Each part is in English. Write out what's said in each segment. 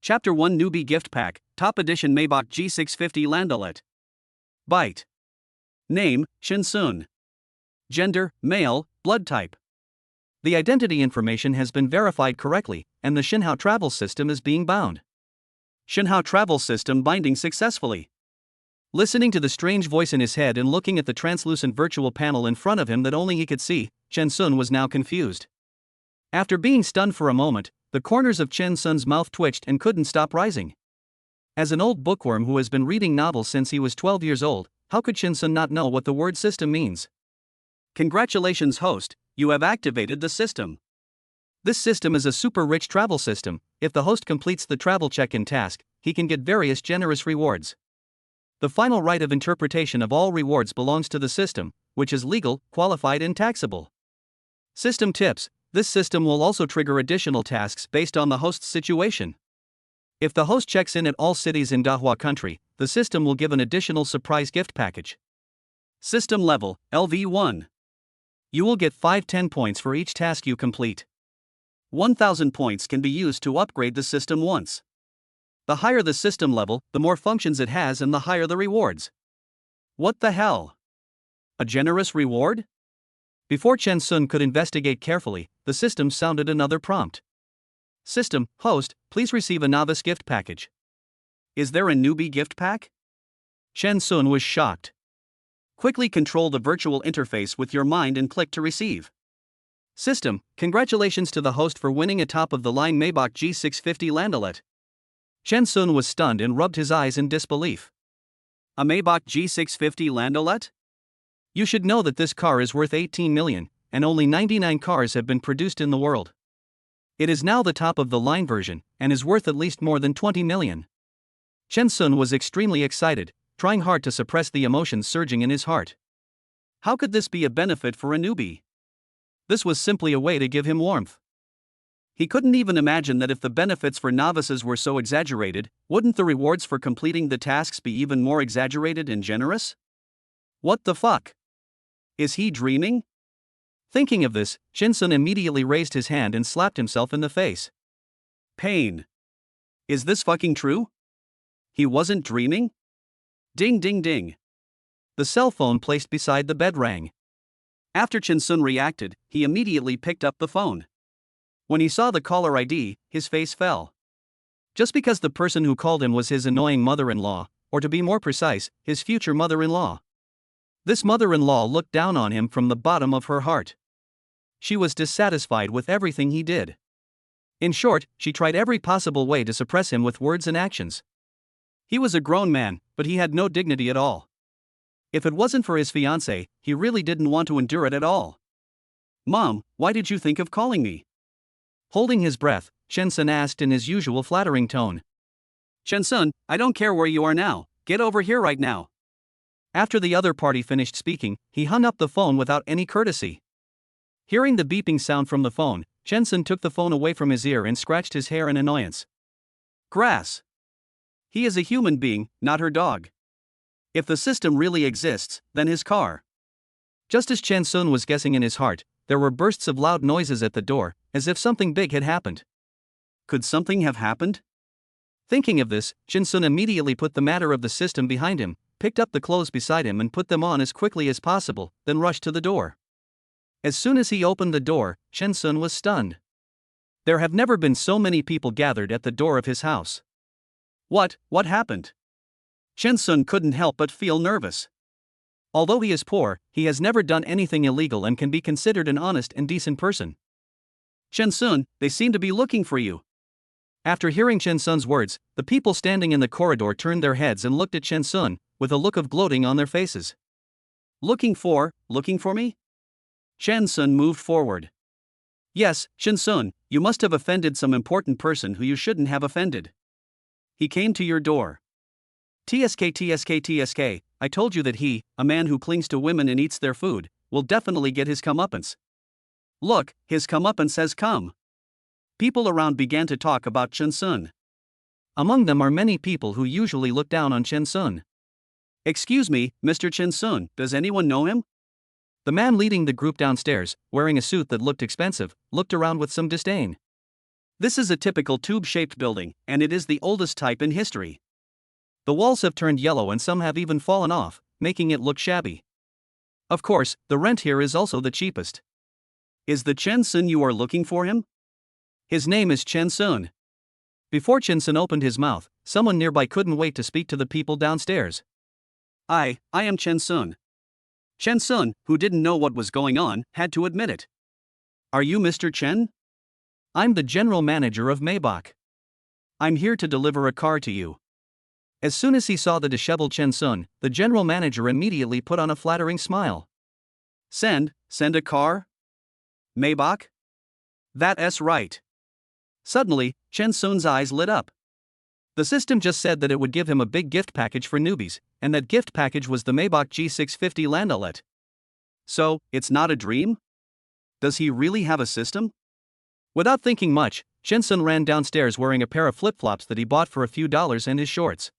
Chapter 1 Newbie Gift Pack, Top Edition Maybach G650 Landalet. Byte. Name, Shinsun. Gender, male, blood type. The identity information has been verified correctly, and the Shinhao travel system is being bound. Shinhao travel system binding successfully. Listening to the strange voice in his head and looking at the translucent virtual panel in front of him that only he could see, Shinsun was now confused. After being stunned for a moment, the corners of Shinsun's mouth twitched and couldn't stop rising. As an old bookworm who has been reading novels since he was 12 years old, how could Shinsun not know what the word system means? Congratulations, host, you have activated the system. This system is a super rich travel system. If the host completes the travel check-in task, he can get various generous rewards. The final right of interpretation of all rewards belongs to the system, which is legal, qualified and taxable. System tips. This system will also trigger additional tasks based on the host's situation. If the host checks in at all cities in Dahua country, the system will give an additional surprise gift package. System level, LV1. You will get 510 points for each task you complete. 1000 points can be used to upgrade the system once. The higher the system level, the more functions it has and the higher the rewards. What the hell? A generous reward? Before Shinsun could investigate carefully, the system sounded another prompt. System, host, please receive a novice gift package. Is there a newbie gift pack? Shinsun was shocked. Quickly control the virtual interface with your mind and click to receive. System, congratulations to the host for winning a top-of-the-line Maybach G650 Landalet. Shinsun was stunned and rubbed his eyes in disbelief. A Maybach G650 Landalet? You should know that this car is worth 18 million, and only 99 cars have been produced in the world. It is now the top-of-the-line version, and is worth at least more than 20 million. Shinsun was extremely excited, trying hard to suppress the emotions surging in his heart. How could this be a benefit for a newbie? This was simply a way to give him warmth. He couldn't even imagine that if the benefits for novices were so exaggerated, wouldn't the rewards for completing the tasks be even more exaggerated and generous? What the fuck? Is he dreaming? Thinking of this, Shinsun immediately raised his hand and slapped himself in the face. Pain. Is this fucking true? He wasn't dreaming? Ding ding ding. The cell phone placed beside the bed rang. After Shinsun reacted, he immediately picked up the phone. When he saw the caller ID, his face fell. Just because the person who called him was his annoying mother-in-law, or to be more precise, his future mother-in-law. This mother-in-law looked down on him from the bottom of her heart. She was dissatisfied with everything he did. In short, she tried every possible way to suppress him with words and actions. He was a grown man, but he had no dignity at all. If it wasn't for his fiancée, he really didn't want to endure it at all. Mom, why did you think of calling me? Holding his breath, Shinsun asked in his usual flattering tone. Shinsun, I don't care where you are now, get over here right now. After the other party finished speaking, he hung up the phone without any courtesy. Hearing the beeping sound from the phone, Shinsun took the phone away from his ear and scratched his hair in annoyance. Grass. He is a human being, not her dog. If the system really exists, then his car. Just as Shinsun was guessing in his heart, there were bursts of loud noises at the door, as if something big had happened. Could something have happened? Thinking of this, Shinsun immediately put the matter of the system behind him, picked up the clothes beside him and put them on as quickly as possible, then rushed to the door. As soon as he opened the door, Shinsun was stunned. There have never been so many people gathered at the door of his house. What happened? Shinsun couldn't help but feel nervous. Although he is poor, he has never done anything illegal and can be considered an honest and decent person. Shinsun, they seem to be looking for you. After hearing Shinsun's words, the people standing in the corridor turned their heads and looked at Shinsun, with a look of gloating on their faces. Looking for me? Shinsun moved forward. Yes, Shinsun, you must have offended some important person who you shouldn't have offended. He came to your door. TSK, I told you that he, a man who clings to women and eats their food, will definitely get his comeuppance. Look, his comeuppance has come. People around began to talk about Shinsun. Among them are many people who usually look down on Shinsun. Excuse me, Mr. Shinsun, does anyone know him? The man leading the group downstairs, wearing a suit that looked expensive, looked around with some disdain. This is a typical tube-shaped building, and it is the oldest type in history. The walls have turned yellow and some have even fallen off, making it look shabby. Of course, the rent here is also the cheapest. Is the Chen Sun you are looking for him? His name is Chen Sun. Before Chen Sun opened his mouth, someone nearby couldn't wait to speak to the people downstairs. I am Chen Sun. Chen Sun, who didn't know what was going on, had to admit it. Are you Mr. Chen? I'm the general manager of Maybach. I'm here to deliver a car to you. As soon as he saw the disheveled Chen Sun, the general manager immediately put on a flattering smile. Send a car? Maybach? That's right. Suddenly, Chen Sun's eyes lit up. The system just said that it would give him a big gift package for newbies, and that gift package was the Maybach G650 Landaulet. So, it's not a dream? Does he really have a system? Without thinking much, Chen Sun ran downstairs wearing a pair of flip-flops that he bought for a few dollars and his shorts.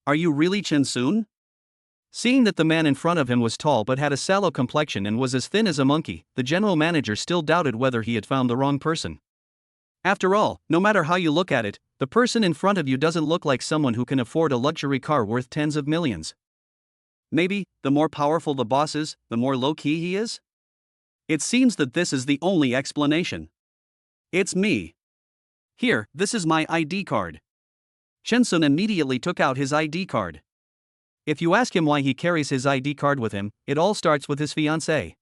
Are you really Chen Sun? Seeing that the man in front of him was tall but had a sallow complexion and was as thin as a monkey, the general manager still doubted whether he had found the wrong person. After all, no matter how you look at it, the person in front of you doesn't look like someone who can afford a luxury car worth tens of millions. Maybe, the more powerful the boss is, the more low-key he is? It seems that this is the only explanation. It's me. Here, this is my ID card. Chen Sun immediately took out his ID card. If you ask him why he carries his ID card with him, it all starts with his fiancée.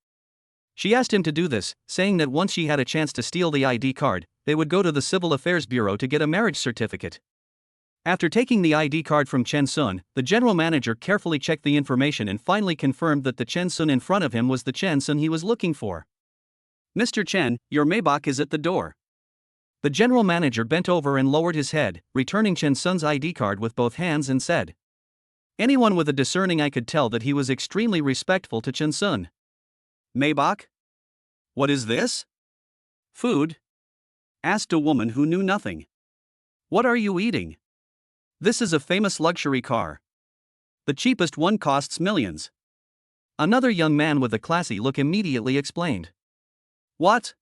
She asked him to do this, saying that once she had a chance to steal the ID card, they would go to the Civil Affairs Bureau to get a marriage certificate. After taking the ID card from Chen Sun, the general manager carefully checked the information and finally confirmed that the Chen Sun in front of him was the Chen Sun he was looking for. Mr. Chen, your Maybach is at the door. The general manager bent over and lowered his head, returning Chen Sun's ID card with both hands and said. Anyone with a discerning eye could tell that he was extremely respectful to Chen Sun. Maybach? What is this? Food? Asked a woman who knew nothing. What are you eating? This is a famous luxury car. The cheapest one costs millions. Another young man with a classy look immediately explained. What?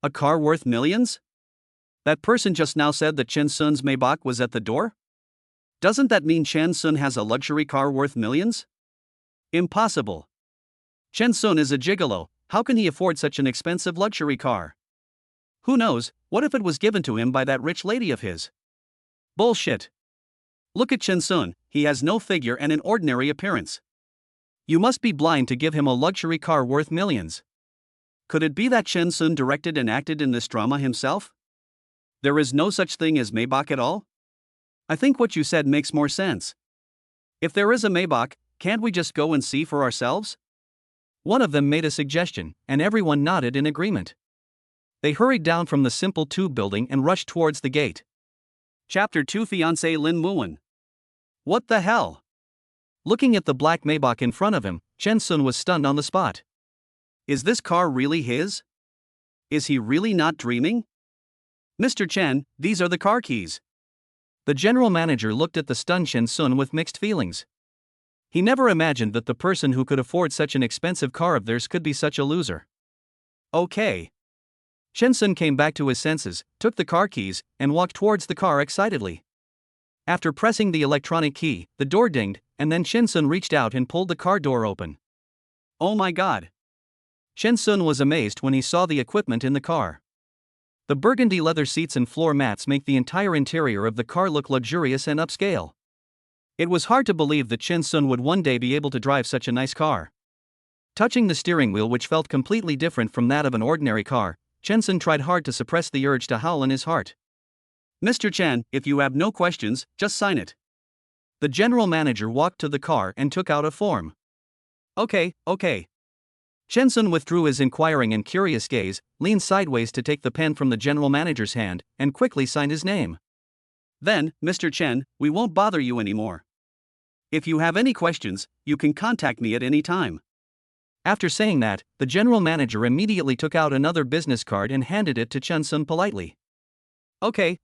A car worth millions? That person just now said that Chen Sun's Maybach was at the door? Doesn't that mean Chen Sun has a luxury car worth millions? Impossible. Chen Sun is a gigolo, how can he afford such an expensive luxury car? Who knows, what if it was given to him by that rich lady of his? Bullshit. Look at Chen Sun, he has no figure and an ordinary appearance. You must be blind to give him a luxury car worth millions. Could it be that Chen Sun directed and acted in this drama himself? There is no such thing as Maybach at all? I think what you said makes more sense. If there is a Maybach, can't we just go and see for ourselves? One of them made a suggestion, and everyone nodded in agreement. They hurried down from the simple tube building and rushed towards the gate. Chapter 2 Fiancé Lin Muwen. What the hell? Looking at the black Maybach in front of him, Chen Sun was stunned on the spot. Is this car really his? Is he really not dreaming? Mr. Chen, these are the car keys. The general manager looked at the stunned Chen Sun with mixed feelings. He never imagined that the person who could afford such an expensive car of theirs could be such a loser. Okay. Chen Sun came back to his senses, took the car keys, and walked towards the car excitedly. After pressing the electronic key, the door dinged, and then Chen Sun reached out and pulled the car door open. Oh my god. Chen Sun was amazed when he saw the equipment in the car. The burgundy leather seats and floor mats make the entire interior of the car look luxurious and upscale. It was hard to believe that Chen Sun would one day be able to drive such a nice car. Touching the steering wheel, which felt completely different from that of an ordinary car, Chen Sun tried hard to suppress the urge to howl in his heart. Mr. Chen, if you have no questions, just sign it. The general manager walked to the car and took out a form. Okay. Chen Sun withdrew his inquiring and curious gaze, leaned sideways to take the pen from the general manager's hand, and quickly signed his name. Then, Mr. Chen, we won't bother you anymore. If you have any questions, you can contact me at any time. After saying that, the general manager immediately took out another business card and handed it to Chen Sun politely. Okay.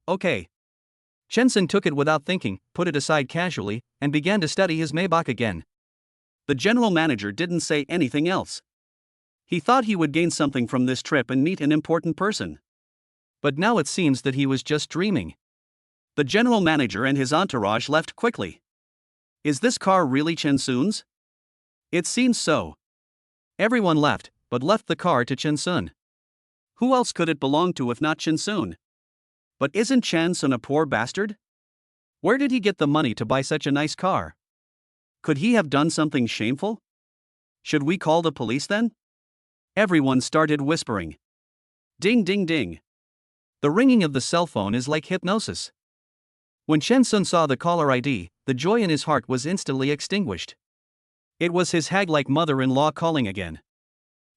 Chen Sun took it without thinking, put it aside casually, and began to study his Maybach again. The general manager didn't say anything else. He thought he would gain something from this trip and meet an important person. But now it seems that he was just dreaming. The general manager and his entourage left quickly. Is this car really Chen Sun's? It seems so. Everyone left, but left the car to Chen Sun. Who else could it belong to if not Chen Sun? But isn't Chen Sun a poor bastard? Where did he get the money to buy such a nice car? Could he have done something shameful? Should we call the police then? Everyone started whispering. Ding ding ding. The ringing of the cell phone is like hypnosis. When Chen Sun saw the caller ID, the joy in his heart was instantly extinguished. It was his hag-like mother-in-law calling again.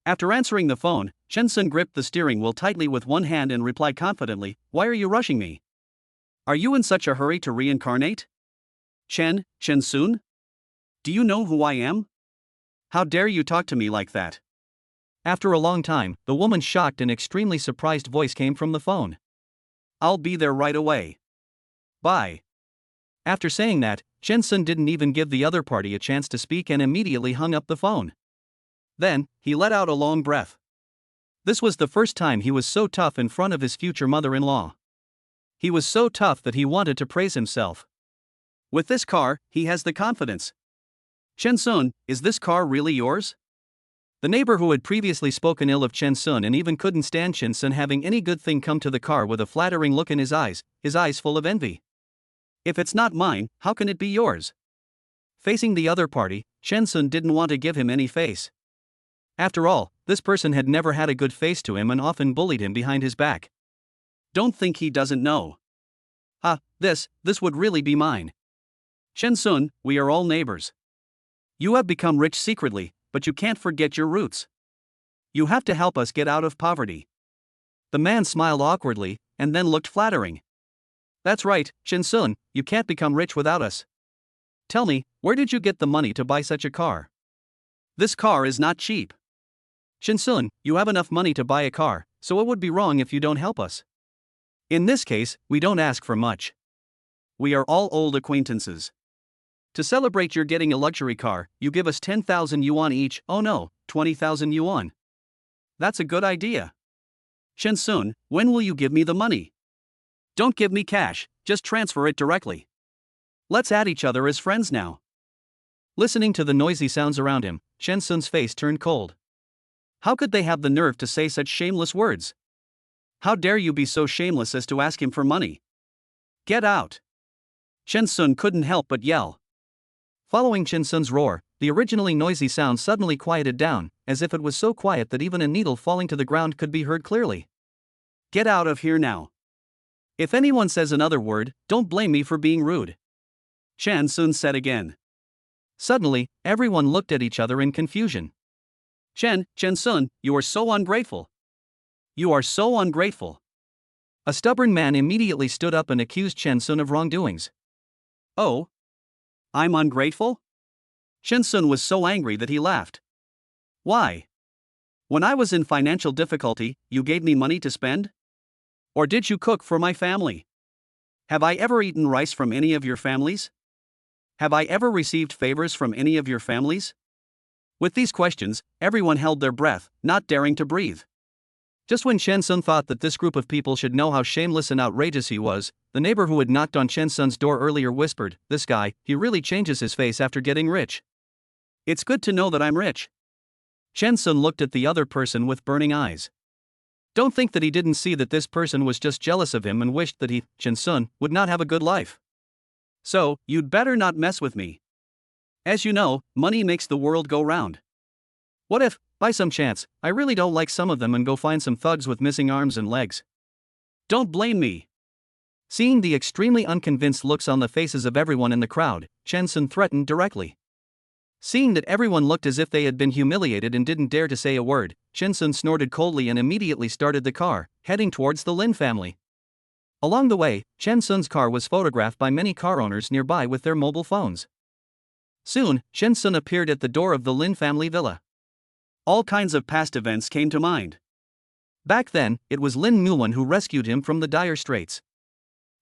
After answering the phone, Chen Sun gripped the steering wheel tightly with one hand and replied confidently, "Why are you rushing me? Are you in such a hurry to reincarnate? Chen Sun? Do you know who I am? How dare you talk to me like that?" After a long time, the woman's shocked and extremely surprised voice came from the phone. "I'll be there right away. Bye." After saying that, Chen Sun didn't even give the other party a chance to speak and immediately hung up the phone. Then, he let out a long breath. This was the first time he was so tough in front of his future mother-in-law. He was so tough that he wanted to praise himself. With this car, he has the confidence. "Chen Sun, is this car really yours?" The neighbor who had previously spoken ill of Chen Sun and even couldn't stand Chen Sun having any good thing come to the car with a flattering look in his eyes full of envy. "If it's not mine, how can it be yours?" Facing the other party, Chen Sun didn't want to give him any face. After all, this person had never had a good face to him and often bullied him behind his back. Don't think he doesn't know. This would really be mine. Chen Sun, we are all neighbors. You have become rich secretly, but you can't forget your roots. You have to help us get out of poverty. The man smiled awkwardly, and then looked flattering. That's right, Chen Sun, you can't become rich without us. Tell me, where did you get the money to buy such a car? This car is not cheap. Chen Sun, you have enough money to buy a car, so it would be wrong if you don't help us. In this case, we don't ask for much. We are all old acquaintances. To celebrate your getting a luxury car, you give us 10,000 yuan each, 20,000 yuan. That's a good idea. Chen Sun, when will you give me the money? Don't give me cash, just transfer it directly. Let's add each other as friends now. Listening to the noisy sounds around him, Chen Sun's face turned cold. How could they have the nerve to say such shameless words? How dare you be so shameless as to ask him for money? Get out! Chen Sun couldn't help but yell. Following Chen Sun's roar, the originally noisy sound suddenly quieted down, as if it was so quiet that even a needle falling to the ground could be heard clearly. Get out of here now. If anyone says another word, don't blame me for being rude. Chen Sun said again. Suddenly, everyone looked at each other in confusion. Chen Sun, you are so ungrateful. You are so ungrateful. A stubborn man immediately stood up and accused Chen Sun of wrongdoings. Oh? I'm ungrateful? Chen Sun was so angry that he laughed. Why? When I was in financial difficulty, you gave me money to spend? Or did you cook for my family? Have I ever eaten rice from any of your families? Have I ever received favors from any of your families? With these questions, everyone held their breath, not daring to breathe. Just when Chen Sun thought that this group of people should know how shameless and outrageous he was, the neighbor who had knocked on Chen Sun's door earlier whispered, "This guy, he really changes his face after getting rich. It's good to know that I'm rich." Chen Sun looked at the other person with burning eyes. Don't think that he didn't see that this person was just jealous of him and wished that he, Chen Sun, would not have a good life. So, you'd better not mess with me. As you know, money makes the world go round. What if, by some chance, I really don't like some of them and go find some thugs with missing arms and legs? Don't blame me. Seeing the extremely unconvinced looks on the faces of everyone in the crowd, Chen Sun threatened directly. Seeing that everyone looked as if they had been humiliated and didn't dare to say a word, Chen Sun snorted coldly and immediately started the car, heading towards the Lin family. Along the way, Chen Sun's car was photographed by many car owners nearby with their mobile phones. Soon, Chen Sun appeared at the door of the Lin family villa. All kinds of past events came to mind. Back then, it was Lin Muwen who rescued him from the dire straits.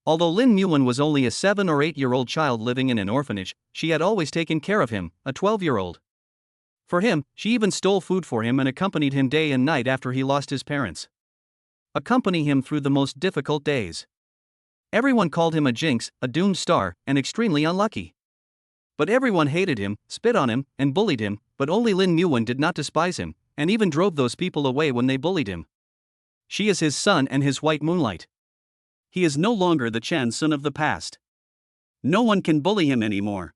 Although Lin Muwen was only a 7 or 8-year-old child living in an orphanage, she had always taken care of him, a 12-year-old. For him, she even stole food for him and accompanied him day and night after he lost his parents. accompany him through the most difficult days. Everyone called him a jinx, a doomed star, and extremely unlucky. But everyone hated him, spit on him, and bullied him, but only Lin Muwen did not despise him, and even drove those people away when they bullied him. She is his sun and his white moonlight. He is no longer the Chen Sun of the past. No one can bully him anymore.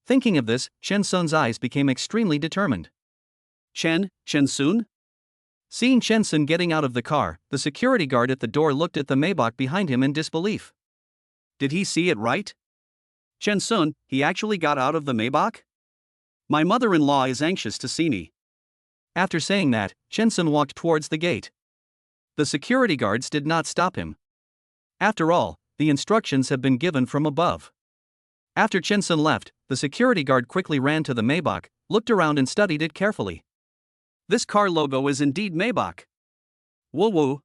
Thinking of this, Chen Sun's eyes became extremely determined. Chen Sun? Seeing Chen Sun getting out of the car, the security guard at the door looked at the Maybach behind him in disbelief. Did he see it right? Chen Sun, he actually got out of the Maybach? My mother-in-law is anxious to see me. After saying that, Chen Sun walked towards the gate. The security guards did not stop him. After all, the instructions have been given from above. After Chen Sun left, the security guard quickly ran to the Maybach, looked around and studied it carefully. This car logo is indeed Maybach. Woo woo.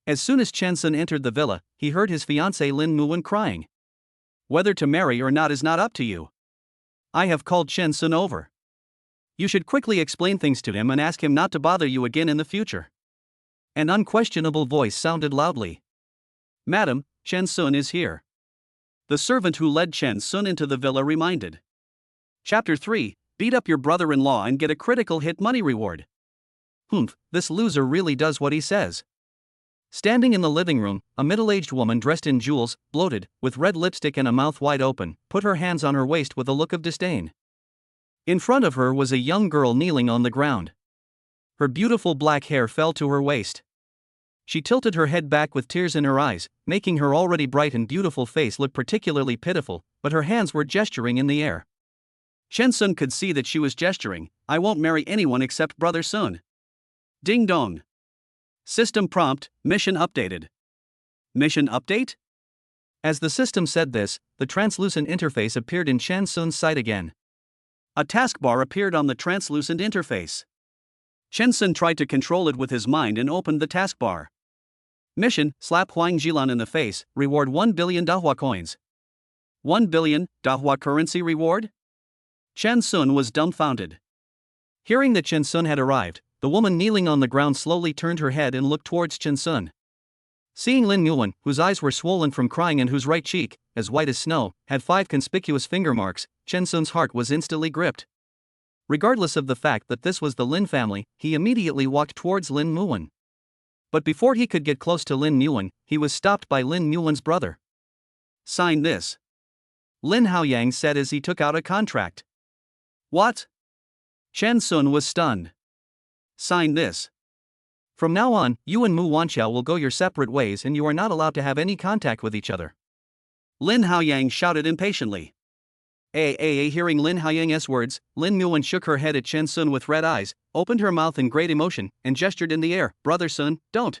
As soon as Chen Sun entered the villa, he heard his fiancée Lin Muwen crying. Whether to marry or not is not up to you. I have called Chen Sun over. You should quickly explain things to him and ask him not to bother you again in the future. An unquestionable voice sounded loudly. Madam, Chen Sun is here. The servant who led Chen Sun into the villa reminded. Chapter 3, Beat up your brother-in-law and get a critical hit money reward. Humph, this loser really does what he says. Standing in the living room, a middle-aged woman dressed in jewels, bloated, with red lipstick and a mouth wide open, put her hands on her waist with a look of disdain. In front of her was a young girl kneeling on the ground. Her beautiful black hair fell to her waist. She tilted her head back with tears in her eyes, making her already bright and beautiful face look particularly pitiful, but her hands were gesturing in the air. Chen Sun could see that she was gesturing. I won't marry anyone except Brother Sun. Ding dong. System prompt, mission updated. Mission update? As the system said this, the translucent interface appeared in Chen Sun's sight again. A taskbar appeared on the translucent interface. Chen Sun tried to control it with his mind and opened the taskbar. Mission, slap Huang Jilan in the face, reward 1 billion Dahua coins. 1 billion Dahua currency reward? Chen Sun was dumbfounded. Hearing that Chen Sun had arrived, the woman kneeling on the ground slowly turned her head and looked towards Chen Sun. Seeing Lin Muwen, whose eyes were swollen from crying and whose right cheek, as white as snow, had 5 conspicuous finger marks, Chen Sun's heart was instantly gripped. Regardless of the fact that this was the Lin family, he immediately walked towards Lin Muwen. But before he could get close to Lin Muwen, he was stopped by Lin Muwen's brother. Sign this. Lin Haoyang said as he took out a contract. What? Chen Sun was stunned. Sign this. From now on, you and Mu Wanqiao will go your separate ways and you are not allowed to have any contact with each other. Lin Haoyang shouted impatiently. Hearing Lin Haoyang's words, Lin Muwen shook her head at Chen Sun with red eyes, opened her mouth in great emotion, and gestured in the air, Brother Sun, don't.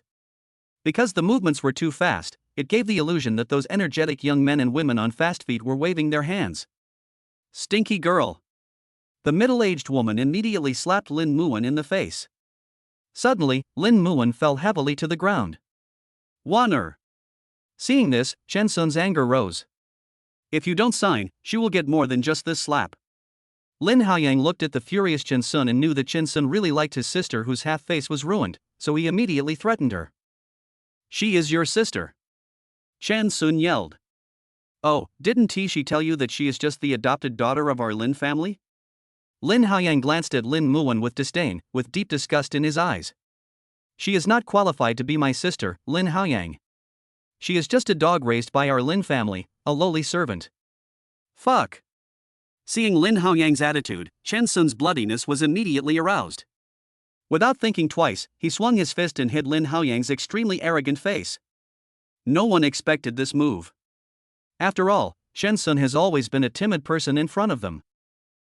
Because the movements were too fast, it gave the illusion that those energetic young men and women on fast feet were waving their hands. Stinky girl. The middle-aged woman immediately slapped Lin Muwen in the face. Suddenly, Lin Muwen fell heavily to the ground. Waner. Seeing this, Chen Sun's anger rose. If you don't sign, she will get more than just this slap. Lin Haoyang looked at the furious Chen Sun and knew that Chen Sun really liked his sister whose half-face was ruined, so he immediately threatened her. She is your sister. Chen Sun yelled. Oh, didn't she tell you that she is just the adopted daughter of our Lin family? Lin Haoyang glanced at Lin Muwen with disdain, with deep disgust in his eyes. She is not qualified to be my sister, Lin Haoyang. She is just a dog raised by our Lin family, a lowly servant. Fuck. Seeing Lin Haoyang's attitude, Chen Sun's bloodiness was immediately aroused. Without thinking twice, he swung his fist and hit Lin Haoyang's extremely arrogant face. No one expected this move. After all, Chen Sun has always been a timid person in front of them.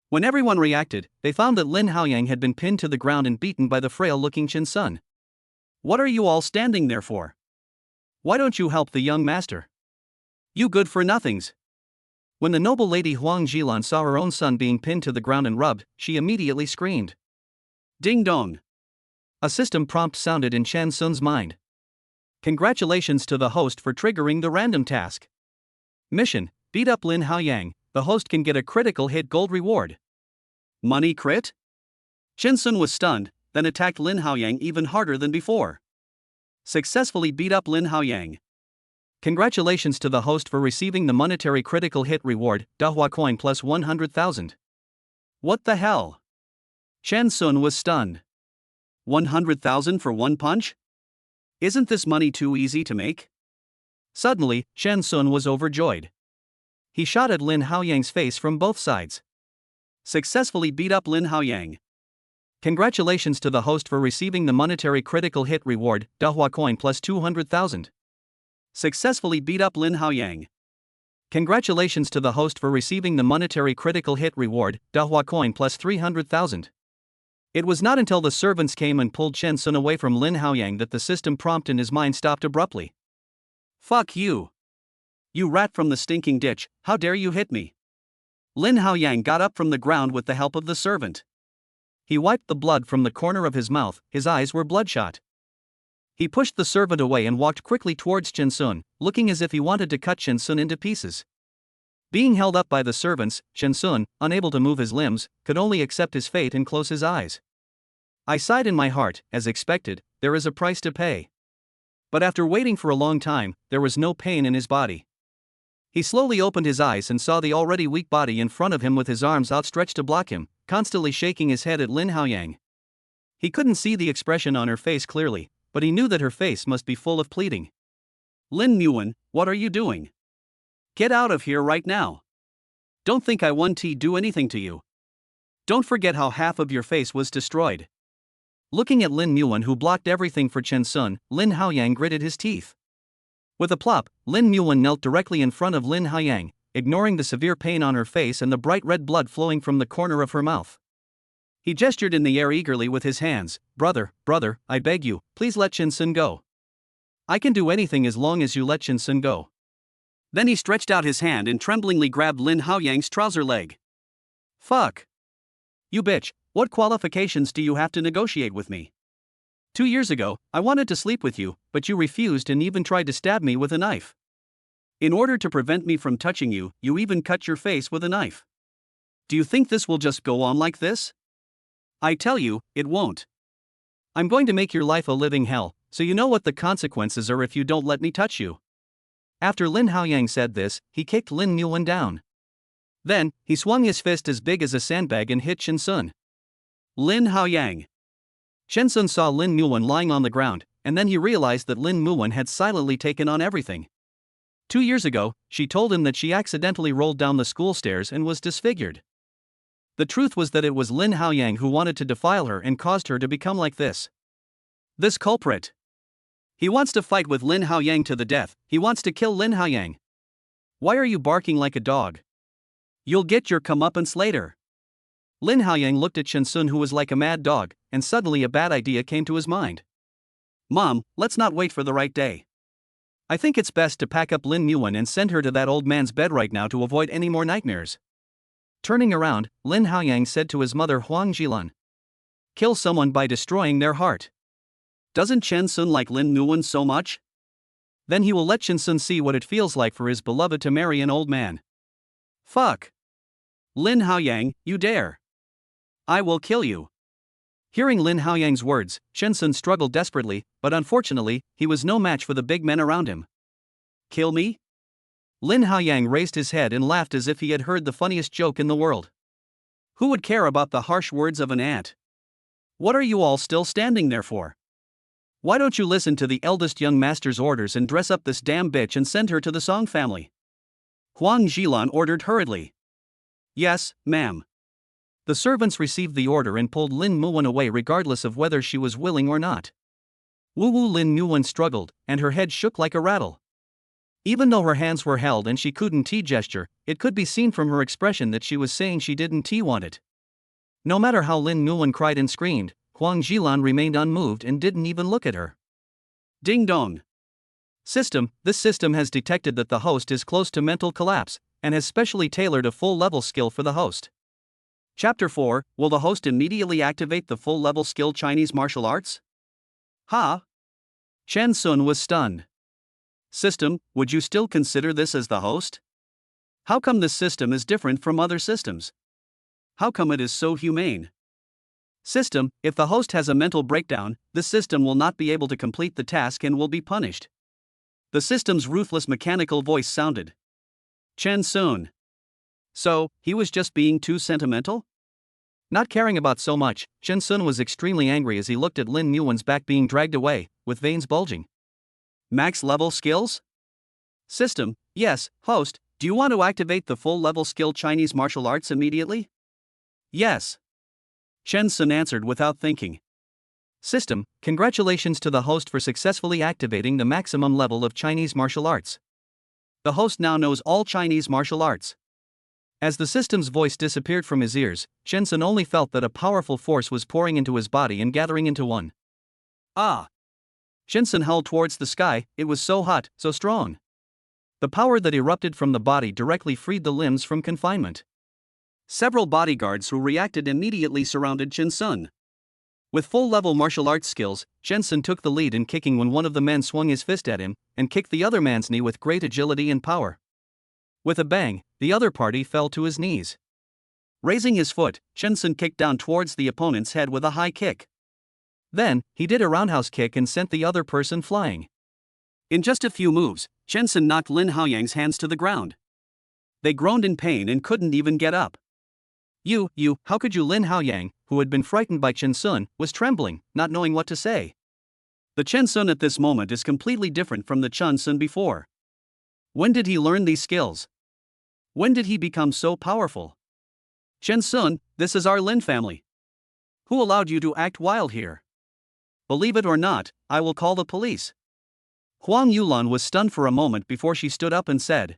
When everyone reacted, they found that Lin Haoyang had been pinned to the ground and beaten by the frail-looking Chen Sun. What are you all standing there for? Why don't you help the young master? You good-for-nothings. When the noble lady Huang Jilan saw her own son being pinned to the ground and rubbed, she immediately screamed. Ding dong. A system prompt sounded in Chen Sun's mind. Congratulations to the host for triggering the random task. Mission, beat up Lin Haoyang. The host can get a critical hit gold reward. Money crit? Chen Sun was stunned, then attacked Lin Haoyang even harder than before. Successfully beat up Lin Haoyang. Congratulations to the host for receiving the monetary critical hit reward, Dahua coin plus 100,000. What the hell? Chen Sun was stunned. 100,000 for one punch? Isn't this money too easy to make? Suddenly, Chen Sun was overjoyed. He shot at Lin Haoyang's face from both sides. Successfully beat up Lin Haoyang. Congratulations to the host for receiving the monetary critical hit reward, Dahua coin plus 200,000. Successfully beat up Lin Haoyang. Congratulations to the host for receiving the monetary critical hit reward, Dahua coin plus 300,000. It was not until the servants came and pulled Chen Sun away from Lin Haoyang that the system prompt in his mind stopped abruptly. Fuck you. You rat from the stinking ditch, how dare you hit me? Lin Haoyang got up from the ground with the help of the servant. He wiped the blood from the corner of his mouth, his eyes were bloodshot. He pushed the servant away and walked quickly towards Chen Sun, looking as if he wanted to cut Chen Sun into pieces. Being held up by the servants, Chen Sun, unable to move his limbs, could only accept his fate and close his eyes. I sighed in my heart, as expected, there is a price to pay. But after waiting for a long time, there was no pain in his body. He slowly opened his eyes and saw the already weak body in front of him with his arms outstretched to block him, constantly shaking his head at Lin Haoyang. He couldn't see the expression on her face clearly, but he knew that her face must be full of pleading. Lin Muwen, what are you doing? Get out of here right now. Don't think I won't do anything to you. Don't forget how half of your face was destroyed. Looking at Lin Muwen, who blocked everything for Chen Sun, Lin Haoyang gritted his teeth. With a plop, Lin Muwen knelt directly in front of Lin Haoyang, ignoring the severe pain on her face and the bright red blood flowing from the corner of her mouth. He gestured in the air eagerly with his hands. Brother, I beg you, please let Chen Sun go. I can do anything as long as you let Chen Sun go. Then he stretched out his hand and tremblingly grabbed Lin Haoyang's trouser leg. Fuck. You bitch, what qualifications do you have to negotiate with me? 2 years ago, I wanted to sleep with you, but you refused and even tried to stab me with a knife. In order to prevent me from touching you, you even cut your face with a knife. Do you think this will just go on like this? I tell you, it won't. I'm going to make your life a living hell, so you know what the consequences are if you don't let me touch you. After Lin Haoyang said this, he kicked Lin Muwen down. Then, he swung his fist as big as a sandbag and hit Chen Sun. Lin Haoyang. Chen Sun saw Lin Muwen lying on the ground, and then he realized that Lin Muwen had silently taken on everything. 2 years ago, she told him that she accidentally rolled down the school stairs and was disfigured. The truth was that it was Lin Haoyang who wanted to defile her and caused her to become like this. This culprit. He wants to fight with Lin Haoyang to the death, he wants to kill Lin Haoyang. Why are you barking like a dog? You'll get your comeuppance later. Lin Haoyang looked at Chen Sun, who was like a mad dog, and suddenly a bad idea came to his mind. Mom, let's not wait for the right day. I think it's best to pack up Lin Muwen and send her to that old man's bed right now to avoid any more nightmares. Turning around, Lin Haoyang said to his mother Huang Jilan. Kill someone by destroying their heart. Doesn't Chen Sun like Lin Muwen so much? Then he will let Chen Sun see what it feels like for his beloved to marry an old man. Fuck. Lin Haoyang, you dare. I will kill you. Hearing Lin Haoyang's words, Chen Sun struggled desperately, but unfortunately, he was no match for the big men around him. Kill me? Lin Haoyang raised his head and laughed as if he had heard the funniest joke in the world. Who would care about the harsh words of an ant? What are you all still standing there for? Why don't you listen to the eldest young master's orders and dress up this damn bitch and send her to the Song family? Huang Jilan ordered hurriedly. Yes, ma'am. The servants received the order and pulled Lin Muwen away regardless of whether she was willing or not. Woo Lin Muwen struggled, and her head shook like a rattle. Even though her hands were held and she couldn't gesture, it could be seen from her expression that she was saying she didn't want it. No matter how Lin Muwen cried and screamed, Huang Jilan remained unmoved and didn't even look at her. Ding dong. This system has detected that the host is close to mental collapse, and has specially tailored a full-level skill for the host. Chapter 4, will the host immediately activate the full-level skill Chinese martial arts? Ha! Chen Sun was stunned. System, would you still consider this as the host? How come this system is different from other systems? How come it is so humane? System, if the host has a mental breakdown, the system will not be able to complete the task and will be punished. The system's ruthless mechanical voice sounded. Chen Sun. So, he was just being too sentimental? Not caring about so much, Chen Sun was extremely angry as he looked at Lin Muwen's back being dragged away, with veins bulging. Max level skills? System, yes. Host, do you want to activate the full level skill Chinese martial arts immediately? Yes. Chen Sun answered without thinking. System, congratulations to the host for successfully activating the maximum level of Chinese martial arts. The host now knows all Chinese martial arts. As the system's voice disappeared from his ears, Chen Sun only felt that a powerful force was pouring into his body and gathering into one. Ah! Chen Sun hurled towards the sky. It was so hot, so strong. The power that erupted from the body directly freed the limbs from confinement. Several bodyguards who reacted immediately surrounded Chen Sun. With full-level martial arts skills, Chen Sun took the lead in kicking when one of the men swung his fist at him, and kicked the other man's knee with great agility and power. With a bang, the other party fell to his knees. Raising his foot, Chen Sun kicked down towards the opponent's head with a high kick. Then, he did a roundhouse kick and sent the other person flying. In just a few moves, Chen Sun knocked Lin Haoyang's hands to the ground. They groaned in pain and couldn't even get up. How could you? Lin Haoyang, who had been frightened by Chen Sun, was trembling, not knowing what to say. The Chen Sun at this moment is completely different from the Chen Sun before. When did he learn these skills? When did he become so powerful? Chen Sun, this is our Lin family. Who allowed you to act wild here? Believe it or not, I will call the police. Huang Yulan was stunned for a moment before she stood up and said,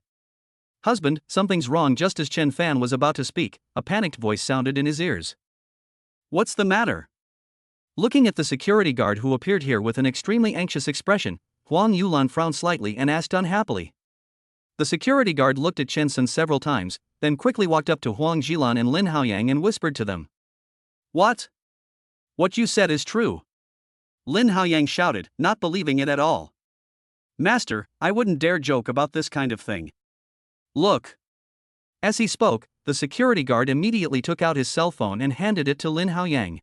Husband, something's wrong. Just as Chen Fan was about to speak, a panicked voice sounded in his ears. What's the matter? Looking at the security guard who appeared here with an extremely anxious expression, Huang Yulan frowned slightly and asked unhappily. The security guard looked at Chen Sun several times, then quickly walked up to Huang Jilan and Lin Haoyang and whispered to them. What? What you said is true. Lin Haoyang shouted, not believing it at all. Master, I wouldn't dare joke about this kind of thing. Look. As he spoke, the security guard immediately took out his cell phone and handed it to Lin Haoyang.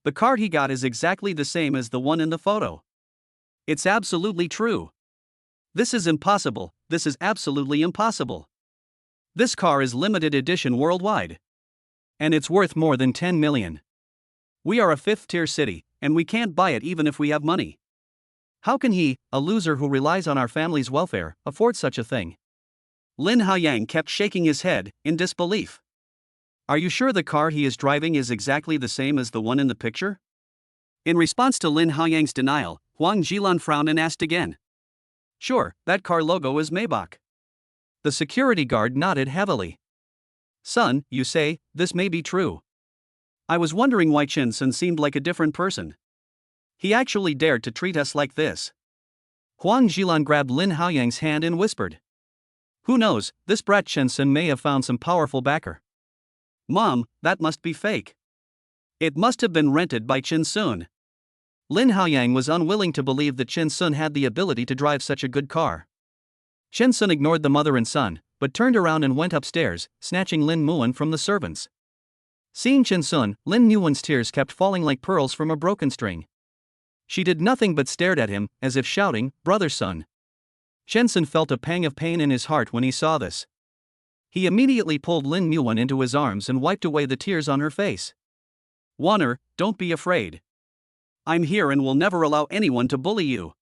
The card he got is exactly the same as the one in the photo. It's absolutely true. This is impossible. This is absolutely impossible. This car is limited edition worldwide. And it's worth more than 10 million. We are a 5th-tier city, and we can't buy it even if we have money. How can he, a loser who relies on our family's welfare, afford such a thing? Lin Haoyang kept shaking his head, in disbelief. Are you sure the car he is driving is exactly the same as the one in the picture? In response to Lin Haoyang's denial, Huang Jilan frowned and asked again. Sure, that car logo is Maybach. The security guard nodded heavily. Son, you say, this may be true. I was wondering why Chen Sun seemed like a different person. He actually dared to treat us like this. Huang Jilan grabbed Lin Haoyang's hand and whispered. Who knows, this brat Chen Sun may have found some powerful backer. Mom, that must be fake. It must have been rented by Chen Sun. Lin Haoyang was unwilling to believe that Chen Sun had the ability to drive such a good car. Chen Sun ignored the mother and son, but turned around and went upstairs, snatching Lin Muwen from the servants. Seeing Chen Sun, Lin Muwen's tears kept falling like pearls from a broken string. She did nothing but stared at him, as if shouting, Brother son. Chen Sun felt a pang of pain in his heart when he saw this. He immediately pulled Lin Muwen into his arms and wiped away the tears on her face. Wanner, don't be afraid. I'm here and will never allow anyone to bully you.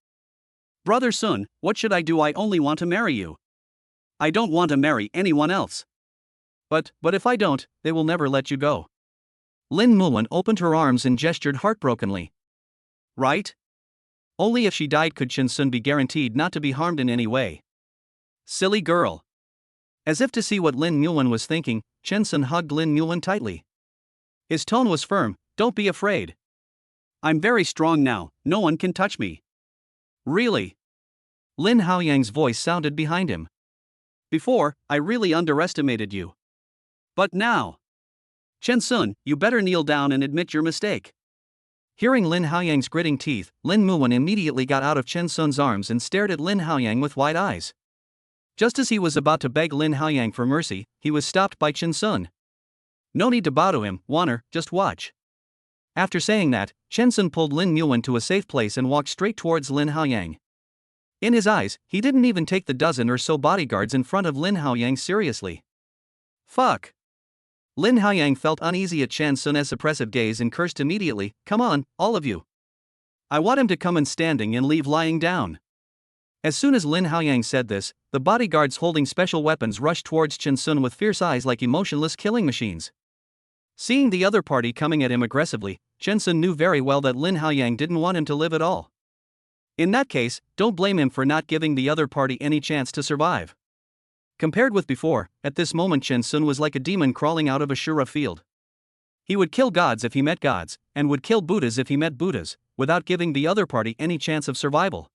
Brother Sun, what should I do? I only want to marry you. I don't want to marry anyone else. But if I don't, they will never let you go. Lin Muwen opened her arms and gestured heartbrokenly. Right? Only if she died could Chen Sun be guaranteed not to be harmed in any way. Silly girl. As if to see what Lin Muwen was thinking, Chen Sun hugged Lin Muwen tightly. His tone was firm, don't be afraid. I'm very strong now, no one can touch me. Really? Lin Haoyang's voice sounded behind him. Before, I really underestimated you. But now. Chen Sun, you better kneel down and admit your mistake. Hearing Lin Haoyang's gritting teeth, Lin Muwen immediately got out of Chen Sun's arms and stared at Lin Haoyang with wide eyes. Just as he was about to beg Lin Haoyang for mercy, he was stopped by Chen Sun. No need to bow to him, Wanner, just watch. After saying that, Chen Sun pulled Lin Muwen to a safe place and walked straight towards Lin Haoyang. In his eyes, he didn't even take the dozen or so bodyguards in front of Lin Haoyang seriously. Fuck. Lin Haoyang felt uneasy at Chen Sun's oppressive gaze and cursed immediately, "Come on, all of you. I want him to come in standing and leave lying down." As soon as Lin Haoyang said this, the bodyguards holding special weapons rushed towards Chen Sun with fierce eyes like emotionless killing machines. Seeing the other party coming at him aggressively, Chen Sun knew very well that Lin Haoyang didn't want him to live at all. In that case, don't blame him for not giving the other party any chance to survive. Compared with before, at this moment Chen Sun was like a demon crawling out of a Shura field. He would kill gods if he met gods, and would kill Buddhas if he met Buddhas, without giving the other party any chance of survival.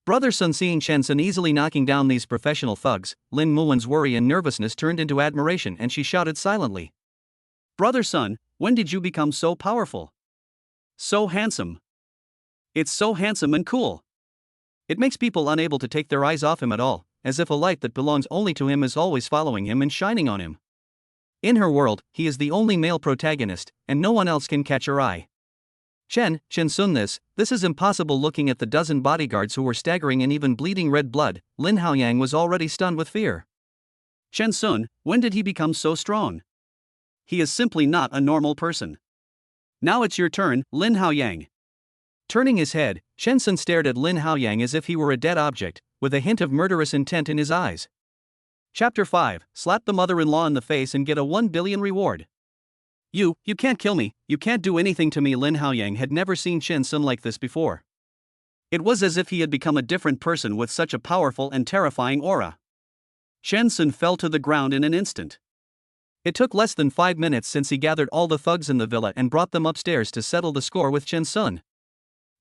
Brother Sun, seeing Chen Sun easily knocking down these professional thugs, Lin Muwen's worry and nervousness turned into admiration and she shouted silently. "Brother Sun, when did you become so powerful? So handsome. It's so handsome and cool. It makes people unable to take their eyes off him at all, as if a light that belongs only to him is always following him and shining on him. In her world, he is the only male protagonist, and no one else can catch her eye." Chen Sun, this is impossible. Looking at the dozen bodyguards who were staggering in even bleeding red blood, Lin Haoyang was already stunned with fear. Chen Sun, when did he become so strong? He is simply not a normal person. Now it's your turn, Lin Haoyang. Turning his head, Chen Sun stared at Lin Haoyang as if he were a dead object, with a hint of murderous intent in his eyes. Chapter 5, Slap the mother-in-law in the face and get a 1 billion reward. You can't kill me, you can't do anything to me." Lin Haoyang had never seen Chen Sun like this before. It was as if he had become a different person with such a powerful and terrifying aura. Chen Sun fell to the ground in an instant. It took less than 5 minutes since he gathered all the thugs in the villa and brought them upstairs to settle the score with Chen Sun.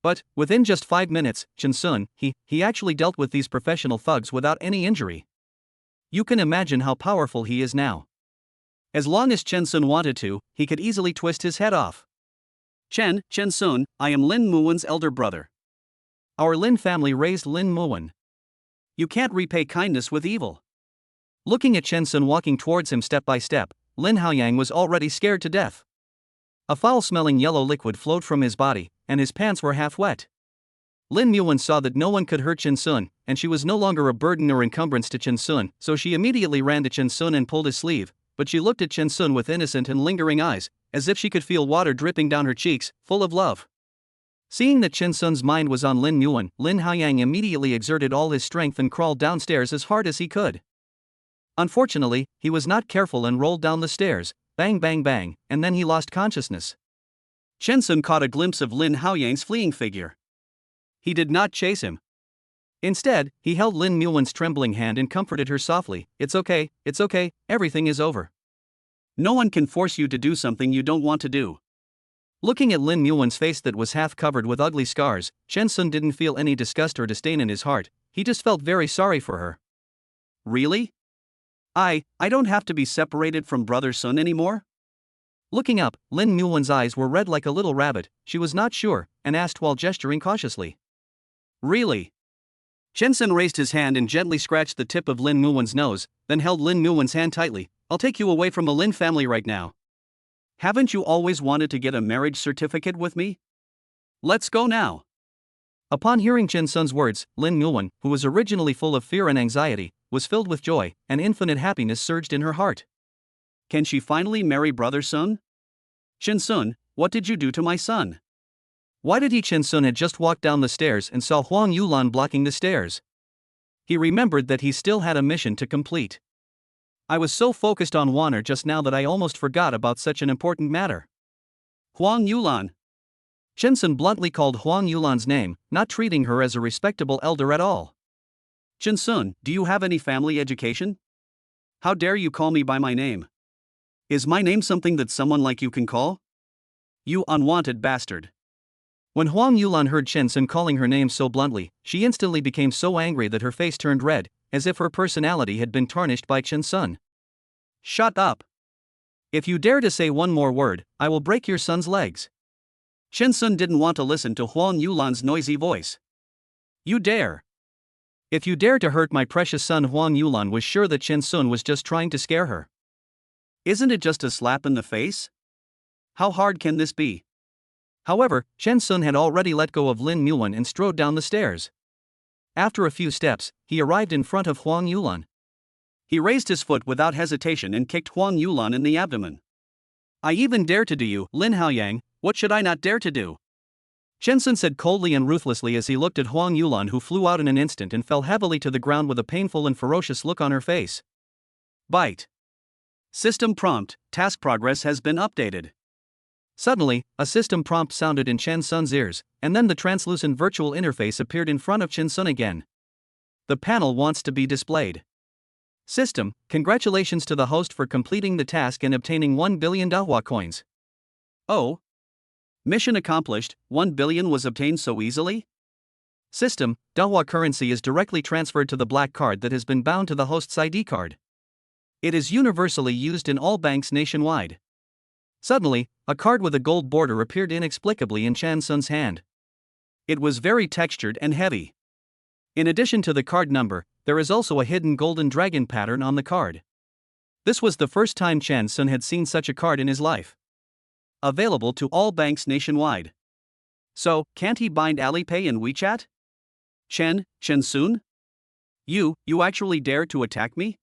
But, within just 5 minutes, Chen Sun, he actually dealt with these professional thugs without any injury. You can imagine how powerful he is now. As long as Chen Sun wanted to, he could easily twist his head off. Chen Sun, I am Lin Muwen's elder brother. Our Lin family raised Lin Muwen. You can't repay kindness with evil. Looking at Chen Sun walking towards him step by step, Lin Haoyang was already scared to death. A foul-smelling yellow liquid flowed from his body, and his pants were half wet. Lin Muwen saw that no one could hurt Chen Sun, and she was no longer a burden or encumbrance to Chen Sun, so she immediately ran to Chen Sun and pulled his sleeve. But she looked at Chen Sun with innocent and lingering eyes, as if she could feel water dripping down her cheeks, full of love. Seeing that Chen Sun's mind was on Lin Muwen, Lin Haoyang immediately exerted all his strength and crawled downstairs as hard as he could. Unfortunately, he was not careful and rolled down the stairs, bang bang bang, and then he lost consciousness. Chen Sun caught a glimpse of Lin Haoyang's fleeing figure. He did not chase him. Instead, he held Lin Muwen's trembling hand and comforted her softly. It's okay, everything is over. No one can force you to do something you don't want to do." Looking at Lin Muwen's face that was half covered with ugly scars, Chen Sun didn't feel any disgust or disdain in his heart, he just felt very sorry for her. Really? I don't have to be separated from Brother Sun anymore? Looking up, Lin Muwen's eyes were red like a little rabbit. She was not sure, and asked while gesturing cautiously. Really? Chen Sun raised his hand and gently scratched the tip of Lin Muwen's nose, then held Lin Muwen's hand tightly. I'll take you away from the Lin family right now. Haven't you always wanted to get a marriage certificate with me? Let's go now. Upon hearing Chen Sun's words, Lin Muwen, who was originally full of fear and anxiety, was filled with joy, and infinite happiness surged in her heart. Can she finally marry Brother Sun? Chen Sun, what did you do to my son? Why did he? Chen Sun had just walked down the stairs and saw Huang Yulan blocking the stairs. He remembered that he still had a mission to complete. I was so focused on Wanner just now that I almost forgot about such an important matter. Huang Yulan. Chen Sun bluntly called Huang Yulan's name, not treating her as a respectable elder at all. Chen Sun, do you have any family education? How dare you call me by my name? Is my name something that someone like you can call? You unwanted bastard. When Huang Yulan heard Chen Sun calling her name so bluntly, she instantly became so angry that her face turned red, as if her personality had been tarnished by Chen Sun. Shut up. If you dare to say one more word, I will break your son's legs. Chen Sun didn't want to listen to Huang Yulan's noisy voice. You dare. If you dare to hurt my precious son. Huang Yulan was sure that Chen Sun was just trying to scare her. Isn't it just a slap in the face? How hard can this be? However, Chen Sun had already let go of Lin Muan and strode down the stairs. After a few steps, he arrived in front of Huang Yulan. He raised his foot without hesitation and kicked Huang Yulan in the abdomen. I even dare to do you, Lin Haoyang, what should I not dare to do? Chen Sun said coldly and ruthlessly as he looked at Huang Yulan, who flew out in an instant and fell heavily to the ground with a painful and ferocious look on her face. Bite. System prompt, task progress has been updated. Suddenly, a system prompt sounded in Chen Sun's ears, and then the translucent virtual interface appeared in front of Chen Sun again. The panel wants to be displayed. System, congratulations to the host for completing the task and obtaining 1 billion Dahua coins. Oh. Mission accomplished, 1 billion was obtained so easily? System, Dahua currency is directly transferred to the black card that has been bound to the host's ID card. It is universally used in all banks nationwide. Suddenly, a card with a gold border appeared inexplicably in Chen Sun's hand. It was very textured and heavy. In addition to the card number, there is also a hidden golden dragon pattern on the card. This was the first time Chen Sun had seen such a card in his life. Available to all banks nationwide. So, can't he bind Alipay and WeChat? Chen Sun? You actually dare to attack me?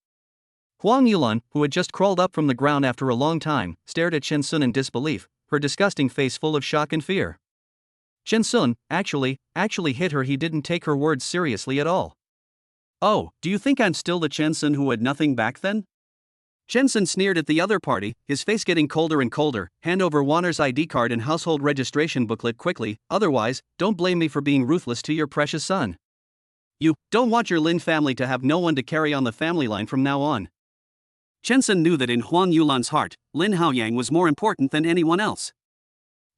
Huang Yulan, who had just crawled up from the ground after a long time, stared at Chen Sun in disbelief, her disgusting face full of shock and fear. Chen Sun actually hit her. He didn't take her words seriously at all. Oh, do you think I'm still the Chen Sun who had nothing back then? Chen Sun sneered at the other party, his face getting colder and colder. Hand over Warner's ID card and household registration booklet quickly, otherwise, don't blame me for being ruthless to your precious son. You don't want your Lin family to have no one to carry on the family line from now on. Chen Sun knew that in Huang Yulan's heart, Lin Haoyang was more important than anyone else.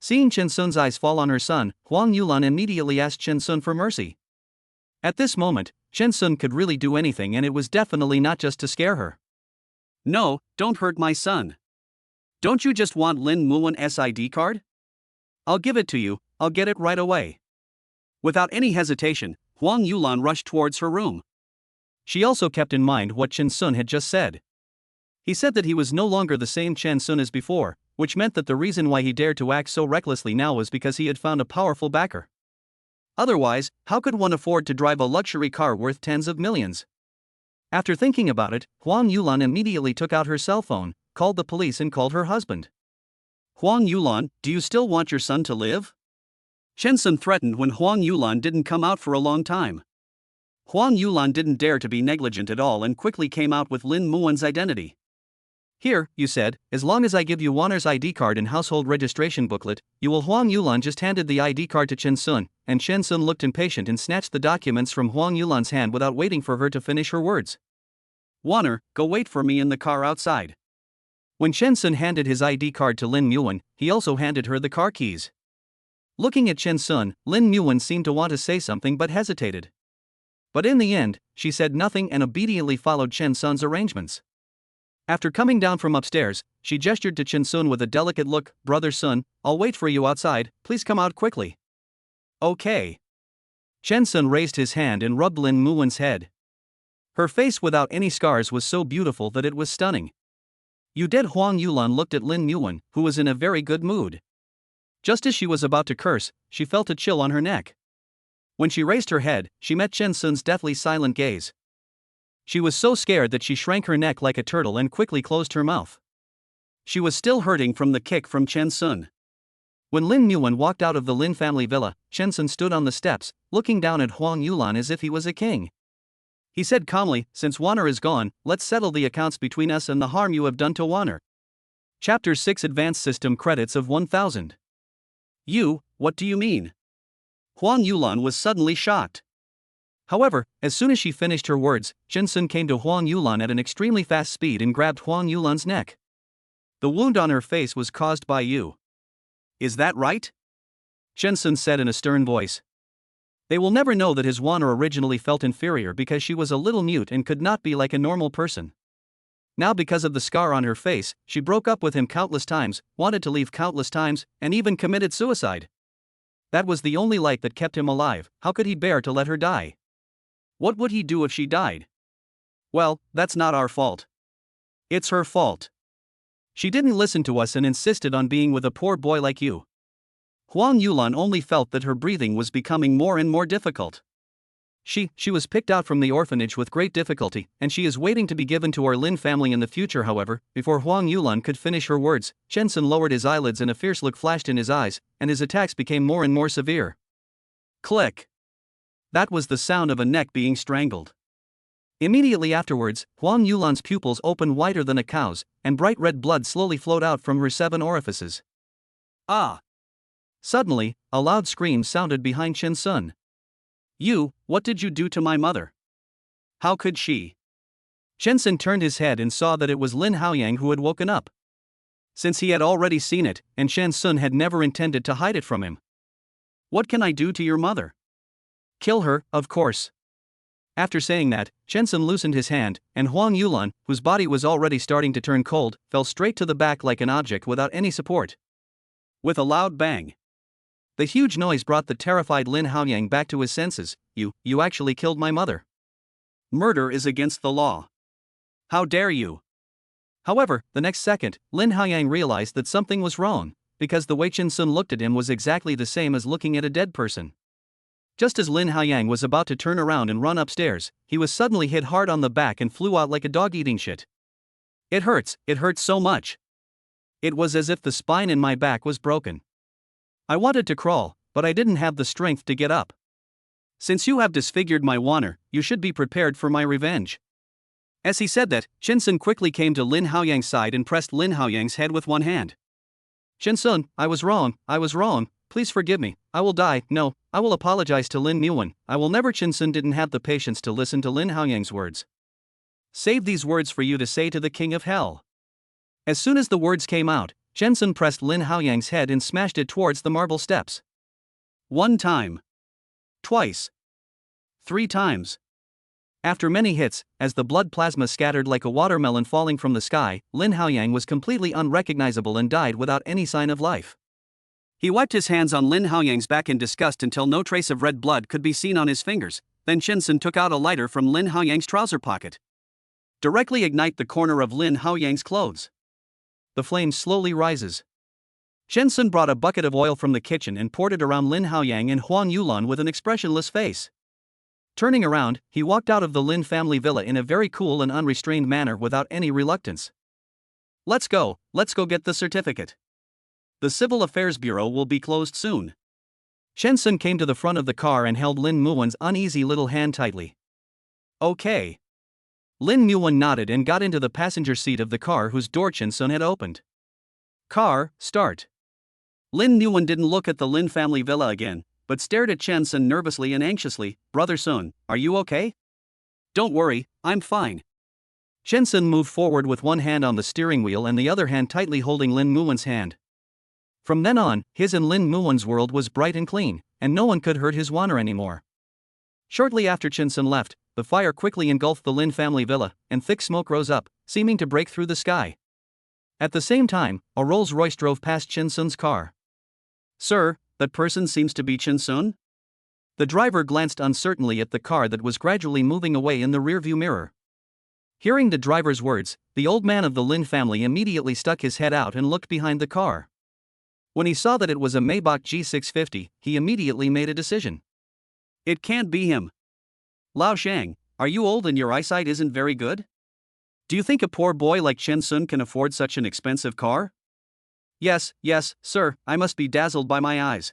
Seeing Chen Sun's eyes fall on her son, Huang Yulan immediately asked Chen Sun for mercy. At this moment, Chen Sun could really do anything, and it was definitely not just to scare her. No, don't hurt my son. Don't you just want Lin Muan's ID card? I'll give it to you, I'll get it right away. Without any hesitation, Huang Yulan rushed towards her room. She also kept in mind what Chen Sun had just said. He said that he was no longer the same Chen Sun as before, which meant that the reason why he dared to act so recklessly now was because he had found a powerful backer. Otherwise, how could one afford to drive a luxury car worth tens of millions? After thinking about it, Huang Yulan immediately took out her cell phone, called the police and called her husband. Huang Yulan, do you still want your son to live? Chen Sun threatened when Huang Yulan didn't come out for a long time. Huang Yulan didn't dare to be negligent at all and quickly came out with Lin Muan's identity. Here, you said, as long as I give you Warner's ID card and household registration booklet, you will. Huang Yulan just handed the ID card to Chen Sun, and Chen Sun looked impatient and snatched the documents from Huang Yulan's hand without waiting for her to finish her words. Warner, go wait for me in the car outside. When Chen Sun handed his ID card to Lin Muan, he also handed her the car keys. Looking at Chen Sun, Lin Muan seemed to want to say something but hesitated. But in the end, she said nothing and obediently followed Chen Sun's arrangements. After coming down from upstairs, she gestured to Chen Sun with a delicate look. Brother Sun, I'll wait for you outside, please come out quickly. Okay. Chen Sun raised his hand and rubbed Lin Muan's head. Her face without any scars was so beautiful that it was stunning. You did. Huang Yulan looked at Lin Muan, who was in a very good mood. Just as she was about to curse, she felt a chill on her neck. When she raised her head, she met Chen Sun's deathly silent gaze. She was so scared that she shrank her neck like a turtle and quickly closed her mouth. She was still hurting from the kick from Chen Sun. When Lin Muan walked out of the Lin family villa, Chen Sun stood on the steps, looking down at Huang Yulan as if he was a king. He said calmly, since Warner is gone, let's settle the accounts between us and the harm you have done to Warner. Chapter 6 Advanced System Credits of 1000. What do you mean? Huang Yulan was suddenly shocked. However, as soon as she finished her words, Chen Sun came to Huang Yulan at an extremely fast speed and grabbed Huang Yulan's neck. The wound on her face was caused by you. Is that right? Chen Sun said in a stern voice. They will never know that his Warner originally felt inferior because she was a little mute and could not be like a normal person. Now because of the scar on her face, she broke up with him countless times, wanted to leave countless times, and even committed suicide. That was the only light that kept him alive. How could he bear to let her die? What would he do if she died? Well, that's not our fault. It's her fault. She didn't listen to us and insisted on being with a poor boy like you. Huang Yulan only felt that her breathing was becoming more and more difficult. She was picked out from the orphanage with great difficulty, and she is waiting to be given to our Lin family in the future. However, before Huang Yulan could finish her words, Chen Sun lowered his eyelids and a fierce look flashed in his eyes, and his attacks became more and more severe. Click! That was the sound of a neck being strangled. Immediately afterwards, Huang Yulan's pupils opened wider than a cow's, and bright red blood slowly flowed out from her 7 orifices. Ah! Suddenly, a loud scream sounded behind Chen Sun. What did you do to my mother? How could she? Chen Sun turned his head and saw that it was Lin Haoyang who had woken up. Since he had already seen it, and Chen Sun had never intended to hide it from him. What can I do to your mother? Kill her, of course. After saying that, Chen Sun loosened his hand, and Huang Yulan, whose body was already starting to turn cold, fell straight to the back like an object without any support. With a loud bang. The huge noise brought the terrified Lin Haoyang back to his senses. You actually killed my mother. Murder is against the law. How dare you? However, the next second, Lin Haoyang realized that something was wrong, because the way Chen Sun looked at him was exactly the same as looking at a dead person. Just as Lin Haoyang was about to turn around and run upstairs, he was suddenly hit hard on the back and flew out like a dog eating shit. It hurts so much. It was as if the spine in my back was broken. I wanted to crawl, but I didn't have the strength to get up. Since you have disfigured my honor, you should be prepared for my revenge. As he said that, Chen Sun quickly came to Lin Haoyang's side and pressed Lin Haoyang's head with one hand. Chen Sun, I was wrong, please forgive me, I will die. No, I will apologize to Lin Muwen, I will never. Chen Sun didn't have the patience to listen to Lin Haoyang's words. Save these words for you to say to the king of hell. As soon as the words came out, Chen Sun pressed Lin Haoyang's head and smashed it towards the marble steps. 1 time. Twice. 3 times. After many hits, as the blood plasma scattered like a watermelon falling from the sky, Lin Haoyang was completely unrecognizable and died without any sign of life. He wiped his hands on Lin Haoyang's back in disgust until no trace of red blood could be seen on his fingers. Then Chen Sun took out a lighter from Lin Haoyang's trouser pocket. Directly ignite the corner of Lin Haoyang's clothes. The flame slowly rises. Chen Sun brought a bucket of oil from the kitchen and poured it around Lin Haoyang and Huang Yulan with an expressionless face. Turning around, he walked out of the Lin family villa in a very cool and unrestrained manner without any reluctance. Let's go get the certificate. The Civil Affairs Bureau will be closed soon. Chen Sun came to the front of the car and held Lin Muwen's uneasy little hand tightly. Okay. Lin Muwen nodded and got into the passenger seat of the car whose door Chen Sun had opened. Car, start. Lin Muwen didn't look at the Lin family villa again, but stared at Chen Sun nervously and anxiously. Brother Sun, are you okay? Don't worry, I'm fine. Chen Sun moved forward with one hand on the steering wheel and the other hand tightly holding Lin Muwen's hand. From then on, his and Lin Muwen's world was bright and clean, and no one could hurt his honor anymore. Shortly after Chen Sun left, the fire quickly engulfed the Lin family villa, and thick smoke rose up, seeming to break through the sky. At the same time, a Rolls-Royce drove past Chen Sun's car. Sir, that person seems to be Chen Sun? The driver glanced uncertainly at the car that was gradually moving away in the rearview mirror. Hearing the driver's words, the old man of the Lin family immediately stuck his head out and looked behind the car. When he saw that it was a Maybach G650, he immediately made a decision. It can't be him. Lao Shang, are you old and your eyesight isn't very good? Do you think a poor boy like Chen Sun can afford such an expensive car? Yes, sir, I must be dazzled by my eyes.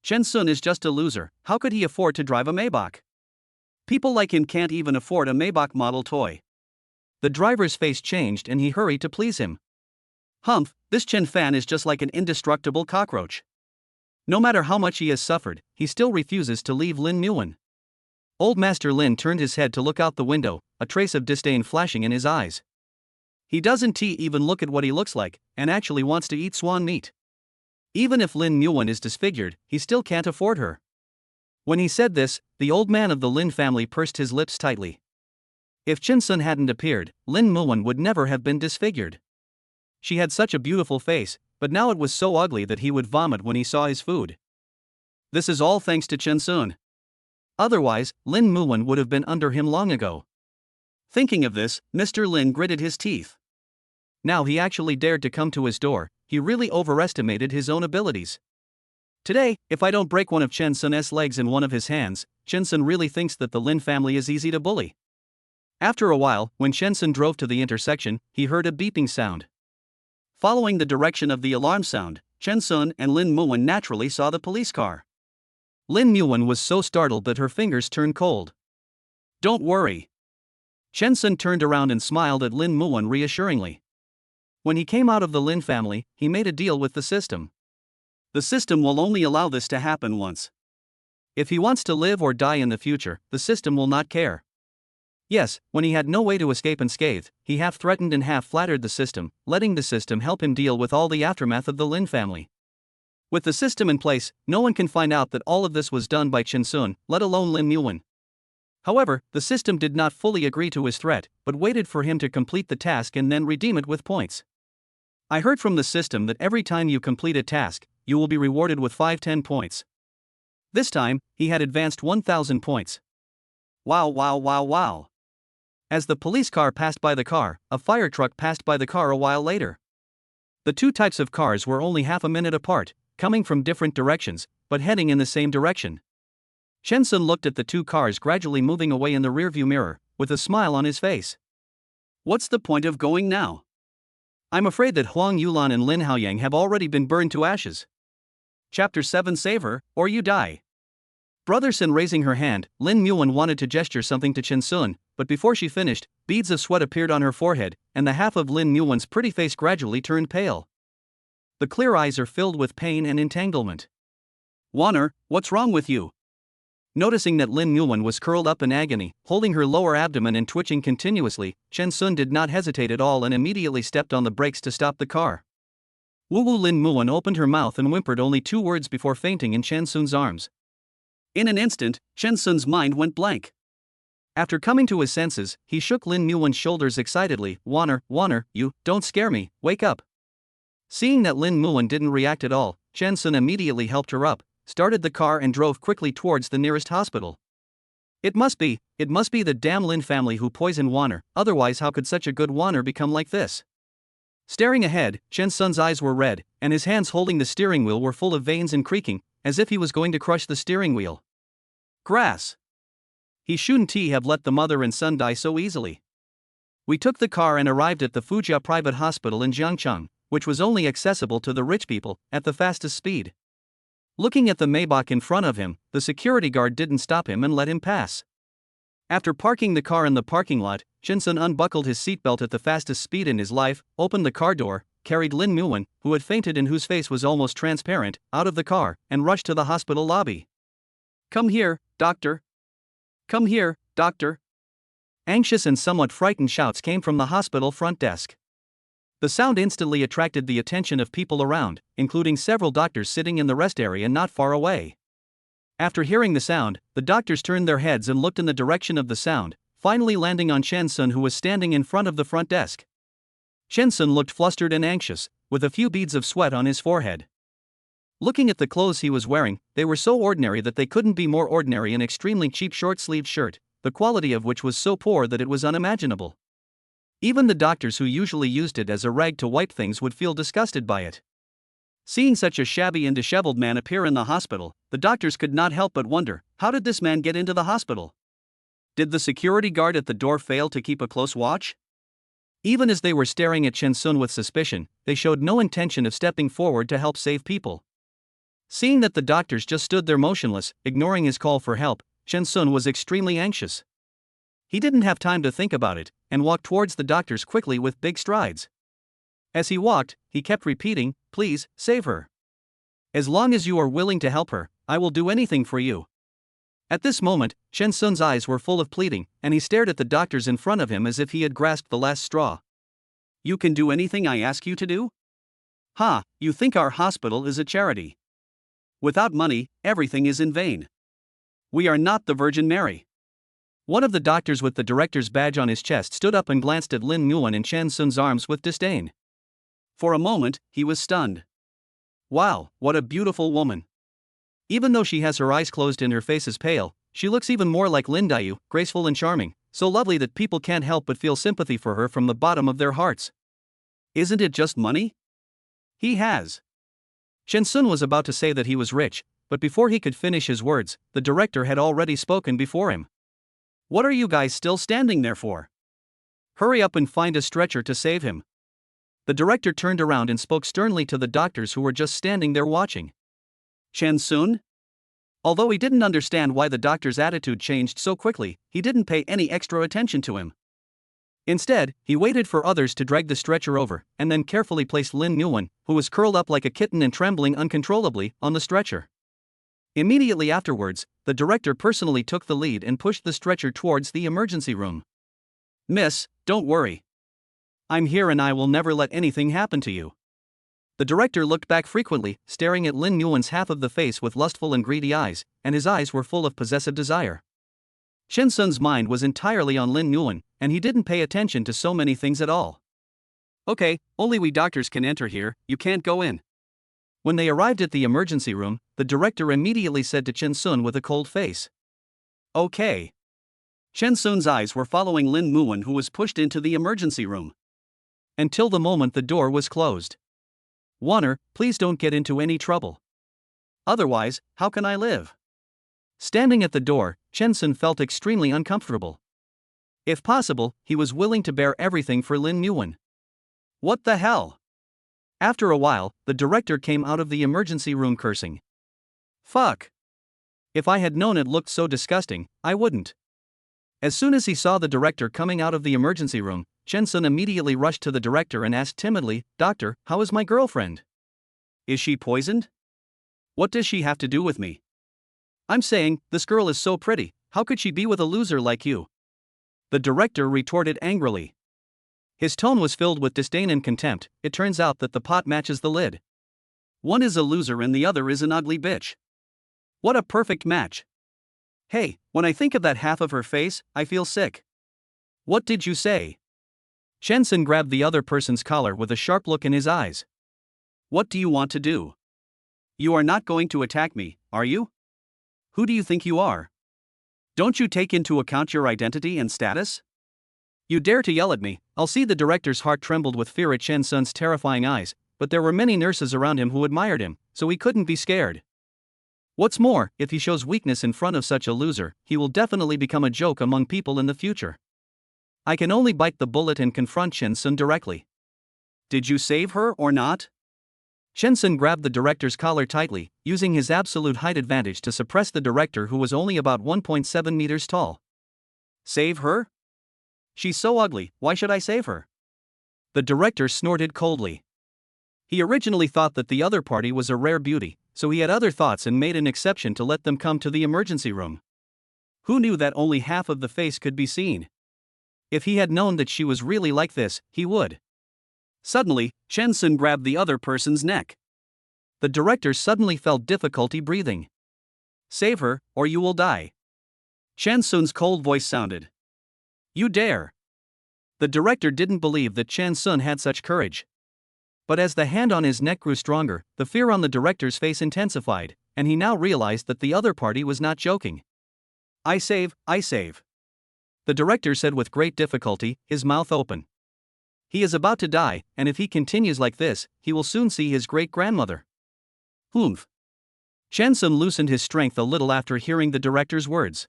Chen Sun is just a loser, how could he afford to drive a Maybach? People like him can't even afford a Maybach model toy. The driver's face changed and he hurried to please him. Humph, this Chen Fan is just like an indestructible cockroach. No matter how much he has suffered, he still refuses to leave Lin Muwen. Old Master Lin turned his head to look out the window, a trace of disdain flashing in his eyes. He doesn't even look at what he looks like, and actually wants to eat swan meat. Even if Lin Muwen is disfigured, he still can't afford her. When he said this, the old man of the Lin family pursed his lips tightly. If Chen Sun hadn't appeared, Lin Muwen would never have been disfigured. She had such a beautiful face, but now it was so ugly that he would vomit when he saw his food. This is all thanks to Chen Sun. Otherwise, Lin Muwen would have been under him long ago. Thinking of this, Mr. Lin gritted his teeth. Now he actually dared to come to his door, he really overestimated his own abilities. Today, if I don't break one of Chen Sun's legs and one of his hands, Chen Sun really thinks that the Lin family is easy to bully. After a while, when Chen Sun drove to the intersection, he heard a beeping sound. Following the direction of the alarm sound, Chen Sun and Lin Muwen naturally saw the police car. Lin Muwen was so startled that her fingers turned cold. "Don't worry." Chen Sun turned around and smiled at Lin Muwen reassuringly. When he came out of the Lin family, he made a deal with the system. The system will only allow this to happen once. If he wants to live or die in the future, the system will not care. Yes, when he had no way to escape unscathed, he half threatened and half flattered the system, letting the system help him deal with all the aftermath of the Lin family. With the system in place, no one can find out that all of this was done by Chen Sun, let alone Lin Muwen. However, the system did not fully agree to his threat, but waited for him to complete the task and then redeem it with points. I heard from the system that every time you complete a task, you will be rewarded with 510 points. This time, he had advanced 1,000 points. Wow, wow, wow, wow. As the police car passed by the car, a fire truck passed by the car a while later. The two types of cars were only half a minute apart, coming from different directions, but heading in the same direction. Chen Sun looked at the two cars gradually moving away in the rearview mirror, with a smile on his face. What's the point of going now? I'm afraid that Huang Yulan and Lin Haoyang have already been burned to ashes. Chapter 7 Save her, or you die. Brother Sin raising her hand, Lin Muwen wanted to gesture something to Chen Sun, but before she finished, beads of sweat appeared on her forehead, and the half of Lin Muwen's pretty face gradually turned pale. The clear eyes are filled with pain and entanglement. Wanner, what's wrong with you? Noticing that Lin Muwen was curled up in agony, holding her lower abdomen and twitching continuously, Chen Sun did not hesitate at all and immediately stepped on the brakes to stop the car. Wu Lin Muwen opened her mouth and whimpered only 2 words before fainting in Chen Sun's arms. In an instant, Chen Sun's mind went blank. After coming to his senses, he shook Lin Muwen's shoulders excitedly. Wanner, you, don't scare me, wake up. Seeing that Lin Muwen didn't react at all, Chen Sun immediately helped her up, started the car and drove quickly towards the nearest hospital. It must be the damn Lin family who poisoned Wanner, otherwise how could such a good Wanner become like this? Staring ahead, Chen Sun's eyes were red, and his hands holding the steering wheel were full of veins and creaking, as if he was going to crush the steering wheel. Grass. He shouldn't have let the mother and son die so easily. We took the car and arrived at the Fujia Private Hospital in Jiangcheng, which was only accessible to the rich people, at the fastest speed. Looking at the Maybach in front of him, the security guard didn't stop him and let him pass. After parking the car in the parking lot, Chen Sun unbuckled his seatbelt at the fastest speed in his life, opened the car door, carried Lin Muwen, who had fainted and whose face was almost transparent, out of the car, and rushed to the hospital lobby. Come here, doctor. Come here, doctor. Anxious and somewhat frightened shouts came from the hospital front desk. The sound instantly attracted the attention of people around, including several doctors sitting in the rest area not far away. After hearing the sound, the doctors turned their heads and looked in the direction of the sound, finally landing on Chen Sun, who was standing in front of the front desk. Chen Sun looked flustered and anxious, with a few beads of sweat on his forehead. Looking at the clothes he was wearing, they were so ordinary that they couldn't be more ordinary. An extremely cheap short-sleeved shirt, the quality of which was so poor that it was unimaginable. Even the doctors who usually used it as a rag to wipe things would feel disgusted by it. Seeing such a shabby and disheveled man appear in the hospital, the doctors could not help but wonder, how did this man get into the hospital? Did the security guard at the door fail to keep a close watch? Even as they were staring at Chen Sun with suspicion, they showed no intention of stepping forward to help save people. Seeing that the doctors just stood there motionless, ignoring his call for help, Chen Sun was extremely anxious. He didn't have time to think about it, and walked towards the doctors quickly with big strides. As he walked, he kept repeating, "Please, save her. As long as you are willing to help her, I will do anything for you." At this moment, Chen Sun's eyes were full of pleading, and he stared at the doctors in front of him as if he had grasped the last straw. You can do anything I ask you to do? Ha, you think our hospital is a charity. Without money, everything is in vain. We are not the Virgin Mary. One of the doctors with the director's badge on his chest stood up and glanced at Lin Muwen in Chen Sun's arms with disdain. For a moment, he was stunned. Wow, what a beautiful woman. Even though she has her eyes closed and her face is pale, she looks even more like Lin Dayu, graceful and charming, so lovely that people can't help but feel sympathy for her from the bottom of their hearts. Isn't it just money? He has. Shen Sun was about to say that he was rich, but before he could finish his words, the director had already spoken before him. What are you guys still standing there for? Hurry up and find a stretcher to save him. The director turned around and spoke sternly to the doctors who were just standing there watching. Shen Sun? Although he didn't understand why the doctor's attitude changed so quickly, he didn't pay any extra attention to him. Instead, he waited for others to drag the stretcher over, and then carefully placed Lin Nguyen, who was curled up like a kitten and trembling uncontrollably, on the stretcher. Immediately afterwards, the director personally took the lead and pushed the stretcher towards the emergency room. Miss, don't worry. I'm here and I will never let anything happen to you. The director looked back frequently, staring at Lin Nguyen's half of the face with lustful and greedy eyes, and his eyes were full of possessive desire. Shen Sun's mind was entirely on Lin Nguyen, and he didn't pay attention to so many things at all. Okay, only we doctors can enter here, you can't go in. When they arrived at the emergency room, the director immediately said to Chen Sun with a cold face. Okay. Chen Sun's eyes were following Lin Nguyen, who was pushed into the emergency room. Until the moment the door was closed. Warner, please don't get into any trouble. Otherwise, how can I live? Standing at the door, Chen Sun felt extremely uncomfortable. If possible, he was willing to bear everything for Lin Nguyen. What the hell? After a while, the director came out of the emergency room cursing. Fuck. If I had known it looked so disgusting, I wouldn't. As soon as he saw the director coming out of the emergency room, Chen Sun immediately rushed to the director and asked timidly, Doctor, how is my girlfriend? Is she poisoned? What does she have to do with me? I'm saying, this girl is so pretty, how could she be with a loser like you? The director retorted angrily. His tone was filled with disdain and contempt. It turns out that the pot matches the lid. One is a loser and the other is an ugly bitch. What a perfect match. Hey, when I think of that half of her face, I feel sick. What did you say? Shen Sun grabbed the other person's collar with a sharp look in his eyes. What do you want to do? You are not going to attack me, are you? Who do you think you are? Don't you take into account your identity and status? You dare to yell at me? I'll see. The director's heart trembled with fear at Chen Sun's terrifying eyes, but there were many nurses around him who admired him, so he couldn't be scared. What's more, if he shows weakness in front of such a loser, he will definitely become a joke among people in the future. I can only bite the bullet and confront Chen Sun directly. Did you save her or not? Chen Sun grabbed the director's collar tightly, using his absolute height advantage to suppress the director, who was only about 1.7 meters tall. Save her? She's so ugly, why should I save her? The director snorted coldly. He originally thought that the other party was a rare beauty, so he had other thoughts and made an exception to let them come to the emergency room. Who knew that only half of the face could be seen? If he had known that she was really like this, he would. Suddenly, Chen Sun grabbed the other person's neck. The director suddenly felt difficulty breathing. Save her, or you will die. Chen Sun's cold voice sounded. You dare. The director didn't believe that Chen Sun had such courage. But as the hand on his neck grew stronger, the fear on the director's face intensified, and he now realized that the other party was not joking. I save. The director said with great difficulty, his mouth open. He is about to die, and if he continues like this, he will soon see his great-grandmother. Humph. Chen Sun loosened his strength a little after hearing the director's words.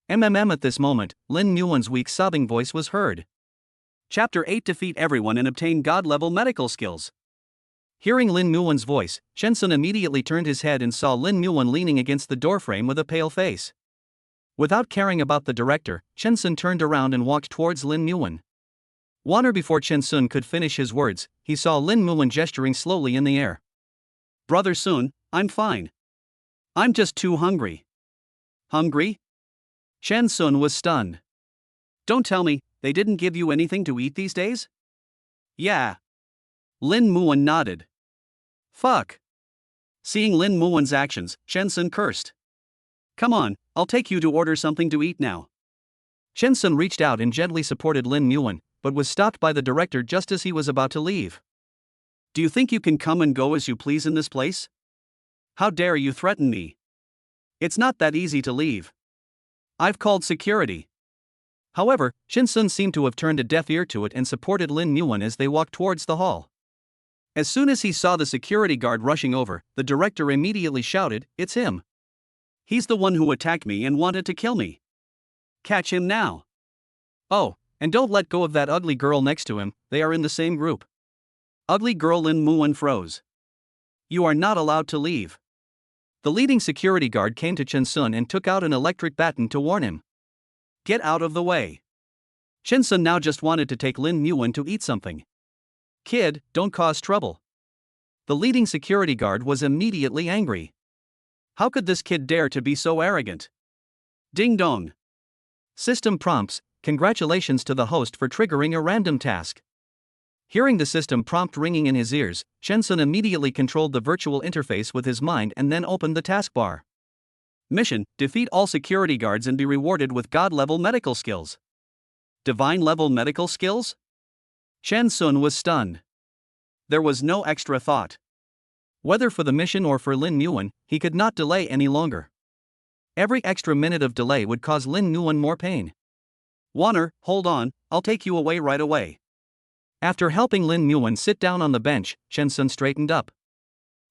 At this moment, Lin Nguyen's weak sobbing voice was heard. Chapter 8: Defeat everyone and obtain God-level medical skills. Hearing Lin Nguyen's voice, Chen Sun immediately turned his head and saw Lin Nguyen leaning against the doorframe with a pale face. Without caring about the director, Chen Sun turned around and walked towards Lin Nguyen. Before Chen Sun could finish his words, he saw Lin Nguyen gesturing slowly in the air. Brother Sun, I'm fine. I'm just too hungry. Hungry? Chen Sun was stunned. Don't tell me, they didn't give you anything to eat these days? Yeah. Lin Nguyen nodded. Fuck. Seeing Lin Nguyen's actions, Chen Sun cursed. Come on, I'll take you to order something to eat now. Chen Sun reached out and gently supported Lin Nguyen, but was stopped by the director just as he was about to leave. Do you think you can come and go as you please in this place? How dare you threaten me? It's not that easy to leave. I've called security. However, Chen Sun seemed to have turned a deaf ear to it and supported Lin Nguyen as they walked towards the hall. As soon as he saw the security guard rushing over, the director immediately shouted, "It's him! He's the one who attacked me and wanted to kill me. Catch him now! Oh, and don't let go of that ugly girl next to him, they are in the same group." Ugly girl Lin Muan froze. "You are not allowed to leave." The leading security guard came to Chen Sun and took out an electric baton to warn him. "Get out of the way." Chen Sun now just wanted to take Lin Muan to eat something. "Kid, don't cause trouble." The leading security guard was immediately angry. How could this kid dare to be so arrogant? Ding dong. System prompts, "Congratulations to the host for triggering a random task." Hearing the system prompt ringing in his ears, Chen Sun immediately controlled the virtual interface with his mind and then opened the taskbar. Mission: defeat all security guards and be rewarded with God-level medical skills. Divine-level medical skills? Chen Sun was stunned. There was no extra thought. Whether for the mission or for Lin Muan, he could not delay any longer. Every extra minute of delay would cause Lin Muan more pain. "Warner, hold on, I'll take you away right away." After helping Lin Muan sit down on the bench, Chen Sun straightened up.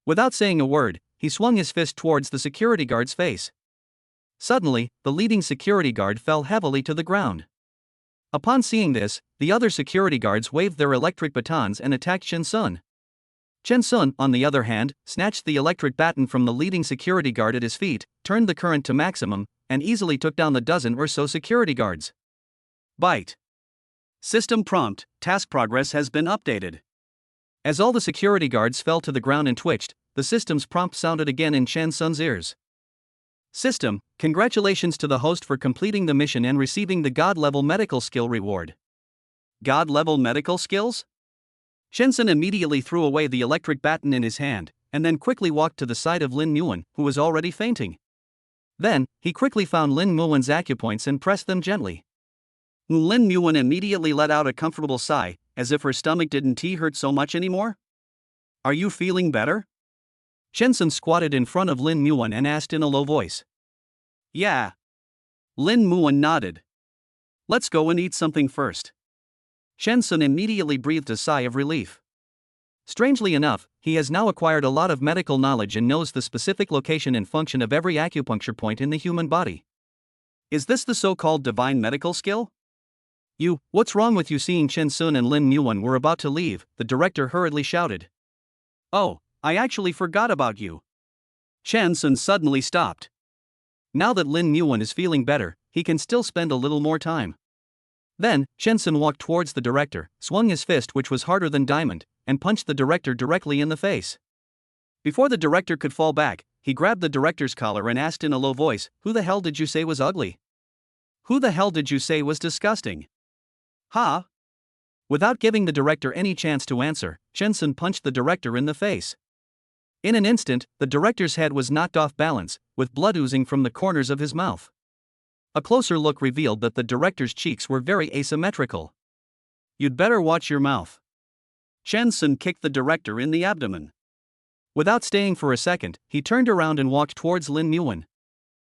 Without saying a word, he swung his fist towards the security guard's face. Suddenly, the leading security guard fell heavily to the ground. Upon seeing this, the other security guards waved their electric batons and attacked Chen Sun. Chen Sun, on the other hand, snatched the electric baton from the leading security guard at his feet, turned the current to maximum, and easily took down the dozen or so security guards. Bite. System prompt: task progress has been updated. As all the security guards fell to the ground and twitched, the system's prompt sounded again in Chen Sun's ears. System: congratulations to the host for completing the mission and receiving the God-level medical skill reward. God-level medical skills? Chen Sun immediately threw away the electric baton in his hand, and then quickly walked to the side of Lin Muan, who was already fainting. Then, he quickly found Lin Muan's acupoints and pressed them gently. Lin Muan immediately let out a comfortable sigh, as if her stomach didn't hurt so much anymore. "Are you feeling better?" Chen Sun squatted in front of Lin Muan and asked in a low voice. "Yeah." Lin Muan nodded. "Let's go and eat something first." Chen Sun immediately breathed a sigh of relief. Strangely enough, he has now acquired a lot of medical knowledge and knows the specific location and function of every acupuncture point in the human body. Is this the so-called divine medical skill? What's wrong with you?" Seeing Chen Sun and Lin Muan were about to leave, the director hurriedly shouted. "Oh, I actually forgot about you." Chen Sun suddenly stopped. Now that Lin Muan is feeling better, he can still spend a little more time. Then, Chen Sun walked towards the director, swung his fist, which was harder than diamond, and punched the director directly in the face. Before the director could fall back, he grabbed the director's collar and asked in a low voice, "Who the hell did you say was ugly? Who the hell did you say was disgusting?" "Huh?" Without giving the director any chance to answer, Chen Sun punched the director in the face. In an instant, the director's head was knocked off balance, with blood oozing from the corners of his mouth. A closer look revealed that the director's cheeks were very asymmetrical. "You'd better watch your mouth." Chen Sun kicked the director in the abdomen. Without staying for a second, he turned around and walked towards Lin Muan.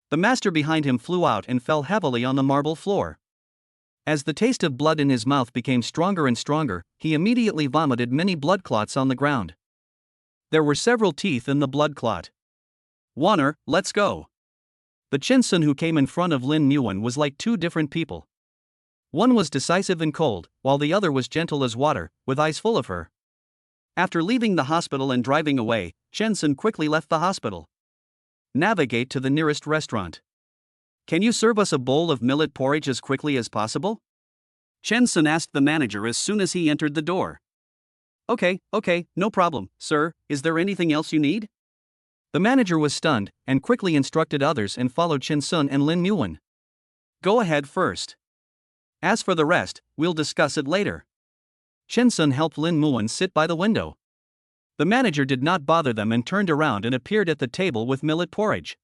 The master behind him flew out and fell heavily on the marble floor. As the taste of blood in his mouth became stronger and stronger, he immediately vomited many blood clots on the ground. There were several teeth in the blood clot. "Warner, let's go." The Chen Sun who came in front of Lin Muan was like two different people. One was decisive and cold, while the other was gentle as water, with eyes full of her. After leaving the hospital and driving away, Chen Sun quickly left the hospital. Navigate to the nearest restaurant. "Can you serve us a bowl of millet porridge as quickly as possible?" Chen Sun asked the manager as soon as he entered the door. Okay, no problem, sir. Is there anything else you need?" The manager was stunned, and quickly instructed others and followed Chen Sun and Lin Muan. "Go ahead first. As for the rest, we'll discuss it later." Chen Sun helped Lin Muan sit by the window. The manager did not bother them and turned around and appeared at the table with millet porridge.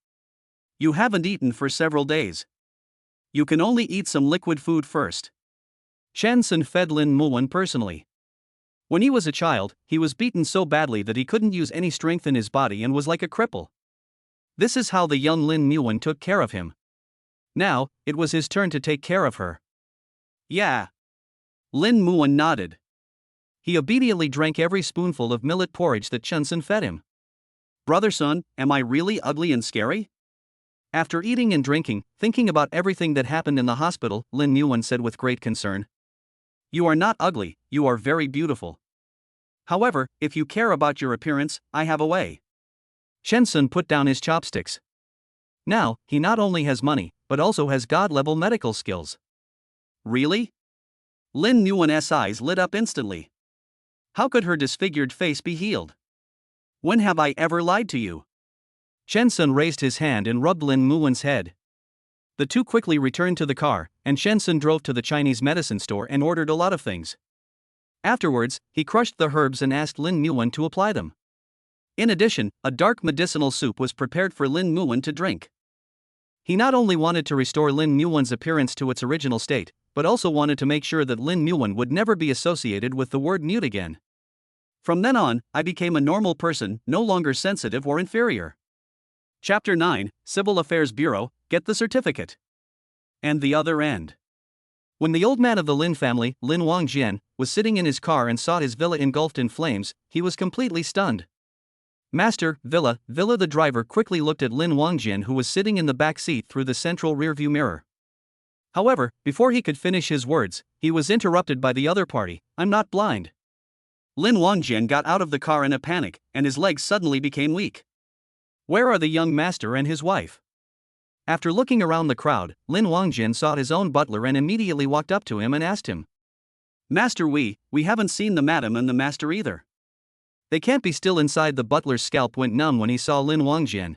"You haven't eaten for several days. You can only eat some liquid food first." Chen Sun fed Lin Muan personally. When he was a child, he was beaten so badly that he couldn't use any strength in his body and was like a cripple. This is how the young Lin Muan took care of him. Now, it was his turn to take care of her. "Yeah." Lin Muan nodded. He obediently drank every spoonful of millet porridge that Chen Sun fed him. Brother Sun, am I really ugly and scary? After eating and drinking, thinking about everything that happened in the hospital, Lin Yuan said with great concern. You are not ugly, you are very beautiful. However, if you care about your appearance, I have a way. Chen Sun put down his chopsticks. Now, he not only has money, but also has god-level medical skills. Really? Lin Yuan's eyes lit up instantly. How could her disfigured face be healed? When have I ever lied to you? Chen Sun raised his hand and rubbed Lin Yuan's head. The two quickly returned to the car, and Chen Sun drove to the Chinese medicine store and ordered a lot of things. Afterwards, he crushed the herbs and asked Lin Yuan to apply them. In addition, a dark medicinal soup was prepared for Lin Yuan to drink. He not only wanted to restore Lin Yuan's appearance to its original state, but also wanted to make sure that Lin Yuan would never be associated with the word mute again. From then on, I became a normal person, no longer sensitive or inferior. Chapter 9, Civil Affairs Bureau, Get the Certificate. And the other end. When the old man of the Lin family, Lin Wangjian, was sitting in his car and saw his villa engulfed in flames, he was completely stunned. Master, Villa, the driver quickly looked at Lin Wangjian, who was sitting in the back seat through the central rearview mirror. However, before he could finish his words, he was interrupted by the other party. I'm not blind. Lin Wangjian got out of the car in a panic, and his legs suddenly became weak. Where are the young master and his wife? After looking around the crowd, Lin Wangjian saw his own butler and immediately walked up to him and asked him. Master, we haven't seen the madam and the master either. They can't be still inside. The butler's scalp went numb when he saw Lin Wangjian.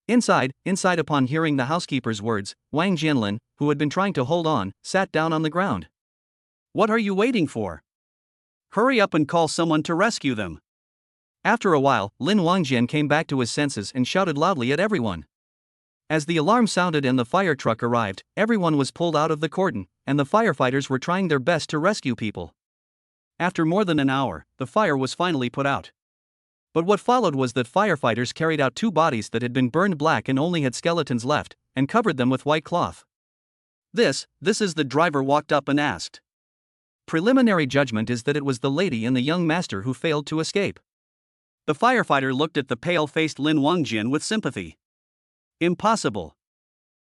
Inside, upon hearing the housekeeper's words, Wang Jianlin, who had been trying to hold on, sat down on the ground. What are you waiting for? Hurry up and call someone to rescue them. After a while, Lin Wangjian came back to his senses and shouted loudly at everyone. As the alarm sounded and the fire truck arrived, everyone was pulled out of the cordon, and the firefighters were trying their best to rescue people. After more than an hour, the fire was finally put out. But what followed was that firefighters carried out two bodies that had been burned black and only had skeletons left, and covered them with white cloth. This is the driver walked up and asked. Preliminary judgment is that it was the lady and the young master who failed to escape. The firefighter looked at the pale-faced Lin Wangjian with sympathy. Impossible.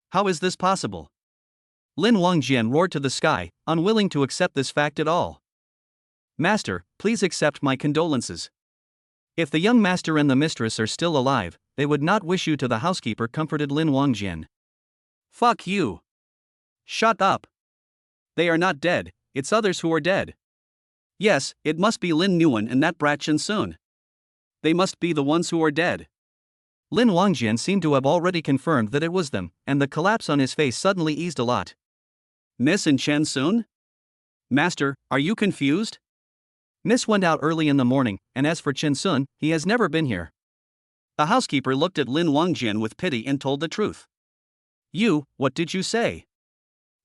How is this possible? Lin Wangjian roared to the sky, unwilling to accept this fact at all. Master, please accept my condolences. If the young master and the mistress are still alive, they would not wish you to. The housekeeper comforted Lin Wangjian. Fuck you. Shut up. They are not dead, it's others who are dead. Yes, it must be Lin Yuan and that brat Chen Sun. They must be the ones who are dead. Lin Wangjian seemed to have already confirmed that it was them, and the collapse on his face suddenly eased a lot. Miss and Chen Sun? Master, are you confused? Miss went out early in the morning, and as for Chen Sun, he has never been here. The housekeeper looked at Lin Wangjian with pity and told the truth. You, what did you say?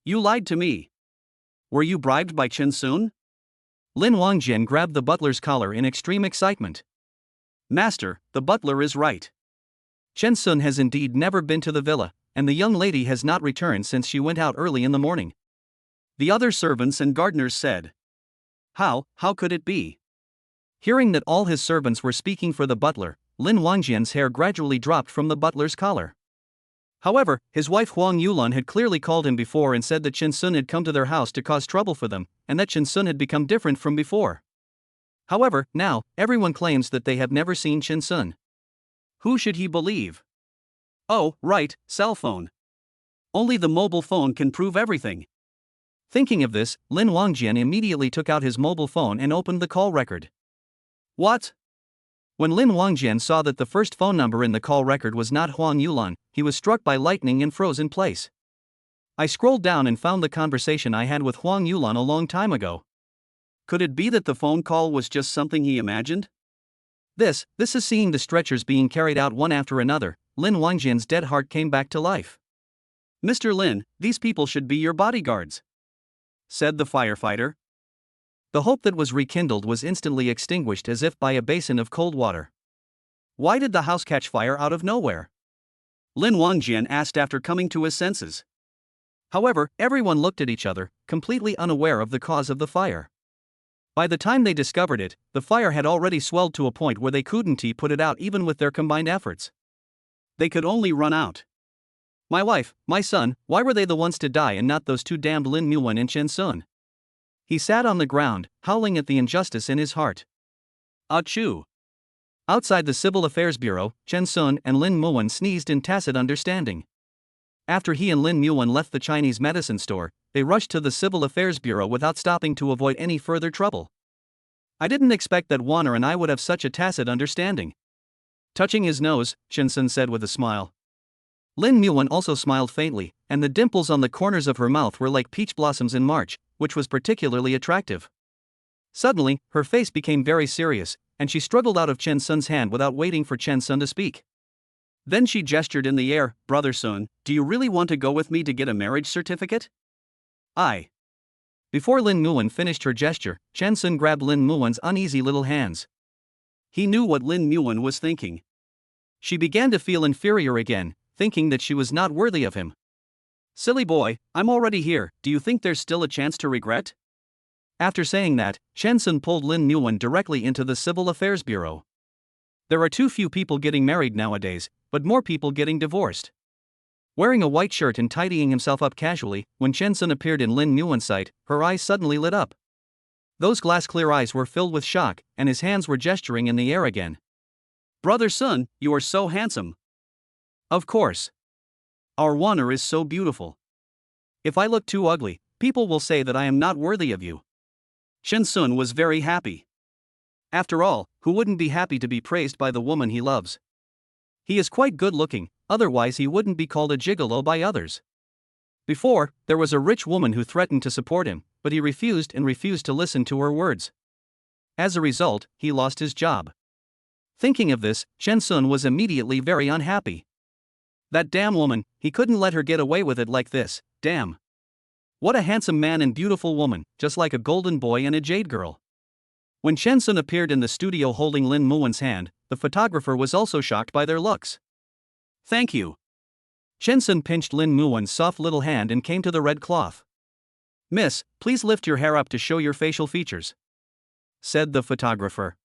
You lied to me. Were you bribed by Chen Sun? Lin Wangjian grabbed the butler's collar in extreme excitement. Master, the butler is right. Chen Sun has indeed never been to the villa, and the young lady has not returned since she went out early in the morning. The other servants and gardeners said. How could it be? Hearing that all his servants were speaking for the butler, Lin Wangjian's hair gradually dropped from the butler's collar. However, his wife Huang Yulan had clearly called him before and said that Chen Sun had come to their house to cause trouble for them, and that Chen Sun had become different from before. However, now, everyone claims that they have never seen Chen Sun. Who should he believe? Oh, right, cell phone. Only the mobile phone can prove everything. Thinking of this, Lin Wangjian immediately took out his mobile phone and opened the call record. What? When Lin Wangjian saw that the first phone number in the call record was not Huang Yulan, he was struck by lightning and froze in place. I scrolled down and found the conversation I had with Huang Yulan a long time ago. Could it be that the phone call was just something he imagined? This is seeing the stretchers being carried out one after another. Lin Wangjian's dead heart came back to life. Mr. Lin, these people should be your bodyguards, said the firefighter. The hope that was rekindled was instantly extinguished as if by a basin of cold water. Why did the house catch fire out of nowhere? Lin Wangjian asked after coming to his senses. However, everyone looked at each other, completely unaware of the cause of the fire. By the time they discovered it, the fire had already swelled to a point where they couldn't put it out even with their combined efforts. They could only run out. My wife, my son, why were they the ones to die and not those two damned Lin Muwen and Chen Sun? He sat on the ground, howling at the injustice in his heart. Achoo! Outside the Civil Affairs Bureau, Chen Sun and Lin Muwen sneezed in tacit understanding. After he and Lin Muwen left the Chinese medicine store, they rushed to the Civil Affairs Bureau without stopping to avoid any further trouble. I didn't expect that Warner and I would have such a tacit understanding. Touching his nose, Chen Sun said with a smile. Lin Muwen also smiled faintly, and the dimples on the corners of her mouth were like peach blossoms in March, which was particularly attractive. Suddenly, her face became very serious, and she struggled out of Chen Sun's hand without waiting for Chen Sun to speak. Then she gestured in the air, "Brother Sun, do you really want to go with me to get a marriage certificate?" Before Lin Muwen finished her gesture, Chen Sun grabbed Lin Muwen's uneasy little hands. He knew what Lin Muwen was thinking. She began to feel inferior again, thinking that she was not worthy of him. "Silly boy, I'm already here, do you think there's still a chance to regret?" After saying that, Chen Sun pulled Lin Muwen directly into the Civil Affairs Bureau. There are too few people getting married nowadays, but more people getting divorced. Wearing a white shirt and tidying himself up casually, when Chen Sun appeared in Lin Muwen's sight, her eyes suddenly lit up. Those glass-clear eyes were filled with shock, and his hands were gesturing in the air again. "Brother Sun, you are so handsome." "Of course. Our Warner is so beautiful. If I look too ugly, people will say that I am not worthy of you." Chen Sun was very happy. After all, who wouldn't be happy to be praised by the woman he loves? He is quite good-looking, otherwise he wouldn't be called a gigolo by others. Before, there was a rich woman who threatened to support him, but he refused to listen to her words. As a result, he lost his job. Thinking of this, Chen Sun was immediately very unhappy. That damn woman, he couldn't let her get away with it like this, damn. What a handsome man and beautiful woman, just like a golden boy and a jade girl. When Chen Sun appeared in the studio holding Lin Muwen's hand, the photographer was also shocked by their looks. "Thank you." Chen Sun pinched Lin Muwen's soft little hand and came to the red cloth. "Miss, please lift your hair up to show your facial features," said the photographer.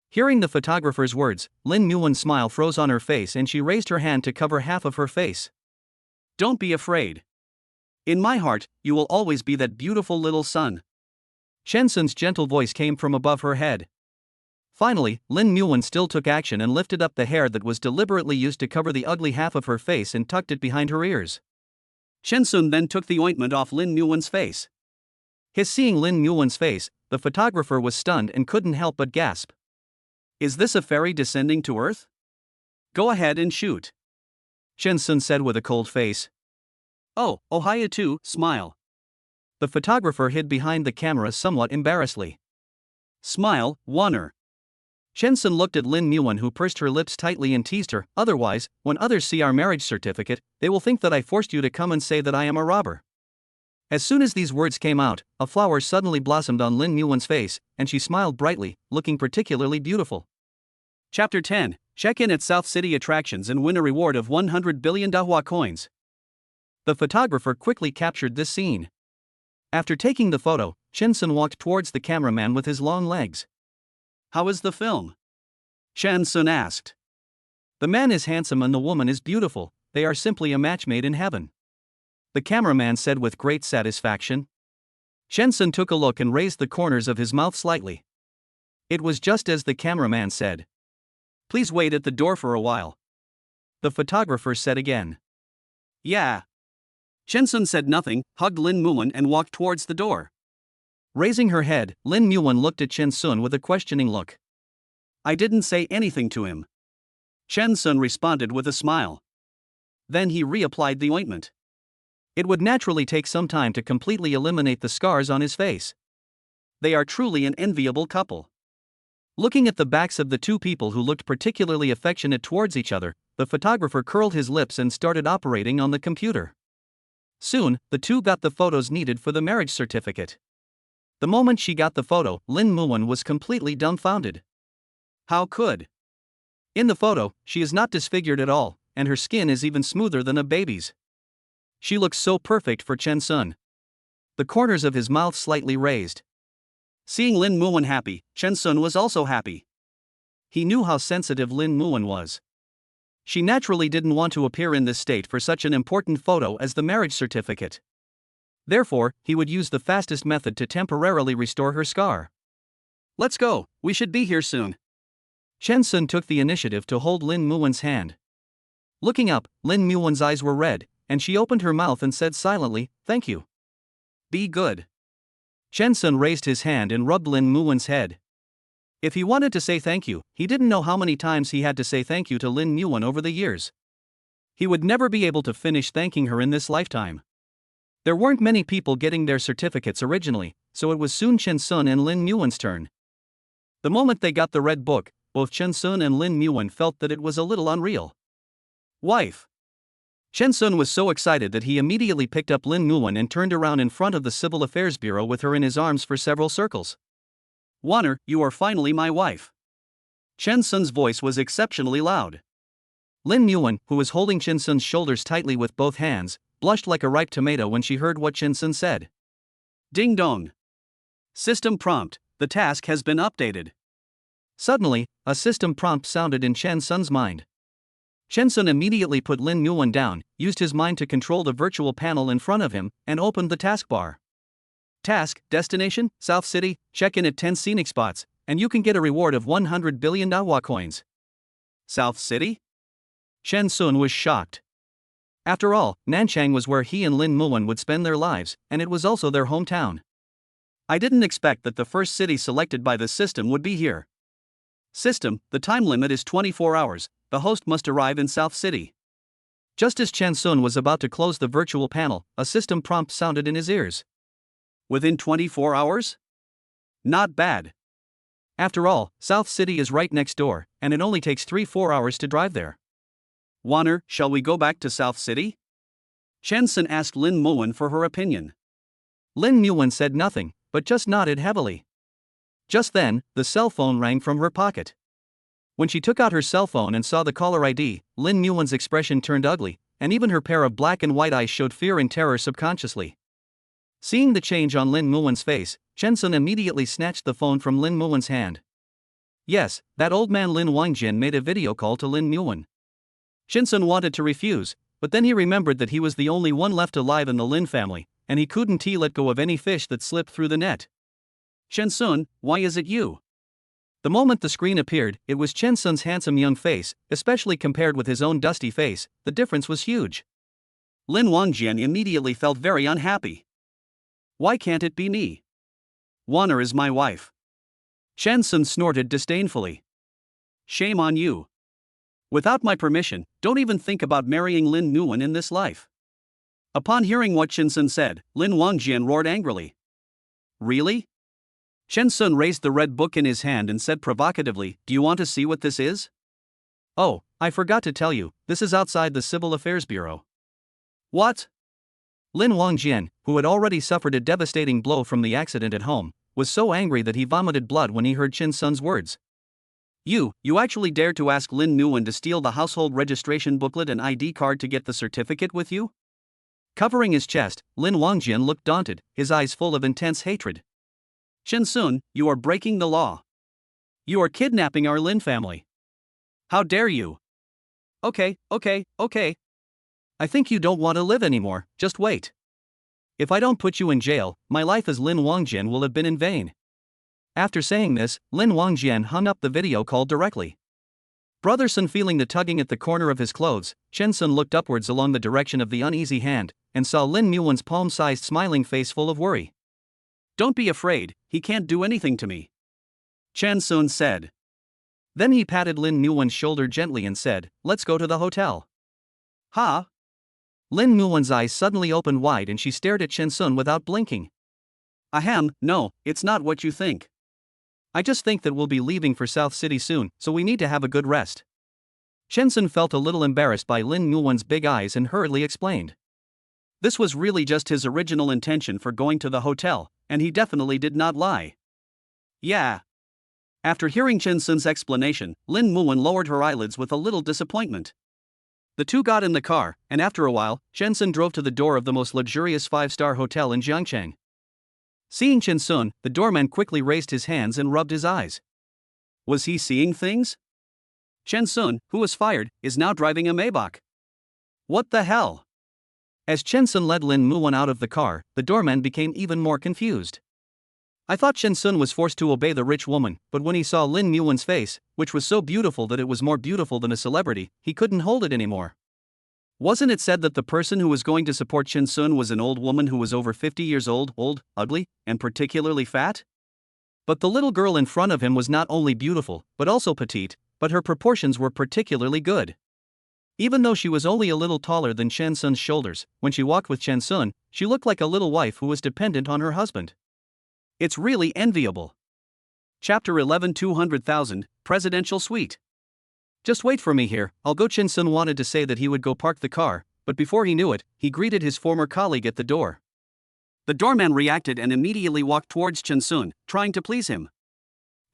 Hearing the photographer's words, Lin Muwen's smile froze on her face and she raised her hand to cover half of her face. "Don't be afraid. In my heart, you will always be that beautiful little son." Chen Sun's gentle voice came from above her head. Finally, Lin Muwen still took action and lifted up the hair that was deliberately used to cover the ugly half of her face and tucked it behind her ears. Chen Sun then took the ointment off Lin Muwen's face. Seeing Lin Muwen's face, the photographer was stunned and couldn't help but gasp. "Is this a fairy descending to earth? Go ahead and shoot," Chen Sun said with a cold face. "Oh, hiya too, smile." The photographer hid behind the camera somewhat embarrassedly. "Smile, Warner." Chen Sun looked at Lin Muwen, who pursed her lips tightly and teased her, "Otherwise, when others see our marriage certificate, they will think that I forced you to come and say that I am a robber." As soon as these words came out, a flower suddenly blossomed on Lin Muwen's face, and she smiled brightly, looking particularly beautiful. Chapter 10. Check in at South City Attractions and win a reward of 100 billion Dahua coins. The photographer quickly captured this scene. After taking the photo, Chen Sun walked towards the cameraman with his long legs. "How is the film?" Chen Sun asked. "The man is handsome and the woman is beautiful, they are simply a match made in heaven," the cameraman said with great satisfaction. Chen Sun took a look and raised the corners of his mouth slightly. It was just as the cameraman said. "Please wait at the door for a while," the photographer said again. "Yeah." Chen Sun said nothing, hugged Lin Muwen and walked towards the door. Raising her head, Lin Muwen looked at Chen Sun with a questioning look. "I didn't say anything to him," Chen Sun responded with a smile. Then he reapplied the ointment. It would naturally take some time to completely eliminate the scars on his face. They are truly an enviable couple. Looking at the backs of the two people who looked particularly affectionate towards each other, the photographer curled his lips and started operating on the computer. Soon, the two got the photos needed for the marriage certificate. The moment she got the photo, Lin Muwen was completely dumbfounded. How could? In the photo, she is not disfigured at all, and her skin is even smoother than a baby's. She looks so perfect for Chen Sun. The corners of his mouth slightly raised. Seeing Lin Muwen happy, Chen Sun was also happy. He knew how sensitive Lin Muwen was. She naturally didn't want to appear in this state for such an important photo as the marriage certificate. Therefore, he would use the fastest method to temporarily restore her scar. Let's go, we should be here soon. Chen Sun took the initiative to hold Lin Muwen's hand. Looking up, Lin Muwen's eyes were red, and she opened her mouth and said silently, "Thank you." Be good. Chen Sun raised his hand and rubbed Lin Muwen's head. If he wanted to say thank you, he didn't know how many times he had to say thank you to Lin Muwen over the years. He would never be able to finish thanking her in this lifetime. There weren't many people getting their certificates originally, so it was soon Chen Sun and Lin Muwen's turn. The moment they got the red book, both Chen Sun and Lin Muwen felt that it was a little unreal. Wife. Chen Sun was so excited that he immediately picked up Lin Muwen and turned around in front of the Civil Affairs Bureau with her in his arms for several circles. "Wanner, you are finally my wife." Chen Sun's voice was exceptionally loud. Lin Muwen, who was holding Chen Sun's shoulders tightly with both hands, blushed like a ripe tomato when she heard what Chen Sun said. Ding dong. System prompt, the task has been updated. Suddenly, a system prompt sounded in Chen Sun's mind. Chen Sun immediately put Lin Muwen down, used his mind to control the virtual panel in front of him, and opened the taskbar. Task, destination, South City, check in at 10 scenic spots, and you can get a reward of 100 billion Dawa coins. South City? Chen Sun was shocked. After all, Nanchang was where he and Lin Muwen would spend their lives, and it was also their hometown. I didn't expect that the first city selected by the system would be here. System, the time limit is 24 hours, the host must arrive in South City. Just as Chen Sun was about to close the virtual panel, a system prompt sounded in his ears. Within 24 hours? Not bad. After all, South City is right next door, and it only takes 3-4 hours to drive there. Wanner, shall we go back to South City? Chen Sun asked Lin Muwen for her opinion. Lin Muwen said nothing, but just nodded heavily. Just then, the cell phone rang from her pocket. When she took out her cell phone and saw the caller ID, Lin Muwen's expression turned ugly, and even her pair of black and white eyes showed fear and terror subconsciously. Seeing the change on Lin Muwen's face, Chen Sun immediately snatched the phone from Lin Muwen's hand. Yes, that old man Lin Wangjin made a video call to Lin Muwen. Chen Sun wanted to refuse, but then he remembered that he was the only one left alive in the Lin family, and he couldn't let go of any fish that slipped through the net. Chen Sun, why is it you? The moment the screen appeared, it was Chen Sun's handsome young face, especially compared with his own dusty face, the difference was huge. Lin Wangjian immediately felt very unhappy. Why can't it be me? Wanner is my wife. Chen Sun snorted disdainfully. Shame on you. Without my permission, don't even think about marrying Lin Muwen in this life. Upon hearing what Chen Sun said, Lin Wangjian roared angrily. Really? Chen Sun raised the red book in his hand and said provocatively, "Do you want to see what this is?" Oh, I forgot to tell you, this is outside the Civil Affairs Bureau. What? Lin Wangjian, who had already suffered a devastating blow from the accident at home, was so angry that he vomited blood when he heard Chen Sun's words. You actually dared to ask Lin Muwen to steal the household registration booklet and ID card to get the certificate with you? Covering his chest, Lin Wangjian looked daunted, his eyes full of intense hatred. Chen Sun, you are breaking the law. You are kidnapping our Lin family. How dare you? Okay. I think you don't want to live anymore, just wait. If I don't put you in jail, my life as Lin Wangjian will have been in vain. After saying this, Lin Wangjian hung up the video call directly. Brother Sun feeling the tugging at the corner of his clothes, Chen Sun looked upwards along the direction of the uneasy hand, and saw Lin Muwen's palm-sized smiling face full of worry. Don't be afraid, he can't do anything to me. Chen Sun said. Then he patted Lin Muwen's shoulder gently and said, let's go to the hotel. Ha? Lin Muwen's eyes suddenly opened wide and she stared at Chen Sun without blinking. Ahem, no, it's not what you think. I just think that we'll be leaving for South City soon, so we need to have a good rest. Chen Sun felt a little embarrassed by Lin Muwen's big eyes and hurriedly explained. This was really just his original intention for going to the hotel, and he definitely did not lie. Yeah. After hearing Chen Sun's explanation, Lin Muwen lowered her eyelids with a little disappointment. The two got in the car, and after a while, Chen Sun drove to the door of the most luxurious 5-star hotel in Jiangcheng. Seeing Chen Sun, the doorman quickly raised his hands and rubbed his eyes. Was he seeing things? Chen Sun, who was fired, is now driving a Maybach. What the hell? As Chen Sun led Lin Muwen out of the car, the doorman became even more confused. I thought Chen Sun was forced to obey the rich woman, but when he saw Lin Muwen's face, which was so beautiful that it was more beautiful than a celebrity, he couldn't hold it anymore. Wasn't it said that the person who was going to support Chen Sun was an old woman who was over 50 years old, ugly, and particularly fat? But the little girl in front of him was not only beautiful, but also petite, but her proportions were particularly good. Even though she was only a little taller than Chen Sun's shoulders, when she walked with Chen Sun, she looked like a little wife who was dependent on her husband. It's really enviable. Chapter 11 200,000, Presidential Suite. Just wait for me here, I'll go. Chen Sun wanted to say that he would go park the car, but before he knew it, he greeted his former colleague at the door. The doorman reacted and immediately walked towards Chen Sun, trying to please him.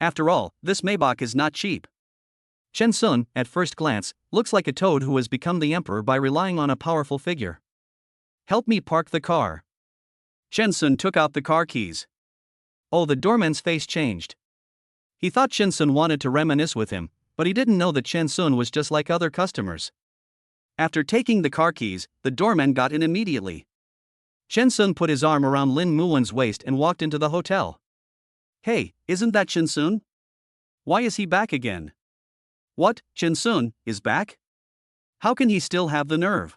After all, this Maybach is not cheap. Chen Sun, at first glance, looks like a toad who has become the emperor by relying on a powerful figure. Help me park the car. Chen Sun took out the car keys. Oh, the doorman's face changed. He thought Chen Sun wanted to reminisce with him, but he didn't know that Chen Sun was just like other customers. After taking the car keys, the doorman got in immediately. Chen Sun put his arm around Lin Muwen's waist and walked into the hotel. Hey, isn't that Chen Sun? Why is he back again? What, Chen Sun is back? How can he still have the nerve?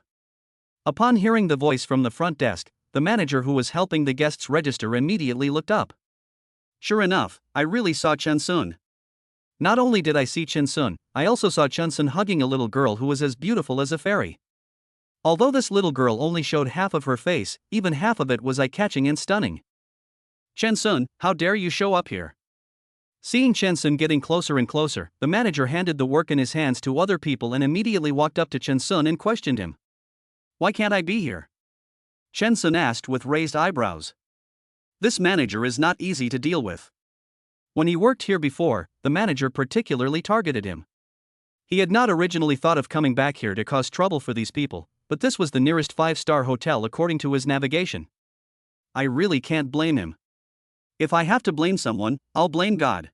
Upon hearing the voice from the front desk, the manager who was helping the guests register immediately looked up. Sure enough, I really saw Chen Sun. Not only did I see Chen Sun, I also saw Chen Sun hugging a little girl who was as beautiful as a fairy. Although this little girl only showed half of her face, even half of it was eye-catching and stunning. Chen Sun, how dare you show up here? Seeing Chen Sun getting closer and closer, the manager handed the work in his hands to other people and immediately walked up to Chen Sun and questioned him. Why can't I be here? Chen Sun asked with raised eyebrows. This manager is not easy to deal with. When he worked here before, the manager particularly targeted him. He had not originally thought of coming back here to cause trouble for these people, but this was the nearest 5-star hotel according to his navigation. I really can't blame him. If I have to blame someone, I'll blame God.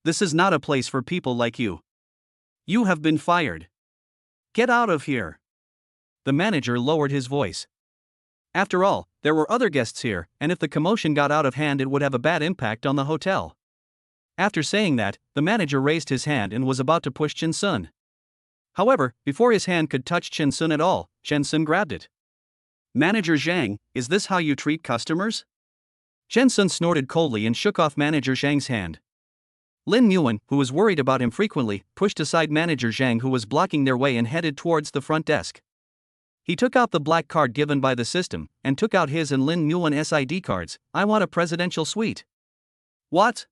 This is not a place for people like you. You have been fired. Get out of here. The manager lowered his voice. After all, there were other guests here, and if the commotion got out of hand, it would have a bad impact on the hotel. After saying that, the manager raised his hand and was about to push Chen Sun. However, before his hand could touch Chen Sun at all, Chen Sun grabbed it. Manager Zhang, is this how you treat customers? Chen Sun snorted coldly and shook off Manager Zhang's hand. Lin Muwen, who was worried about him frequently, pushed aside Manager Zhang who was blocking their way and headed towards the front desk. He took out the black card given by the system, and took out his and Lin Muwen's ID cards. I want a presidential suite. What?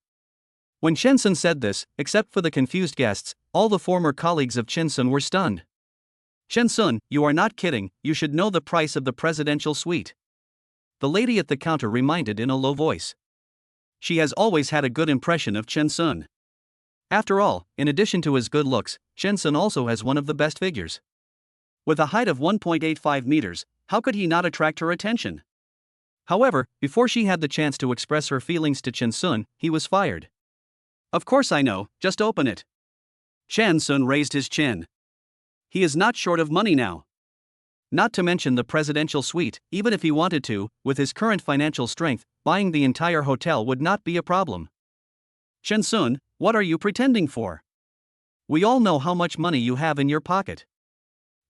When Chen Sun said this, except for the confused guests, all the former colleagues of Chen Sun were stunned. Chen Sun, you are not kidding, you should know the price of the presidential suite. The lady at the counter reminded in a low voice. She has always had a good impression of Chen Sun. After all, in addition to his good looks, Chen Sun also has one of the best figures. With a height of 1.85 meters, how could he not attract her attention? However, before she had the chance to express her feelings to Chen Sun, he was fired. Of course I know, just open it. Chen Sun raised his chin. He is not short of money now. Not to mention the presidential suite, even if he wanted to, with his current financial strength, buying the entire hotel would not be a problem. Chen Sun, what are you pretending for? We all know how much money you have in your pocket.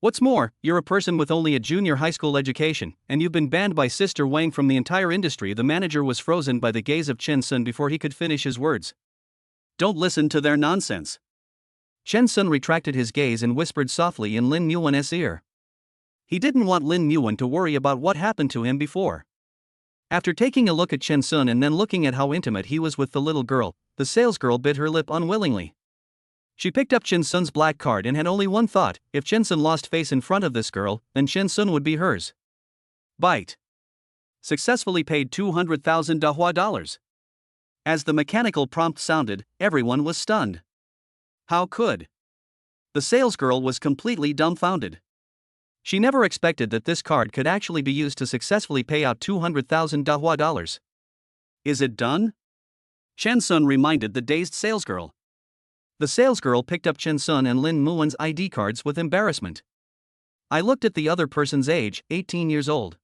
What's more, you're a person with only a junior high school education, and you've been banned by Sister Wang from the entire industry. The manager was frozen by the gaze of Chen Sun before he could finish his words. Don't listen to their nonsense. Chen Sun retracted his gaze and whispered softly in Lin Muwen's ear. He didn't want Lin Muwen to worry about what happened to him before. After taking a look at Chen Sun and then looking at how intimate he was with the little girl, the salesgirl bit her lip unwillingly. She picked up Chen Sun's black card and had only one thought: if Chen Sun lost face in front of this girl, then Chen Sun would be hers. Bite. Successfully paid $200,000. As the mechanical prompt sounded, everyone was stunned. How could? The salesgirl was completely dumbfounded. She never expected that this card could actually be used to successfully pay out $200,000. Is it done? Chen Sun reminded the dazed salesgirl. The salesgirl picked up Chen Sun and Lin Muan's ID cards with embarrassment. I looked at the other person's age, 18 years old.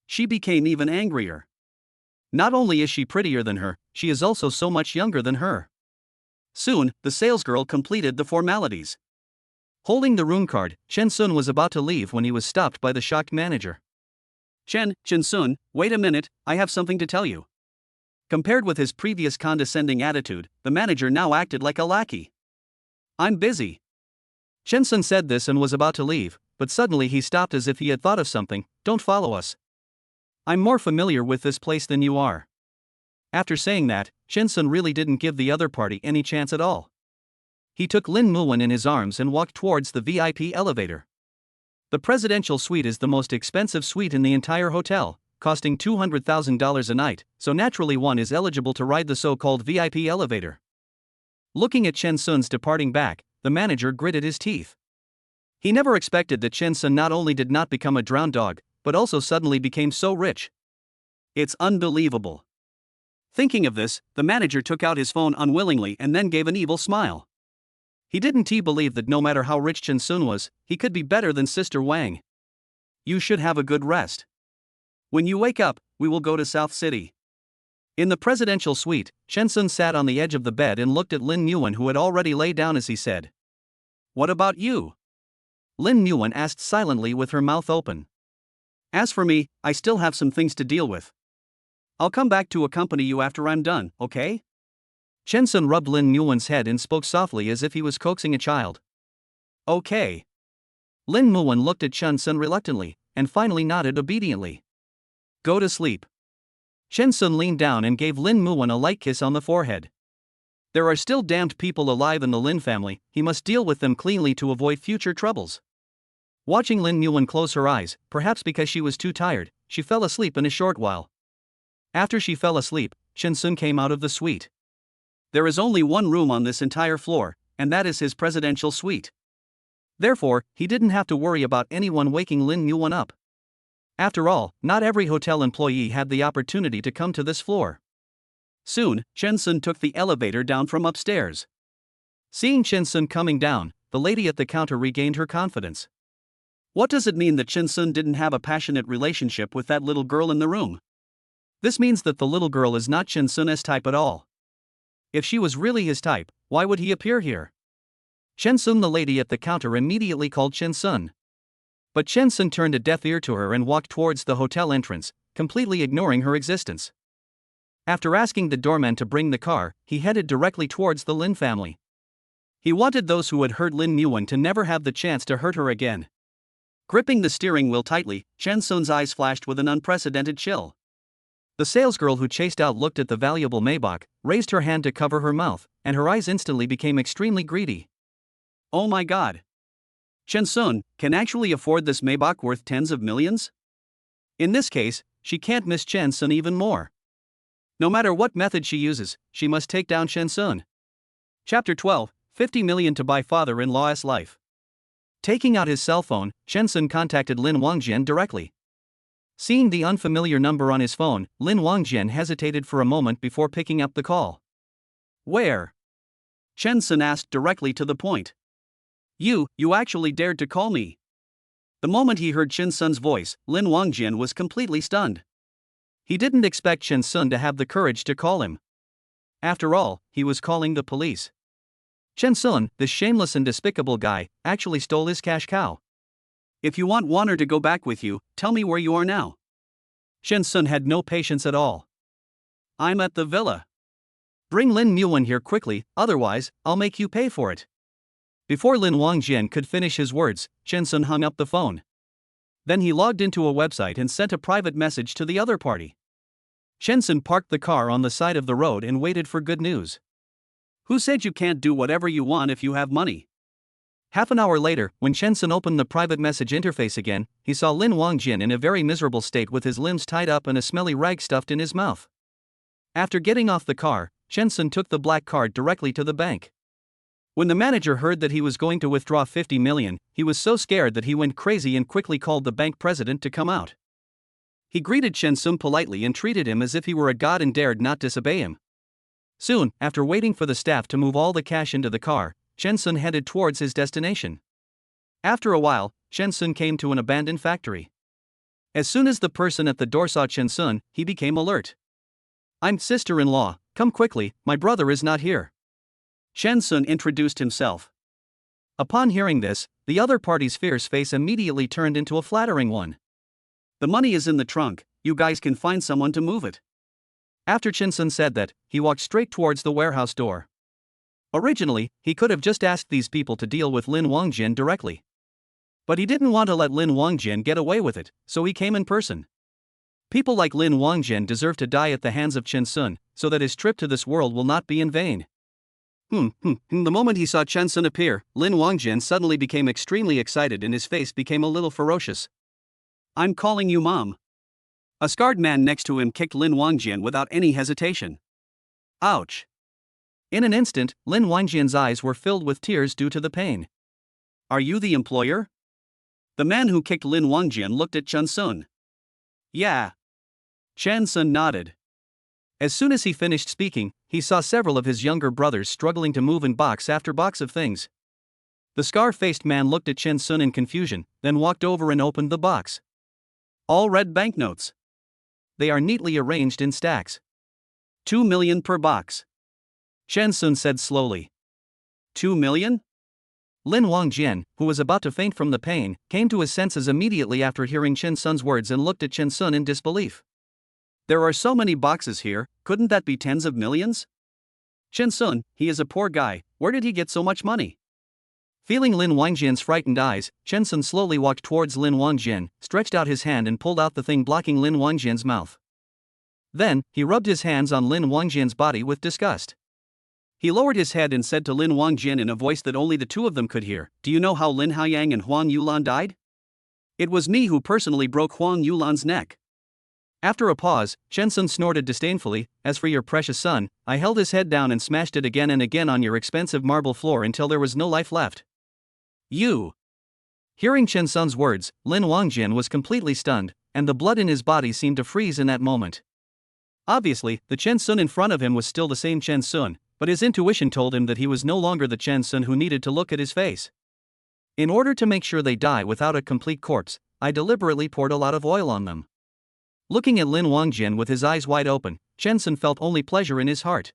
She became even angrier. Not only is she prettier than her, she is also so much younger than her. Soon, the salesgirl completed the formalities. Holding the room card, Chen Sun was about to leave when he was stopped by the shocked manager. Chen Sun, wait a minute, I have something to tell you. Compared with his previous condescending attitude, the manager now acted like a lackey. I'm busy. Chen Sun said this and was about to leave, but suddenly he stopped as if he had thought of something. Don't follow us. I'm more familiar with this place than you are. After saying that, Chen Sun really didn't give the other party any chance at all. He took Lin Muan in his arms and walked towards the VIP elevator. The presidential suite is the most expensive suite in the entire hotel, costing $200,000 a night, so naturally one is eligible to ride the so-called VIP elevator. Looking at Chen Sun's departing back, the manager gritted his teeth. He never expected that Chen Sun not only did not become a drowned dog, but also suddenly became so rich. It's unbelievable. Thinking of this, the manager took out his phone unwillingly and then gave an evil smile. He didn't believe that no matter how rich Chen Sun was, he could be better than Sister Wang. You should have a good rest. When you wake up, we will go to South City. In the presidential suite, Chen Sun sat on the edge of the bed and looked at Lin Muan, who had already lay down as he said. What about you? Lin Muan asked silently with her mouth open. As for me, I still have some things to deal with. I'll come back to accompany you after I'm done, okay? Chen Sun rubbed Lin Muan's head and spoke softly as if he was coaxing a child. Okay. Lin Muan looked at Chen Sun reluctantly, and finally nodded obediently. Go to sleep. Chen Sun leaned down and gave Lin Muan a light kiss on the forehead. There are still damned people alive in the Lin family, he must deal with them cleanly to avoid future troubles. Watching Lin Muan close her eyes, perhaps because she was too tired, she fell asleep in a short while. After she fell asleep, Chen Sun came out of the suite. There is only one room on this entire floor, and that is his presidential suite. Therefore, he didn't have to worry about anyone waking Lin Muan up. After all, not every hotel employee had the opportunity to come to this floor. Soon, Chen Sun took the elevator down from upstairs. Seeing Chen Sun coming down, the lady at the counter regained her confidence. What does it mean that Chen Sun didn't have a passionate relationship with that little girl in the room? This means that the little girl is not Chen Sun's type at all. If she was really his type, why would he appear here? Chen Sun, the lady at the counter, immediately called Chen Sun. But Chen Sun turned a deaf ear to her and walked towards the hotel entrance, completely ignoring her existence. After asking the doorman to bring the car, he headed directly towards the Lin family. He wanted those who had hurt Lin Muan to never have the chance to hurt her again. Gripping the steering wheel tightly, Chen Sun's eyes flashed with an unprecedented chill. The salesgirl who chased out looked at the valuable Maybach, raised her hand to cover her mouth, and her eyes instantly became extremely greedy. Oh my god! Chen Sun can actually afford this Maybach worth tens of millions? In this case, she can't miss Chen Sun even more. No matter what method she uses, she must take down Chen Sun. Chapter 12, 50 million to buy father-in-law's life. Taking out his cell phone, Chen Sun contacted Lin Wangjian directly. Seeing the unfamiliar number on his phone, Lin Wangjian hesitated for a moment before picking up the call. Where? Chen Sun asked directly to the point. You actually dared to call me. The moment he heard Chen Sun's voice, Lin Wangjian was completely stunned. He didn't expect Chen Sun to have the courage to call him. After all, he was calling the police. Chen Sun, this shameless and despicable guy, actually stole his cash cow. If you want Warner to go back with you, tell me where you are now. Chen Sun had no patience at all. I'm at the villa. Bring Lin Muan here quickly, otherwise, I'll make you pay for it. Before Lin Wangjian could finish his words, Chen Sun hung up the phone. Then he logged into a website and sent a private message to the other party. Chen Sun parked the car on the side of the road and waited for good news. Who said you can't do whatever you want if you have money? Half an hour later, when Chen Sun opened the private message interface again, he saw Lin Wangjian in a very miserable state with his limbs tied up and a smelly rag stuffed in his mouth. After getting off the car, Chen Sun took the black card directly to the bank. When the manager heard that he was going to withdraw 50 million, he was so scared that he went crazy and quickly called the bank president to come out. He greeted Chen Sun politely and treated him as if he were a god and dared not disobey him. Soon, after waiting for the staff to move all the cash into the car, Chen Sun headed towards his destination. After a while, Chen Sun came to an abandoned factory. As soon as the person at the door saw Chen Sun, he became alert. "I'm sister-in-law, come quickly, my brother is not here." Chen Sun introduced himself. Upon hearing this, the other party's fierce face immediately turned into a flattering one. "The money is in the trunk, you guys can find someone to move it." After Chen Sun said that, he walked straight towards the warehouse door. Originally, he could have just asked these people to deal with Lin Wangjin directly. But he didn't want to let Lin Wangjin get away with it, so he came in person. People like Lin Wangjin deserve to die at the hands of Chen Sun, so that his trip to this world will not be in vain. The moment he saw Chen Sun appear, Lin Wangjin suddenly became extremely excited and his face became a little ferocious. "I'm calling you mom." A scarred man next to him kicked Lin Wangjin without any hesitation. Ouch. In an instant, Lin Wangjin's eyes were filled with tears due to the pain. "Are you the employer?" The man who kicked Lin Wangjin looked at Chen Sun. "Yeah." Chen Sun nodded. As soon as he finished speaking, he saw several of his younger brothers struggling to move in box after box of things. The scar-faced man looked at Chen Sun in confusion, then walked over and opened the box. All red banknotes. They are neatly arranged in stacks. 2 million per box. Chen Sun said slowly. 2 million? Lin Wangjin, who was about to faint from the pain, came to his senses immediately after hearing Chen Sun's words and looked at Chen Sun in disbelief. "There are so many boxes here, couldn't that be tens of millions?" "Chen Sun, he is a poor guy, where did he get so much money?" Feeling Lin Wangjin's frightened eyes, Chen Sun slowly walked towards Lin Wangjin, stretched out his hand and pulled out the thing blocking Lin Wangjin's mouth. Then, he rubbed his hands on Lin Wangjin's body with disgust. He lowered his head and said to Lin Wangjin in a voice that only the two of them could hear, "Do you know how Lin Haoyang and Huang Yulan died? It was me who personally broke Huang Yulan's neck." After a pause, Chen Sun snorted disdainfully, "As for your precious son, I held his head down and smashed it again and again on your expensive marble floor until there was no life left. You." Hearing Chen Sun's words, Lin Wangjin was completely stunned, and the blood in his body seemed to freeze in that moment. Obviously, the Chen Sun in front of him was still the same Chen Sun, but his intuition told him that he was no longer the Chen Sun who needed to look at his face. "In order to make sure they die without a complete corpse, I deliberately poured a lot of oil on them." Looking at Lin Wangjin with his eyes wide open, Chen Sun felt only pleasure in his heart.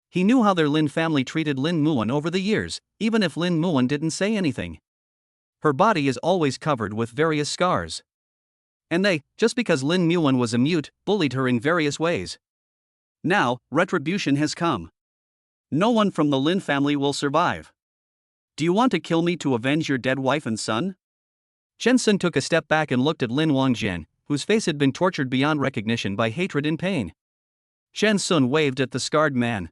He knew how their Lin family treated Lin Muan over the years, even if Lin Muan didn't say anything. Her body is always covered with various scars. And they, just because Lin Muan was a mute, bullied her in various ways. Now, retribution has come. No one from the Lin family will survive. "Do you want to kill me to avenge your dead wife and son?" Chen Sun took a step back and looked at Lin Wangjin, whose face had been tortured beyond recognition by hatred and pain. Chen Sun waved at the scarred man.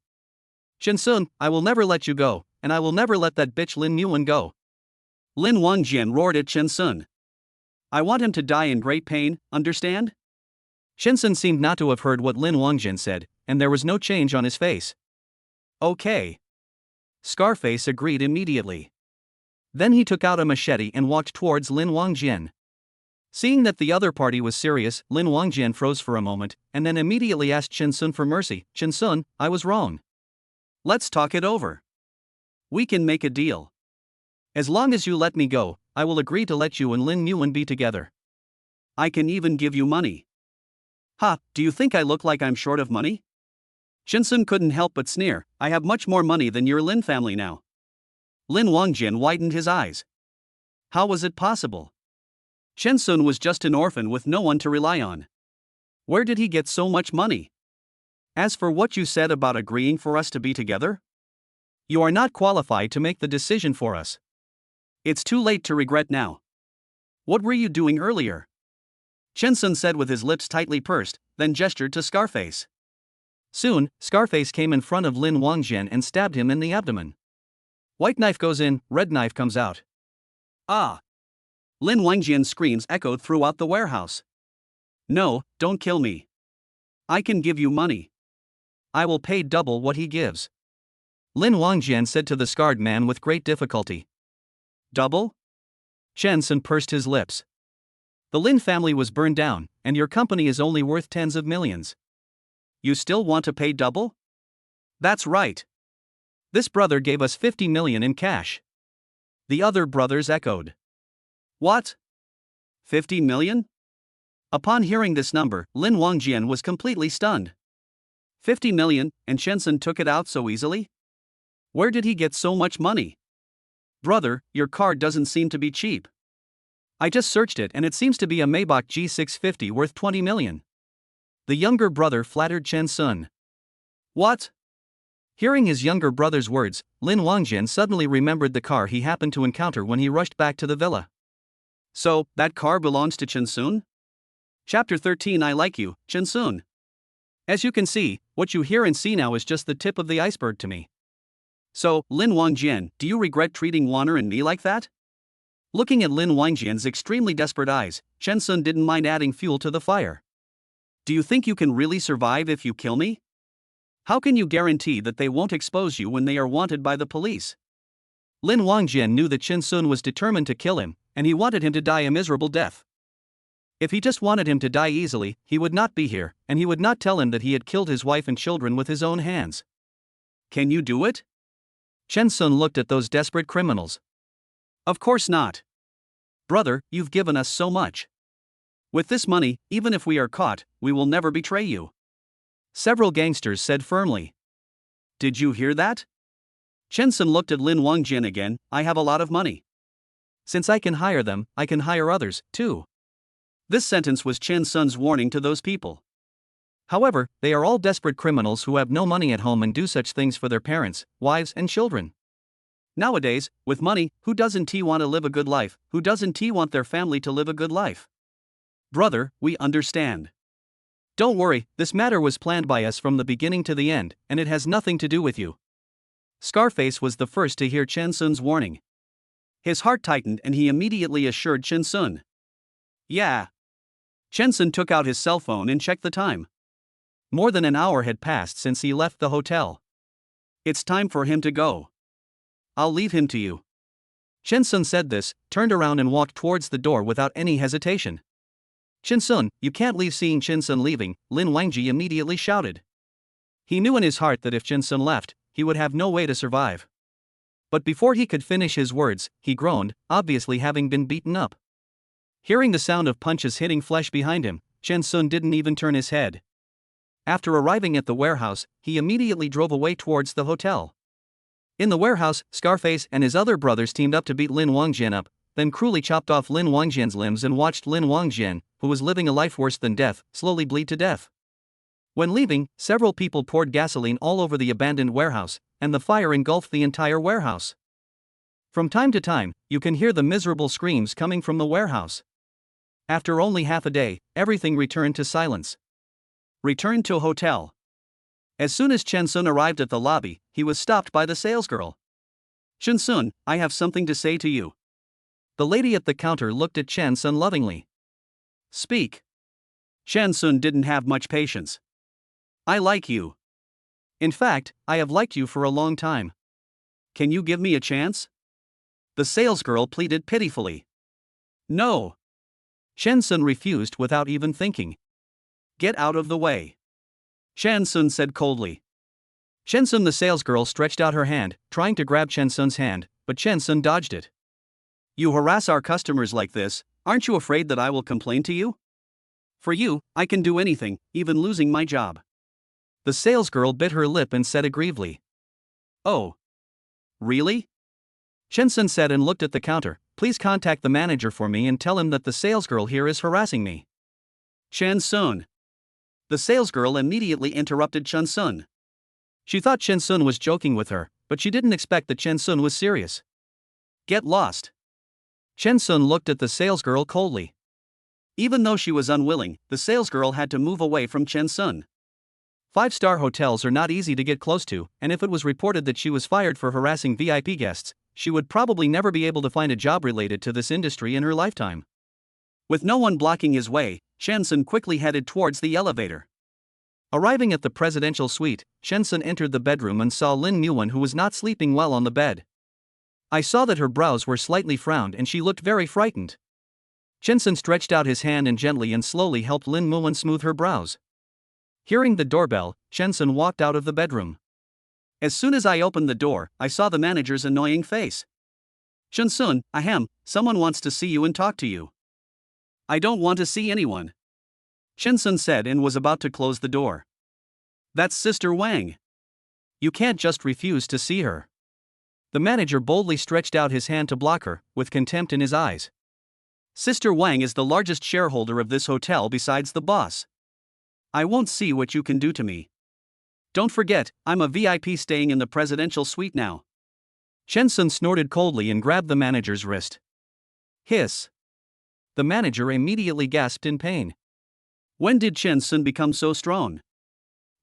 "Chen Sun, I will never let you go, and I will never let that bitch Lin Muan go." Lin Wangjin roared at Chen Sun. "I want him to die in great pain, understand?" Chen Sun seemed not to have heard what Lin Wangjin said, and there was no change on his face. "Okay." Scarface agreed immediately. Then he took out a machete and walked towards Lin Wangjin. Seeing that the other party was serious, Lin Wangjin froze for a moment, and then immediately asked Chen Sun for mercy. "Chen Sun, I was wrong. Let's talk it over. We can make a deal. As long as you let me go, I will agree to let you and Lin Muan be together. I can even give you money." "Ha, do you think I look like I'm short of money?" Chen Sun couldn't help but sneer, "I have much more money than your Lin family now." Lin Wangjin widened his eyes. How was it possible? Chen Sun was just an orphan with no one to rely on. Where did he get so much money? As for what you said about agreeing for us to be together, you are not qualified to make the decision for us. It's too late to regret now. What were you doing earlier? Chen Sun said with his lips tightly pursed, then gestured to Scarface. Soon, Scarface came in front of Lin Wangjin and stabbed him in the abdomen. White knife goes in, red knife comes out. Ah! Lin Wangjin's screams echoed throughout the warehouse. "No, don't kill me. I can give you money. I will pay double what he gives." Lin Wangjin said to the scarred man with great difficulty. "Double?" Chen Sun pursed his lips. The Lin family was burned down, and your company is only worth tens of millions. You still want to pay double? That's right. This brother gave us 50 million in cash. The other brothers echoed. What? 50 million? Upon hearing this number, Lin Wangjian was completely stunned. 50 million, and Shensun took it out so easily? Where did he get so much money? Brother, your card doesn't seem to be cheap. I just searched it and it seems to be a Maybach G650 worth 20 million. The younger brother flattered Chen Sun. What? Hearing his younger brother's words, Lin Wangjian suddenly remembered the car he happened to encounter when he rushed back to the villa. So, that car belongs to Chen Sun? Chapter 13 I like you, Chen Sun. As you can see, what you hear and see now is just the tip of the iceberg to me. So, Lin Wangjian, do you regret treating Warner and me like that? Looking at Lin Wangjian's extremely desperate eyes, Chen Sun didn't mind adding fuel to the fire. Do you think you can really survive if you kill me? How can you guarantee that they won't expose you when they are wanted by the police? Lin Wangjian knew that Chen Sun was determined to kill him, and he wanted him to die a miserable death. If he just wanted him to die easily, he would not be here, and he would not tell him that he had killed his wife and children with his own hands. Can you do it? Chen Sun looked at those desperate criminals. Of course not. Brother, you've given us so much. With this money, even if we are caught, we will never betray you. Several gangsters said firmly. Did you hear that? Chen Sun looked at Lin Wangjian again. I have a lot of money. Since I can hire them, I can hire others, too. This sentence was Chen Sun's warning to those people. However, they are all desperate criminals who have no money at home and do such things for their parents, wives, and children. Nowadays, with money, who doesn't want to live a good life? Who doesn't want their family to live a good life? Brother, we understand. Don't worry, this matter was planned by us from the beginning to the end, and it has nothing to do with you. Scarface was the first to hear Chen Sun's warning. His heart tightened and he immediately assured Chen Sun. Yeah. Chen Sun took out his cell phone and checked the time. More than an hour had passed since he left the hotel. It's time for him to go. I'll leave him to you. Chen Sun said this, turned around and walked towards the door without any hesitation. Chen Sun, you can't leave. Seeing Chen Sun leaving, Lin Wangji immediately shouted. He knew in his heart that if Chen Sun left, he would have no way to survive. But before he could finish his words, he groaned, obviously having been beaten up. Hearing the sound of punches hitting flesh behind him, Chen Sun didn't even turn his head. After arriving at the warehouse, he immediately drove away towards the hotel. In the warehouse, Scarface and his other brothers teamed up to beat Lin Wangjian up, then cruelly chopped off Lin Wangjian's limbs and watched Lin Wangjian, who was living a life worse than death, slowly bleed to death. When leaving, several people poured gasoline all over the abandoned warehouse, and the fire engulfed the entire warehouse. From time to time, you can hear the miserable screams coming from the warehouse. After only half a day, everything returned to silence. Returned to hotel. As soon as Chen Sun arrived at the lobby, he was stopped by the salesgirl. Chen Sun, I have something to say to you. The lady at the counter looked at Chen Sun lovingly. Speak. Chen Sun didn't have much patience. I like you. In fact, I have liked you for a long time. Can you give me a chance? The salesgirl pleaded pitifully. No. Chen Sun refused without even thinking. Get out of the way. Chen Sun said coldly. Chen Sun, the salesgirl, stretched out her hand, trying to grab Chen Sun's hand, but Chen Sun dodged it. You harass our customers like this, aren't you afraid that I will complain to you? For you, I can do anything, even losing my job. The salesgirl bit her lip and said aggrievely. Oh. Really? Chen Sun said and looked at the counter. Please contact the manager for me and tell him that the salesgirl here is harassing me. Chen Sun. The salesgirl immediately interrupted Chen Sun. She thought Chen Sun was joking with her, but she didn't expect that Chen Sun was serious. Get lost. Chen Sun looked at the salesgirl coldly. Even though she was unwilling, the salesgirl had to move away from Chen Sun. 5-star hotels are not easy to get close to, and if it was reported that she was fired for harassing VIP guests, she would probably never be able to find a job related to this industry in her lifetime. With no one blocking his way, Chen Sun quickly headed towards the elevator. Arriving at the presidential suite, Chen Sun entered the bedroom and saw Lin Muwen, who was not sleeping well on the bed. I saw that her brows were slightly frowned and she looked very frightened. Shinsun stretched out his hand and gently and slowly helped Lin Muan smooth her brows. Hearing the doorbell, Shinsun walked out of the bedroom. As soon as I opened the door, I saw the manager's annoying face. Shinsun, ahem, someone wants to see you and talk to you. I don't want to see anyone. Shinsun said and was about to close the door. That's Sister Wang. You can't just refuse to see her. The manager boldly stretched out his hand to block her, with contempt in his eyes. Sister Wang is the largest shareholder of this hotel besides the boss. I won't see what you can do to me. Don't forget, I'm a VIP staying in the presidential suite now. Shinsun snorted coldly and grabbed the manager's wrist. Hiss. The manager immediately gasped in pain. When did Shinsun become so strong?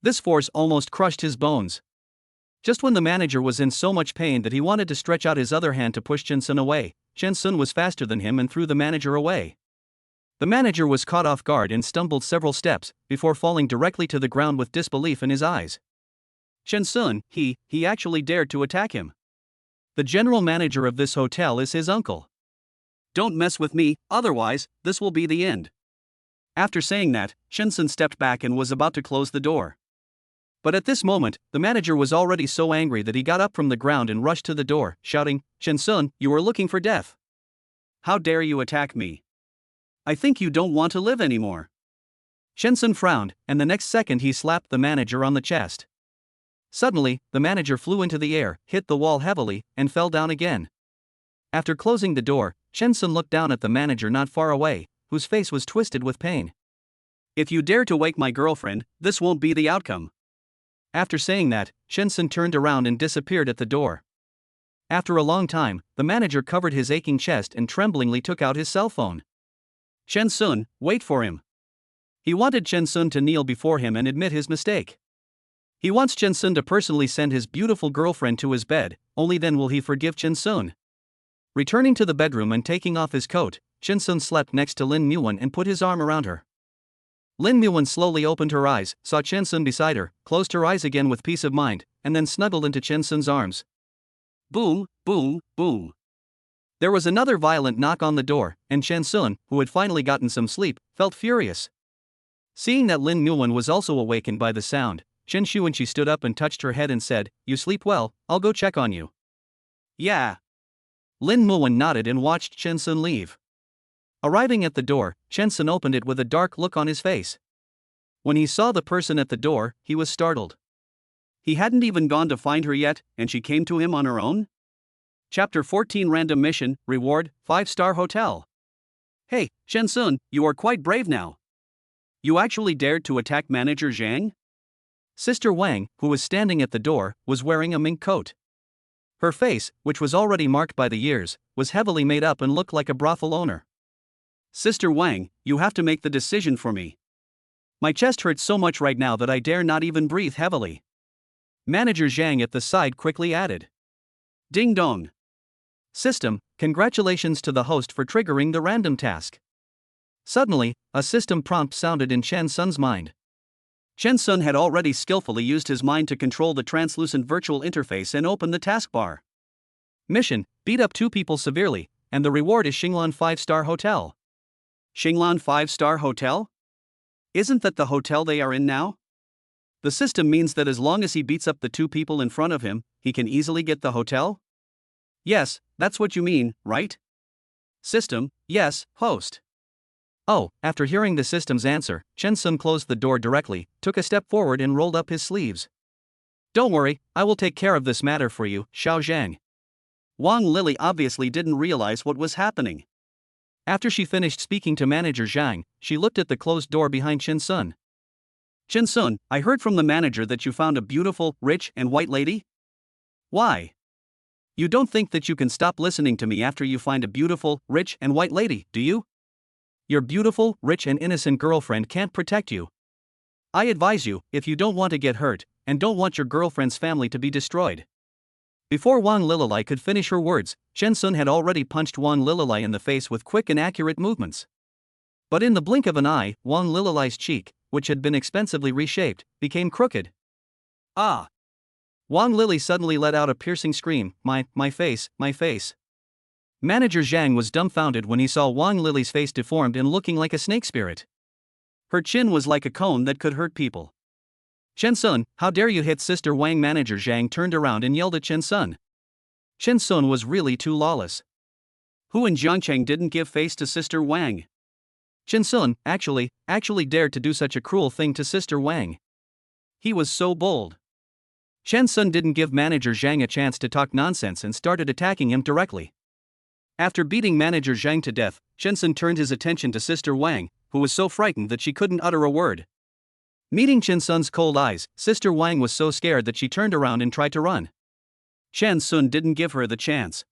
This force almost crushed his bones. Just when the manager was in so much pain that he wanted to stretch out his other hand to push Shinsun away, Shinsun was faster than him and threw the manager away. The manager was caught off guard and stumbled several steps, before falling directly to the ground with disbelief in his eyes. Shinsun, he actually dared to attack him. The general manager of this hotel is his uncle. Don't mess with me, otherwise, this will be the end. After saying that, Shinsun stepped back and was about to close the door. But at this moment, the manager was already so angry that he got up from the ground and rushed to the door, shouting, Shinsun, you are looking for death. How dare you attack me? I think you don't want to live anymore. Shinsun frowned, and the next second he slapped the manager on the chest. Suddenly, the manager flew into the air, hit the wall heavily, and fell down again. After closing the door, Shinsun looked down at the manager not far away, whose face was twisted with pain. If you dare to wake my girlfriend, this won't be the outcome. After saying that, Shinsun turned around and disappeared at the door. After a long time, the manager covered his aching chest and tremblingly took out his cell phone. Shinsun, wait for him. He wanted Shinsun to kneel before him and admit his mistake. He wants Shinsun to personally send his beautiful girlfriend to his bed, only then will he forgive Shinsun. Returning to the bedroom and taking off his coat, Shinsun slept next to Lin Muan and put his arm around her. Lin Muan slowly opened her eyes, saw Shinsun beside her, closed her eyes again with peace of mind, and then snuggled into Shinsun's arms. Boom, boom, boom. There was another violent knock on the door, and Shinsun, who had finally gotten some sleep, felt furious. Seeing that Lin Muan was also awakened by the sound, She stood up and touched her head and said, You sleep well, I'll go check on you. Yeah. Lin Muan nodded and watched Shinsun leave. Arriving at the door, Shinsun opened it with a dark look on his face. When he saw the person at the door, he was startled. He hadn't even gone to find her yet, and she came to him on her own? Chapter 14 Random Mission, Reward, 5-star Hotel. Hey, Shinsun, you are quite brave now. You actually dared to attack Manager Zhang? Sister Wang, who was standing at the door, was wearing a mink coat. Her face, which was already marked by the years, was heavily made up and looked like a brothel owner. Sister Wang, you have to make the decision for me. My chest hurts so much right now that I dare not even breathe heavily. Manager Zhang at the side quickly added. Ding dong. System, congratulations to the host for triggering the random task. Suddenly, a system prompt sounded in Shinsun's mind. Shinsun had already skillfully used his mind to control the translucent virtual interface and open the taskbar. Mission, beat up 2 people severely, and the reward is Xinglan 5-star Hotel. Xinglan 5-star Hotel? Isn't that the hotel they are in now? The system means that as long as he beats up the 2 people in front of him, he can easily get the hotel? Yes, that's what you mean, right? System, yes, host. Oh, after hearing the system's answer, Shinsun closed the door directly, took a step forward and rolled up his sleeves. Don't worry, I will take care of this matter for you, Xiao Zhang. Wang Lily obviously didn't realize what was happening. After she finished speaking to Manager Zhang, she looked at the closed door behind Shinsun. Shinsun, I heard from the manager that you found a beautiful, rich and white lady? Why? You don't think that you can stop listening to me after you find a beautiful, rich and white lady, do you? Your beautiful, rich and innocent girlfriend can't protect you. I advise you, if you don't want to get hurt, and don't want your girlfriend's family to be destroyed. Before Wang Lililai could finish her words, Shinsun had already punched Wang Lililai in the face with quick and accurate movements. But in the blink of an eye, Wang Lililai's cheek, which had been expensively reshaped, became crooked. Ah! Wang Lily suddenly let out a piercing scream, my face, my face. Manager Zhang was dumbfounded when he saw Wang Lily's face deformed and looking like a snake spirit. Her chin was like a cone that could hurt people. Chen Sun, how dare you hit Sister Wang? Manager Zhang turned around and yelled at Chen Sun. Chen Sun was really too lawless. Who in Jiangcheng didn't give face to Sister Wang? Chen Sun, actually dared to do such a cruel thing to Sister Wang. He was so bold. Chen Sun didn't give Manager Zhang a chance to talk nonsense and started attacking him directly. After beating Manager Zhang to death, Chen Sun turned his attention to Sister Wang, who was so frightened that she couldn't utter a word. Meeting Chen Sun's cold eyes, Sister Wang was so scared that she turned around and tried to run. Chen Sun didn't give her the chance.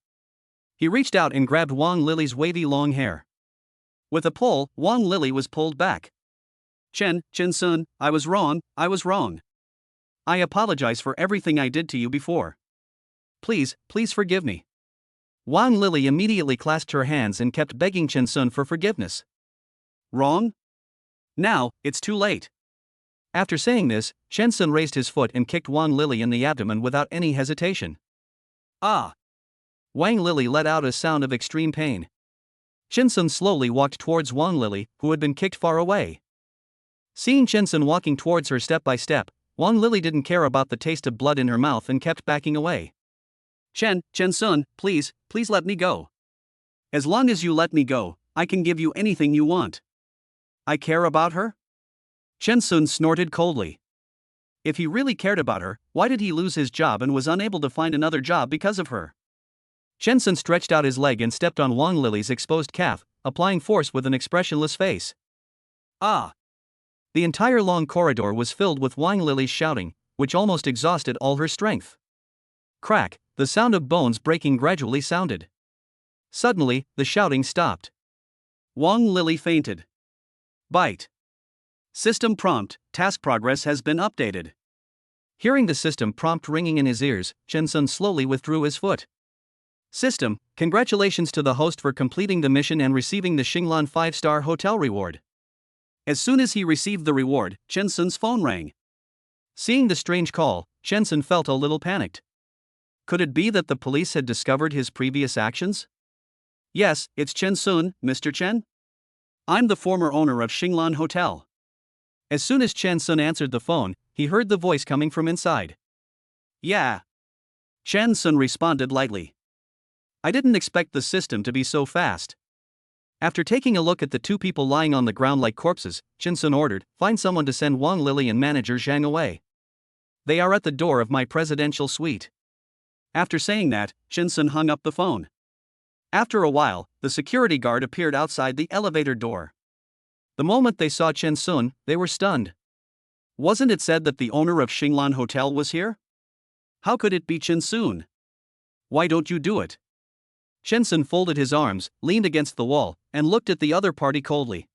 He reached out and grabbed Wang Lily's wavy long hair. With a pull, Wang Lily was pulled back. Chen Sun, I was wrong. I apologize for everything I did to you before. Please forgive me. Wang Lily immediately clasped her hands and kept begging Chen Sun for forgiveness. Wrong? Now, it's too late. After saying this, Chen Sun raised his foot and kicked Wang Lily in the abdomen without any hesitation. Ah! Wang Lily let out a sound of extreme pain. Chen Sun slowly walked towards Wang Lily, who had been kicked far away. Seeing Chen Sun walking towards her step by step, Wang Lily didn't care about the taste of blood in her mouth and kept backing away. Chen Sun, please let me go. As long as you let me go, I can give you anything you want. I care about her? Chen Sun snorted coldly. If he really cared about her, why did he lose his job and was unable to find another job because of her? Chen Sun stretched out his leg and stepped on Wang Lily's exposed calf, applying force with an expressionless face. Ah! The entire long corridor was filled with Wang Lily's shouting, which almost exhausted all her strength. Crack! The sound of bones breaking gradually sounded. Suddenly, the shouting stopped. Wang Lily fainted. Bite. System prompt, task progress has been updated. Hearing the system prompt ringing in his ears, Chen Sun slowly withdrew his foot. System, congratulations to the host for completing the mission and receiving the Xinglan 5-star hotel reward. As soon as he received the reward, Chen Sun's phone rang. Seeing the strange call, Chen Sun felt a little panicked. Could it be that the police had discovered his previous actions? Yes, it's Chen Sun, Mr. Chen. I'm the former owner of Xinglan Hotel. As soon as Chen Sun answered the phone, he heard the voice coming from inside. Yeah. Chen Sun responded lightly. I didn't expect the system to be so fast. After taking a look at the two people lying on the ground like corpses, Chen Sun ordered, find someone to send Wang Lily and Manager Zhang away. They are at the door of my presidential suite. After saying that, Chen Sun hung up the phone. After a while, the security guard appeared outside the elevator door. The moment they saw Chen Sun, they were stunned. Wasn't it said that the owner of Xinglan Hotel was here? How could it be Chen Sun? Why don't you do it? Chen Sun folded his arms, leaned against the wall, and looked at the other party coldly.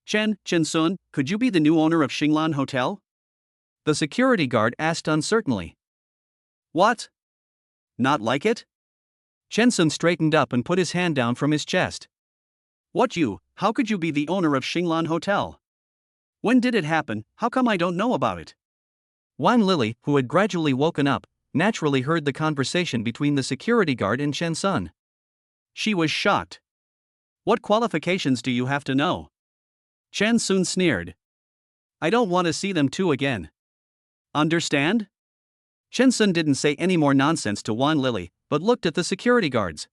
Chen Sun, could you be the new owner of Xinglan Hotel? The security guard asked uncertainly. What? Not like it? Chen Sun straightened up and put his hand down from his chest. What you? How could you be the owner of Xinglan Hotel? When did it happen? How come I don't know about it? Wang Lily, who had gradually woken up, naturally heard the conversation between the security guard and Chen Sun. She was shocked. What qualifications do you have to know? Chen Sun sneered. I don't want to see them two again. Understand? Chen Sun didn't say any more nonsense to Wang Lily, but looked at the security guards.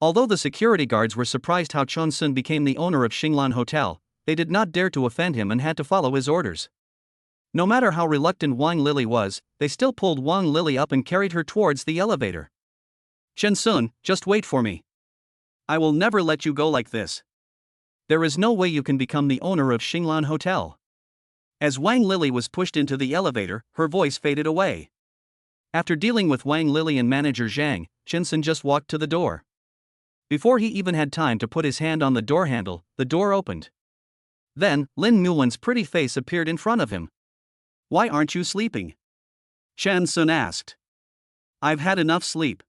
Although the security guards were surprised how Chen Sun became the owner of Xinglan Hotel, they did not dare to offend him and had to follow his orders. No matter how reluctant Wang Lily was, they still pulled Wang Lily up and carried her towards the elevator. Chen Sun, just wait for me. I will never let you go like this. There is no way you can become the owner of Xinglan Hotel. As Wang Lily was pushed into the elevator, her voice faded away. After dealing with Wang Lily and Manager Zhang, Chen Sun just walked to the door. Before he even had time to put his hand on the door handle, the door opened. Then, Lin Muwen's pretty face appeared in front of him. Why aren't you sleeping? Chen Sun asked. I've had enough sleep.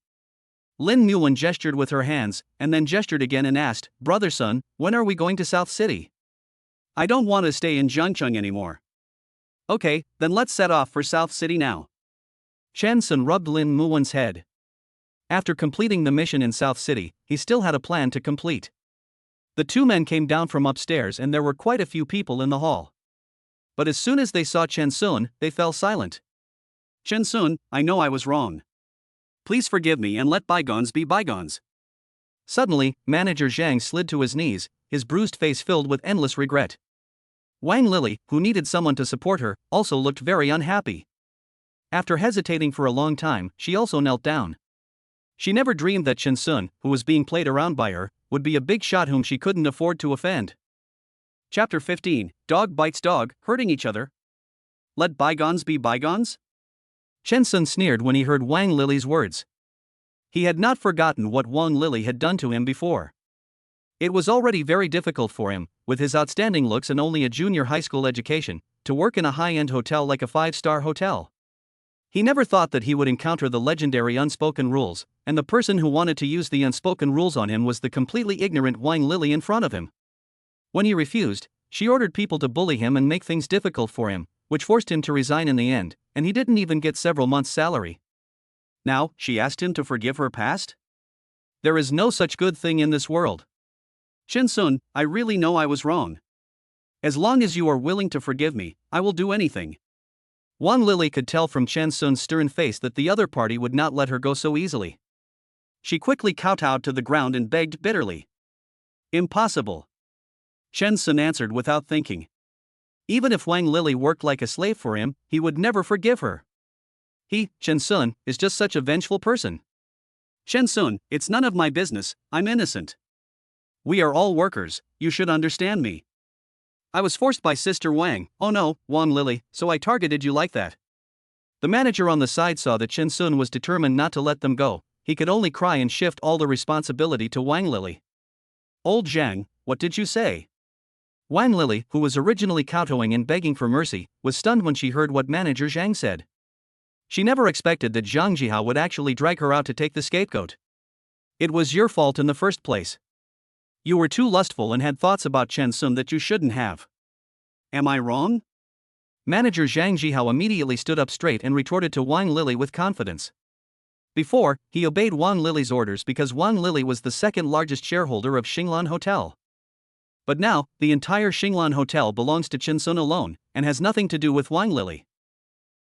Lin Muwen gestured with her hands, and then gestured again and asked, Brother Sun, when are we going to South City? I don't want to stay in Jiangcheng anymore. Okay, then let's set off for South City now. Chen Sun rubbed Lin Muwen's head. After completing the mission in South City, he still had a plan to complete. The two men came down from upstairs and there were quite a few people in the hall. But as soon as they saw Chen Sun, they fell silent. Chen Sun, I know I was wrong. Please forgive me and let bygones be bygones. Suddenly, Manager Zhang slid to his knees, his bruised face filled with endless regret. Wang Lily, who needed someone to support her, also looked very unhappy. After hesitating for a long time, she also knelt down. She never dreamed that Chen Sun, who was being played around by her, would be a big shot whom she couldn't afford to offend. Chapter 15, Dog Bites Dog, Hurting Each Other. Let bygones be bygones? Chen Sun sneered when he heard Wang Lily's words. He had not forgotten what Wang Lily had done to him before. It was already very difficult for him, with his outstanding looks and only a junior high school education, to work in a high-end hotel like a 5-star hotel. He never thought that he would encounter the legendary unspoken rules, and the person who wanted to use the unspoken rules on him was the completely ignorant Wang Lily in front of him. When he refused, she ordered people to bully him and make things difficult for him, which forced him to resign in the end, and he didn't even get several months' salary. Now, she asked him to forgive her past? There is no such good thing in this world. Chen Sun, I really know I was wrong. As long as you are willing to forgive me, I will do anything. Wang Lily could tell from Chen Sun's stern face that the other party would not let her go so easily. She quickly kowtowed to the ground and begged bitterly. Impossible. Chen Sun answered without thinking. Even if Wang Lily worked like a slave for him, he would never forgive her. He, Chen Sun, is just such a vengeful person. Chen Sun, it's none of my business, I'm innocent. We are all workers, you should understand me. I was forced by Sister Wang, oh no, Wang Lily, so I targeted you like that. The manager on the side saw that Chen Sun was determined not to let them go, he could only cry and shift all the responsibility to Wang Lily. Old Zhang, what did you say? Wang Lily, who was originally kowtowing and begging for mercy, was stunned when she heard what Manager Zhang said. She never expected that Zhang Jihao would actually drag her out to take the scapegoat. It was your fault in the first place. You were too lustful and had thoughts about Chen Sun that you shouldn't have. Am I wrong? Manager Zhang Jihao immediately stood up straight and retorted to Wang Lily with confidence. Before, he obeyed Wang Lily's orders because Wang Lily was the second largest shareholder of Xinglan Hotel. But now, the entire Xinglan Hotel belongs to Chen Sun alone, and has nothing to do with Wang Lily.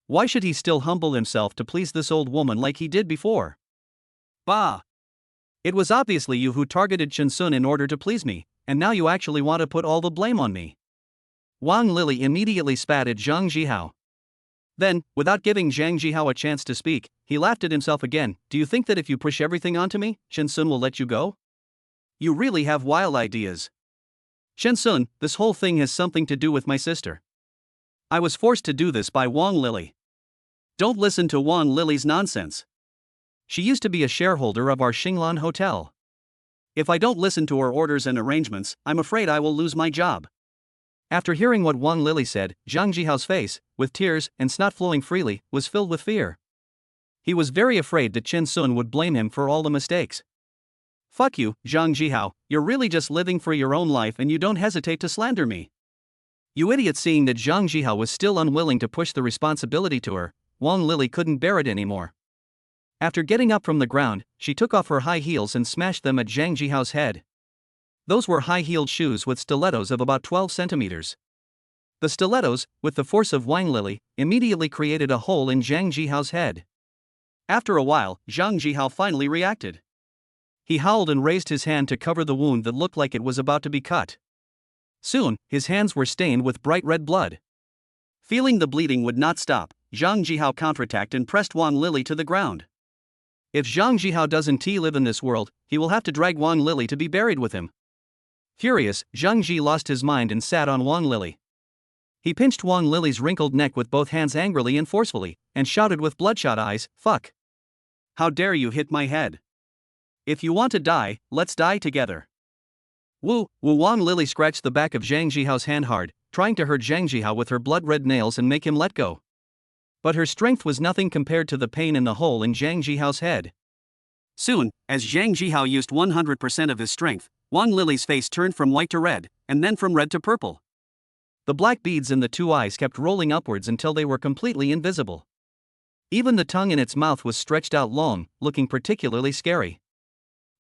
Why should he still humble himself to please this old woman like he did before? Bah! It was obviously you who targeted Chen Sun in order to please me, and now you actually want to put all the blame on me. Wang Lily immediately spat at Zhang Jihao. Then, without giving Zhang Jihao a chance to speak, he laughed at himself again. Do you think that if you push everything onto me, Chen Sun will let you go? You really have wild ideas. Chen Sun, this whole thing has something to do with my sister. I was forced to do this by Wang Lily. Don't listen to Wang Lily's nonsense. She used to be a shareholder of our Xinglan Hotel. If I don't listen to her orders and arrangements, I'm afraid I will lose my job. After hearing what Wang Lily said, Zhang Jihao's face, with tears and snot flowing freely, was filled with fear. He was very afraid that Chen Sun would blame him for all the mistakes. Fuck you, Zhang Jihao, you're really just living for your own life and you don't hesitate to slander me. You idiot! Seeing that Zhang Jihao was still unwilling to push the responsibility to her, Wang Lily couldn't bear it anymore. After getting up from the ground, she took off her high heels and smashed them at Zhang Jihao's head. Those were high-heeled shoes with stilettos of about 12 centimeters. The stilettos, with the force of Wang Lily, immediately created a hole in Zhang Jihao's head. After a while, Zhang Jihao finally reacted. He howled and raised his hand to cover the wound that looked like it was about to be cut. Soon, his hands were stained with bright red blood. Feeling the bleeding would not stop, Zhang Jihao counterattacked and pressed Wang Lily to the ground. If Zhang Jihao doesn't live in this world, he will have to drag Wang Lily to be buried with him. Furious, Zhang Ji lost his mind and sat on Wang Lily. He pinched Wang Lily's wrinkled neck with both hands angrily and forcefully, and shouted with bloodshot eyes, "Fuck! How dare you hit my head? If you want to die, let's die together." Woo! Wang Lily scratched the back of Zhang Jihao's hand hard, trying to hurt Zhang Jihao with her blood-red nails and make him let go. But her strength was nothing compared to the pain in the hole in Zhang Jihao's head. Soon, as Zhang Jihao used 100% of his strength, Wang Lily's face turned from white to red, and then from red to purple. The black beads in the two eyes kept rolling upwards until they were completely invisible. Even the tongue in its mouth was stretched out long, looking particularly scary.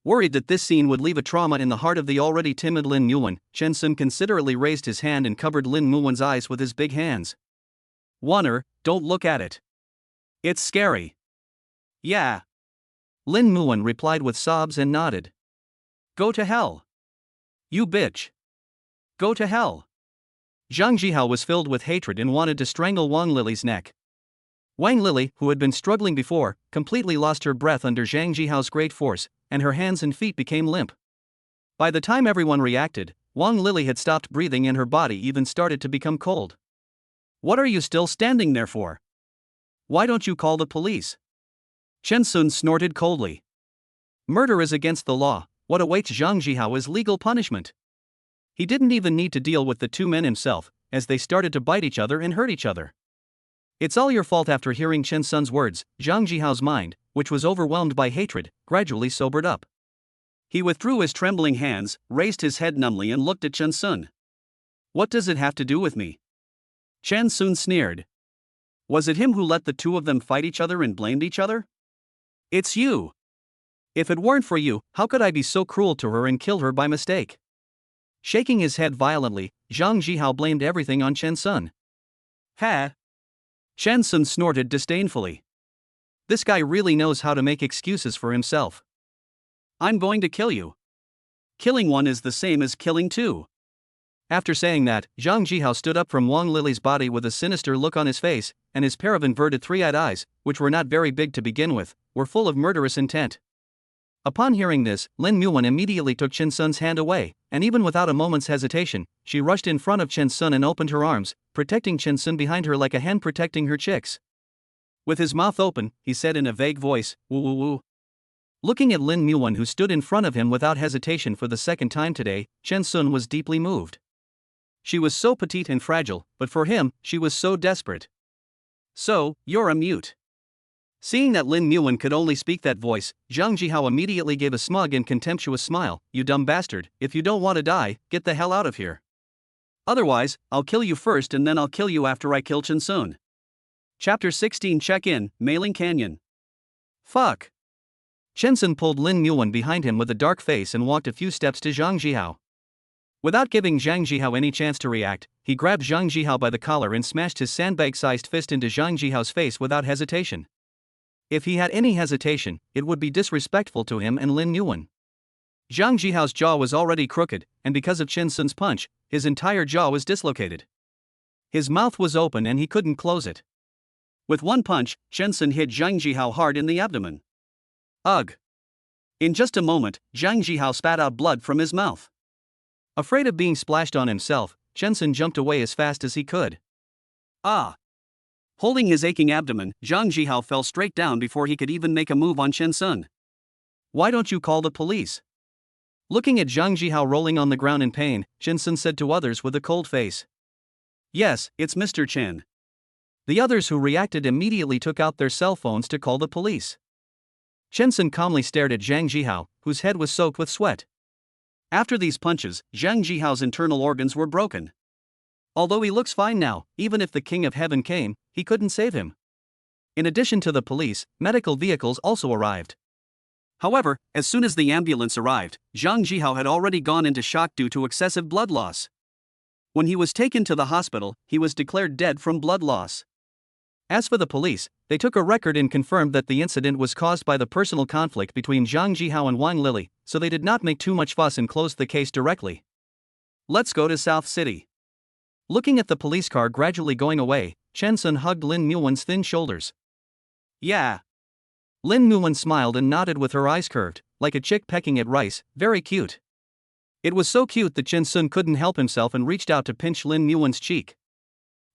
Worried that this scene would leave a trauma in the heart of the already timid Lin Muwen, Chen Sun considerately raised his hand and covered Lin Muwen's eyes with his big hands. "Warner, don't look at it. It's scary." "Yeah." Lin Muwen replied with sobs and nodded. "Go to hell. You bitch. Go to hell." Zhang Jihao was filled with hatred and wanted to strangle Wang Lily's neck. Wang Lily, who had been struggling before, completely lost her breath under Zhang Jihao's great force, and her hands and feet became limp. By the time everyone reacted, Wang Lily had stopped breathing and her body even started to become cold. "What are you still standing there for? Why don't you call the police?" Chen Sun snorted coldly. Murder is against the law. What awaits Zhang Jihao is legal punishment. He didn't even need to deal with the two men himself, as they started to bite each other and hurt each other. "It's all your fault." After hearing Chen Sun's words, Zhang Jihao's mind, which was overwhelmed by hatred, gradually sobered up. He withdrew his trembling hands, raised his head numbly and looked at Chen Sun. "What does it have to do with me?" Chen Sun sneered. "Was it him who let the two of them fight each other and blamed each other? It's you. If it weren't for you, how could I be so cruel to her and kill her by mistake?" Shaking his head violently, Zhang Jihao blamed everything on Chen Sun. "Ha!" Chen Sun snorted disdainfully. This guy really knows how to make excuses for himself. "I'm going to kill you. Killing one is the same as killing two." After saying that, Zhang Jihao stood up from Wang Lily's body with a sinister look on his face, and his pair of inverted three-eyed eyes, which were not very big to begin with, were full of murderous intent. Upon hearing this, Lin Muwen immediately took Chen Sun's hand away, and even without a moment's hesitation, she rushed in front of Chen Sun and opened her arms, protecting Chen Sun behind her like a hen protecting her chicks. With his mouth open, he said in a vague voice, "Woo woo woo." Looking at Lin Muwen, who stood in front of him without hesitation for the second time today, Chen Sun was deeply moved. She was so petite and fragile, but for him, she was so desperate. "So, you're a mute." Seeing that Lin Muwen could only speak that voice, Zhang Jihao immediately gave a smug and contemptuous smile. "You dumb bastard, if you don't want to die, get the hell out of here. Otherwise, I'll kill you first and then I'll kill you after I kill Chen Sun." Chapter 16 Check-in, Mailing Canyon. "Fuck." Chen Sun pulled Lin Muwen behind him with a dark face and walked a few steps to Zhang Jihao. Without giving Zhang Jihao any chance to react, he grabbed Zhang Jihao by the collar and smashed his sandbag-sized fist into Zhang Jihao's face without hesitation. If he had any hesitation, it would be disrespectful to him and Lin Muwen. Zhang Jihao's jaw was already crooked, and because of Chen Sun's punch, his entire jaw was dislocated. His mouth was open and he couldn't close it. With one punch, Chen Sun hit Zhang Jihao hard in the abdomen. Ugh! In just a moment, Zhang Jihao spat out blood from his mouth. Afraid of being splashed on himself, Chen Sun jumped away as fast as he could. Ah! Holding his aching abdomen, Zhang Jihao fell straight down before he could even make a move on Chen Sun. "Why don't you call the police?" Looking at Zhang Jihao rolling on the ground in pain, Chen Sun said to others with a cold face. "Yes, it's Mr. Chen." The others who reacted immediately took out their cell phones to call the police. Chen Sun calmly stared at Zhang Jihao, whose head was soaked with sweat. After these punches, Zhang Jihao's internal organs were broken. Although he looks fine now, even if the King of Heaven came, he couldn't save him. In addition to the police, medical vehicles also arrived. However, as soon as the ambulance arrived, Zhang Jihao had already gone into shock due to excessive blood loss. When he was taken to the hospital, he was declared dead from blood loss. As for the police, they took a record and confirmed that the incident was caused by the personal conflict between Zhang Jihao and Wang Lily, so they did not make too much fuss and closed the case directly. "Let's go to South City." Looking at the police car gradually going away, Chen Sun hugged Lin Muwen's thin shoulders. "Yeah." Lin Muwen smiled and nodded with her eyes curved, like a chick pecking at rice, very cute. It was so cute that Chen Sun couldn't help himself and reached out to pinch Lin Muwen's cheek.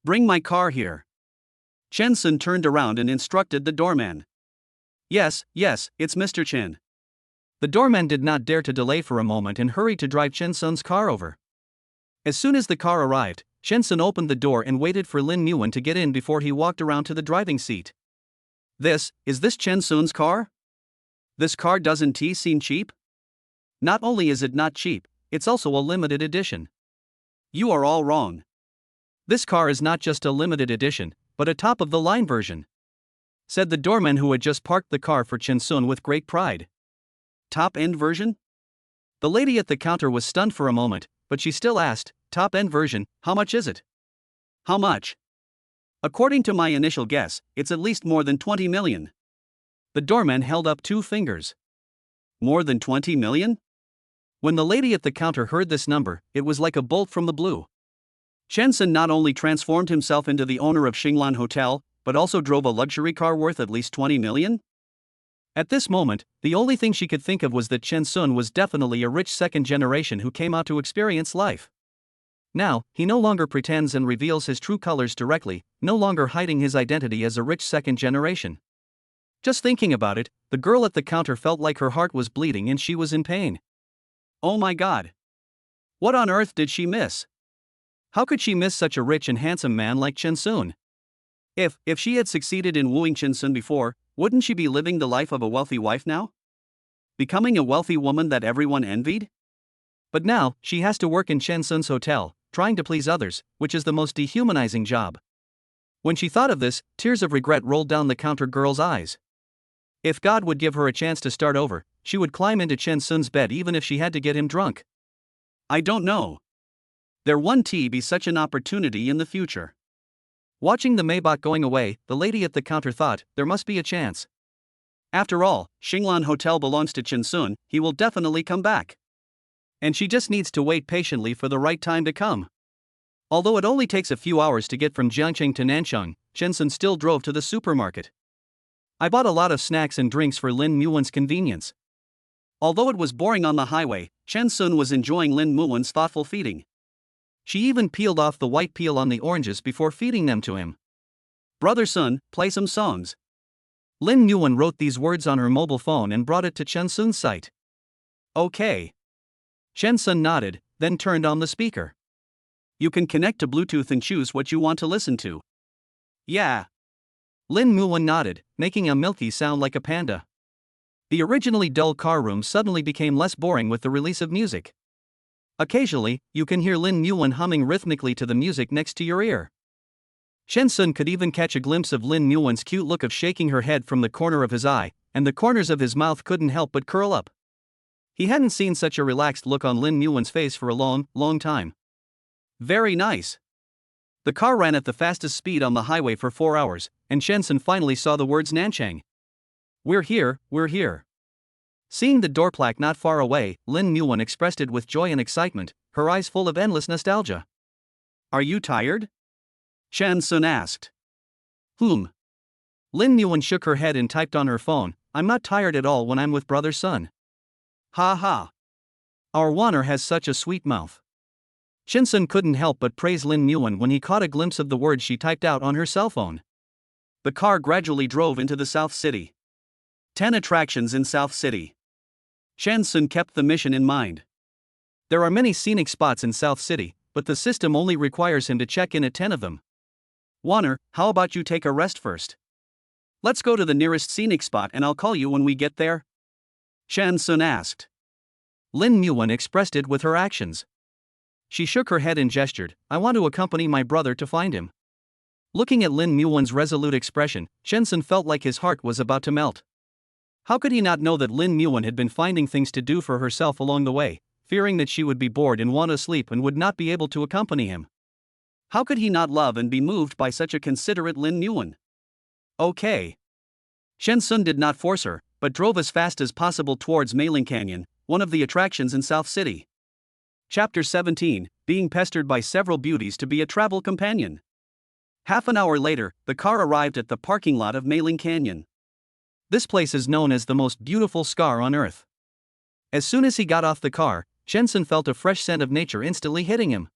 "Bring my car here." Chen Sun turned around and instructed the doorman. Yes, it's Mr. Chen." The doorman did not dare to delay for a moment and hurried to drive Chen Sun's car over. As soon as the car arrived, Chen Sun opened the door and waited for Lin Muwen to get in before he walked around to the driving seat. Is this Chen Sun's car? This car doesn't seem cheap? Not only is it not cheap, it's also a limited edition. You are all wrong. This car is not just a limited edition, but a top-of-the-line version. said the doorman who had just parked the car for Chen Sun with great pride. Top-end version? The lady at the counter was stunned for a moment, but she still asked, top-end version, how much is it? How much? According to my initial guess, it's at least more than 20 million. The doorman held up 2 fingers. More than 20 million? When the lady at the counter heard this number, it was like a bolt from the blue. Chen Sun not only transformed himself into the owner of Xinglan Hotel, but also drove a luxury car worth at least 20 million? At this moment, the only thing she could think of was that Chen Sun was definitely a rich second generation who came out to experience life. Now, he no longer pretends and reveals his true colors directly, no longer hiding his identity as a rich second generation. Just thinking about it, the girl at the counter felt like her heart was bleeding and she was in pain. Oh my God! What on earth did she miss? How could she miss such a rich and handsome man like Chen Sun? If she had succeeded in wooing Chen Sun before, wouldn't she be living the life of a wealthy wife now? Becoming a wealthy woman that everyone envied? But now, she has to work in Chen Sun's hotel, trying to please others, which is the most dehumanizing job. When she thought of this, tears of regret rolled down the counter girl's eyes. If God would give her a chance to start over, she would climb into Chen Sun's bed even if she had to get him drunk. I don't know. There won't be such an opportunity in the future. Watching the Maybach going away, the lady at the counter thought, there must be a chance. After all, Xinglan Hotel belongs to Chen Sun, he will definitely come back. And she just needs to wait patiently for the right time to come. Although it only takes a few hours to get from Jiangcheng to Nanchang, Chen Sun still drove to the supermarket. I bought a lot of snacks and drinks for Lin Muwen's convenience. Although it was boring on the highway, Chen Sun was enjoying Lin Muwen's thoughtful feeding. She even peeled off the white peel on the oranges before feeding them to him. Brother Sun, play some songs. Lin Muwen wrote these words on her mobile phone and brought it to Chen Sun's sight. Okay. Chen Sun nodded, then turned on the speaker. You can connect to Bluetooth and choose what you want to listen to. Yeah. Lin Muwen nodded, making a milky sound like a panda. The originally dull car room suddenly became less boring with the release of music. Occasionally, you can hear Lin Muwen humming rhythmically to the music next to your ear. Chen Sun could even catch a glimpse of Lin Muwen's cute look of shaking her head from the corner of his eye, and the corners of his mouth couldn't help but curl up. He hadn't seen such a relaxed look on Lin Muwen's face for a long, long time. Very nice. The car ran at the fastest speed on the highway for 4 hours, and Chen Sun finally saw the words Nanchang. We're here, we're here. Seeing the door plaque not far away, Lin Muwen expressed it with joy and excitement, her eyes full of endless nostalgia. Are you tired? Chen Sun asked. Lin Muwen shook her head and typed on her phone, I'm not tired at all when I'm with Brother Sun. Ha ha. Our Wanner has such a sweet mouth. Chen Sun couldn't help but praise Lin Muwen when he caught a glimpse of the words she typed out on her cell phone. The car gradually drove into the South City. 10 attractions in South City. Chen Sun kept the mission in mind. There are many scenic spots in South City, but the system only requires him to check in at 10 of them. Wanner, how about you take a rest first? Let's go to the nearest scenic spot and I'll call you when we get there. Chen Sun asked. Lin Muwen expressed it with her actions. She shook her head and gestured, I want to accompany my brother to find him. Looking at Lin Muwen's resolute expression, Chen Sun felt like his heart was about to melt. How could he not know that Lin Muwen had been finding things to do for herself along the way, fearing that she would be bored and want to sleep and would not be able to accompany him? How could he not love and be moved by such a considerate Lin Muwen? Okay. Chen Sun did not force her, but drove as fast as possible towards Meiling Canyon, one of the attractions in South City. Chapter 17, Being Pestered by Several Beauties to be a Travel Companion. Half an hour later, the car arrived at the parking lot of Meiling Canyon. This place is known as the most beautiful scar on earth. As soon as he got off the car, Chen Sun felt a fresh scent of nature instantly hitting him.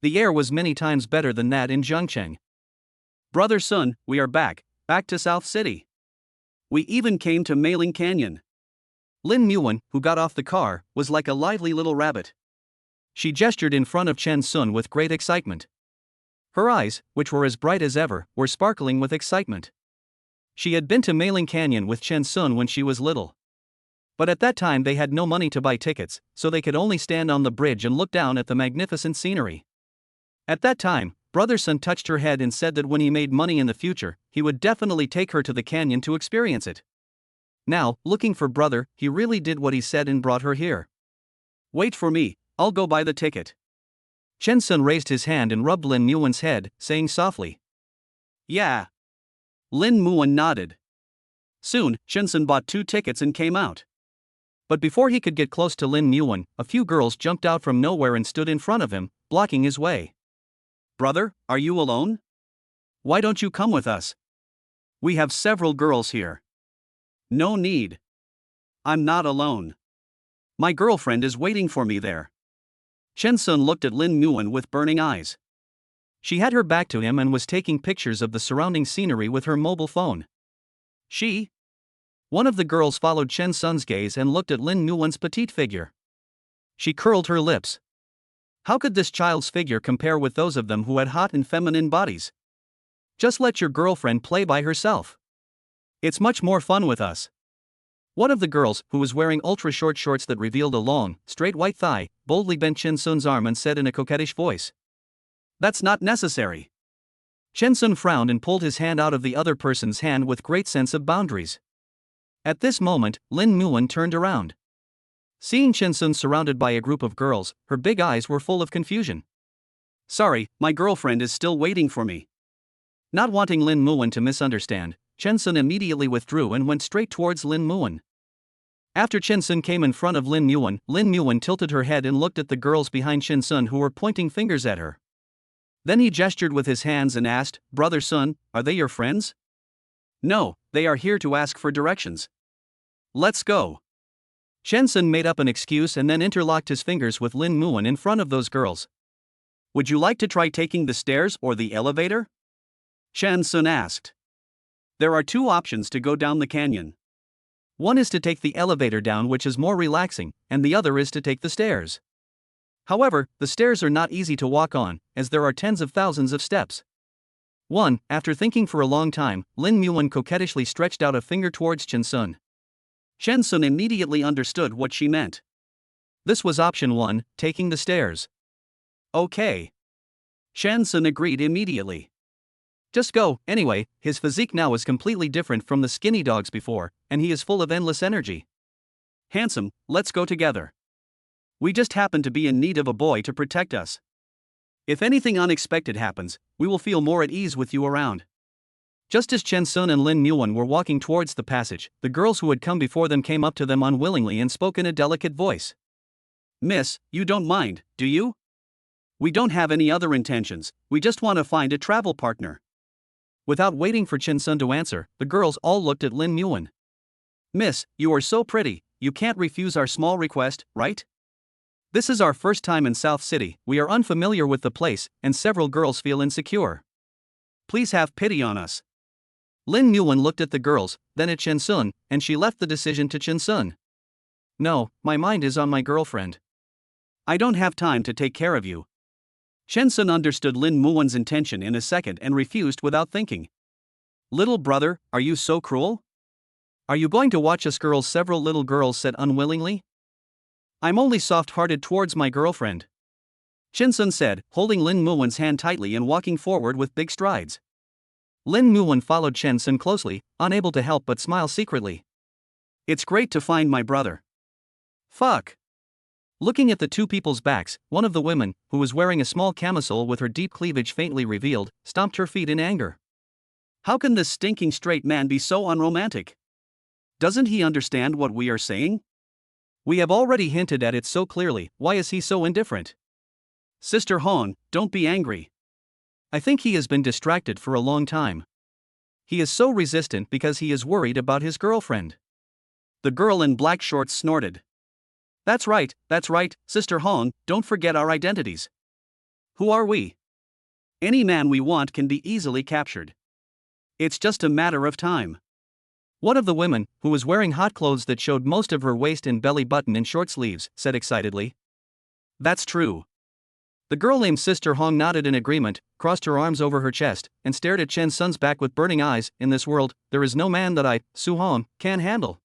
The air was many times better than that in Jiangcheng. Brother Sun, we are back to South City. We even came to Meiling Canyon. Lin Muwen, who got off the car, was like a lively little rabbit. She gestured in front of Chen Sun with great excitement. Her eyes, which were as bright as ever, were sparkling with excitement. She had been to Meiling Canyon with Chen Sun when she was little. But at that time they had no money to buy tickets, so they could only stand on the bridge and look down at the magnificent scenery. At that time, Brother Sun touched her head and said that when he made money in the future, he would definitely take her to the canyon to experience it. Now, looking for brother, he really did what he said and brought her here. Wait for me, I'll go buy the ticket. Chen Sun raised his hand and rubbed Lin Muan's head, saying softly. Yeah. Lin Muan nodded. Soon, Chen Sun bought 2 tickets and came out. But before he could get close to Lin Muan, a few girls jumped out from nowhere and stood in front of him, blocking his way. Brother, are you alone? Why don't you come with us? We have several girls here. No need. I'm not alone. My girlfriend is waiting for me there. Chen Sun looked at Lin Muan with burning eyes. She had her back to him and was taking pictures of the surrounding scenery with her mobile phone. One of the girls followed Chen Sun's gaze and looked at Lin Muan's petite figure. She curled her lips. How could this child's figure compare with those of them who had hot and feminine bodies? Just let your girlfriend play by herself. It's much more fun with us. One of the girls, who was wearing ultra-short shorts that revealed a long, straight white thigh, boldly bent Chen Sun's arm and said in a coquettish voice. That's not necessary. Chen Sun frowned and pulled his hand out of the other person's hand with great sense of boundaries. At this moment, Lin Muan turned around. Seeing Chen Sun surrounded by a group of girls, her big eyes were full of confusion. Sorry, my girlfriend is still waiting for me. Not wanting Lin Muan to misunderstand, Chen Sun immediately withdrew and went straight towards Lin Muan. After Chen Sun came in front of Lin Muan tilted her head and looked at the girls behind Chen Sun who were pointing fingers at her. Then he gestured with his hands and asked, Brother Sun, are they your friends? No, they are here to ask for directions. Let's go. Chen Sun made up an excuse and then interlocked his fingers with Lin Muan in front of those girls. Would you like to try taking the stairs or the elevator? Chen Sun asked. There are 2 options to go down the canyon. One is to take the elevator down, which is more relaxing, and the other is to take the stairs. However, the stairs are not easy to walk on, as there are tens of thousands of steps. After thinking for a long time, Lin Muan coquettishly stretched out a finger towards Chen Sun. Chen Sun immediately understood what she meant. This was option 1, taking the stairs. Okay. Chen Sun agreed immediately. Just go, anyway, his physique now is completely different from the skinny dogs before, and he is full of endless energy. Handsome, let's go together. We just happen to be in need of a boy to protect us. If anything unexpected happens, we will feel more at ease with you around. Just as Chen Sun and Lin Muan were walking towards the passage, the girls who had come before them came up to them unwillingly and spoke in a delicate voice. Miss, you don't mind, do you? We don't have any other intentions, we just want to find a travel partner. Without waiting for Chen Sun to answer, the girls all looked at Lin Muan. Miss, you are so pretty, you can't refuse our small request, right? This is our first time in South City, we are unfamiliar with the place, and several girls feel insecure. Please have pity on us. Lin Muan looked at the girls, then at Chen Sun, and she left the decision to Chen Sun. No, my mind is on my girlfriend. I don't have time to take care of you. Chen Sun understood Lin Muan's intention in a second and refused without thinking. Little brother, are you so cruel? Are you going to watch us girls? Several little girls said unwillingly. I'm only soft-hearted towards my girlfriend. Chen Sun said, holding Lin Muan's hand tightly and walking forward with big strides. Lin Muan followed Chen Sun closely, unable to help but smile secretly. It's great to find my brother. Fuck. Looking at the 2 people's backs, one of the women, who was wearing a small camisole with her deep cleavage faintly revealed, stomped her feet in anger. How can this stinking straight man be so unromantic? Doesn't he understand what we are saying? We have already hinted at it so clearly, why is he so indifferent? Sister Hong, don't be angry. I think he has been distracted for a long time. He is so resistant because he is worried about his girlfriend. The girl in black shorts snorted. That's right, Sister Hong, don't forget our identities. Who are we? Any man we want can be easily captured. It's just a matter of time. One of the women, who was wearing hot clothes that showed most of her waist and belly button in short sleeves, said excitedly. That's true. The girl named Sister Hong nodded in agreement, crossed her arms over her chest, and stared at Chen Sun's back with burning eyes. In this world, there is no man that I, Su Hong, can handle.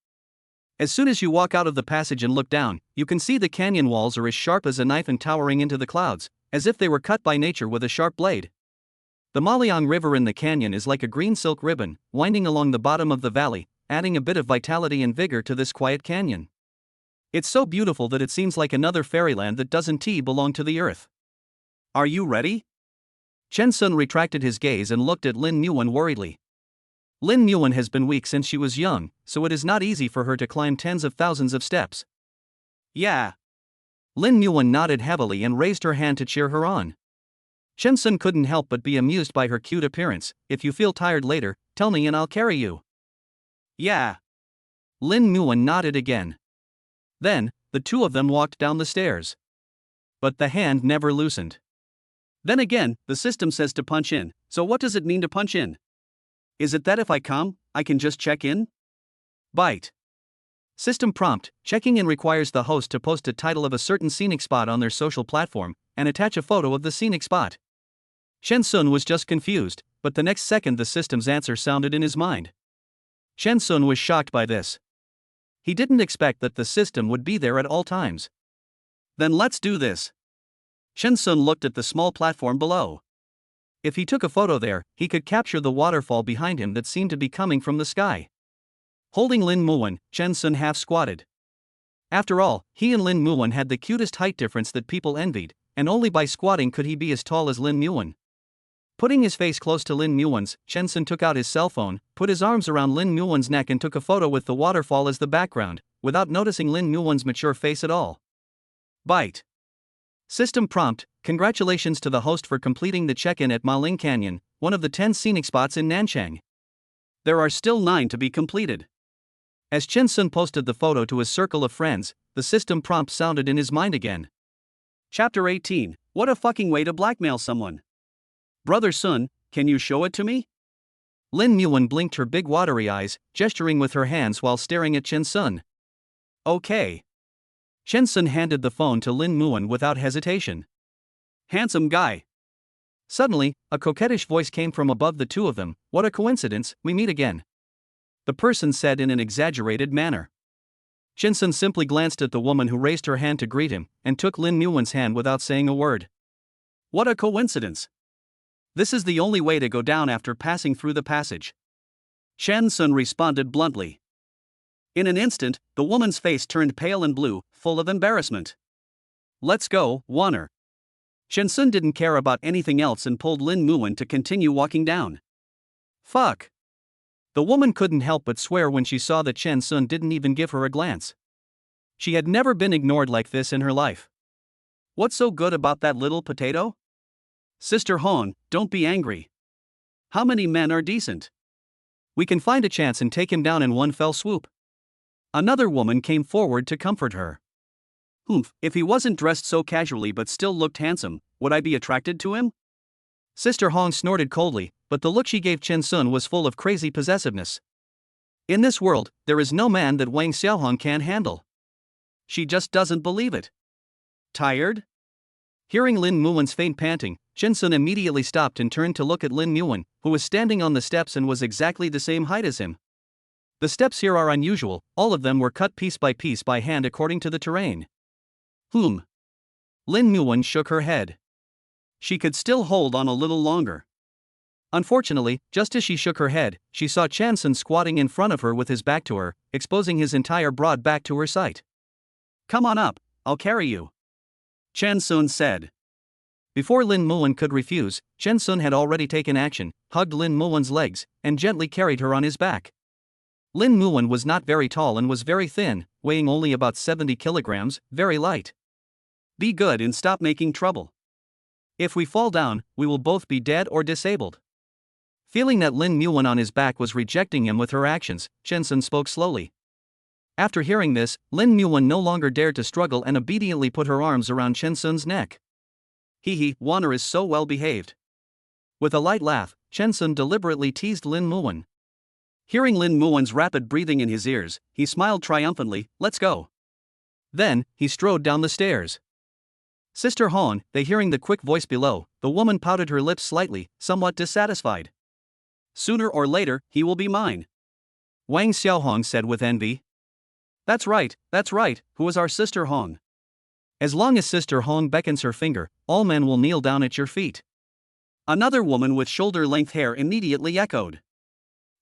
As soon as you walk out of the passage and look down, you can see the canyon walls are as sharp as a knife and towering into the clouds, as if they were cut by nature with a sharp blade. The Maliang River in the canyon is like a green silk ribbon, winding along the bottom of the valley, adding a bit of vitality and vigor to this quiet canyon. It's so beautiful that it seems like another fairyland that doesn't belong to the earth. Are you ready? Chen Sun retracted his gaze and looked at Lin Muan worriedly. Lin Muan has been weak since she was young, so it is not easy for her to climb tens of thousands of steps. Yeah. Lin Muan nodded heavily and raised her hand to cheer her on. Chen Sun couldn't help but be amused by her cute appearance. If you feel tired later, tell me and I'll carry you. Yeah. Lin Muan nodded again. Then, the two of them walked down the stairs. But the hand never loosened. Then again, the system says to punch in, so what does it mean to punch in? Is it that if I come, I can just check in? Byte. System prompt: checking in requires the host to post a title of a certain scenic spot on their social platform, and attach a photo of the scenic spot. Chen Sun was just confused, but the next second the system's answer sounded in his mind. Chen Sun was shocked by this. He didn't expect that the system would be there at all times. Then let's do this. Chen Sun looked at the small platform below. If he took a photo there, he could capture the waterfall behind him that seemed to be coming from the sky. Holding Lin Muan, Chen Sun half squatted. After all, he and Lin Muan had the cutest height difference that people envied, and only by squatting could he be as tall as Lin Muan. Putting his face close to Lin Muan's, Chen Sun took out his cell phone, put his arms around Lin Muan's neck and took a photo with the waterfall as the background, without noticing Lin Muan's mature face at all. Byte. System prompt: congratulations to the host for completing the check-in at Maling Canyon, one of the 10 scenic spots in Nanchang. There are still 9 to be completed. As Chen Sun posted the photo to his circle of friends, the system prompt sounded in his mind again. Chapter 18. What a fucking way to blackmail someone. Brother Sun, can you show it to me? Lin Muan blinked her big watery eyes, gesturing with her hands while staring at Chen Sun. Okay. Chen Sun handed the phone to Lin Muan without hesitation. Handsome guy. Suddenly, a coquettish voice came from above the two of them. What a coincidence, we meet again. The person said in an exaggerated manner. Chen Sun simply glanced at the woman who raised her hand to greet him, and took Lin Muan's hand without saying a word. What a coincidence. This is the only way to go down after passing through the passage. Chen Sun responded bluntly. In an instant, the woman's face turned pale and blue, full of embarrassment. Let's go, Warner. Chen Sun didn't care about anything else and pulled Lin Muan to continue walking down. Fuck. The woman couldn't help but swear when she saw that Chen Sun didn't even give her a glance. She had never been ignored like this in her life. What's so good about that little potato? Sister Hong, don't be angry. How many men are decent? We can find a chance and take him down in one fell swoop. Another woman came forward to comfort her. If he wasn't dressed so casually but still looked handsome, would I be attracted to him? Sister Hong snorted coldly, but the look she gave Chen Sun was full of crazy possessiveness. In this world, there is no man that Wang Xiaohong can handle. She just doesn't believe it. Tired? Hearing Lin Muan's faint panting, Chen Sun immediately stopped and turned to look at Lin Muan, who was standing on the steps and was exactly the same height as him. The steps here are unusual, all of them were cut piece by hand according to the terrain. Lin Muan shook her head. She could still hold on a little longer. Unfortunately, just as she shook her head, she saw Chen Sun squatting in front of her with his back to her, exposing his entire broad back to her sight. Come on up, I'll carry you. Chen Sun said. Before Lin Muan could refuse, Chen Sun had already taken action, hugged Lin Muan's legs, and gently carried her on his back. Lin Muan was not very tall and was very thin, weighing only about 70 kilograms, very light. Be good and stop making trouble. If we fall down, we will both be dead or disabled. Feeling that Lin Muan on his back was rejecting him with her actions, Chen Sun spoke slowly. After hearing this, Lin Muan no longer dared to struggle and obediently put her arms around Chen Sun's neck. Warner is so well behaved. With a light laugh, Chen Sun deliberately teased Lin Muan. Hearing Lin Muan's rapid breathing in his ears, he smiled triumphantly. Let's go. Then, he strode down the stairs. Sister Hong, hearing the quick voice below, the woman pouted her lips slightly, somewhat dissatisfied. Sooner or later, he will be mine. Wang Xiaohong said with envy. That's right, who is our Sister Hong? As long as Sister Hong beckons her finger, all men will kneel down at your feet. Another woman with shoulder-length hair immediately echoed.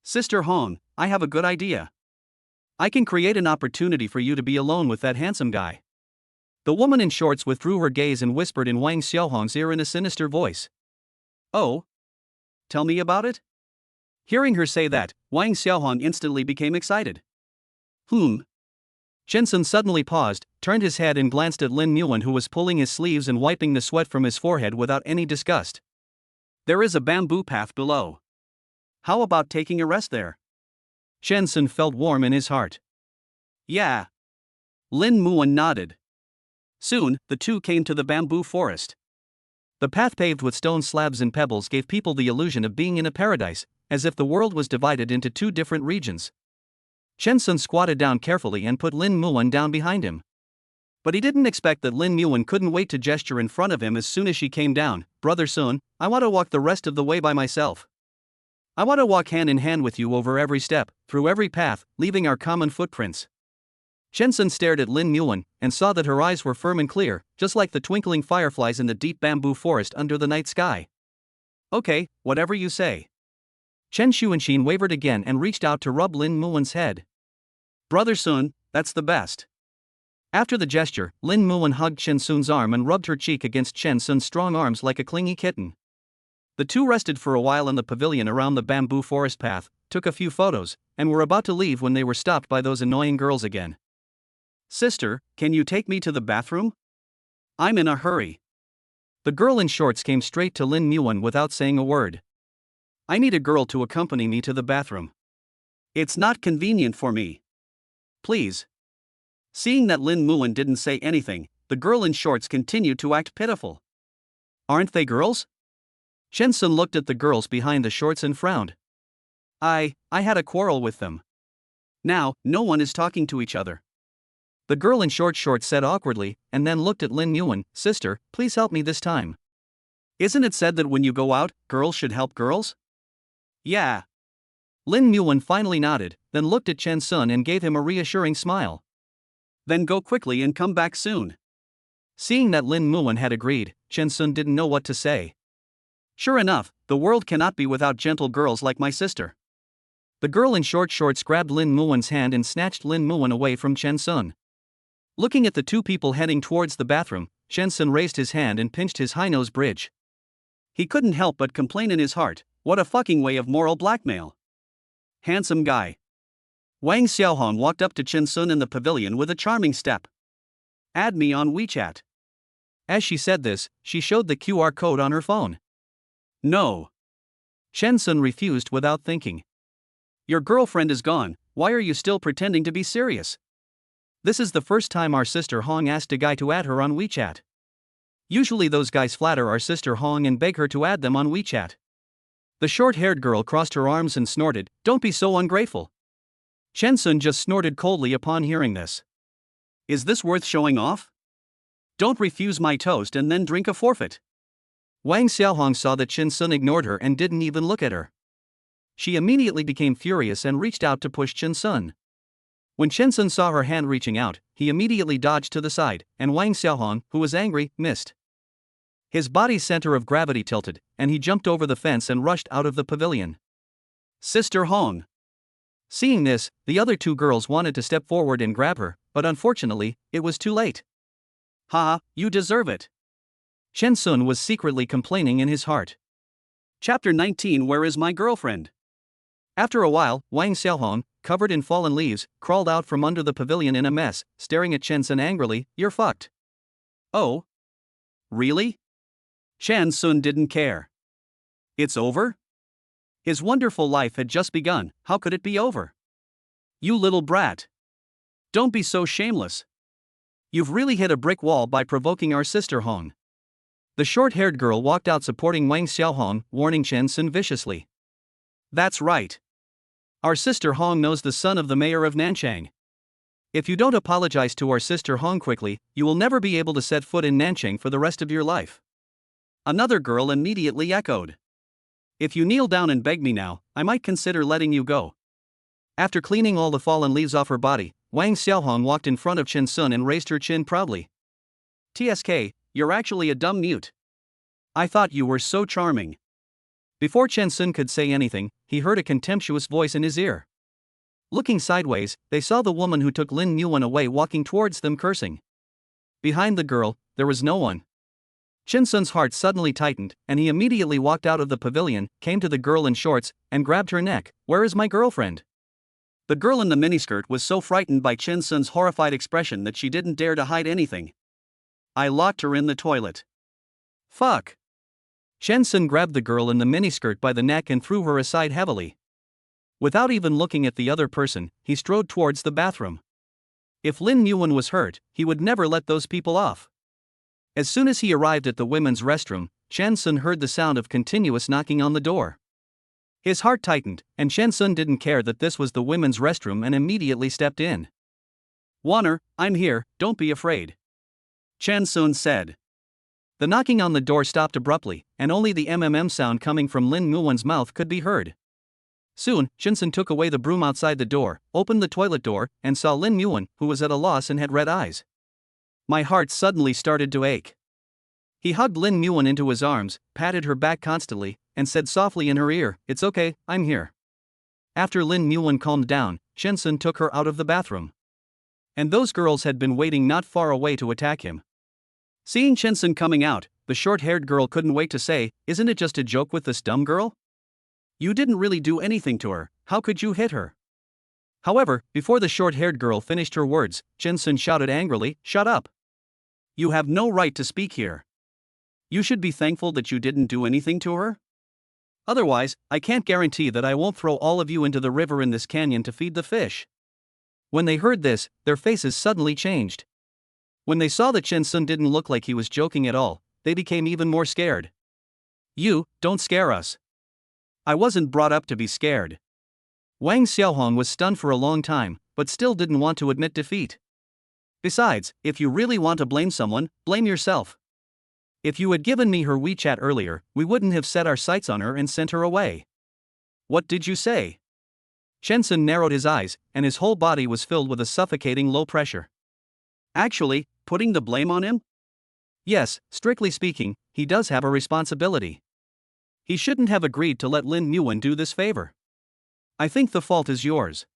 Sister Hong, I have a good idea. I can create an opportunity for you to be alone with that handsome guy. The woman in shorts withdrew her gaze and whispered in Wang Xiaohong's ear in a sinister voice. Oh? Tell me about it? Hearing her say that, Wang Xiaohong instantly became excited. Chen Sun suddenly paused, turned his head and glanced at Lin Muan, who was pulling his sleeves and wiping the sweat from his forehead without any disgust. There is a bamboo path below. How about taking a rest there? Chen Sun felt warm in his heart. Yeah. Lin Muan nodded. Soon, the two came to the bamboo forest. The path paved with stone slabs and pebbles gave people the illusion of being in a paradise, as if the world was divided into two different regions. Chen Sun squatted down carefully and put Lin Muan down behind him. But he didn't expect that Lin Muan couldn't wait to gesture in front of him as soon as she came down. Brother Sun, I want to walk the rest of the way by myself. I want to walk hand in hand with you over every step, through every path, leaving our common footprints. Chen Sun stared at Lin Muan and saw that her eyes were firm and clear, just like the twinkling fireflies in the deep bamboo forest under the night sky. Okay, whatever you say. Chen Xuanxin wavered again and reached out to rub Lin Muan's head. Brother Sun, that's the best. After the gesture, Lin Muan hugged Chen Sun's arm and rubbed her cheek against Chen Sun's strong arms like a clingy kitten. The two rested for a while in the pavilion around the bamboo forest path, took a few photos, and were about to leave when they were stopped by those annoying girls again. Sister, can you take me to the bathroom? I'm in a hurry. The girl in shorts came straight to Lin Muan without saying a word. I need a girl to accompany me to the bathroom. It's not convenient for me. Please. Seeing that Lin Muan didn't say anything, the girl in shorts continued to act pitiful. Aren't they girls? Chen Sun looked at the girls behind the shorts and frowned. I had a quarrel with them. Now, no one is talking to each other. The girl in short shorts said awkwardly, and then looked at Lin Muan. Sister, please help me this time. Isn't it said that when you go out, girls should help girls? Yeah. Lin Muan finally nodded, then looked at Chen Sun and gave him a reassuring smile. Then go quickly and come back soon. Seeing that Lin Muan had agreed, Chen Sun didn't know what to say. Sure enough, the world cannot be without gentle girls like my sister. The girl in short shorts grabbed Lin Muan's hand and snatched Lin Muan away from Chen Sun. Looking at the two people heading towards the bathroom, Chen Sun raised his hand and pinched his high nose bridge. He couldn't help but complain in his heart, what a fucking way of moral blackmail. Handsome guy. Wang Xiaohong walked up to Chen Sun in the pavilion with a charming step. Add me on WeChat. As she said this, she showed the QR code on her phone. No. Chen Sun refused without thinking. Your girlfriend is gone, why are you still pretending to be serious? This is the first time our sister Hong asked a guy to add her on WeChat. Usually those guys flatter our sister Hong and beg her to add them on WeChat. The short-haired girl crossed her arms and snorted, Don't be so ungrateful. Chen Sun just snorted coldly upon hearing this. Is this worth showing off? Don't refuse my toast and then drink a forfeit. Wang Xiaohong saw that Chen Sun ignored her and didn't even look at her. She immediately became furious and reached out to push Chen Sun. When Chen Sun saw her hand reaching out, he immediately dodged to the side, and Wang Xiaohong, who was angry, missed. His body's center of gravity tilted, and he jumped over the fence and rushed out of the pavilion. Sister Hong. Seeing this, the other two girls wanted to step forward and grab her, but unfortunately, it was too late. Ha, you deserve it. Chen Sun was secretly complaining in his heart. Chapter 19 Where is my girlfriend? After a while, Wang Xiaohong, covered in fallen leaves, crawled out from under the pavilion in a mess, staring at Chen Sun angrily, You're fucked. Oh? Really? Chen Sun didn't care. It's over? His wonderful life had just begun, how could it be over? You little brat. Don't be so shameless. You've really hit a brick wall by provoking our sister Hong. The short-haired girl walked out supporting Wang Xiaohong, warning Chen Sun viciously. That's right. Our sister Hong knows the son of the mayor of Nanchang. If you don't apologize to our sister Hong quickly, you will never be able to set foot in Nanchang for the rest of your life. Another girl immediately echoed. If you kneel down and beg me now, I might consider letting you go. After cleaning all the fallen leaves off her body, Wang Xiaohong walked in front of Chen Sun and raised her chin proudly. TSK, you're actually a dumb mute. I thought you were so charming. Before Chen Sun could say anything, he heard a contemptuous voice in his ear. Looking sideways, they saw the woman who took Lin Yuan away walking towards them cursing. Behind the girl, there was no one. Chen Sun's heart suddenly tightened, and he immediately walked out of the pavilion, came to the girl in shorts, and grabbed her neck. "Where is my girlfriend?" The girl in the miniskirt was so frightened by Chen Sun's horrified expression that she didn't dare to hide anything. "I locked her in the toilet." "Fuck." Chen Sun grabbed the girl in the miniskirt by the neck and threw her aside heavily. Without even looking at the other person, he strode towards the bathroom. If Lin Yuan was hurt, he would never let those people off. As soon as he arrived at the women's restroom, Chen Sun heard the sound of continuous knocking on the door. His heart tightened, and Chen Sun didn't care that this was the women's restroom and immediately stepped in. "Warner, I'm here, don't be afraid," Chen Sun said. The knocking on the door stopped abruptly, and only the sound coming from Lin Yuan's mouth could be heard. Soon, Chen Sun took away the broom outside the door, opened the toilet door, and saw Lin Yuan, who was at a loss and had red eyes. My heart suddenly started to ache. He hugged Lin Yuan into his arms, patted her back constantly, and said softly in her ear, "It's okay, I'm here." After Lin Yuan calmed down, Chen Sun took her out of the bathroom. And those girls had been waiting not far away to attack him. Seeing Chen Sun coming out, the short-haired girl couldn't wait to say, "Isn't it just a joke with this dumb girl? You didn't really do anything to her, how could you hit her?" However, before the short-haired girl finished her words, Chen Sun shouted angrily, "Shut up! You have no right to speak here. You should be thankful that you didn't do anything to her. Otherwise, I can't guarantee that I won't throw all of you into the river in this canyon to feed the fish." When they heard this, their faces suddenly changed. When they saw that Chen Sun didn't look like he was joking at all, they became even more scared. "You, don't scare us. I wasn't brought up to be scared." Wang Xiaohong was stunned for a long time, but still didn't want to admit defeat. Besides, if you really want to blame someone, blame yourself. If you had given me her WeChat earlier, we wouldn't have set our sights on her and sent her away. What did you say? Chen Sun narrowed his eyes, and his whole body was filled with a suffocating low pressure. Actually, putting the blame on him? Yes, strictly speaking, he does have a responsibility. He shouldn't have agreed to let Lin Yuan do this favor. I think the fault is yours.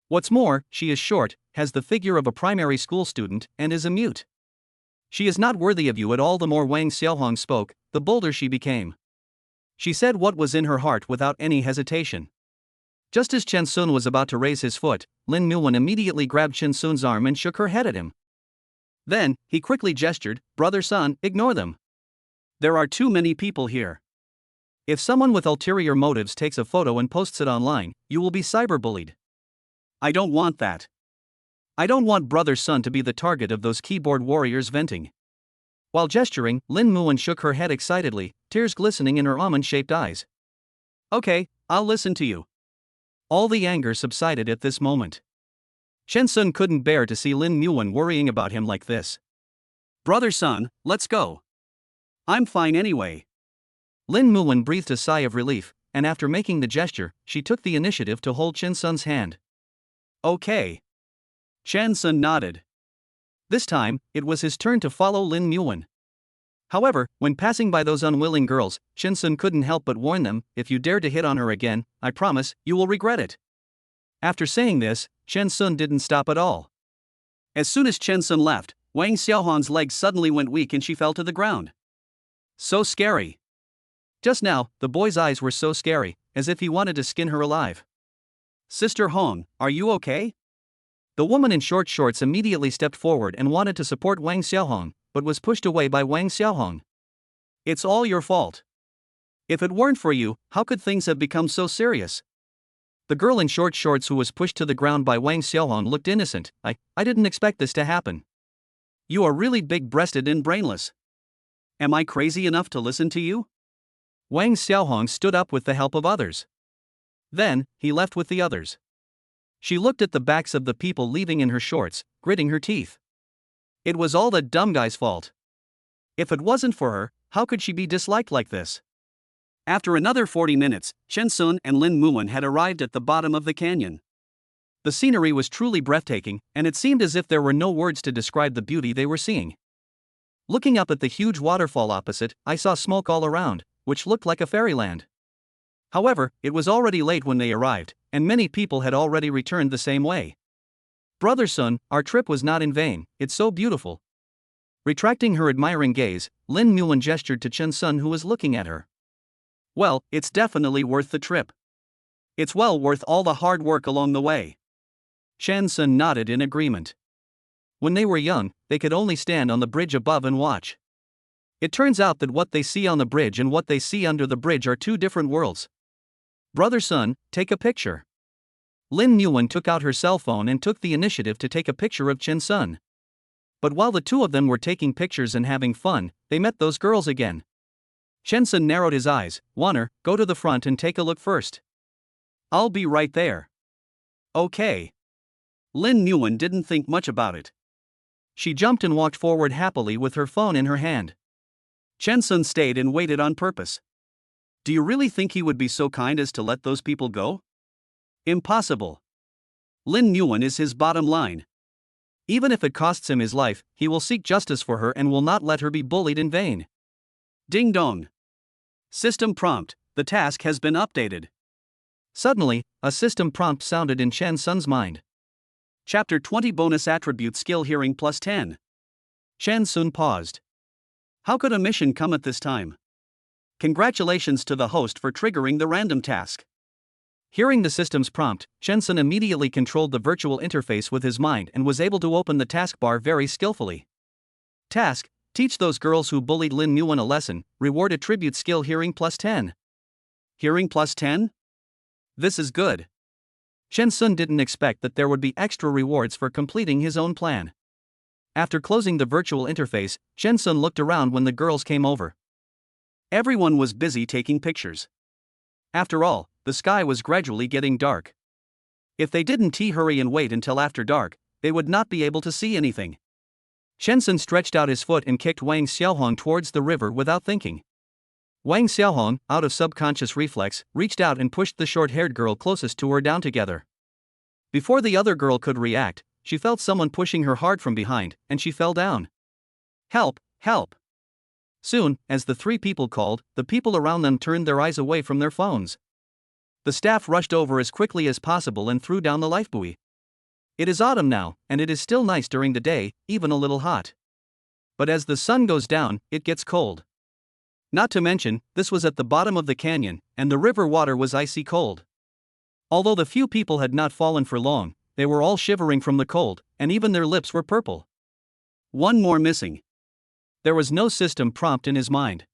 What's more, she is short, has the figure of a primary school student, and is a mute. She is not worthy of you at all. The more Wang Xiaohong spoke, the bolder she became. She said what was in her heart without any hesitation. Just as Chen Sun was about to raise his foot, Lin Yuan immediately grabbed Chen Sun's arm and shook her head at him. Then, he quickly gestured, "Brother Sun, ignore them. There are too many people here. If someone with ulterior motives takes a photo and posts it online, you will be cyberbullied. I don't want that. I don't want Brother Sun to be the target of those keyboard warriors venting." While gesturing, Lin Yuan shook her head excitedly, tears glistening in her almond-shaped eyes. "Okay, I'll listen to you." All the anger subsided at this moment. Chen Sun couldn't bear to see Lin Yuan worrying about him like this. "Brother Sun, let's go. I'm fine anyway." Lin Yuan breathed a sigh of relief, and after making the gesture, she took the initiative to hold Chen Sun's hand. "Okay." Chen Sun nodded. This time, it was his turn to follow Lin Yuan. However, when passing by those unwilling girls, Chen Sun couldn't help but warn them, "If you dare to hit on her again, I promise, you will regret it." After saying this, Chen Sun didn't stop at all. As soon as Chen Sun left, Wang Xiaohong's legs suddenly went weak and she fell to the ground. So scary. Just now, the boy's eyes were so scary, as if he wanted to skin her alive. "Sister Hong, are you okay?" The woman in short shorts immediately stepped forward and wanted to support Wang Xiaohong, but was pushed away by Wang Xiaohong. "It's all your fault. If it weren't for you, how could things have become so serious?" The girl in short shorts who was pushed to the ground by Wang Xiaohong looked innocent. I didn't expect this to happen. You are really big-breasted and brainless. Am I crazy enough to listen to you?" Wang Xiaohong stood up with the help of others. Then, he left with the others. She looked at the backs of the people leaving in her shorts, gritting her teeth. It was all that dumb guy's fault. If it wasn't for her, how could she be disliked like this? After another 40 minutes, Chen Sun and Lin Yuan had arrived at the bottom of the canyon. The scenery was truly breathtaking, and it seemed as if there were no words to describe the beauty they were seeing. Looking up at the huge waterfall opposite, I saw smoke all around, which looked like a fairyland. However, it was already late when they arrived, and many people had already returned the same way. Brother Sun, our trip was not in vain, it's so beautiful. Retracting her admiring gaze, Lin Mulan gestured to Chen Sun, who was looking at her. Well, it's definitely worth the trip. It's well worth all the hard work along the way. Chen Sun nodded in agreement. When they were young, they could only stand on the bridge above and watch. It turns out that what they see on the bridge and what they see under the bridge are two different worlds. Brother Sun, take a picture. Lin Mulan took out her cell phone and took the initiative to take a picture of Chen Sun. But while the two of them were taking pictures and having fun, they met those girls again. Chen Sun narrowed his eyes. Wanner, go to the front and take a look first. I'll be right there. Okay. Lin Mulan didn't think much about it. She jumped and walked forward happily with her phone in her hand. Chen Sun stayed and waited on purpose. Do you really think he would be so kind as to let those people go? Impossible. Lin Mulan is his bottom line. Even if it costs him his life, he will seek justice for her and will not let her be bullied in vain. Ding dong. System prompt, the task has been updated. Suddenly, a system prompt sounded in Chen Sun's mind. Chapter 20 Bonus Attribute Skill Hearing plus 10. Chen Sun paused. How could a mission come at this time? Congratulations to the host for triggering the random task. Hearing the system's prompt, Chen Sun immediately controlled the virtual interface with his mind and was able to open the taskbar very skillfully. Task: teach those girls who bullied Lin Mulan a lesson, reward attribute skill hearing plus 10. Hearing plus 10? This is good. Chen Sun didn't expect that there would be extra rewards for completing his own plan. After closing the virtual interface, Chen Sun looked around when the girls came over. Everyone was busy taking pictures. After all, the sky was gradually getting dark. If they didn't hurry and wait until after dark, they would not be able to see anything. Chen Sun stretched out his foot and kicked Wang Xiaohong towards the river without thinking. Wang Xiaohong, out of subconscious reflex, reached out and pushed the short-haired girl closest to her down together. Before the other girl could react, she felt someone pushing her hard from behind, and she fell down. Help! Help! Soon, as the three people called, the people around them turned their eyes away from their phones. The staff rushed over as quickly as possible and threw down the lifebuoy. It is autumn now, and it is still nice during the day, even a little hot. But as the sun goes down, it gets cold. Not to mention, this was at the bottom of the canyon, and the river water was icy cold. Although the few people had not fallen for long, they were all shivering from the cold, and even their lips were purple. One more missing. There was no system prompt in his mind.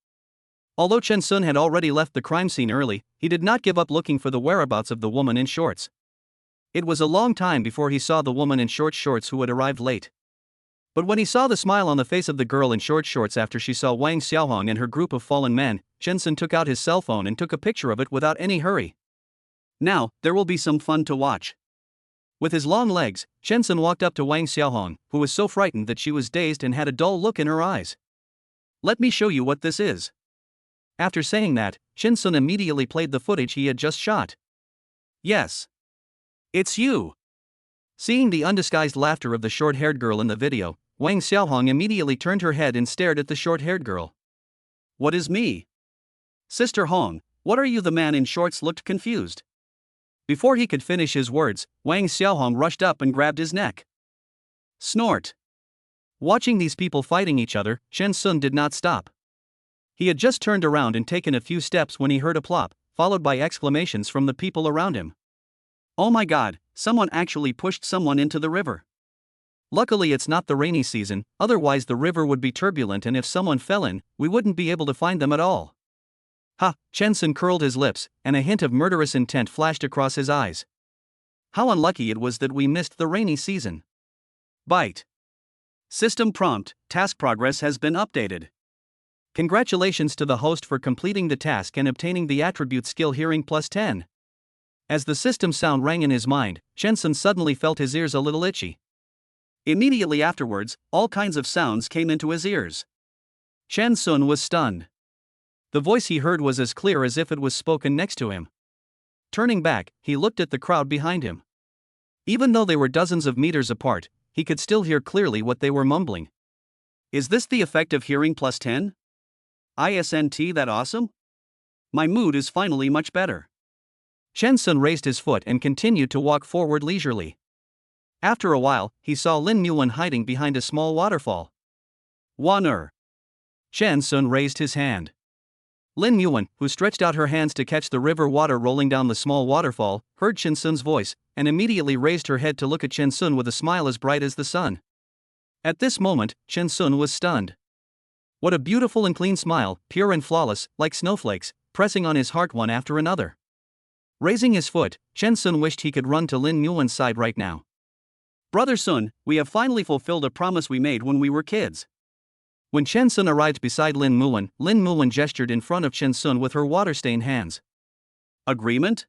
Although Chen Sun had already left the crime scene early, he did not give up looking for the whereabouts of the woman in shorts. It was a long time before he saw the woman in short shorts who had arrived late. But when he saw the smile on the face of the girl in short shorts after she saw Wang Xiaohong and her group of fallen men, Chen Sun took out his cell phone and took a picture of it without any hurry. Now, there will be some fun to watch. With his long legs, Chen Sun walked up to Wang Xiaohong, who was so frightened that she was dazed and had a dull look in her eyes. Let me show you what this is. After saying that, Chen Sun immediately played the footage he had just shot. Yes. It's you. Seeing the undisguised laughter of the short-haired girl in the video, Wang Xiaohong immediately turned her head and stared at the short-haired girl. What is me? Sister Hong, what are you? The man in shorts looked confused. Before he could finish his words, Wang Xiaohong rushed up and grabbed his neck. Snort. Watching these people fighting each other, Chen Sun did not stop. He had just turned around and taken a few steps when he heard a plop, followed by exclamations from the people around him. Oh my god, someone actually pushed someone into the river. Luckily it's not the rainy season, otherwise the river would be turbulent and if someone fell in, we wouldn't be able to find them at all. Ha, Chen Sun curled his lips, and a hint of murderous intent flashed across his eyes. How unlucky it was that we missed the rainy season. Bite. System prompt, task progress has been updated. Congratulations to the host for completing the task and obtaining the attribute skill hearing plus 10. As the system sound rang in his mind, Chen Sun suddenly felt his ears a little itchy. Immediately afterwards, all kinds of sounds came into his ears. Chen Sun was stunned. The voice he heard was as clear as if it was spoken next to him. Turning back, he looked at the crowd behind him. Even though they were dozens of meters apart, he could still hear clearly what they were mumbling. Is this the effect of hearing plus 10? Isn't that awesome? My mood is finally much better. Chen Sun raised his foot and continued to walk forward leisurely. After a while, he saw Lin Muan hiding behind a small waterfall. Waner. Chen Sun raised his hand. Lin Muan, who stretched out her hands to catch the river water rolling down the small waterfall, heard Chen Sun's voice, and immediately raised her head to look at Chen Sun with a smile as bright as the sun. At this moment, Chen Sun was stunned. What a beautiful and clean smile, pure and flawless, like snowflakes, pressing on his heart one after another. Raising his foot, Chen Sun wished he could run to Lin Muan's side right now. Brother Sun, we have finally fulfilled a promise we made when we were kids. When Chen Sun arrived beside Lin Muan gestured in front of Chen Sun with her water-stained hands. Agreement?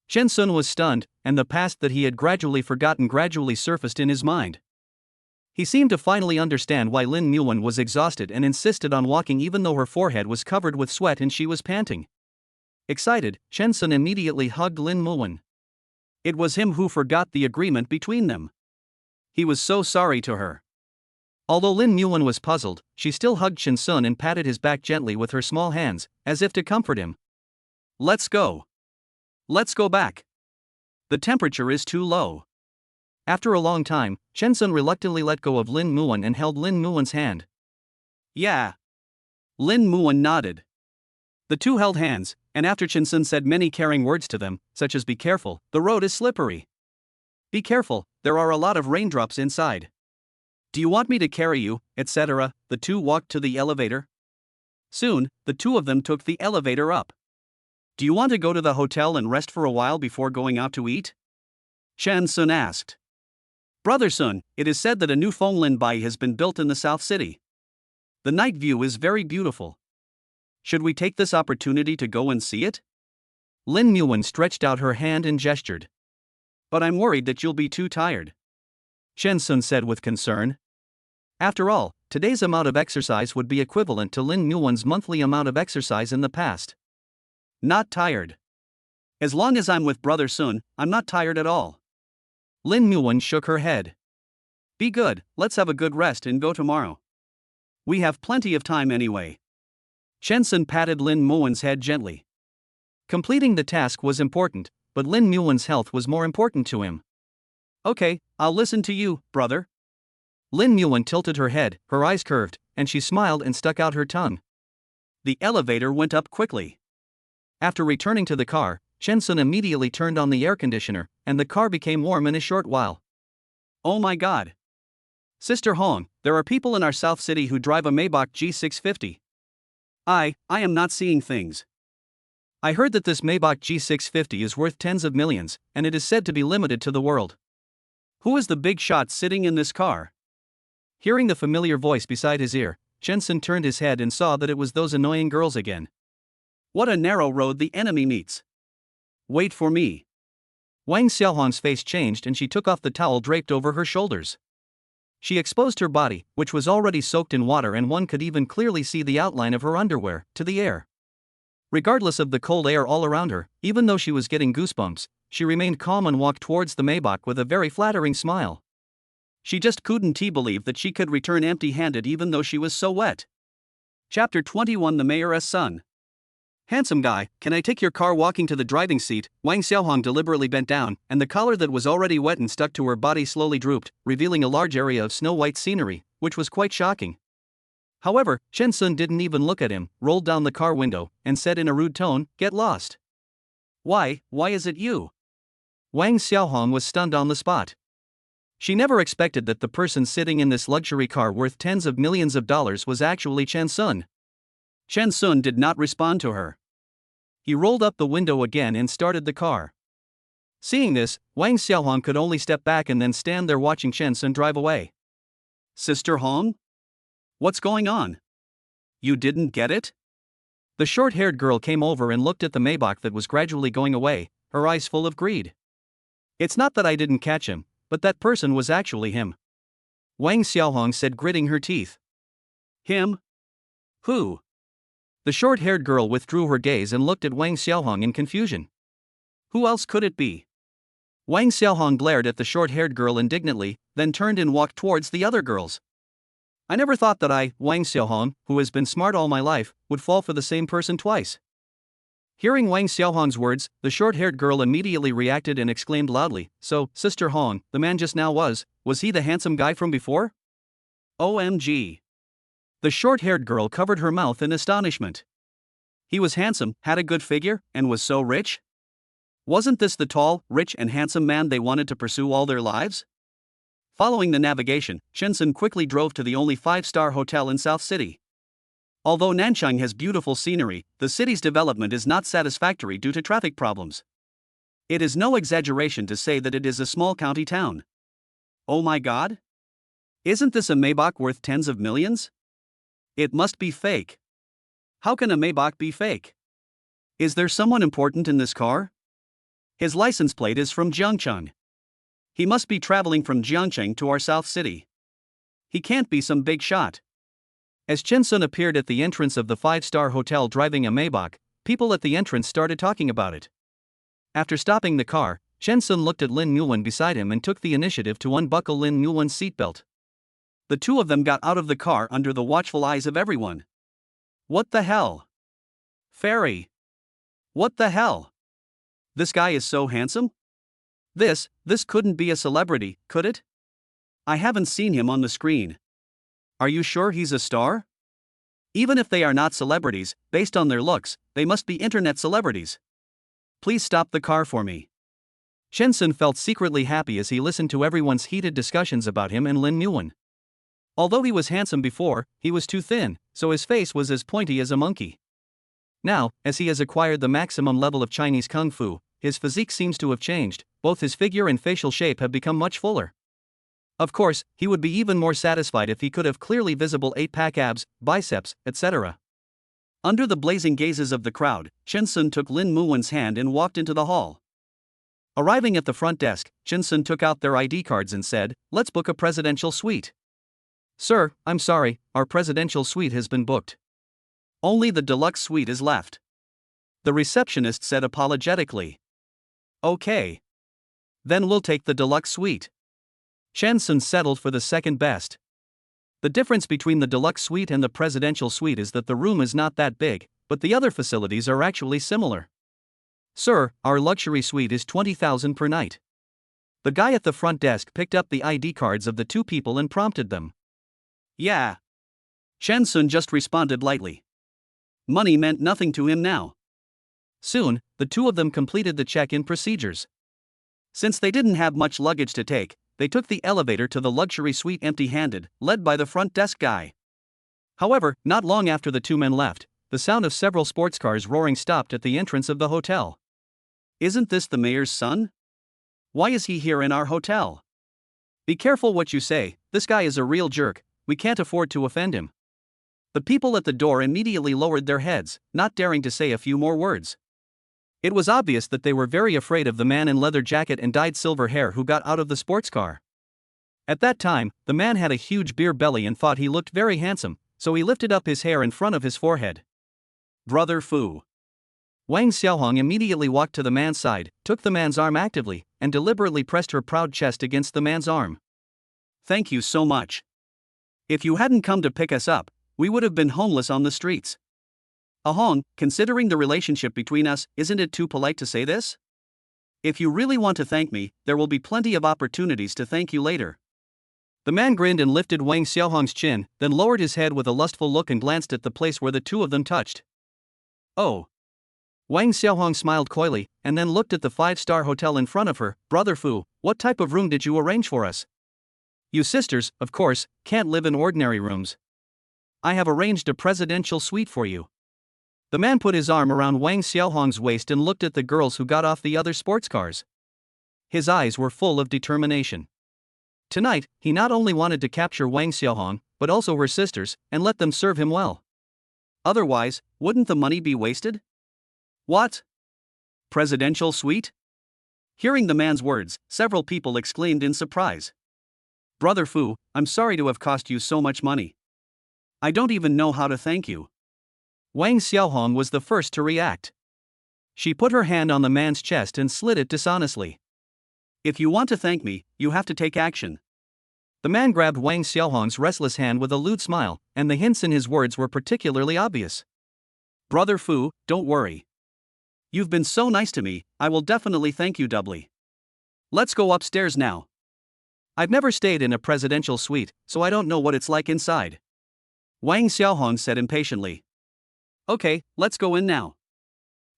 Chen Sun was stunned, and the past that he had gradually forgotten gradually surfaced in his mind. He seemed to finally understand why Lin Muan was exhausted and insisted on walking even though her forehead was covered with sweat and she was panting. Excited, Chen Sun immediately hugged Lin Muan. It was him who forgot the agreement between them. He was so sorry to her. Although Lin Muan was puzzled, she still hugged Chen Sun and patted his back gently with her small hands, as if to comfort him. Let's go. Let's go back. The temperature is too low. After a long time, Chen Sun reluctantly let go of Lin Muan and held Lin Muan's hand. Yeah. Lin Muan nodded. The two held hands, and after Chen Sun said many caring words to them, such as be careful, the road is slippery. Be careful, there are a lot of raindrops inside. Do you want me to carry you, etc., the two walked to the elevator. Soon, the two of them took the elevator up. Do you want to go to the hotel and rest for a while before going out to eat? Chen Sun asked. Brother Sun, it is said that a new Fonglin Bai has been built in the South City. The night view is very beautiful. Should we take this opportunity to go and see it? Lin Muan stretched out her hand and gestured. But I'm worried that you'll be too tired. Chen Sun said with concern. After all, today's amount of exercise would be equivalent to Lin Muan's monthly amount of exercise in the past. Not tired. As long as I'm with Brother Sun, I'm not tired at all. Lin Muan shook her head. Be good, let's have a good rest and go tomorrow. We have plenty of time anyway. Chen Sun patted Lin Muan's head gently. Completing the task was important, but Lin Muan's health was more important to him. Okay, I'll listen to you, brother. Lin Muan tilted her head, her eyes curved, and she smiled and stuck out her tongue. The elevator went up quickly. After returning to the car, Chen Sun immediately turned on the air conditioner, and the car became warm in a short while. Oh my god. Sister Hong, there are people in our South City who drive a Maybach G650. I am not seeing things. I heard that this Maybach G650 is worth tens of millions, and it is said to be limited to the world. Who is the big shot sitting in this car? Hearing the familiar voice beside his ear, Chen Sun turned his head and saw that it was those annoying girls again. What a narrow road the enemy meets. Wait for me. Wang Xiaohong's face changed and she took off the towel draped over her shoulders. She exposed her body, which was already soaked in water, and one could even clearly see the outline of her underwear, to the air. Regardless of the cold air all around her, even though she was getting goosebumps, she remained calm and walked towards the Maybach with a very flattering smile. She just couldn't believe that she could return empty-handed even though she was so wet. Chapter 21 The Mayor's Son. Handsome guy, can I take your car? Walking to the driving seat, Wang Xiaohong deliberately bent down, and the collar that was already wet and stuck to her body slowly drooped, revealing a large area of snow-white scenery, which was quite shocking. However, Chen Sun didn't even look at him, rolled down the car window, and said in a rude tone, "Get lost." Why is it you? Wang Xiaohong was stunned on the spot. She never expected that the person sitting in this luxury car worth tens of millions of dollars was actually Chen Sun. Chen Sun did not respond to her. He rolled up the window again and started the car. Seeing this, Wang Xiaohong could only step back and then stand there watching Chen Sun drive away. Sister Hong? What's going on? You didn't get it? The short-haired girl came over and looked at the Maybach that was gradually going away, her eyes full of greed. It's not that I didn't catch him, but that person was actually him. Wang Xiaohong said, gritting her teeth. Him? Who? The short-haired girl withdrew her gaze and looked at Wang Xiaohong in confusion. Who else could it be? Wang Xiaohong glared at the short-haired girl indignantly, then turned and walked towards the other girls. I never thought that I, Wang Xiaohong, who has been smart all my life, would fall for the same person twice. Hearing Wang Xiaohong's words, the short-haired girl immediately reacted and exclaimed loudly, "So, Sister Hong, the man just now was he the handsome guy from before?" OMG. The short-haired girl covered her mouth in astonishment. He was handsome, had a good figure, and was so rich? Wasn't this the tall, rich and handsome man they wanted to pursue all their lives? Following the navigation, Shenzhen quickly drove to the only 5-star hotel in South City. Although Nanchang has beautiful scenery, the city's development is not satisfactory due to traffic problems. It is no exaggeration to say that it is a small county town. Oh my god? Isn't this a Maybach worth tens of millions? It must be fake. How can a Maybach be fake? Is there someone important in this car? His license plate is from Jiangcheng. He must be traveling from Jiangcheng to our South City. He can't be some big shot. As Chen Sun appeared at the entrance of the 5-star hotel driving a Maybach, people at the entrance started talking about it. After stopping the car, Chen Sun looked at Lin Yuan beside him and took the initiative to unbuckle Lin Yuan's seatbelt. The two of them got out of the car under the watchful eyes of everyone. What the hell? Fairy. What the hell? This guy is so handsome? This couldn't be a celebrity, could it? I haven't seen him on the screen. Are you sure he's a star? Even if they are not celebrities, based on their looks, they must be internet celebrities. Please stop the car for me. Shenzhen felt secretly happy as he listened to everyone's heated discussions about him and Lin Yuan. Although he was handsome before, he was too thin, so his face was as pointy as a monkey. Now, as he has acquired the maximum level of Chinese Kung Fu, his physique seems to have changed, both his figure and facial shape have become much fuller. Of course, he would be even more satisfied if he could have clearly visible 8-pack abs, biceps, etc. Under the blazing gazes of the crowd, Chen Sun took Lin Muwen's hand and walked into the hall. Arriving at the front desk, Chen Sun took out their ID cards and said, "Let's book a presidential suite." "Sir, I'm sorry, our presidential suite has been booked. Only the deluxe suite is left," the receptionist said apologetically. "Okay. Then we'll take the deluxe suite." Chen Sun settled for the second best. The difference between the deluxe suite and the presidential suite is that the room is not that big, but the other facilities are actually similar. "Sir, our luxury suite is 20,000 per night." The guy at the front desk picked up the ID cards of the two people and prompted them. "Yeah." Chen Sun just responded lightly. Money meant nothing to him now. Soon, the two of them completed the check-in procedures. Since they didn't have much luggage to take, they took the elevator to the luxury suite empty-handed, led by the front desk guy. However, not long after the two men left, the sound of several sports cars roaring stopped at the entrance of the hotel. "Isn't this the mayor's son? Why is he here in our hotel?" "Be careful what you say, this guy is a real jerk, we can't afford to offend him." The people at the door immediately lowered their heads, not daring to say a few more words. It was obvious that they were very afraid of the man in leather jacket and dyed silver hair who got out of the sports car. At that time, the man had a huge beer belly and thought he looked very handsome, so he lifted up his hair in front of his forehead. "Brother Fu." Wang Xiaohong immediately walked to the man's side, took the man's arm actively, and deliberately pressed her proud chest against the man's arm. "Thank you so much. If you hadn't come to pick us up, we would have been homeless on the streets." "Ahong, considering the relationship between us, isn't it too polite to say this? If you really want to thank me, there will be plenty of opportunities to thank you later." The man grinned and lifted Wang Xiaohong's chin, then lowered his head with a lustful look and glanced at the place where the two of them touched. "Oh." Wang Xiaohong smiled coyly, and then looked at the 5-star hotel in front of her. "Brother Fu, what type of room did you arrange for us? You sisters, of course, can't live in ordinary rooms. I have arranged a presidential suite for you." The man put his arm around Wang Xiaohong's waist and looked at the girls who got off the other sports cars. His eyes were full of determination. Tonight, he not only wanted to capture Wang Xiaohong, but also her sisters, and let them serve him well. Otherwise, wouldn't the money be wasted? "What? Presidential suite?" Hearing the man's words, several people exclaimed in surprise. "Brother Fu, I'm sorry to have cost you so much money. I don't even know how to thank you." Wang Xiaohong was the first to react. She put her hand on the man's chest and slid it dishonestly. "If you want to thank me, you have to take action." The man grabbed Wang Xiaohong's restless hand with a lewd smile, and the hints in his words were particularly obvious. "Brother Fu, don't worry. You've been so nice to me, I will definitely thank you doubly. Let's go upstairs now. I've never stayed in a presidential suite, so I don't know what it's like inside. Wang Xiaohong said impatiently. Okay, let's go in now.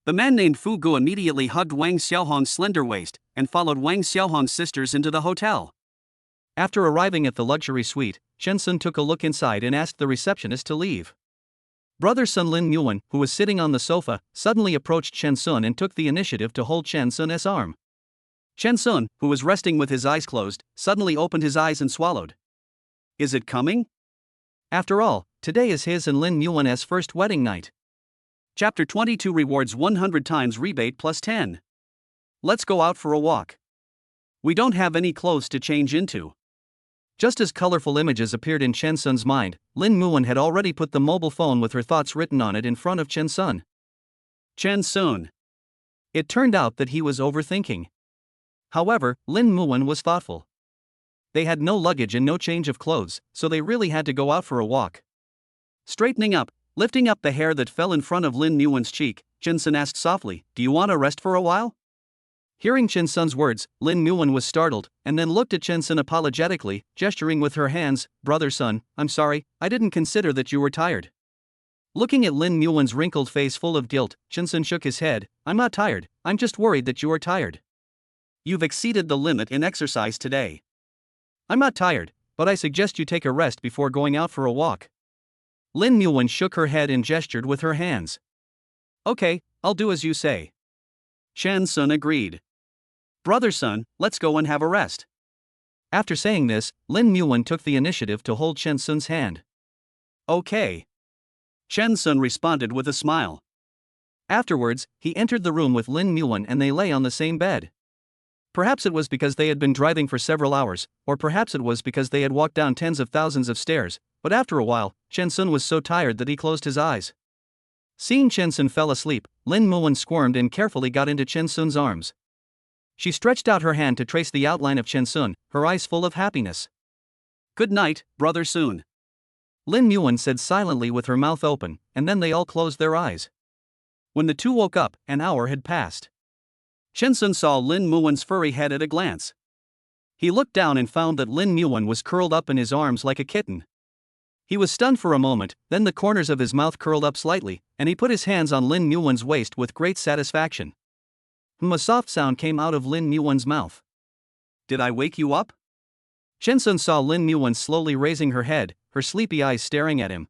The man named Fu Gu immediately hugged Wang Xiaohong's slender waist and followed Wang Xiaohong's sisters into the hotel. After arriving at the luxury suite, Chen Sun took a look inside and asked the receptionist to leave. Brother Sun Lin Yuan, who was sitting on the sofa, suddenly approached Chen Sun and took the initiative to hold Chen Sun's arm. Chen Sun, who was resting with his eyes closed, suddenly opened his eyes and swallowed. Is it coming? After all, today is his and Lin Yuan's first wedding night. Chapter 22 rewards 100 times rebate plus 10. Let's go out for a walk. We don't have any clothes to change into. Just as colorful images appeared in Chen Sun's mind, Lin Muan had already put the mobile phone with her thoughts written on it in front of Chen Sun. Chen Sun. It turned out that he was overthinking. However, Lin Muan was thoughtful. They had no luggage and no change of clothes, so they really had to go out for a walk. Straightening up, lifting up the hair that fell in front of Lin Muan's cheek, Chen Sun asked softly, "Do you want to rest for a while?" Hearing Chen Sun's words, Lin Muan was startled, and then looked at Chen Sun apologetically, gesturing with her hands, "Brother Sun, I'm sorry, I didn't consider that you were tired." Looking at Lin Muan's wrinkled face full of guilt, Chen Sun shook his head, "I'm not tired, I'm just worried that you are tired. You've exceeded the limit in exercise today. I'm not tired, but I suggest you take a rest before going out for a walk." Lin Muan shook her head and gestured with her hands. "Okay, I'll do as you say." Chen Sun agreed. "Brother Sun, let's go and have a rest." After saying this, Lin Muan took the initiative to hold Chen Sun's hand. "Okay." Chen Sun responded with a smile. Afterwards, he entered the room with Lin Muan and they lay on the same bed. Perhaps it was because they had been driving for several hours, or perhaps it was because they had walked down tens of thousands of stairs, but after a while, Chen Sun was so tired that he closed his eyes. Seeing Chen Sun fell asleep, Lin Muan squirmed and carefully got into Chen Sun's arms. She stretched out her hand to trace the outline of Chen Sun, her eyes full of happiness. "Good night, Brother Sun," Lin Muan said silently with her mouth open, and then they all closed their eyes. When the two woke up, an hour had passed. Chen Sun saw Lin Muan's furry head at a glance. He looked down and found that Lin Muan was curled up in his arms like a kitten. He was stunned for a moment, then the corners of his mouth curled up slightly, and he put his hands on Lin Muan's waist with great satisfaction. A soft sound came out of Lin Muan's mouth. "Did I wake you up?" Chen Sun saw Lin Muan slowly raising her head, her sleepy eyes staring at him.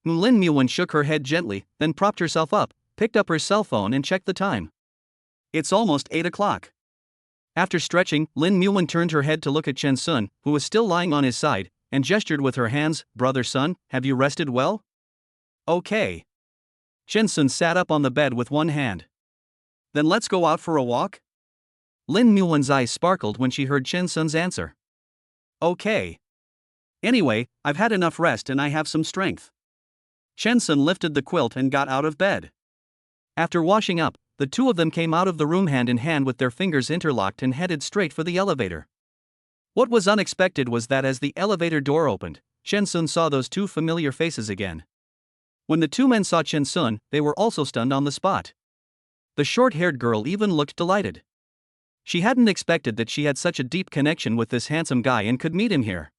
Lin Muan shook her head gently, then propped herself up, picked up her cell phone and checked the time. "It's almost 8 o'clock. After stretching, Lin Muan turned her head to look at Chen Sun, who was still lying on his side, and gestured with her hands, "Brother Sun, have you rested well?" "Okay." Chen Sun sat up on the bed with one hand. "Then let's go out for a walk?" Lin Muan's eyes sparkled when she heard Chen Sun's answer. "Okay. Anyway, I've had enough rest and I have some strength." Chen Sun lifted the quilt and got out of bed. After washing up, the two of them came out of the room hand in hand with their fingers interlocked and headed straight for the elevator. What was unexpected was that as the elevator door opened, Chen Sun saw those two familiar faces again. When the two men saw Chen Sun, they were also stunned on the spot. The short-haired girl even looked delighted. She hadn't expected that she had such a deep connection with this handsome guy and could meet him here.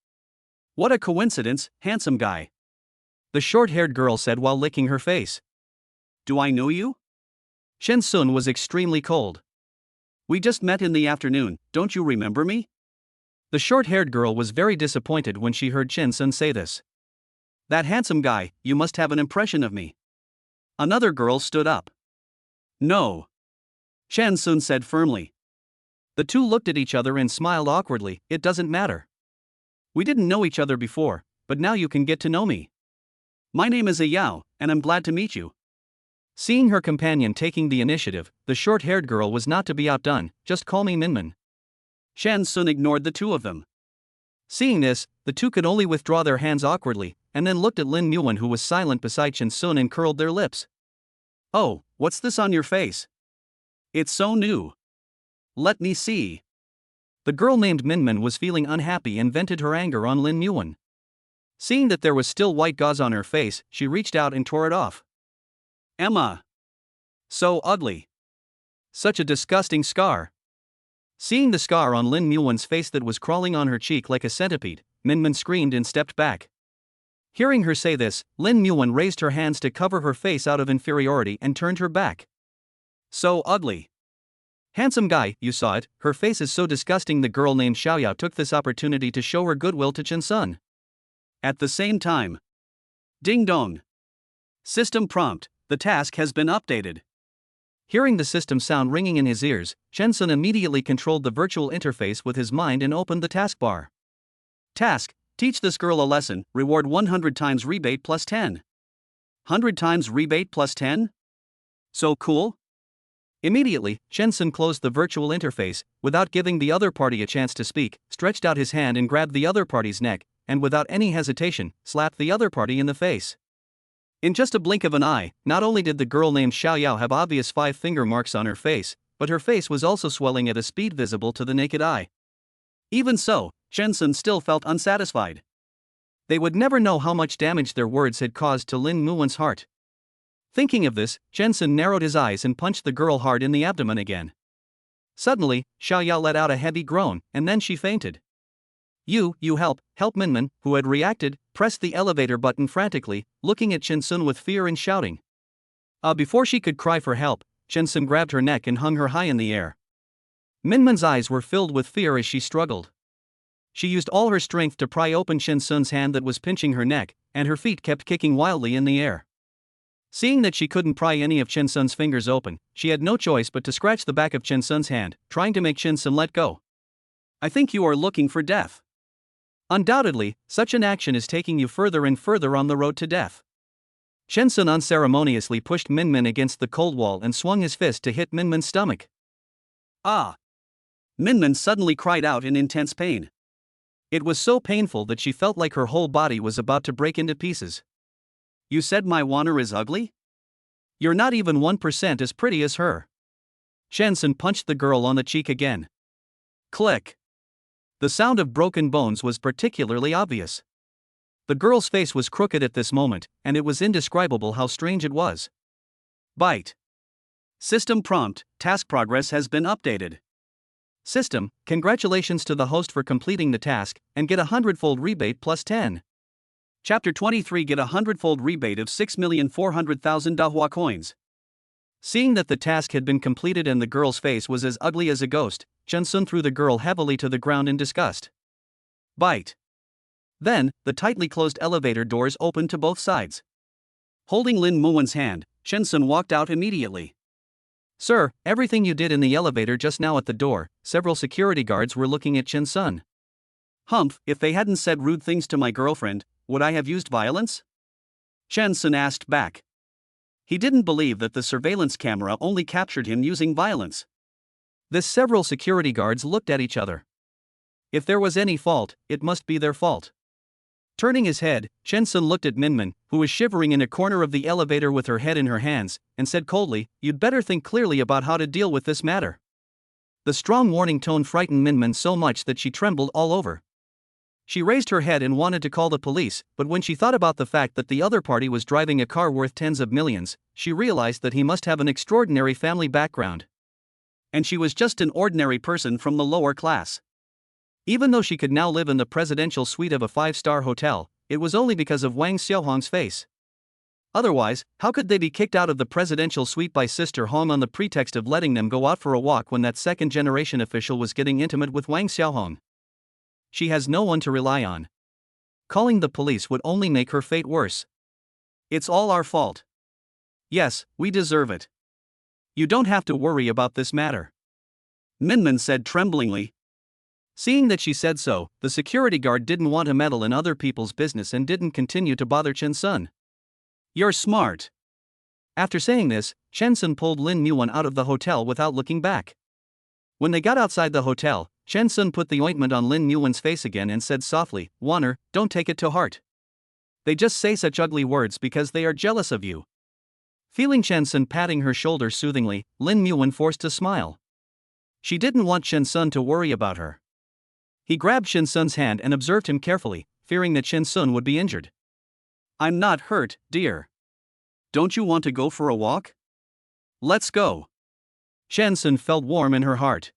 "What a coincidence, handsome guy," the short-haired girl said while licking her face. "Do I know you?" Chen Sun was extremely cold. "We just met in the afternoon, don't you remember me?" The short-haired girl was very disappointed when she heard Chen Sun say this. "That handsome guy, you must have an impression of me." Another girl stood up. "No," Chen Sun said firmly. The two looked at each other and smiled awkwardly. "It doesn't matter. We didn't know each other before, but now you can get to know me. My name is Yao, and I'm glad to meet you." Seeing her companion taking the initiative, the short-haired girl was not to be outdone. "Just call me Minmin." Chen Sun ignored the two of them. Seeing this, the two could only withdraw their hands awkwardly, and then looked at Lin Muan, who was silent beside Chen Sun, and curled their lips. "Oh, what's this on your face? It's so new. Let me see." The girl named Minmin was feeling unhappy and vented her anger on Lin Muan. Seeing that there was still white gauze on her face, she reached out and tore it off. "Emma!" So ugly. Such a disgusting scar. Seeing the scar on Lin Muwen's face that was crawling on her cheek like a centipede, Minmin screamed and stepped back. Hearing her say this, Lin Muwen raised her hands to cover her face out of inferiority and turned her back. So ugly. Handsome guy, you saw it, her face is so disgusting. The girl named Xiaoyao took this opportunity to show her goodwill to Chen Sun. At the same time. Ding dong. System prompt, the task has been updated. Hearing the system sound ringing in his ears, Chen Sun immediately controlled the virtual interface with his mind and opened the taskbar. Task, teach this girl a lesson, reward 100 times rebate plus 10. 100 times rebate plus 10? So cool? Immediately, Chen Sun closed the virtual interface, without giving the other party a chance to speak, stretched out his hand and grabbed the other party's neck, and without any hesitation, slapped the other party in the face. In just a blink of an eye, not only did the girl named Xiaoyao have obvious 5-finger marks on her face, but her face was also swelling at a speed visible to the naked eye. Even so, Chen Sun still felt unsatisfied. They would never know how much damage their words had caused to Lin Muwen's heart. Thinking of this, Chen Sun narrowed his eyes and punched the girl hard in the abdomen again. Suddenly, Xiaoyao let out a heavy groan, and then she fainted. You help Minmin, who had reacted, pressed the elevator button frantically, looking at Chen Sun with fear and shouting. Before she could cry for help, Chen Sun grabbed her neck and hung her high in the air. Minmin's eyes were filled with fear as she struggled. She used all her strength to pry open Chen Sun's hand that was pinching her neck, and her feet kept kicking wildly in the air. Seeing that she couldn't pry any of Chen Sun's fingers open, she had no choice but to scratch the back of Chen Sun's hand, trying to make Chen Sun let go. I think you are looking for death. Undoubtedly, such an action is taking you further and further on the road to death. Chen Sun unceremoniously pushed Minmin against the cold wall and swung his fist to hit Minmin's stomach. Ah! Minmin suddenly cried out in intense pain. It was so painful that she felt like her whole body was about to break into pieces. You said my Wanner is ugly? You're not even 1% as pretty as her. Chen Sun punched the girl on the cheek again. Click. The sound of broken bones was particularly obvious. The girl's face was crooked at this moment, and it was indescribable how strange it was. Bite. System prompt, task progress has been updated. System, congratulations to the host for completing the task, and get a 100-fold rebate plus 10. Chapter 23, get a 100-fold rebate of 6,400,000 Dahua coins. Seeing that the task had been completed and the girl's face was as ugly as a ghost, Chen Sun threw the girl heavily to the ground in disgust. Bite. Then, the tightly closed elevator doors opened to both sides. Holding Lin Muwen's hand, Chen Sun walked out immediately. Sir, everything you did in the elevator just now at the door, several security guards were looking at Chen Sun. Humph, if they hadn't said rude things to my girlfriend, would I have used violence? Chen Sun asked back. He didn't believe that the surveillance camera only captured him using violence. Several security guards looked at each other. If there was any fault, it must be their fault. Turning his head, Chen Sun looked at Minmin, who was shivering in a corner of the elevator with her head in her hands, and said coldly, "You'd better think clearly about how to deal with this matter." The strong warning tone frightened Minmin so much that she trembled all over. She raised her head and wanted to call the police, but when she thought about the fact that the other party was driving a car worth tens of millions, she realized that he must have an extraordinary family background. And she was just an ordinary person from the lower class. Even though she could now live in the presidential suite of a 5-star hotel, it was only because of Wang Xiaohong's face. Otherwise, how could they be kicked out of the presidential suite by Sister Hong on the pretext of letting them go out for a walk when that second-generation official was getting intimate with Wang Xiaohong? She has no one to rely on. Calling the police would only make her fate worse. It's all our fault. Yes, we deserve it. You don't have to worry about this matter. Minmin said tremblingly. Seeing that she said so, the security guard didn't want to meddle in other people's business and didn't continue to bother Chen Sun. You're smart. After saying this, Chen Sun pulled Lin Muwen out of the hotel without looking back. When they got outside the hotel, Chen Sun put the ointment on Lin Muwen's face again and said softly, "Wanner, don't take it to heart. They just say such ugly words because they are jealous of you." Feeling Chen Sun patting her shoulder soothingly, Lin Muwen forced a smile. She didn't want Chen Sun to worry about her. He grabbed Chen Sun's hand and observed him carefully, fearing that Chen Sun would be injured. "I'm not hurt, dear. Don't you want to go for a walk?" Let's go. Chen Sun felt warm in her heart.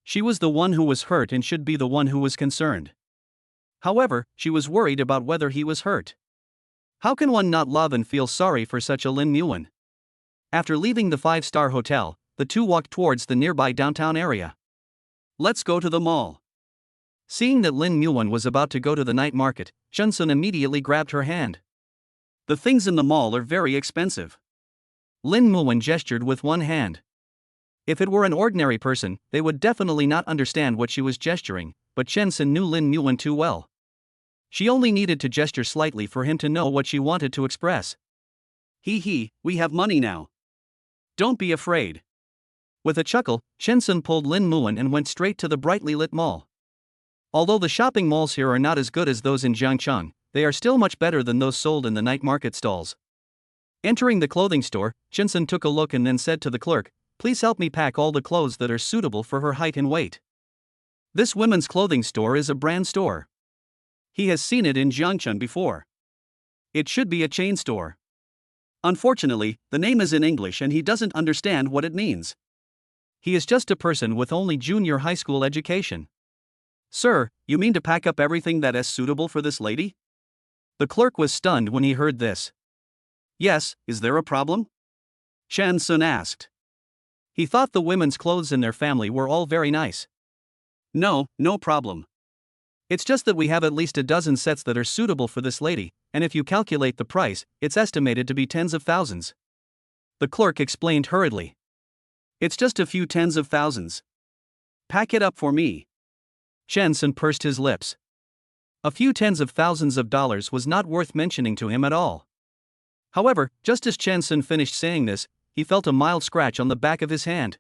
She was the one who was hurt and should be the one who was concerned. However, she was worried about whether he was hurt. How can one not love and feel sorry for such a Lin Muan? After leaving the five-star hotel, the two walked towards the nearby downtown area. Let's go to the mall. Seeing that Lin Muan was about to go to the night market, Chen Sun immediately grabbed her hand. The things in the mall are very expensive. Lin Muan gestured with one hand. If it were an ordinary person, they would definitely not understand what she was gesturing, but Chen Sun knew Lin Muan too well. She only needed to gesture slightly for him to know what she wanted to express. Hee, we have money now. Don't be afraid. With a chuckle, Chen Sun pulled Lin Muan and went straight to the brightly lit mall. Although the shopping malls here are not as good as those in Jiangcheng, they are still much better than those sold in the night market stalls. Entering the clothing store, Chen Sun took a look and then said to the clerk, "Please help me pack all the clothes that are suitable for her height and weight." This women's clothing store is a brand store. He has seen it in Jiangcheng before. It should be a chain store. Unfortunately, the name is in English and he doesn't understand what it means. He is just a person with only junior high school education. "Sir, you mean to pack up everything that is suitable for this lady?" The clerk was stunned when he heard this. "Yes, is there a problem?" Chen Sun asked. He thought the women's clothes in their family were all very nice. No problem. It's just that we have at least a dozen sets that are suitable for this lady, and if you calculate the price, it's estimated to be tens of thousands. The clerk explained hurriedly. It's just a few tens of thousands. Pack it up for me. Chen Sun pursed his lips. A few tens of thousands of dollars was not worth mentioning to him at all. However, just as Chen Sun finished saying this, he felt a mild scratch on the back of his hand.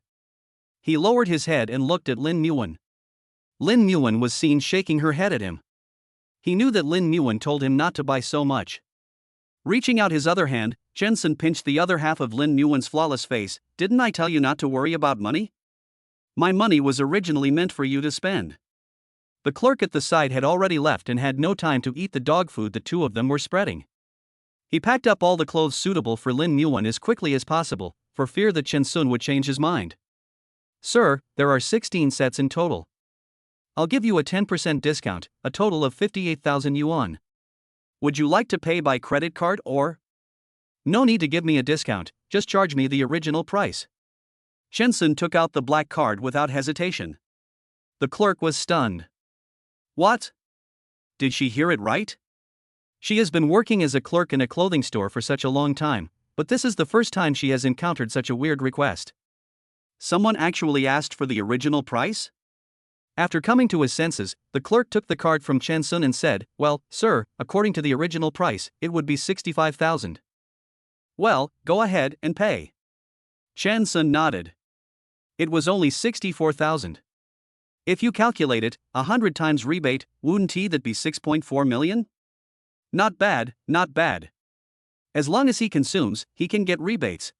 He lowered his head and looked at Lin Muan. Lin Muan was seen shaking her head at him. He knew that Lin Muan told him not to buy so much. Reaching out his other hand, Chen Sun pinched the other half of Lin Muan's flawless face. "Didn't I tell you not to worry about money? My money was originally meant for you to spend." The clerk at the side had already left and had no time to eat the dog food the two of them were spreading. He packed up all the clothes suitable for Lin Muan as quickly as possible, for fear that Chen Sun would change his mind. "Sir, there are 16 sets in total. I'll give you a 10% discount, a total of 58,000 yuan. Would you like to pay by credit card or?" "No need to give me a discount, just charge me the original price." Chen Sun took out the black card without hesitation. The clerk was stunned. What? Did she hear it right? She has been working as a clerk in a clothing store for such a long time, but this is the first time she has encountered such a weird request. Someone actually asked for the original price? After coming to his senses, the clerk took the card from Chen Sun and said, "Well, sir, according to the original price, it would be 65,000. Well, go ahead and pay." Chen Sun nodded. It was only 64,000. If you calculate it, 100 times rebate, wouldn't that be 6.4 million? Not bad, not bad. As long as he consumes, he can get rebates.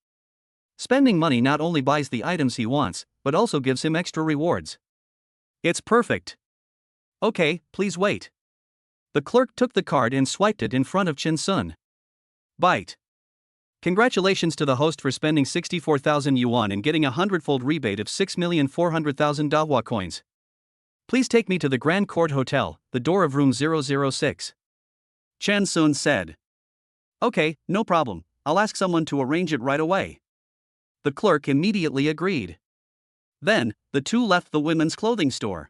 Spending money not only buys the items he wants, but also gives him extra rewards. It's perfect. Okay, please wait. The clerk took the card and swiped it in front of Chen Sun. Bite. Congratulations to the host for spending 64,000 yuan and getting a 100-fold rebate of 6,400,000 Dahua coins. Please take me to the Grand Court Hotel, the door of room 006. Chen Sun said. Okay, no problem, I'll ask someone to arrange it right away. The clerk immediately agreed. Then, the two left the women's clothing store.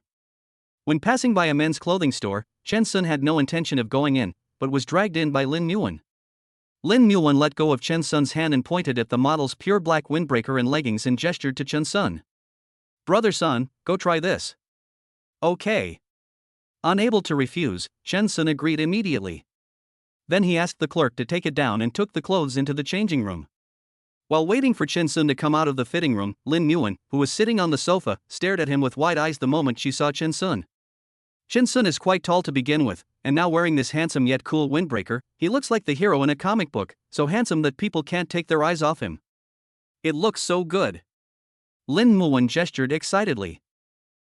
When passing by a men's clothing store, Chen Sun had no intention of going in, but was dragged in by Lin Muan. Lin Muan let go of Chen Sun's hand and pointed at the model's pure black windbreaker and leggings and gestured to Chen Sun. "Brother Sun, go try this." Okay. Unable to refuse, Chen Sun agreed immediately. Then he asked the clerk to take it down and took the clothes into the changing room. While waiting for Chen Sun to come out of the fitting room, Lin Muan, who was sitting on the sofa, stared at him with wide eyes the moment she saw Chen Sun. Chen Sun is quite tall to begin with, and now wearing this handsome yet cool windbreaker, he looks like the hero in a comic book, so handsome that people can't take their eyes off him. It looks so good. Lin Muan gestured excitedly.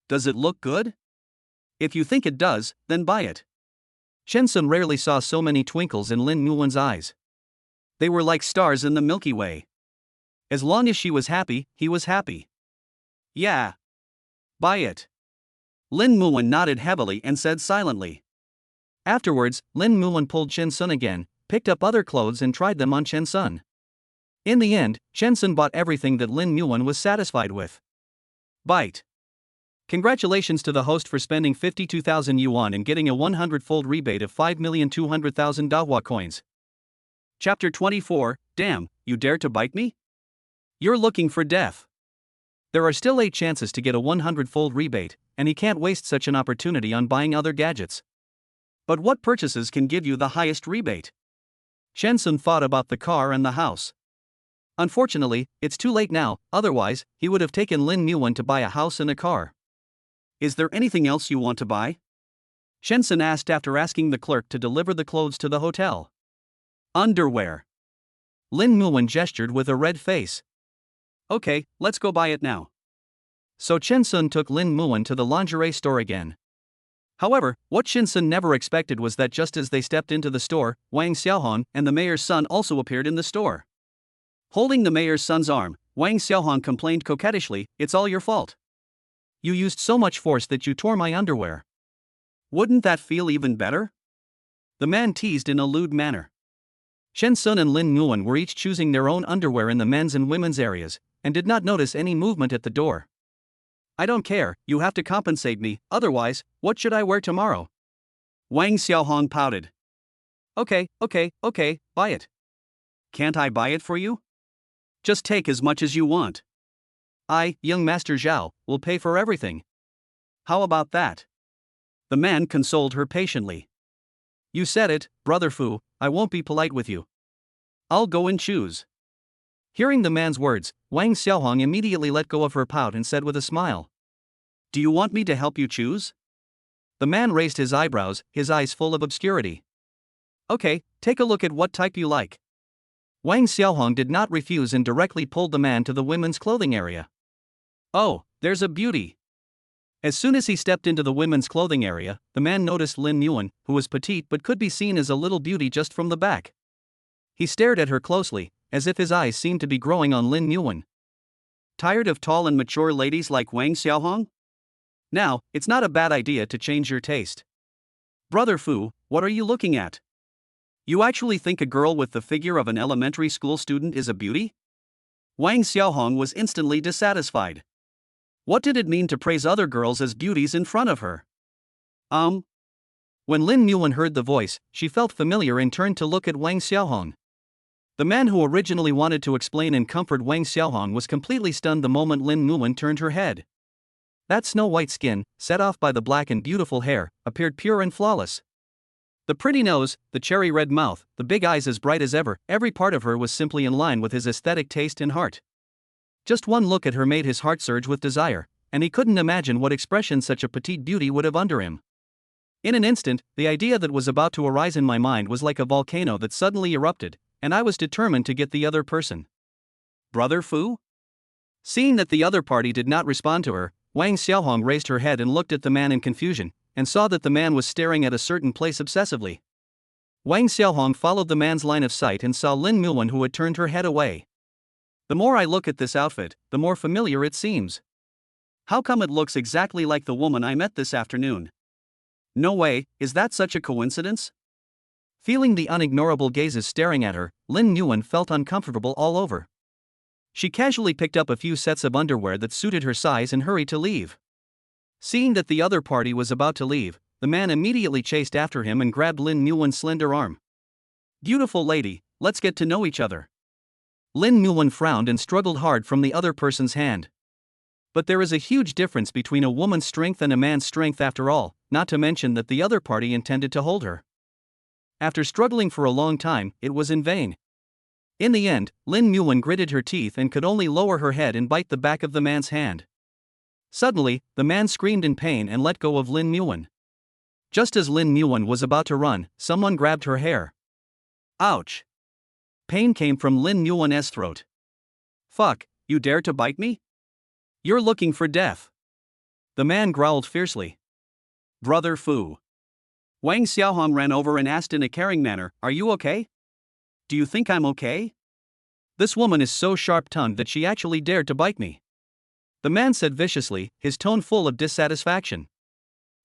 Does it look good? If you think it does, then buy it. Chen Sun rarely saw so many twinkles in Lin Muan's eyes. They were like stars in the Milky Way. As long as she was happy, he was happy. Yeah. Buy it. Lin Muwen nodded heavily and said silently. Afterwards, Lin Muwen pulled Chen Sun again, picked up other clothes and tried them on Chen Sun. In the end, Chen Sun bought everything that Lin Muwen was satisfied with. Bite. Congratulations to the host for spending 52,000 yuan and getting a 100-fold rebate of 5,200,000 Dahua coins. Chapter 24, Damn, you dare to bite me? You're looking for death. There are still 8 chances to get a 100-fold rebate, and he can't waste such an opportunity on buying other gadgets. But what purchases can give you the highest rebate? Chen Sun thought about the car and the house. Unfortunately, it's too late now, otherwise, he would have taken Lin Muwen to buy a house and a car. Is there anything else you want to buy? Chen Sun asked after asking the clerk to deliver the clothes to the hotel. Underwear. Lin Muwen gestured with a red face. Okay, let's go buy it now. So Chen Sun took Lin Muwen to the lingerie store again. However, what Chen Sun never expected was that just as they stepped into the store, Wang Xiaohong and the mayor's son also appeared in the store. Holding the mayor's son's arm, Wang Xiaohong complained coquettishly, "It's all your fault. You used so much force that you tore my underwear. Wouldn't that feel even better?" The man teased in a lewd manner. Chen Sun and Lin Muwen were each choosing their own underwear in the men's and women's areas, and did not notice any movement at the door. I don't care, you have to compensate me, otherwise, what should I wear tomorrow? Wang Xiaohong pouted. Okay, buy it. Can't I buy it for you? Just take as much as you want. I, young Master Zhao, will pay for everything. How about that? The man consoled her patiently. You said it, Brother Fu, I won't be polite with you. I'll go and choose. Hearing the man's words, Wang Xiaohong immediately let go of her pout and said with a smile. Do you want me to help you choose? The man raised his eyebrows, his eyes full of obscurity. Okay, take a look at what type you like. Wang Xiaohong did not refuse and directly pulled the man to the women's clothing area. Oh, there's a beauty. As soon as he stepped into the women's clothing area, the man noticed Lin Muwen, who was petite but could be seen as a little beauty just from the back. He stared at her closely, as if his eyes seemed to be growing on Lin Muwen. Tired of tall and mature ladies like Wang Xiaohong? Now, it's not a bad idea to change your taste. Brother Fu, what are you looking at? You actually think a girl with the figure of an elementary school student is a beauty? Wang Xiaohong was instantly dissatisfied. What did it mean to praise other girls as beauties in front of her? When Lin Muwen heard the voice, she felt familiar and turned to look at Wang Xiaohong. The man who originally wanted to explain and comfort Wang Xiaohong was completely stunned the moment Lin Muwen turned her head. That snow-white skin, set off by the black and beautiful hair, appeared pure and flawless. The pretty nose, the cherry-red mouth, the big eyes as bright as ever, every part of her was simply in line with his aesthetic taste and heart. Just one look at her made his heart surge with desire, and he couldn't imagine what expression such a petite beauty would have under him. In an instant, the idea that was about to arise in my mind was like a volcano that suddenly erupted, and I was determined to get the other person. Brother Fu? Seeing that the other party did not respond to her, Wang Xiaohong raised her head and looked at the man in confusion, and saw that the man was staring at a certain place obsessively. Wang Xiaohong followed the man's line of sight and saw Lin Muwen, who had turned her head away. The more I look at this outfit, the more familiar it seems. How come it looks exactly like the woman I met this afternoon? No way, is that such a coincidence? Feeling the unignorable gazes staring at her, Lin Muwen felt uncomfortable all over. She casually picked up a few sets of underwear that suited her size and hurried to leave. Seeing that the other party was about to leave, the man immediately chased after him and grabbed Lin Muwen's slender arm. Beautiful lady, let's get to know each other. Lin Muwen frowned and struggled hard from the other person's hand. But there is a huge difference between a woman's strength and a man's strength after all, not to mention that the other party intended to hold her. After struggling for a long time, it was in vain. In the end, Lin Muwen gritted her teeth and could only lower her head and bite the back of the man's hand. Suddenly, the man screamed in pain and let go of Lin Muwen. Just as Lin Muwen was about to run, someone grabbed her hair. Ouch! Pain came from Lin Muwen's throat. Fuck, you dare to bite me? You're looking for death. The man growled fiercely. Brother Fu. Wang Xiaohong ran over and asked in a caring manner, are you okay? Do you think I'm okay? This woman is so sharp-tongued that she actually dared to bite me," the man said viciously, his tone full of dissatisfaction.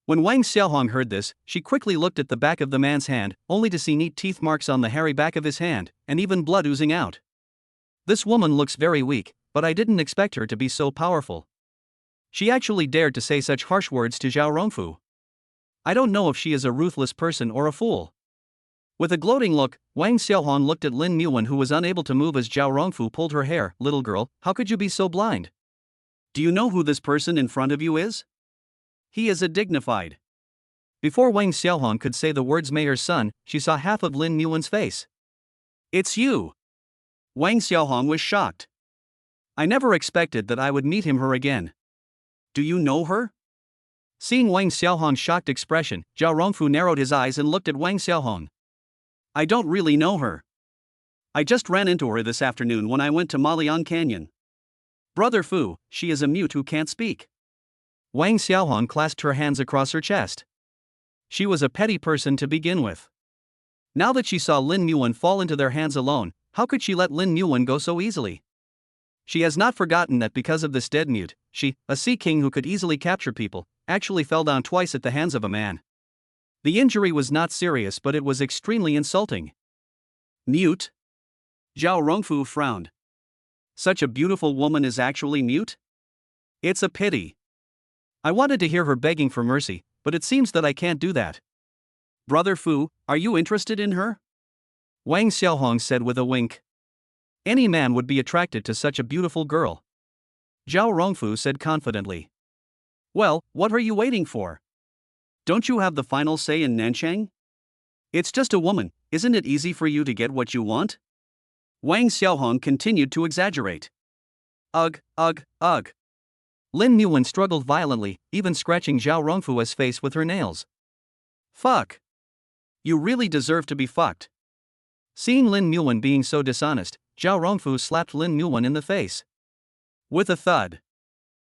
When Wang Xiaohong heard this, she quickly looked at the back of the man's hand, only to see neat teeth marks on the hairy back of his hand, and even blood oozing out. "This woman looks very weak, but I didn't expect her to be so powerful. She actually dared to say such harsh words to Zhao Rongfu. I don't know if she is a ruthless person or a fool." With a gloating look, Wang Xiaohong looked at Lin Muwen, who was unable to move as Zhao Rongfu pulled her hair. "Little girl, how could you be so blind? Do you know who this person in front of you is? He is a dignified." Before Wang Xiaohong could say the words mayor's son, she saw half of Lin Muwen's face. "It's you!" Wang Xiaohong was shocked. "I never expected that I would meet her again. Do you know her?" Seeing Wang Xiaohong's shocked expression, Zhao Rongfu narrowed his eyes and looked at Wang Xiaohong. "I don't really know her. I just ran into her this afternoon when I went to Malian Canyon. Brother Fu, she is a mute who can't speak." Wang Xiaohong clasped her hands across her chest. She was a petty person to begin with. Now that she saw Lin Muwen fall into their hands alone, how could she let Lin Muwen go so easily? She has not forgotten that because of this dead mute, she, a sea king who could easily capture people, actually fell down twice at the hands of a man. The injury was not serious, but it was extremely insulting. Mute? Zhao Rongfu frowned. Such a beautiful woman is actually mute? It's a pity. I wanted to hear her begging for mercy, but it seems that I can't do that. Brother Fu, are you interested in her? Wang Xiaohong said with a wink. Any man would be attracted to such a beautiful girl. Zhao Rongfu said confidently. Well, what are you waiting for? Don't you have the final say in Nanchang? It's just a woman, isn't it easy for you to get what you want? Wang Xiaohong continued to exaggerate. Ugh. Lin Muwen struggled violently, even scratching Zhao Rongfu's face with her nails. Fuck. You really deserve to be fucked. Seeing Lin Muwen being so dishonest, Zhao Rongfu slapped Lin Muwen in the face. With a thud,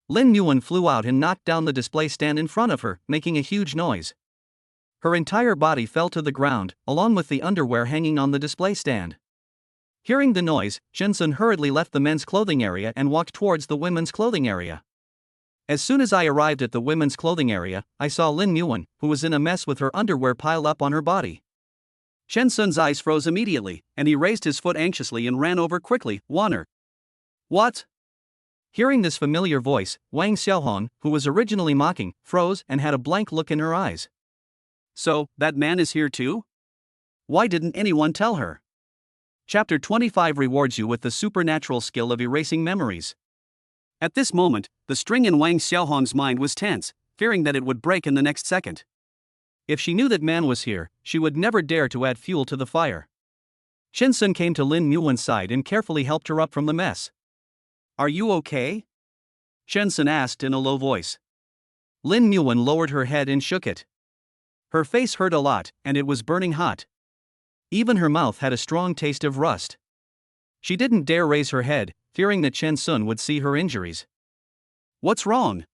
Lin Muwen flew out and knocked down the display stand in front of her, making a huge noise. Her entire body fell to the ground, along with the underwear hanging on the display stand. Hearing the noise, Shensun hurriedly left the men's clothing area and walked towards the women's clothing area. As soon as I arrived at the women's clothing area, I saw Lin Muwen, who was in a mess with her underwear piled up on her body. Shensun's eyes froze immediately, and he raised his foot anxiously and ran over quickly. Waner. What? Hearing this familiar voice, Wang Xiaohong, who was originally mocking, froze and had a blank look in her eyes. So, that man is here too? Why didn't anyone tell her? Chapter 25 rewards you with the supernatural skill of erasing memories. At this moment, the string in Wang Xiaohong's mind was tense, fearing that it would break in the next second. If she knew that man was here, she would never dare to add fuel to the fire. Shensun came to Lin Muwen's side and carefully helped her up from the mess. Are you okay? Shensun asked in a low voice. Lin Muwen lowered her head and shook it. Her face hurt a lot, and it was burning hot. Even her mouth had a strong taste of rust. She didn't dare raise her head, fearing that Shensun would see her injuries. What's wrong?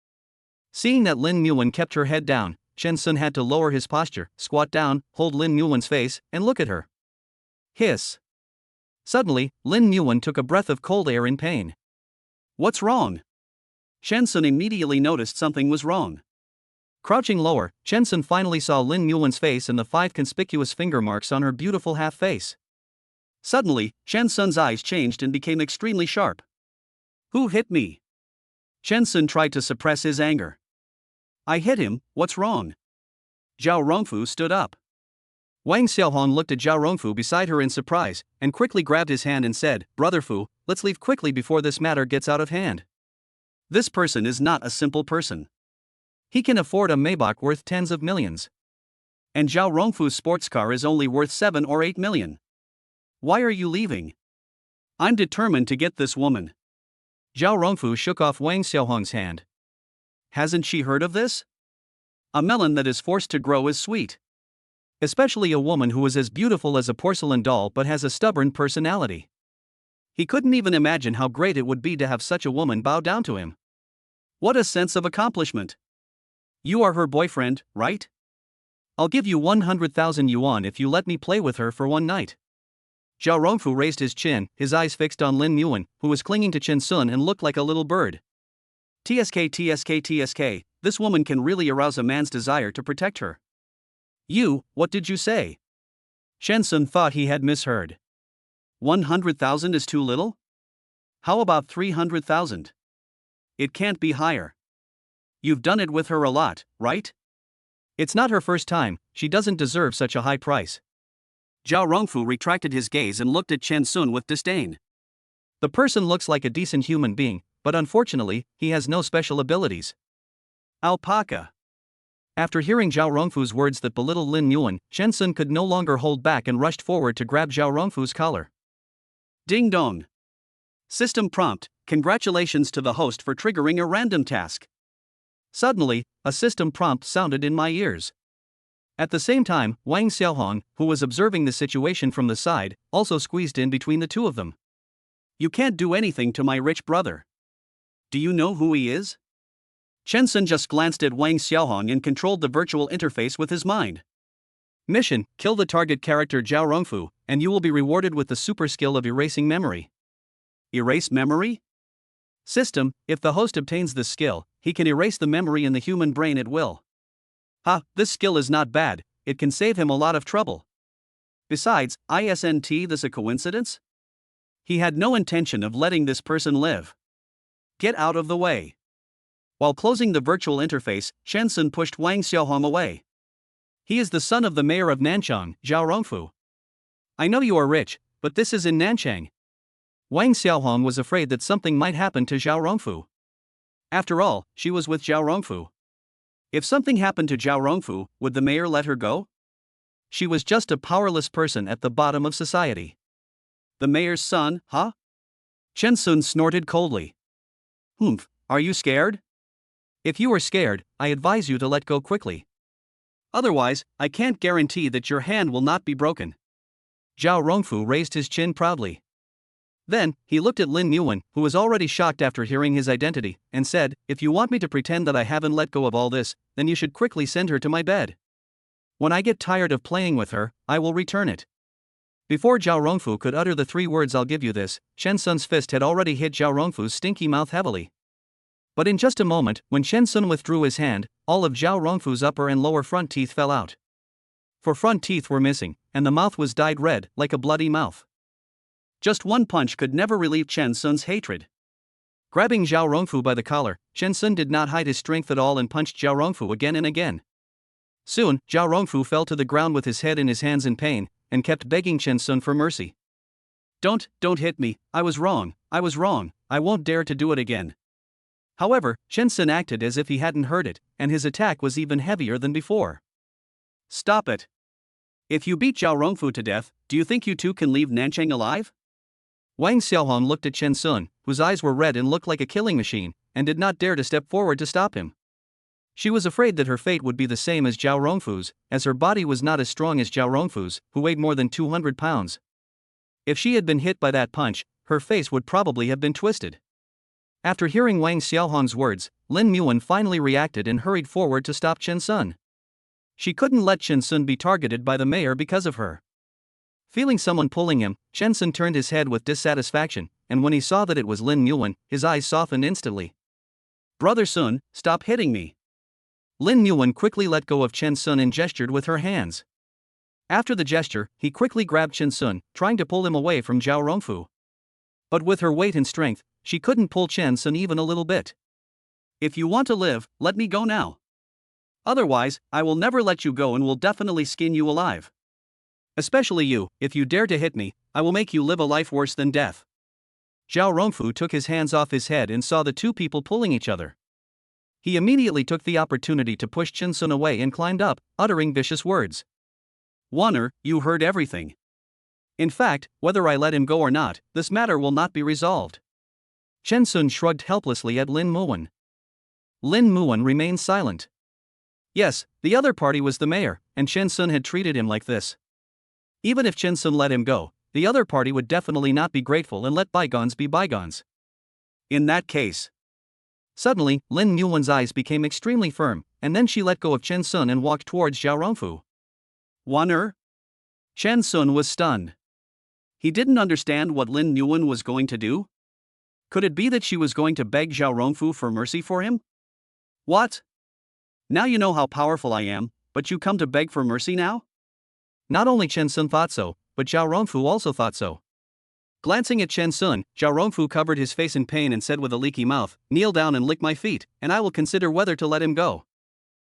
Seeing that Lin Muwen kept her head down, Shensun had to lower his posture, squat down, hold Lin Muwen's face, and look at her. Hiss. Suddenly, Lin Muwen took a breath of cold air in pain. What's wrong? Shensun immediately noticed something was wrong. Crouching lower, Shensun finally saw Lin Muwen's face and the 5 conspicuous finger marks on her beautiful half-face. Suddenly, Shensun's eyes changed and became extremely sharp. Who hit me? Shensun tried to suppress his anger. I hit him, what's wrong? Zhao Rongfu stood up. Wang Xiaohong looked at Zhao Rongfu beside her in surprise, and quickly grabbed his hand and said, Brother Fu, let's leave quickly before this matter gets out of hand. This person is not a simple person. He can afford a Maybach worth tens of millions. And Zhao Rongfu's sports car is only worth 7 or 8 million. Why are you leaving? I'm determined to get this woman. Zhao Rongfu shook off Wang Xiaohong's hand. Hasn't she heard of this? A melon that is forced to grow is sweet. Especially a woman who is as beautiful as a porcelain doll but has a stubborn personality. He couldn't even imagine how great it would be to have such a woman bow down to him. What a sense of accomplishment. You are her boyfriend, right? I'll give you 100,000 yuan if you let me play with her for one night. Zhao Rongfu raised his chin, his eyes fixed on Lin Muan, who was clinging to Chen Sun and looked like a little bird. TSK, this woman can really arouse a man's desire to protect her. What did you say? Chen Sun thought he had misheard. 100,000 is too little? How about 300,000? It can't be higher. You've done it with her a lot, right? It's not her first time, she doesn't deserve such a high price. Zhao Rongfu retracted his gaze and looked at Chen Sun with disdain. The person looks like a decent human being, but unfortunately, he has no special abilities. Alpaca. After hearing Zhao Rongfu's words that belittled Lin Yuan, Chen Sun could no longer hold back and rushed forward to grab Zhao Rongfu's collar. Ding dong. System prompt, congratulations to the host for triggering a random task. Suddenly, a system prompt sounded in my ears. At the same time, Wang Xiaohong, who was observing the situation from the side, also squeezed in between the two of them. You can't do anything to my rich brother. Do you know who he is? Chen Sun just glanced at Wang Xiaohong and controlled the virtual interface with his mind. Mission, kill the target character Zhao Rongfu, and you will be rewarded with the super skill of erasing memory. Erase memory? System, if the host obtains this skill, he can erase the memory in the human brain at will. This skill is not bad, it can save him a lot of trouble. Besides, isn't this a coincidence? He had no intention of letting this person live. Get out of the way. While closing the virtual interface, Chen Sun pushed Wang Xiaohong away. He is the son of the mayor of Nanchang, Zhao Rongfu. I know you are rich, but this is in Nanchang. Wang Xiaohong was afraid that something might happen to Zhao Rongfu. After all, she was with Zhao Rongfu. If something happened to Zhao Rongfu, would the mayor let her go? She was just a powerless person at the bottom of society. The mayor's son, huh? Chen Sun snorted coldly. Are you scared? If you are scared, I advise you to let go quickly. Otherwise, I can't guarantee that your hand will not be broken. Zhao Rongfu raised his chin proudly. Then, he looked at Lin Yuan, who was already shocked after hearing his identity, and said, if you want me to pretend that I haven't let go of all this, then you should quickly send her to my bed. When I get tired of playing with her, I will return it. Before Zhao Rongfu could utter the 3 words I'll give you this, Chen Sun's fist had already hit Zhao Rongfu's stinky mouth heavily. But in just a moment, when Chen Sun withdrew his hand, all of Zhao Rongfu's upper and lower front teeth fell out. For front teeth were missing, and the mouth was dyed red, like a bloody mouth. Just one punch could never relieve Chen Sun's hatred. Grabbing Zhao Rongfu by the collar, Chen Sun did not hide his strength at all and punched Zhao Rongfu again and again. Soon, Zhao Rongfu fell to the ground with his head in his hands in pain, and kept begging Chen Sun for mercy. Don't hit me, I was wrong, I won't dare to do it again. However, Chen Sun acted as if he hadn't heard it, and his attack was even heavier than before. Stop it. If you beat Zhao Rongfu to death, do you think you two can leave Nanchang alive? Wang Xiaohong looked at Chen Sun, whose eyes were red and looked like a killing machine, and did not dare to step forward to stop him. She was afraid that her fate would be the same as Zhao Rongfu's, as her body was not as strong as Zhao Rongfu's, who weighed more than 200 pounds. If she had been hit by that punch, her face would probably have been twisted. After hearing Wang Xiaohong's words, Lin Muan finally reacted and hurried forward to stop Chen Sun. She couldn't let Chen Sun be targeted by the mayor because of her. Feeling someone pulling him, Chen Sun turned his head with dissatisfaction, and when he saw that it was Lin Muan, his eyes softened instantly. Brother Sun, stop hitting me. Lin Muan quickly let go of Chen Sun and gestured with her hands. After the gesture, he quickly grabbed Chen Sun, trying to pull him away from Zhao Rongfu. But with her weight and strength, she couldn't pull Chen Sun even a little bit. If you want to live, let me go now. Otherwise, I will never let you go and will definitely skin you alive. Especially you, if you dare to hit me, I will make you live a life worse than death. Zhao Rongfu took his hands off his head and saw the two people pulling each other. He immediately took the opportunity to push Chen Sun away and climbed up, uttering vicious words. Wanner, you heard everything. In fact, whether I let him go or not, this matter will not be resolved. Chen Sun shrugged helplessly at Lin Muan. Lin Muan remained silent. Yes, the other party was the mayor, and Chen Sun had treated him like this. Even if Chen Sun let him go, the other party would definitely not be grateful and let bygones be bygones. In that case. Suddenly, Lin Muan's eyes became extremely firm, and then she let go of Chen Sun and walked towards Zhao Rongfu. Wanner? Chen Sun was stunned. He didn't understand what Lin Yuan was going to do. Could it be that she was going to beg Zhao Rongfu for mercy for him? What? Now you know how powerful I am, but you come to beg for mercy now? Not only Chen Sun thought so, but Zhao Rongfu also thought so. Glancing at Chen Sun, Zhao Rongfu covered his face in pain and said with a leaky mouth, "Kneel down and lick my feet, and I will consider whether to let him go."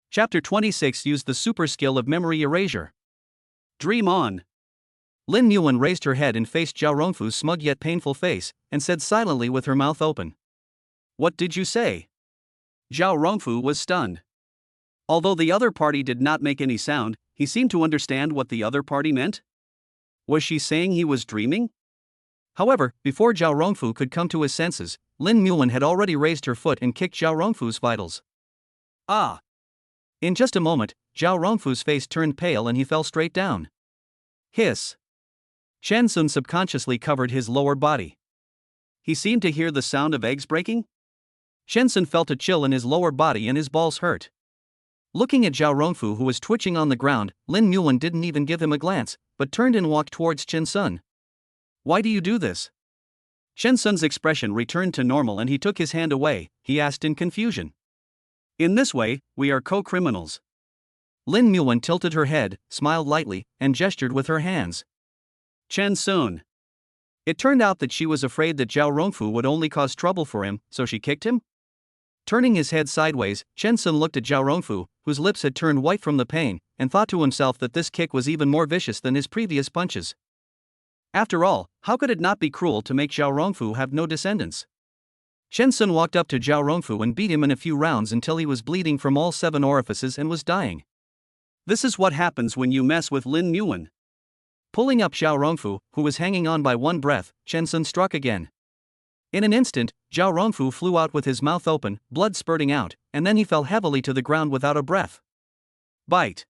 Chapter 26 used the super skill of memory erasure. Dream on. Lin Yuan raised her head and faced Zhao Rongfu's smug yet painful face, and said silently with her mouth open, "What did you say?" Zhao Rongfu was stunned. Although the other party did not make any sound, he seemed to understand what the other party meant. Was she saying he was dreaming? However, before Zhao Rongfu could come to his senses, Lin Yuan had already raised her foot and kicked Zhao Rongfu's vitals. Ah! In just a moment, Zhao Rongfu's face turned pale and he fell straight down. Hiss! Chen Sun subconsciously covered his lower body. He seemed to hear the sound of eggs breaking. Chen Sun felt a chill in his lower body and his balls hurt. Looking at Zhao Rongfu, who was twitching on the ground, Lin Yuan didn't even give him a glance, but turned and walked towards Chen Sun. "Why do you do this?" Chen Sun's expression returned to normal and he took his hand away. He asked in confusion. "In this way, we are co-criminals." Lin Yuan tilted her head, smiled lightly, and gestured with her hands. Chen Sun. It turned out that she was afraid that Zhao Rongfu would only cause trouble for him, so she kicked him? Turning his head sideways, Chen Sun looked at Zhao Rongfu, whose lips had turned white from the pain, and thought to himself that this kick was even more vicious than his previous punches. After all, how could it not be cruel to make Zhao Rongfu have no descendants? Chen Sun walked up to Zhao Rongfu and beat him in a few rounds until he was bleeding from all 7 orifices and was dying. This is what happens when you mess with Lin Yuan. Pulling up Zhao Rongfu, who was hanging on by one breath, Chen Sun struck again. In an instant, Zhao Rongfu flew out with his mouth open, blood spurting out, and then he fell heavily to the ground without a breath. Bite.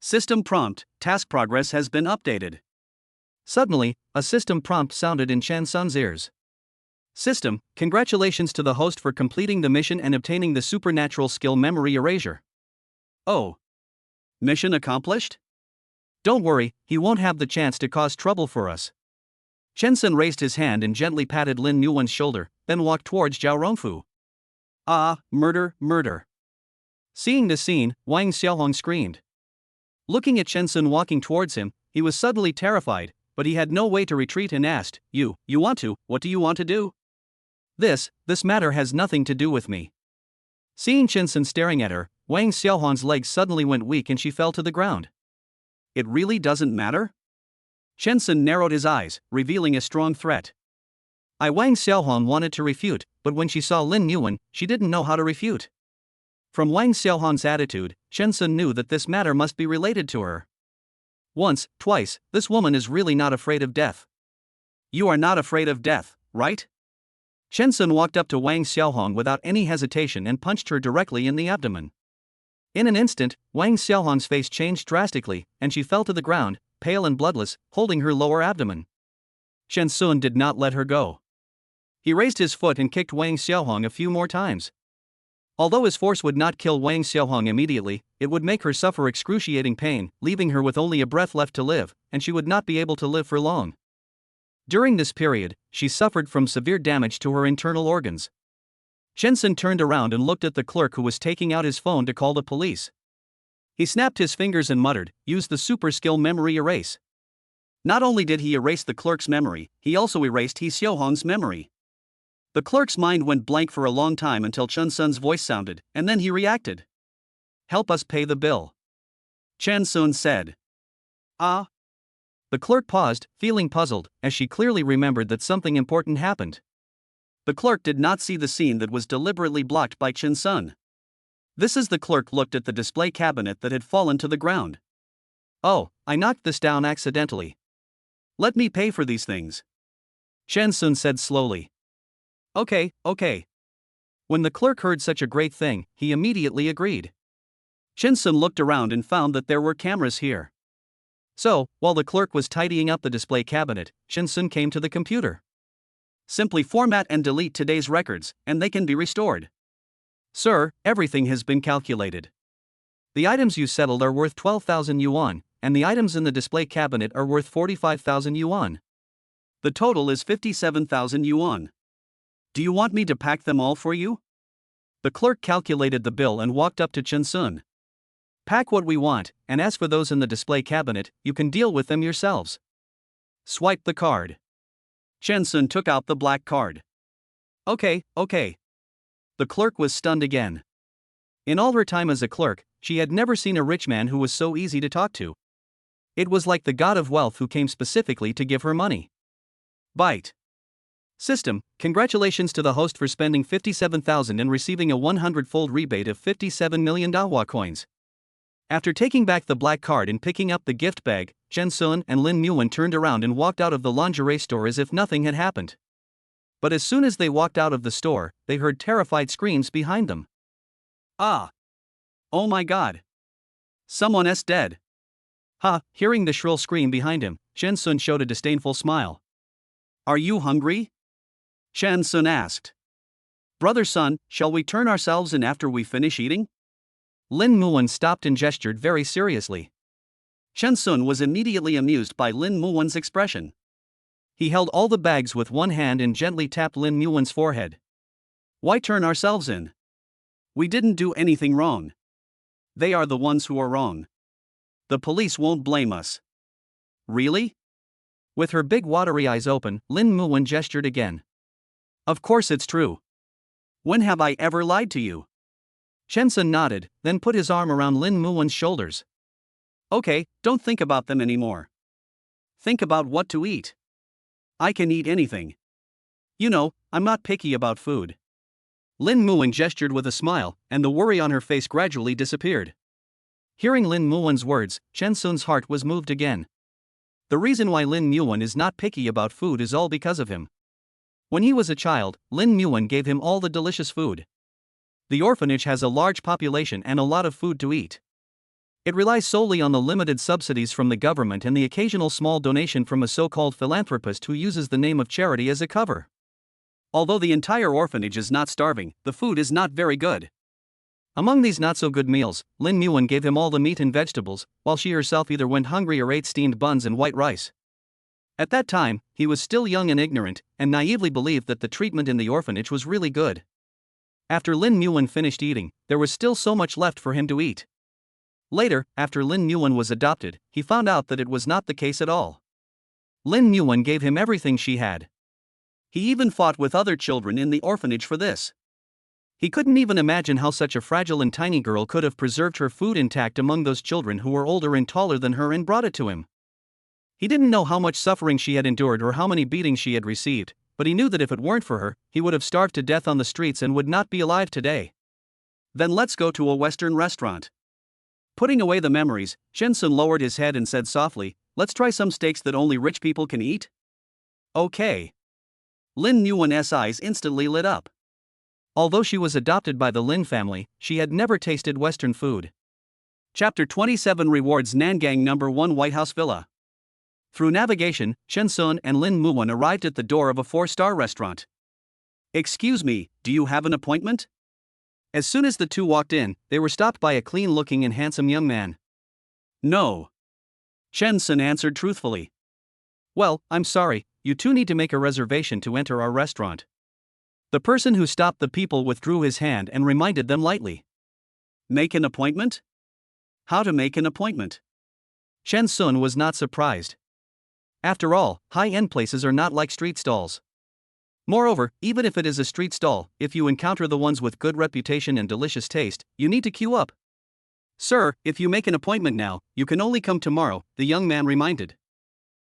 System prompt, task progress has been updated. Suddenly, a system prompt sounded in Chen Sun's ears. System, congratulations to the host for completing the mission and obtaining the supernatural skill memory erasure. Oh. Mission accomplished? Don't worry, he won't have the chance to cause trouble for us. Chen Sun raised his hand and gently patted Lin Yuan's shoulder, then walked towards Zhao Rongfu. Ah, murder, murder. Seeing this scene, Wang Xiaohong screamed. Looking at Chen Sun walking towards him, he was suddenly terrified, but he had no way to retreat and asked, You want to, what do you want to do? This matter has nothing to do with me. Seeing Chen Sun staring at her, Wang Xiaohong's legs suddenly went weak and she fell to the ground. It really doesn't matter? Chen Sun narrowed his eyes, revealing a strong threat. Wang Xiaohong wanted to refute, but when she saw Lin Yuan, she didn't know how to refute. From Wang Xiaohong's attitude, Chen Sun knew that this matter must be related to her. Once, twice, this woman is really not afraid of death. You are not afraid of death, right? Chen Sun walked up to Wang Xiaohong without any hesitation and punched her directly in the abdomen. In an instant, Wang Xiaohong's face changed drastically, and she fell to the ground, pale and bloodless, holding her lower abdomen. Chen Sun did not let her go. He raised his foot and kicked Wang Xiaohong a few more times. Although his force would not kill Wang Xiaohong immediately, it would make her suffer excruciating pain, leaving her with only a breath left to live, and she would not be able to live for long. During this period, she suffered from severe damage to her internal organs. Chen Sun turned around and looked at the clerk who was taking out his phone to call the police. He snapped his fingers and muttered, "Use the super skill memory erase." Not only did he erase the clerk's memory, he also erased He Xiaohong's memory. The clerk's mind went blank for a long time until Chen Sun's voice sounded, and then he reacted. "Help us pay the bill," Chen Sun said. Ah? The clerk paused, feeling puzzled, as she clearly remembered that something important happened. The clerk did not see the scene that was deliberately blocked by Chen Sun. This is the clerk looked at the display cabinet that had fallen to the ground. Oh, I knocked this down accidentally. Let me pay for these things, Chen Sun said slowly. Okay. When the clerk heard such a great thing, he immediately agreed. Chen Sun looked around and found that there were cameras here. So, while the clerk was tidying up the display cabinet, Chen Sun came to the computer. Simply format and delete today's records, and they can be restored. Sir, everything has been calculated. The items you settled are worth 12,000 yuan, and the items in the display cabinet are worth 45,000 yuan. The total is 57,000 yuan. Do you want me to pack them all for you? The clerk calculated the bill and walked up to Chen Sun. Pack what we want, and as for those in the display cabinet, you can deal with them yourselves. Swipe the card. Chen Sun took out the black card. Okay. The clerk was stunned again. In all her time as a clerk, she had never seen a rich man who was so easy to talk to. It was like the god of wealth who came specifically to give her money. Byte. System, congratulations to the host for spending 57,000 and receiving a 100-fold rebate of 57 million Dahua coins. After taking back the black card and picking up the gift bag, Chen Sun and Lin Muwen turned around and walked out of the lingerie store as if nothing had happened. But as soon as they walked out of the store, they heard terrified screams behind them. Ah! Oh my god! Someone's dead! Ha! Hearing the shrill scream behind him, Chen Sun showed a disdainful smile. Are you hungry? Chen Sun asked. Brother Sun, shall we turn ourselves in after we finish eating? Lin Muwen stopped and gestured very seriously. Chen Sun was immediately amused by Lin Muwen's expression. He held all the bags with one hand and gently tapped Lin Muwen's forehead. Why turn ourselves in? We didn't do anything wrong. They are the ones who are wrong. The police won't blame us. Really? With her big watery eyes open, Lin Muwen gestured again. Of course it's true. When have I ever lied to you? Chen Sun nodded, then put his arm around Lin Muwen's shoulders. Okay, don't think about them anymore. Think about what to eat. I can eat anything. You know, I'm not picky about food. Lin Muwen gestured with a smile, and the worry on her face gradually disappeared. Hearing Lin Muwen's words, Chen Sun's heart was moved again. The reason why Lin Muwen is not picky about food is all because of him. When he was a child, Lin Muwen gave him all the delicious food. The orphanage has a large population and a lot of food to eat. It relies solely on the limited subsidies from the government and the occasional small donation from a so-called philanthropist who uses the name of charity as a cover. Although the entire orphanage is not starving, the food is not very good. Among these not-so-good meals, Lin Muwen gave him all the meat and vegetables, while she herself either went hungry or ate steamed buns and white rice. At that time, he was still young and ignorant, and naively believed that the treatment in the orphanage was really good. After Lin Muwen finished eating, there was still so much left for him to eat. Later, after Lin Muwen was adopted, he found out that it was not the case at all. Lin Muwen gave him everything she had. He even fought with other children in the orphanage for this. He couldn't even imagine how such a fragile and tiny girl could have preserved her food intact among those children who were older and taller than her and brought it to him. He didn't know how much suffering she had endured or how many beatings she had received, but he knew that if it weren't for her, he would have starved to death on the streets and would not be alive today. Then let's go to a Western restaurant. Putting away the memories, Chen Sun lowered his head and said softly, let's try some steaks that only rich people can eat? Okay. Lin Muwen's eyes instantly lit up. Although she was adopted by the Lin family, she had never tasted Western food. Chapter 27 Rewards Nangang No. 1 White House Villa. Through navigation, Chen Sun and Lin Muwen arrived at the door of a 4-star restaurant. Excuse me, do you have an appointment? As soon as the two walked in, they were stopped by a clean-looking and handsome young man. No. Chen Sun answered truthfully. Well, I'm sorry, you two need to make a reservation to enter our restaurant. The person who stopped the people withdrew his hand and reminded them lightly. Make an appointment? How to make an appointment? Chen Sun was not surprised. After all, high-end places are not like street stalls. Moreover, even if it is a street stall, if you encounter the ones with good reputation and delicious taste, you need to queue up. Sir, if you make an appointment now, you can only come tomorrow, the young man reminded.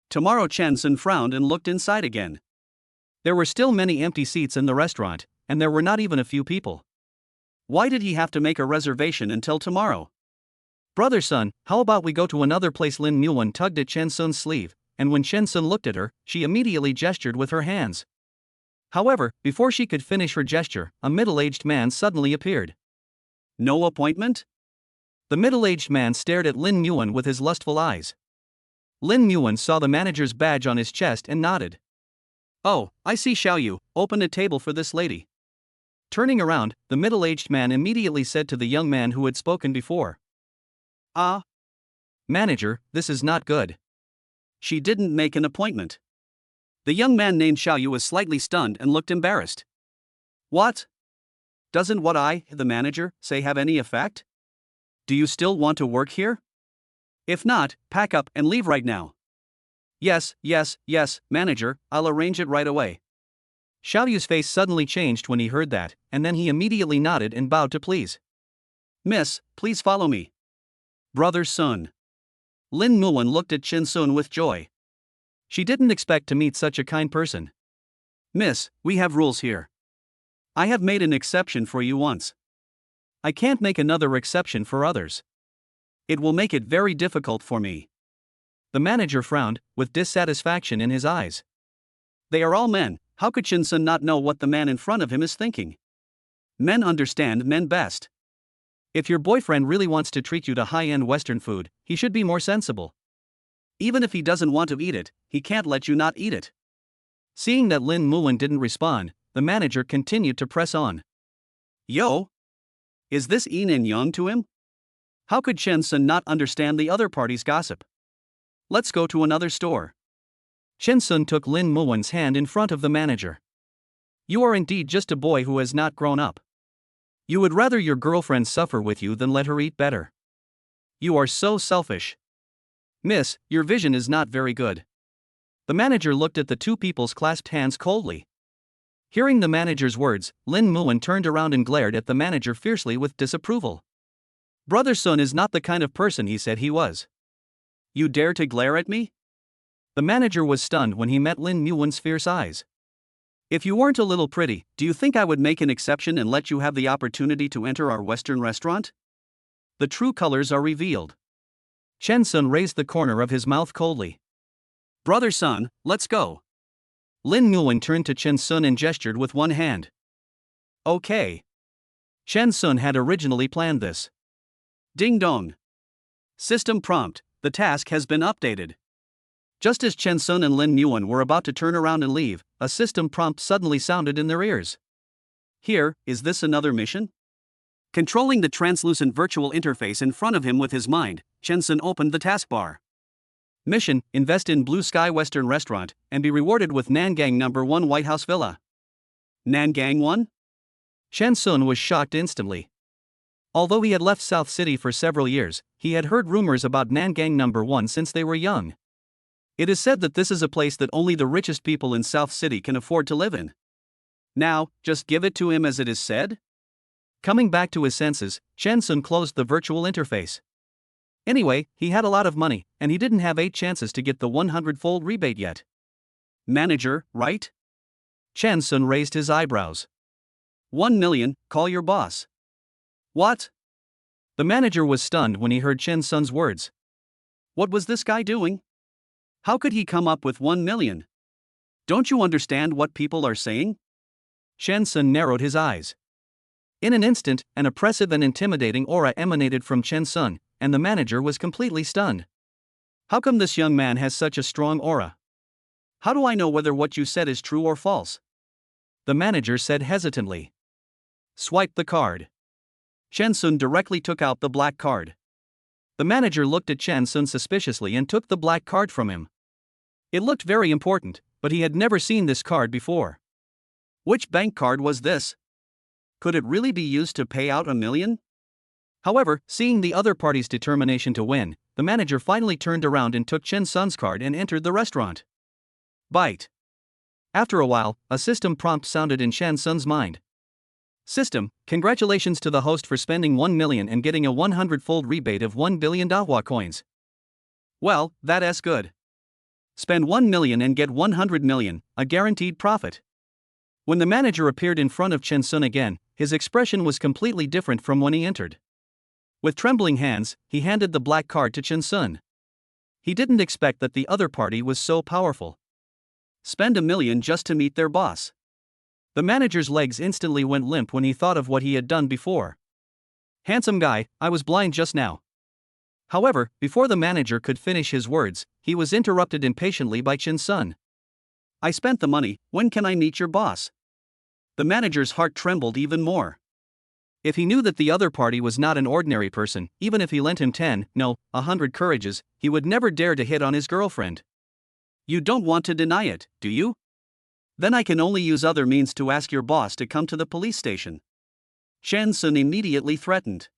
Tomorrow. Chen Sun frowned and looked inside again. There were still many empty seats in the restaurant, and there were not even a few people. Why did he have to make a reservation until tomorrow? Brother Sun, how about we go to another place? Lin Muwen tugged at Chen Sun's sleeve, and when Chen Sun looked at her, she immediately gestured with her hands. However, before she could finish her gesture, a middle-aged man suddenly appeared. No appointment? The middle-aged man stared at Lin Muwen with his lustful eyes. Lin Muwen saw the manager's badge on his chest and nodded. Oh, I see. Shall you open a table for this lady? Turning around, the middle-aged man immediately said to the young man who had spoken before. Ah. Manager, this is not good. She didn't make an appointment. The young man named Xiaoyu was slightly stunned and looked embarrassed. What? Doesn't what I, the manager, say have any effect? Do you still want to work here? If not, pack up and leave right now. Yes, manager, I'll arrange it right away. Xiaoyu's face suddenly changed when he heard that, and then he immediately nodded and bowed to please. Miss, please follow me. Brother Sun. Lin Muwen looked at Chin Sun with joy. She didn't expect to meet such a kind person. Miss, we have rules here. I have made an exception for you once. I can't make another exception for others. It will make it very difficult for me. The manager frowned, with dissatisfaction in his eyes. They are all men, how could Chin Sun not know what the man in front of him is thinking? Men understand men best. If your boyfriend really wants to treat you to high-end Western food, he should be more sensible. Even if he doesn't want to eat it, he can't let you not eat it. Seeing that Lin Muwen didn't respond, the manager continued to press on. Yo! Is this yin and yang to him? How could Chen Sun not understand the other party's gossip? Let's go to another store. Chen Sun took Lin Muwen's hand in front of the manager. You are indeed just a boy who has not grown up. You would rather your girlfriend suffer with you than let her eat better. You are so selfish. Miss, your vision is not very good. The manager looked at the two people's clasped hands coldly. Hearing the manager's words, Lin Muwen turned around and glared at the manager fiercely with disapproval. Brother Sun is not the kind of person he said he was. You dare to glare at me? The manager was stunned when he met Lin Muwen's fierce eyes. If you weren't a little pretty, do you think I would make an exception and let you have the opportunity to enter our Western restaurant? The true colors are revealed. Chen Sun raised the corner of his mouth coldly. Brother Sun, let's go. Lin Muwen turned to Chen Sun and gestured with one hand. Okay. Chen Sun had originally planned this. Ding dong. System prompt, the task has been updated. Just as Chen Sun and Lin Muwen were about to turn around and leave, a system prompt suddenly sounded in their ears. Here, is this another mission? Controlling the translucent virtual interface in front of him with his mind, Chen Sun opened the taskbar. Mission, invest in Blue Sky Western Restaurant, and be rewarded with Nangang No. 1 White House Villa. Nangang 1? Chen Sun was shocked instantly. Although he had left South City for several years, he had heard rumors about Nangang No. 1 since they were young. It is said that this is a place that only the richest people in South City can afford to live in. Now, just give it to him as it is said? Coming back to his senses, Chen Sun closed the virtual interface. Anyway, he had a lot of money, and he didn't have 8 chances to get the 100-fold rebate yet. Manager, right? Chen Sun raised his eyebrows. 1 million, call your boss. What? The manager was stunned when he heard Chen Sun's words. What was this guy doing? How could he come up with 1 million? Don't you understand what people are saying? Chen Sun narrowed his eyes. In an instant, an oppressive and intimidating aura emanated from Chen Sun, and the manager was completely stunned. How come this young man has such a strong aura? How do I know whether what you said is true or false? The manager said hesitantly. Swipe the card. Chen Sun directly took out the black card. The manager looked at Chen Sun suspiciously and took the black card from him. It looked very important, but he had never seen this card before. Which bank card was this? Could it really be used to pay out 1 million? However, seeing the other party's determination to win, the manager finally turned around and took Chen Sun's card and entered the restaurant. Bite. After a while, a system prompt sounded in Chen Sun's mind. System, congratulations to the host for spending 1 million and getting a 100-fold rebate of 1 billion Dahua coins. Well, that's good. Spend 1 million and get 100 million, a guaranteed profit. When the manager appeared in front of Chen Sun again, his expression was completely different from when he entered. With trembling hands, he handed the black card to Chen Sun. He didn't expect that the other party was so powerful. Spend 1 million just to meet their boss. The manager's legs instantly went limp when he thought of what he had done before. Handsome guy, I was blind just now. However, before the manager could finish his words, he was interrupted impatiently by Chen Sun. I spent the money, when can I meet your boss? The manager's heart trembled even more. If he knew that the other party was not an ordinary person, even if he lent him 10, no, 100 courages, he would never dare to hit on his girlfriend. You don't want to deny it, do you? Then I can only use other means to ask your boss to come to the police station. Shen Sun immediately threatened.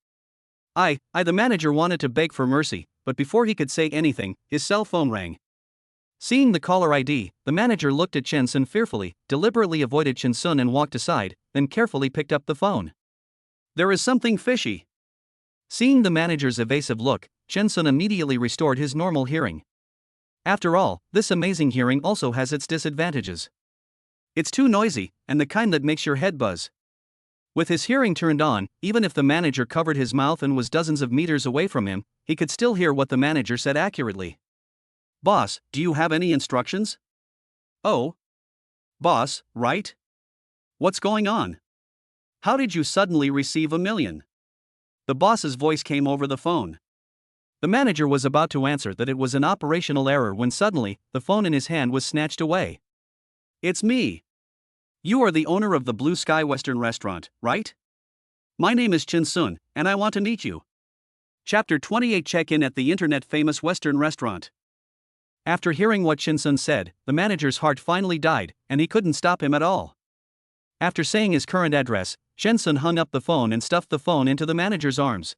The manager wanted to beg for mercy, but before he could say anything, his cell phone rang. Seeing the caller ID, the manager looked at Chen Sun fearfully, deliberately avoided Chen Sun and walked aside, then carefully picked up the phone. There is something fishy. Seeing the manager's evasive look, Chen Sun immediately restored his normal hearing. After all, this amazing hearing also has its disadvantages. It's too noisy, and the kind that makes your head buzz. With his hearing turned on, even if the manager covered his mouth and was dozens of meters away from him, he could still hear what the manager said accurately. Boss, do you have any instructions? Oh. Boss, right? What's going on? How did you suddenly receive $1 million? The boss's voice came over the phone. The manager was about to answer that it was an operational error when suddenly, the phone in his hand was snatched away. It's me. You are the owner of the Blue Sky Western Restaurant, right? My name is Chen Sun, and I want to meet you. Chapter 28 Check-in at the internet-famous Western restaurant. After hearing what Chen Sun said, the manager's heart finally died, and he couldn't stop him at all. After saying his current address, Chen Sun hung up the phone and stuffed the phone into the manager's arms.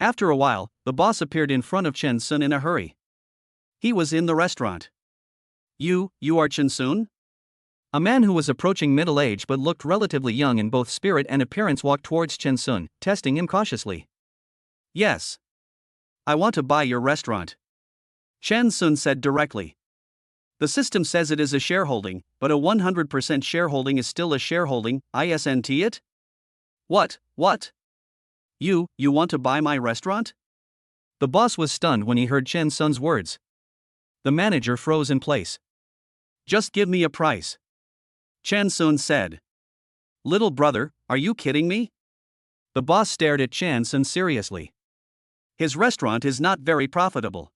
After a while, the boss appeared in front of Chen Sun in a hurry. He was in the restaurant. You are Chen Sun? A man who was approaching middle age but looked relatively young in both spirit and appearance walked towards Chen Sun, testing him cautiously. Yes. I want to buy your restaurant. Chen Sun said directly. The system says it is a shareholding, but a 100% shareholding is still a shareholding, isn't it? What? You want to buy my restaurant? The boss was stunned when he heard Chen Sun's words. The manager froze in place. Just give me a price. Chen Sun said. Little brother, are you kidding me? The boss stared at Chen Sun seriously. His restaurant is not very profitable.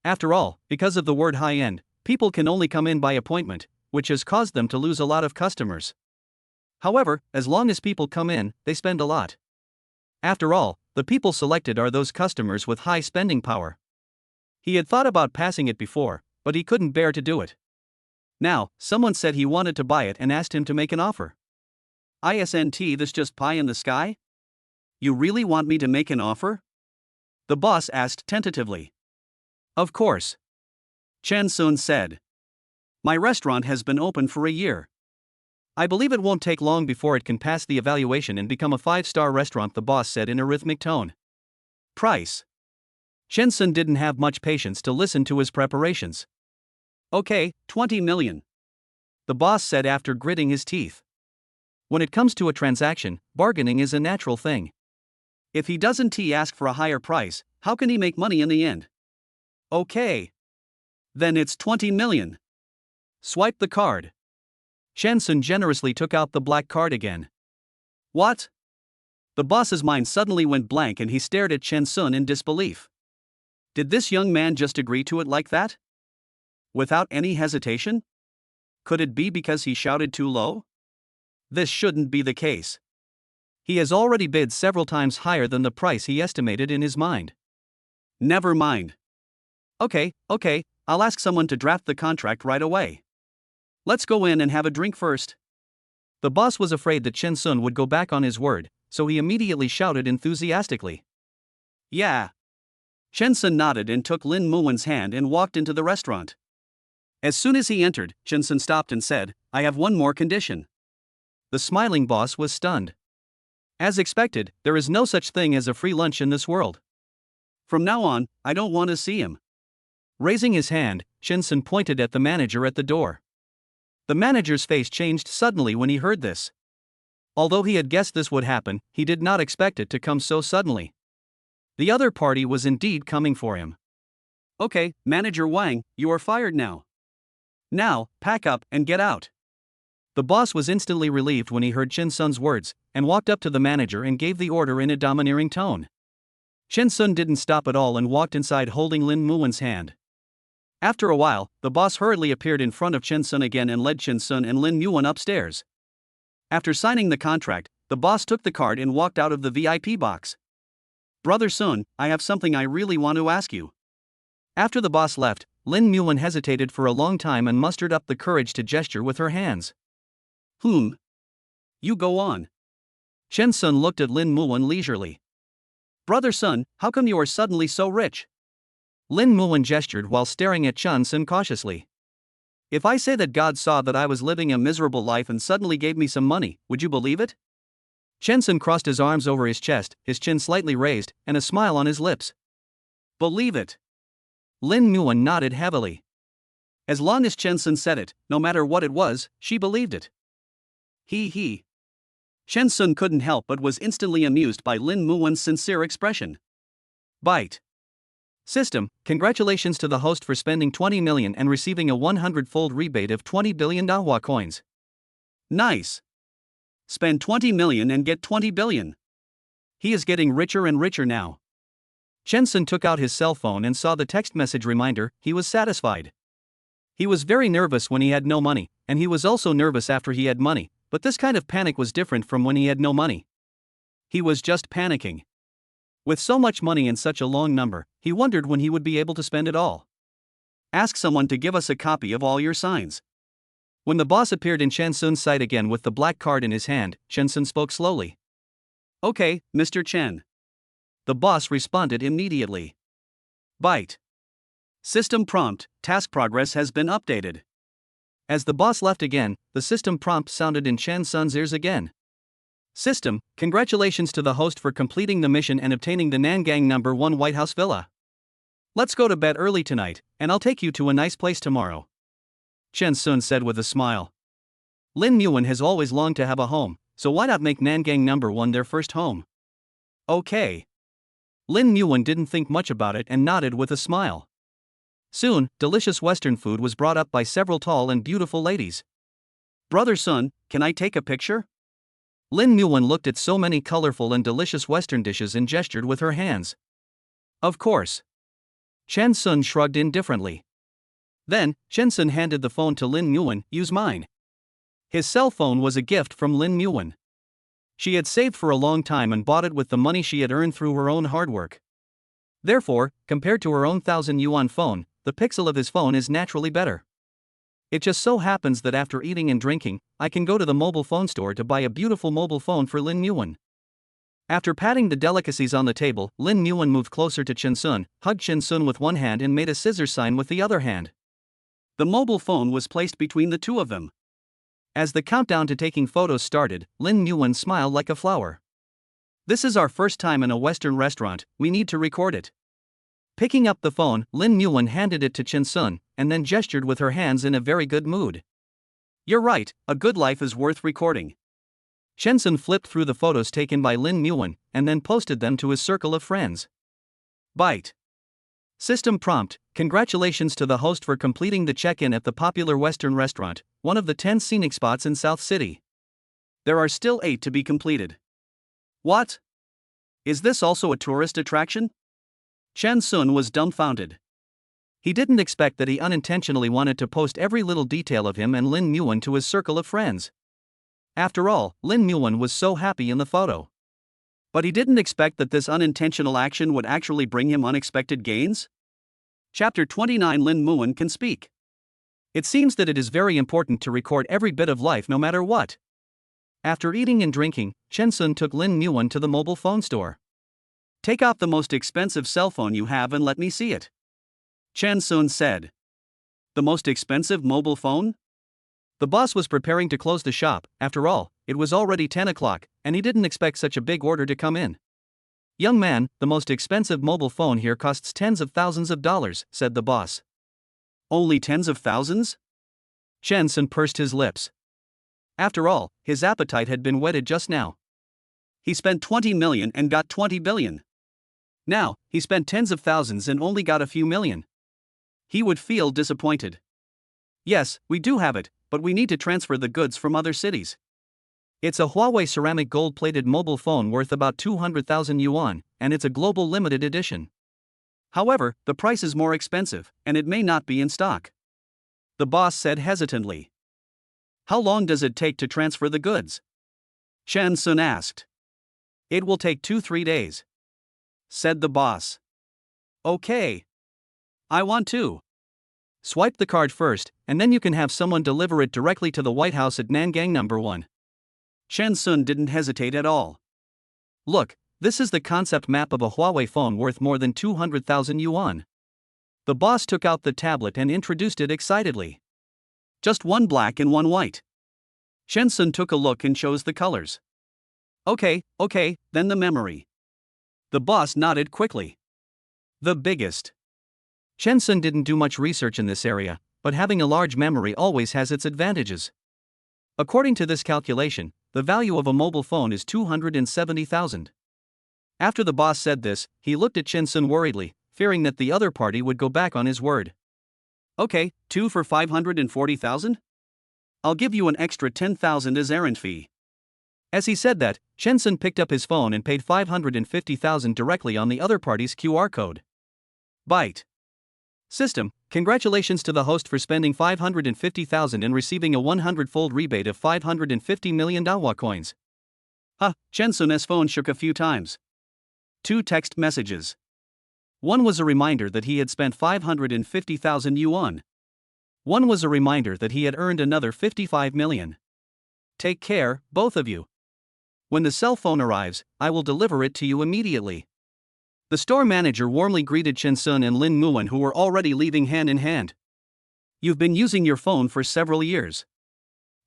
After all, because of the word high-end, people can only come in by appointment, which has caused them to lose a lot of customers. However, as long as people come in, they spend a lot. After all, the people selected are those customers with high spending power. He had thought about passing it before, but he couldn't bear to do it. Now, someone said he wanted to buy it and asked him to make an offer. Isn't this just pie in the sky? You really want me to make an offer? The boss asked tentatively. Of course. Chen Sun said. My restaurant has been open for a year. I believe it won't take long before it can pass the evaluation and become a 5-star restaurant, the boss said in a rhythmic tone. Price. Chen Sun didn't have much patience to listen to his preparations. Okay, 20 million. The boss said after gritting his teeth. When it comes to a transaction, bargaining is a natural thing. If he doesn't ask for a higher price, how can he make money in the end? Okay. Then it's 20 million. Swipe the card. Chen Sun generously took out the black card again. What? The boss's mind suddenly went blank and he stared at Chen Sun in disbelief. Did this young man just agree to it like that? Without any hesitation? Could it be because he shouted too low? This shouldn't be the case. He has already bid several times higher than the price he estimated in his mind. Never mind. Okay, I'll ask someone to draft the contract right away. Let's go in and have a drink first. The boss was afraid that Chen Sun would go back on his word, so he immediately shouted enthusiastically. Yeah. Chen Sun nodded and took Lin Muwen's hand and walked into the restaurant. As soon as he entered, Chen Sun stopped and said, I have one more condition. The smiling boss was stunned. As expected, there is no such thing as a free lunch in this world. From now on, I don't want to see him. Raising his hand, Chen Sun pointed at the manager at the door. The manager's face changed suddenly when he heard this. Although he had guessed this would happen, he did not expect it to come so suddenly. The other party was indeed coming for him. Okay, Manager Wang, you are fired now. Now, pack up and get out. The boss was instantly relieved when he heard Chen Sun's words, and walked up to the manager and gave the order in a domineering tone. Chen Sun didn't stop at all and walked inside holding Lin Muwen's hand. After a while, the boss hurriedly appeared in front of Chen Sun again and led Chen Sun and Lin Muen upstairs. After signing the contract, the boss took the card and walked out of the VIP box. Brother Sun, I have something I really want to ask you. After the boss left, Lin Muan hesitated for a long time and mustered up the courage to gesture with her hands. You go on. Chen Sun looked at Lin Muan leisurely. Brother Sun, how come you are suddenly so rich? Lin Muan gestured while staring at Chen Sun cautiously. If I say that God saw that I was living a miserable life and suddenly gave me some money, would you believe it? Chen Sun crossed his arms over his chest, his chin slightly raised, and a smile on his lips. Believe it. Lin Muan nodded heavily. As long as Chen Sun said it, no matter what it was, she believed it. He. Chen Sun couldn't help but was instantly amused by Lin Muan's sincere expression. Bite. System, congratulations to the host for spending 20 million and receiving a 100-fold rebate of 20 billion Dahua coins. Nice. Spend 20 million and get 20 billion. He is getting richer and richer now. Chen Sun took out his cell phone and saw the text message reminder. He was satisfied. He was very nervous when he had no money, and he was also nervous after he had money, but this kind of panic was different from when he had no money. He was just panicking. With so much money and such a long number, he wondered when he would be able to spend it all. Ask someone to give us a copy of all your signs. When the boss appeared in Chen Sun's sight again with the black card in his hand, Chen Sun spoke slowly. Okay, Mr. Chen. The boss responded immediately. Bite. System prompt, task progress has been updated. As the boss left again, the system prompt sounded in Chen Sun's ears again. System, congratulations to the host for completing the mission and obtaining the Nangang No. 1 White House Villa. Let's go to bed early tonight, and I'll take you to a nice place tomorrow. Chen Sun said with a smile. Lin Muan has always longed to have a home, so why not make Nangang No. 1 their first home? Okay. Lin Muan didn't think much about it and nodded with a smile. Soon, delicious Western food was brought up by several tall and beautiful ladies. Brother Sun, can I take a picture? Lin Muan looked at so many colorful and delicious Western dishes and gestured with her hands. Of course. Chen Sun shrugged indifferently. Then, Chen Sun handed the phone to Lin Muan. Use mine. His cell phone was a gift from Lin Muan. She had saved for a long time and bought it with the money she had earned through her own hard work. Therefore, compared to her own 1,000 yuan phone, the pixel of his phone is naturally better. It just so happens that after eating and drinking, I can go to the mobile phone store to buy a beautiful mobile phone for Lin Muan. After patting the delicacies on the table, Lin Muan moved closer to Chen Sun, hugged Chen Sun with one hand and made a scissors sign with the other hand. The mobile phone was placed between the two of them. As the countdown to taking photos started, Lin Muan smiled like a flower. This is our first time in a Western restaurant, we need to record it. Picking up the phone, Lin Muan handed it to Chen Sun, and then gestured with her hands in a very good mood. You're right, a good life is worth recording. Chen Sun flipped through the photos taken by Lin Muan, and then posted them to his circle of friends. Bite. System prompt, congratulations to the host for completing the check-in at the popular Western restaurant, one of the 10 scenic spots in South City. There are still 8 to be completed. What? Is this also a tourist attraction? Chen Sun was dumbfounded. He didn't expect that he unintentionally wanted to post every little detail of him and Lin Muan to his circle of friends. After all, Lin Muan was so happy in the photo. But he didn't expect that this unintentional action would actually bring him unexpected gains? Chapter 29 Lin Muan can speak. It seems that it is very important to record every bit of life no matter what. After eating and drinking, Chen Sun took Lin Muan to the mobile phone store. Take out the most expensive cell phone you have and let me see it. Chen Sun said. The most expensive mobile phone? The boss was preparing to close the shop. After all, it was already 10 o'clock, and he didn't expect such a big order to come in. Young man, the most expensive mobile phone here costs tens of thousands of dollars, said the boss. Only tens of thousands? Chen Sun pursed his lips. After all, his appetite had been whetted just now. He spent 20 million and got 20 billion. Now, he spent tens of thousands and only got a few million. He would feel disappointed. Yes, we do have it, but we need to transfer the goods from other cities. It's a Huawei ceramic gold-plated mobile phone worth about 200,000 yuan, and it's a global limited edition. However, the price is more expensive, and it may not be in stock. The boss said hesitantly. How long does it take to transfer the goods? Chen Sun asked. It will take 2-3 days, said the boss. Okay. I want to. Swipe the card first, and then you can have someone deliver it directly to the White House at Nangang number 1. Chen Sun didn't hesitate at all. Look, this is the concept map of a Huawei phone worth more than 200,000 yuan. The boss took out the tablet and introduced it excitedly. Just one black and one white. Chen Sun took a look and chose the colors. Okay, then the memory. The boss nodded quickly. The biggest. Chen Sun didn't do much research in this area, but having a large memory always has its advantages. According to this calculation, the value of a mobile phone is 270,000. After the boss said this, he looked at Chen Sun worriedly, fearing that the other party would go back on his word. Okay, 2 for 540,000? I'll give you an extra 10,000 as errand fee. As he said that, Chen Sun picked up his phone and paid 550,000 directly on the other party's QR code. Byte. System, congratulations to the host for spending 550,000 and receiving a 100-fold rebate of 550 million Dawa coins. Chen Sun's phone shook a few times. 2 text messages. One was a reminder that he had spent 550,000 yuan. One was a reminder that he had earned another 55 million. Take care, both of you. When the cell phone arrives, I will deliver it to you immediately. The store manager warmly greeted Chen Sun and Lin Muan, who were already leaving hand in hand. You've been using your phone for several years.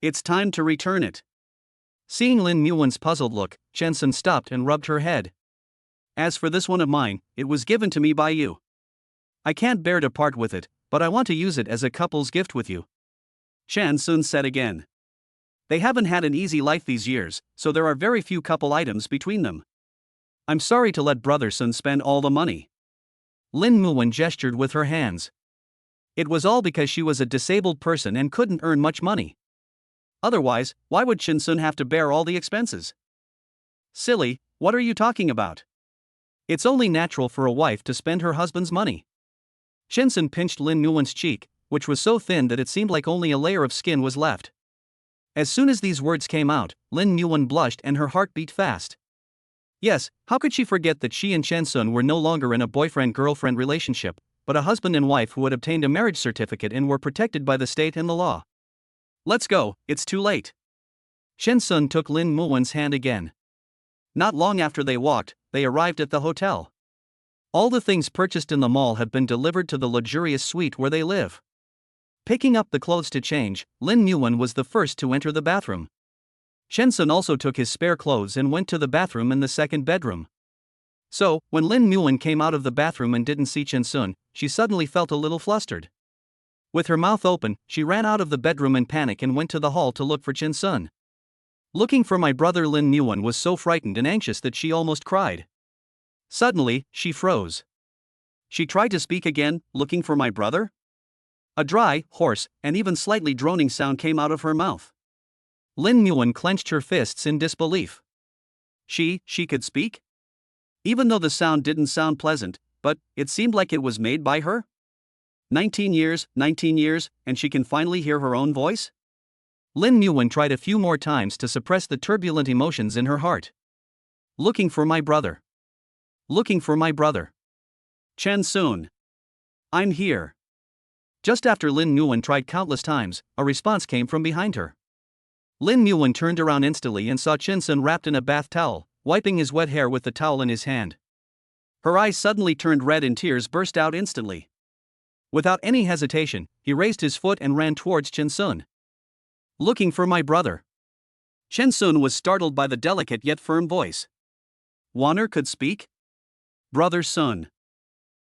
It's time to return it. Seeing Lin Muan's puzzled look, Chen Sun stopped and rubbed her head. As for this one of mine, it was given to me by you. I can't bear to part with it, but I want to use it as a couple's gift with you. Chen Sun said again. They haven't had an easy life these years, so there are very few couple items between them. I'm sorry to let Brother Sun spend all the money. Lin Muan gestured with her hands. It was all because she was a disabled person and couldn't earn much money. Otherwise, why would Chen Sun have to bear all the expenses? Silly, what are you talking about? It's only natural for a wife to spend her husband's money. Chen Sun pinched Lin Muan's cheek, which was so thin that it seemed like only a layer of skin was left. As soon as these words came out, Lin Muan blushed and her heart beat fast. Yes, how could she forget that she and Chen Sun were no longer in a boyfriend-girlfriend relationship, but a husband and wife who had obtained a marriage certificate and were protected by the state and the law. Let's go, it's too late. Chen Sun took Lin Muan's hand again. Not long after they walked, they arrived at the hotel. All the things purchased in the mall have been delivered to the luxurious suite where they live. Picking up the clothes to change, Lin Muan was the first to enter the bathroom. Chen Sun also took his spare clothes and went to the bathroom in the second bedroom. So, when Lin Muan came out of the bathroom and didn't see Chen Sun, she suddenly felt a little flustered. With her mouth open, she ran out of the bedroom in panic and went to the hall to look for Chen Sun. Looking for my brother, Lin Muan was so frightened and anxious that she almost cried. Suddenly, she froze. She tried to speak again, looking for my brother? A dry, hoarse, and even slightly droning sound came out of her mouth. Lin Muan clenched her fists in disbelief. She could speak? Even though the sound didn't sound pleasant, but it seemed like it was made by her? 19 years, and she can finally hear her own voice? Lin Muan tried a few more times to suppress the turbulent emotions in her heart. Looking for my brother. Looking for my brother. Chen Sun. I'm here. Just after Lin Muan tried countless times, a response came from behind her. Lin Muan turned around instantly and saw Chen Sun wrapped in a bath towel, wiping his wet hair with the towel in his hand. Her eyes suddenly turned red and tears burst out instantly. Without any hesitation, he raised his foot and ran towards Chen Sun. Looking for my brother. Chen Sun was startled by the delicate yet firm voice. Wanner could speak? Brother Sun.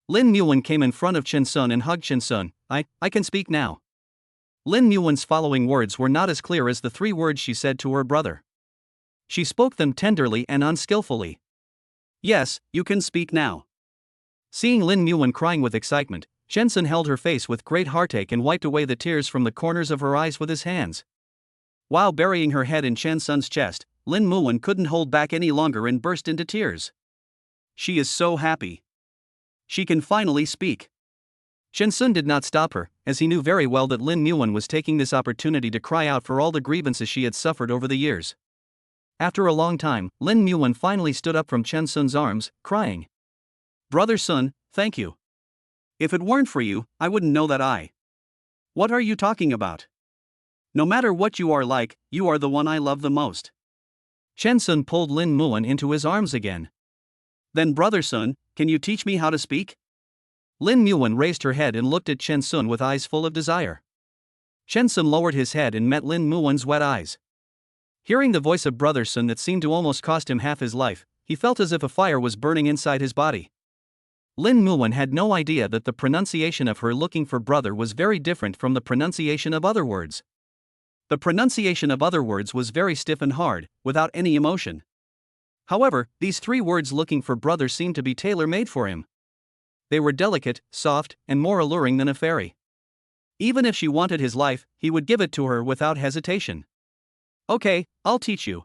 Lin Muan came in front of Chen Sun and hugged Chen Sun. I can speak now. Lin Muan's following words were not as clear as the 3 words she said to her brother. She spoke them tenderly and unskillfully. Yes, you can speak now. Seeing Lin Muan crying with excitement, Chen Sun held her face with great heartache and wiped away the tears from the corners of her eyes with his hands. While burying her head in Chen Sun's chest, Lin Muan couldn't hold back any longer and burst into tears. She is so happy. She can finally speak. Chen Sun did not stop her, as he knew very well that Lin Muan was taking this opportunity to cry out for all the grievances she had suffered over the years. After a long time, Lin Muan finally stood up from Chen Sun's arms, crying. Brother Sun, thank you. If it weren't for you, I wouldn't know that I What are you talking about? No matter what you are like, you are the one I love the most. Chen Sun pulled Lin Muan into his arms again. Then brother Sun, can you teach me how to speak? Lin Muan raised her head and looked at Chen Sun with eyes full of desire. Chen Sun lowered his head and met Lin Muan's wet eyes. Hearing the voice of brother Sun that seemed to almost cost him half his life, he felt as if a fire was burning inside his body. Lin Muan had no idea that the pronunciation of her looking for brother was very different from the pronunciation of other words. The pronunciation of other words was very stiff and hard, without any emotion. However, these 3 words looking for brother seemed to be tailor-made for him. They were delicate, soft, and more alluring than a fairy. Even if she wanted his life, he would give it to her without hesitation. Okay, I'll teach you.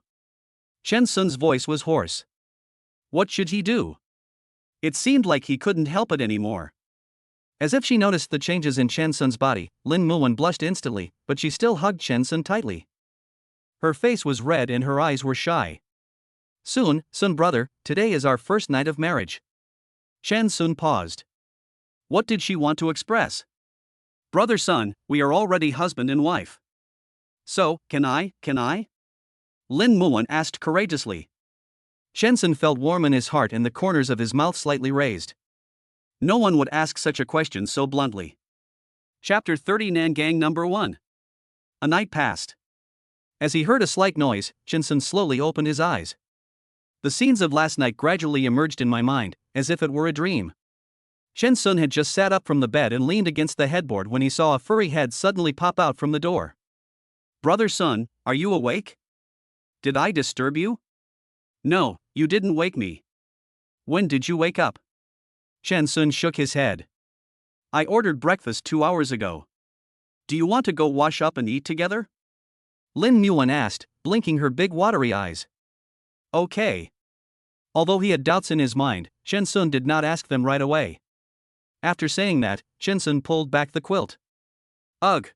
Chen Sun's voice was hoarse. What should he do? It seemed like he couldn't help it anymore. As if she noticed the changes in Chen Sun's body, Lin Muan blushed instantly, but she still hugged Chen Sun tightly. Her face was red and her eyes were shy. Soon, Sun brother, today is our first night of marriage. Chen Sun paused. What did she want to express? Brother Sun, we are already husband and wife. So, can I? Lin Muan asked courageously. Chen Sun felt warm in his heart and the corners of his mouth slightly raised. No one would ask such a question so bluntly. Chapter 30 Nangang Number 1. A night passed. As he heard a slight noise, Chen Sun slowly opened his eyes. The scenes of last night gradually emerged in my mind, as if it were a dream. Chen Sun had just sat up from the bed and leaned against the headboard when he saw a furry head suddenly pop out from the door. Brother Sun, are you awake? Did I disturb you? No, you didn't wake me. When did you wake up? Chen Sun shook his head. I ordered breakfast 2 hours ago. Do you want to go wash up and eat together? Lin Muan asked, blinking her big watery eyes. Okay. Although he had doubts in his mind, Chen Sun did not ask them right away. After saying that, Chen Sun pulled back the quilt. Ugh.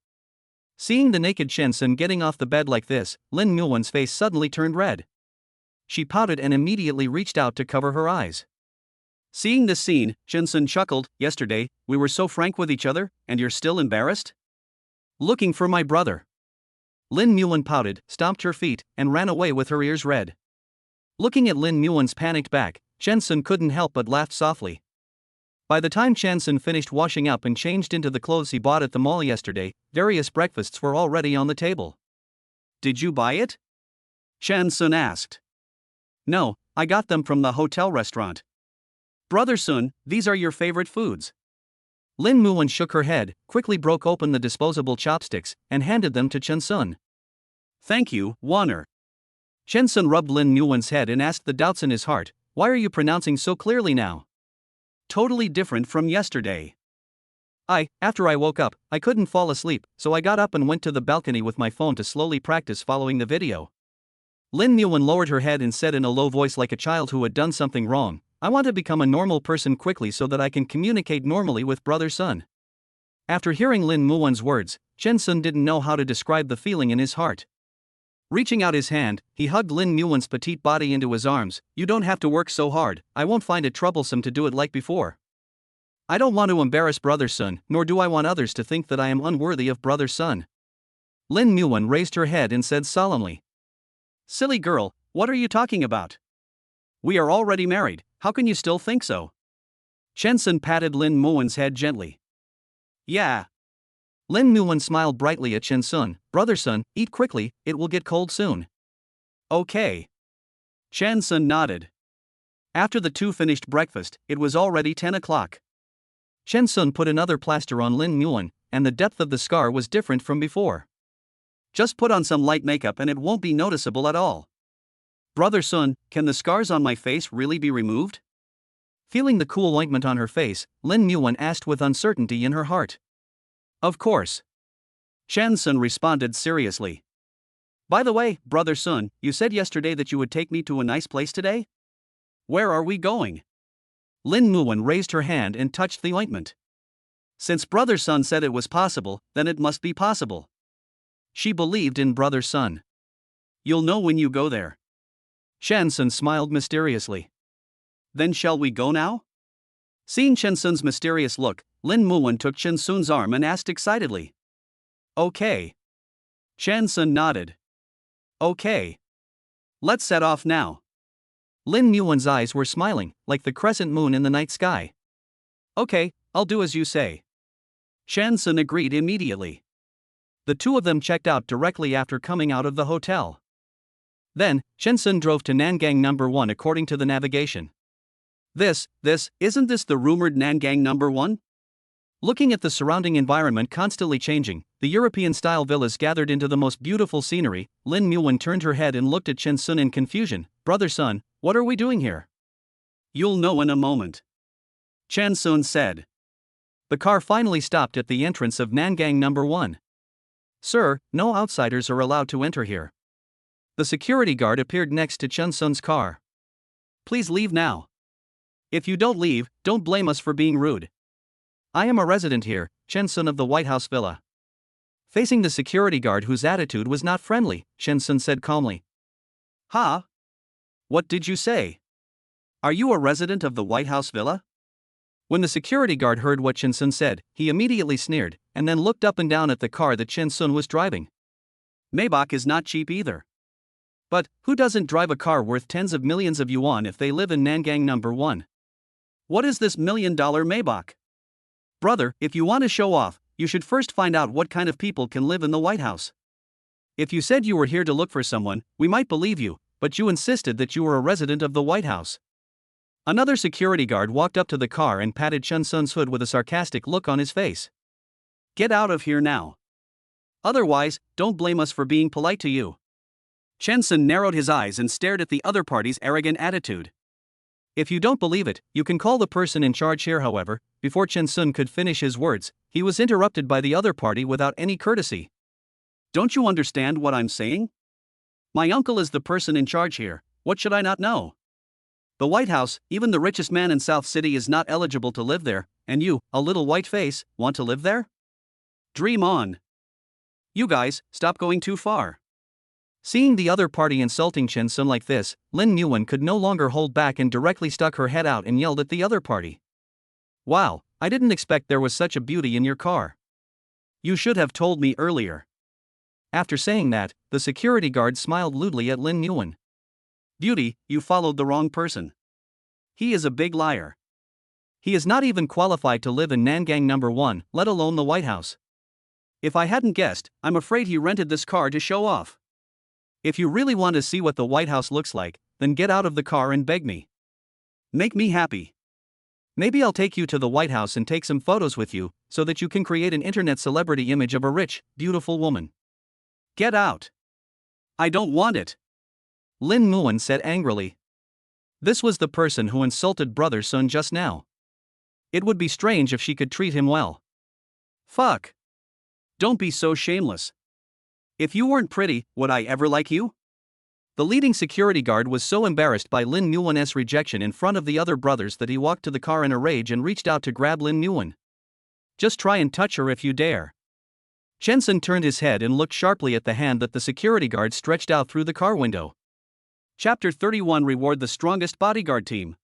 Seeing the naked Chen Sun getting off the bed like this, Lin Muan's face suddenly turned red. She pouted and immediately reached out to cover her eyes. Seeing this scene, Chen Sun chuckled. Yesterday, we were so frank with each other, and you're still embarrassed? Looking for my brother. Lin Muan pouted, stomped her feet, and ran away with her ears red. Looking at Lin Muan's panicked back, Chen Sun couldn't help but laugh softly. By the time Chen Sun finished washing up and changed into the clothes he bought at the mall yesterday, various breakfasts were already on the table. Did you buy it? Chen Sun asked. No, I got them from the hotel restaurant. Brother Sun, these are your favorite foods. Lin Muan shook her head, quickly broke open the disposable chopsticks, and handed them to Chen Sun. Thank you, Warner. Chen Sun rubbed Lin Muan's head and asked the doubts in his heart, why are you pronouncing so clearly now? Totally different from yesterday. After I woke up, I couldn't fall asleep, so I got up and went to the balcony with my phone to slowly practice following the video. Lin Muan lowered her head and said in a low voice like a child who had done something wrong, I want to become a normal person quickly so that I can communicate normally with brother Sun. After hearing Lin Muan's words, Chen Sun didn't know how to describe the feeling in his heart. Reaching out his hand, he hugged Lin Muan's petite body into his arms. You don't have to work so hard, I won't find it troublesome to do it like before. I don't want to embarrass brother Sun, nor do I want others to think that I am unworthy of brother Sun. Lin Muan raised her head and said solemnly. Silly girl, what are you talking about? We are already married, how can you still think so? Chen Sun patted Lin Muan's head gently. Yeah. Lin Muan smiled brightly at Chen Sun. Brother Sun, eat quickly, it will get cold soon. Okay. Chen Sun nodded. After the two finished breakfast, it was already 10 o'clock. Chen Sun put another plaster on Lin Muan, and the depth of the scar was different from before. Just put on some light makeup and it won't be noticeable at all. Brother Sun, can the scars on my face really be removed? Feeling the cool ointment on her face, Lin Muan asked with uncertainty in her heart. Of course. Chen Sun responded seriously. By the way, brother Sun, you said yesterday that you would take me to a nice place today? Where are we going? Lin Muan raised her hand and touched the ointment. Since brother Sun said it was possible, then it must be possible. She believed in brother Sun. You'll know when you go there. Chen Sun smiled mysteriously. Then shall we go now? Seeing Chen Sun's mysterious look, Lin Muan took Chen Sun's arm and asked excitedly. Okay. Chen Sun nodded. Okay. Let's set off now. Lin Yuan's eyes were smiling, like the crescent moon in the night sky. Okay, I'll do as you say. Chen Sun agreed immediately. The two of them checked out directly after coming out of the hotel. Then, Chen Sun drove to Nangang number 1 according to the navigation. Isn't this the rumored Nangang number 1? Looking at the surrounding environment constantly changing, the European-style villas gathered into the most beautiful scenery, Lin Yuan turned her head and looked at Chen Sun in confusion. Brother Sun, what are we doing here? You'll know in a moment. Chen Sun said. The car finally stopped at the entrance of Nangang number 1. Sir, no outsiders are allowed to enter here. The security guard appeared next to Chen Sun's car. Please leave now. If you don't leave, don't blame us for being rude. I am a resident here, Chen Sun of the White House Villa. Facing the security guard whose attitude was not friendly, Chen Sun said calmly. Huh? What did you say? Are you a resident of the White House Villa? When the security guard heard what Chen Sun said, he immediately sneered, and then looked up and down at the car that Chen Sun was driving. Maybach is not cheap either. But, who doesn't drive a car worth tens of millions of yuan if they live in Nangang number 1? What is this $1 million Maybach? Brother, if you want to show off, you should first find out what kind of people can live in the White House. If you said you were here to look for someone, we might believe you, but you insisted that you were a resident of the White House. Another security guard walked up to the car and patted Chen Sun's hood with a sarcastic look on his face. Get out of here now. Otherwise, don't blame us for being polite to you. Chen Sun narrowed his eyes and stared at the other party's arrogant attitude. If you don't believe it, you can call the person in charge here. However, before Chen Sun could finish his words, he was interrupted by the other party without any courtesy. Don't you understand what I'm saying? My uncle is the person in charge here, what should I not know? The White House, even the richest man in South City is not eligible to live there, and you, a little white face, want to live there? Dream on. You guys, stop going too far. Seeing the other party insulting Chen Sun like this, Lin Yuan could no longer hold back and directly stuck her head out and yelled at the other party. Wow, I didn't expect there was such a beauty in your car. You should have told me earlier. After saying that, the security guard smiled lewdly at Lin Yuan. Beauty, you followed the wrong person. He is a big liar. He is not even qualified to live in Nangang number 1, let alone the White House. If I hadn't guessed, I'm afraid he rented this car to show off. If you really want to see what the White House looks like, then get out of the car and beg me. Make me happy. Maybe I'll take you to the White House and take some photos with you, so that you can create an internet celebrity image of a rich, beautiful woman. Get out. I don't want it. Lin Yuan said angrily. This was the person who insulted Brother Sun just now. It would be strange if she could treat him well. Fuck. Don't be so shameless. If you weren't pretty, would I ever like you? The leading security guard was so embarrassed by Lin Yuan's rejection in front of the other brothers that he walked to the car in a rage and reached out to grab Lin Yuan. Just try and touch her if you dare. Chen Sun turned his head and looked sharply at the hand that the security guard stretched out through the car window. Chapter 31 Reward the strongest bodyguard team.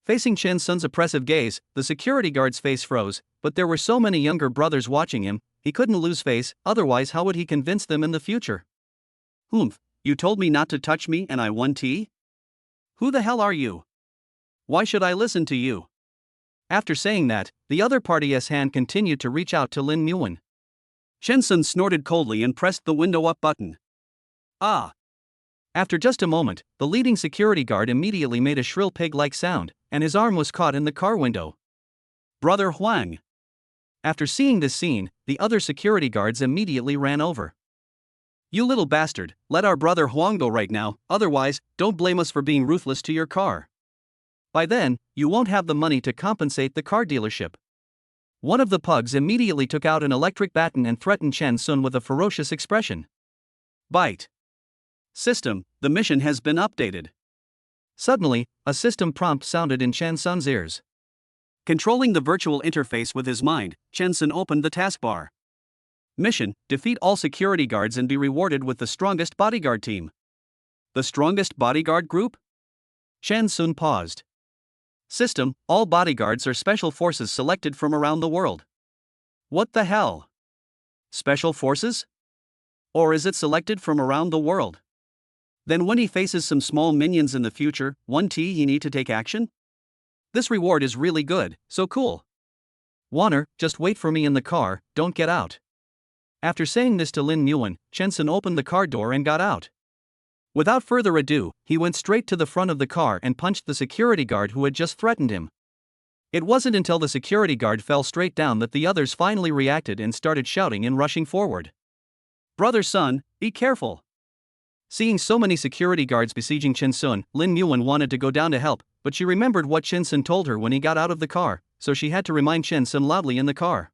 Facing Chen Sun's oppressive gaze, the security guard's face froze, but there were so many younger brothers watching him, he couldn't lose face, otherwise how would he convince them in the future? Humph, you told me not to touch me and I won tea? Who the hell are you? Why should I listen to you? After saying that, the other party's hand continued to reach out to Lin Yuan. Chen Sun snorted coldly and pressed the window up button. Ah! After just a moment, the leading security guard immediately made a shrill pig-like sound, and his arm was caught in the car window. Brother Huang! After seeing this scene, the other security guards immediately ran over. You little bastard, let our brother Huang go right now, otherwise, don't blame us for being ruthless to your car. By then, you won't have the money to compensate the car dealership. One of the pugs immediately took out an electric baton and threatened Chen Sun with a ferocious expression. Bite. System, the mission has been updated. Suddenly, a system prompt sounded in Chen Sun's ears. Controlling the virtual interface with his mind, Chen Sun opened the taskbar. Mission, defeat all security guards and be rewarded with the strongest bodyguard team. The strongest bodyguard group? Chen Sun paused. System, all bodyguards are special forces selected from around the world. What the hell? Special forces? Or is it selected from around the world? Then when he faces some small minions in the future, he need to take action? This reward is really good, so cool. Warner, just wait for me in the car, don't get out. After saying this to Lin Nguyen, Chen Sun opened the car door and got out. Without further ado, he went straight to the front of the car and punched the security guard who had just threatened him. It wasn't until the security guard fell straight down that the others finally reacted and started shouting and rushing forward. Brother Sun, be careful. Seeing so many security guards besieging Chen Sun, Lin Nguyen wanted to go down to help, but she remembered what Chen Sun told her when he got out of the car, so she had to remind Chen Sun loudly in the car.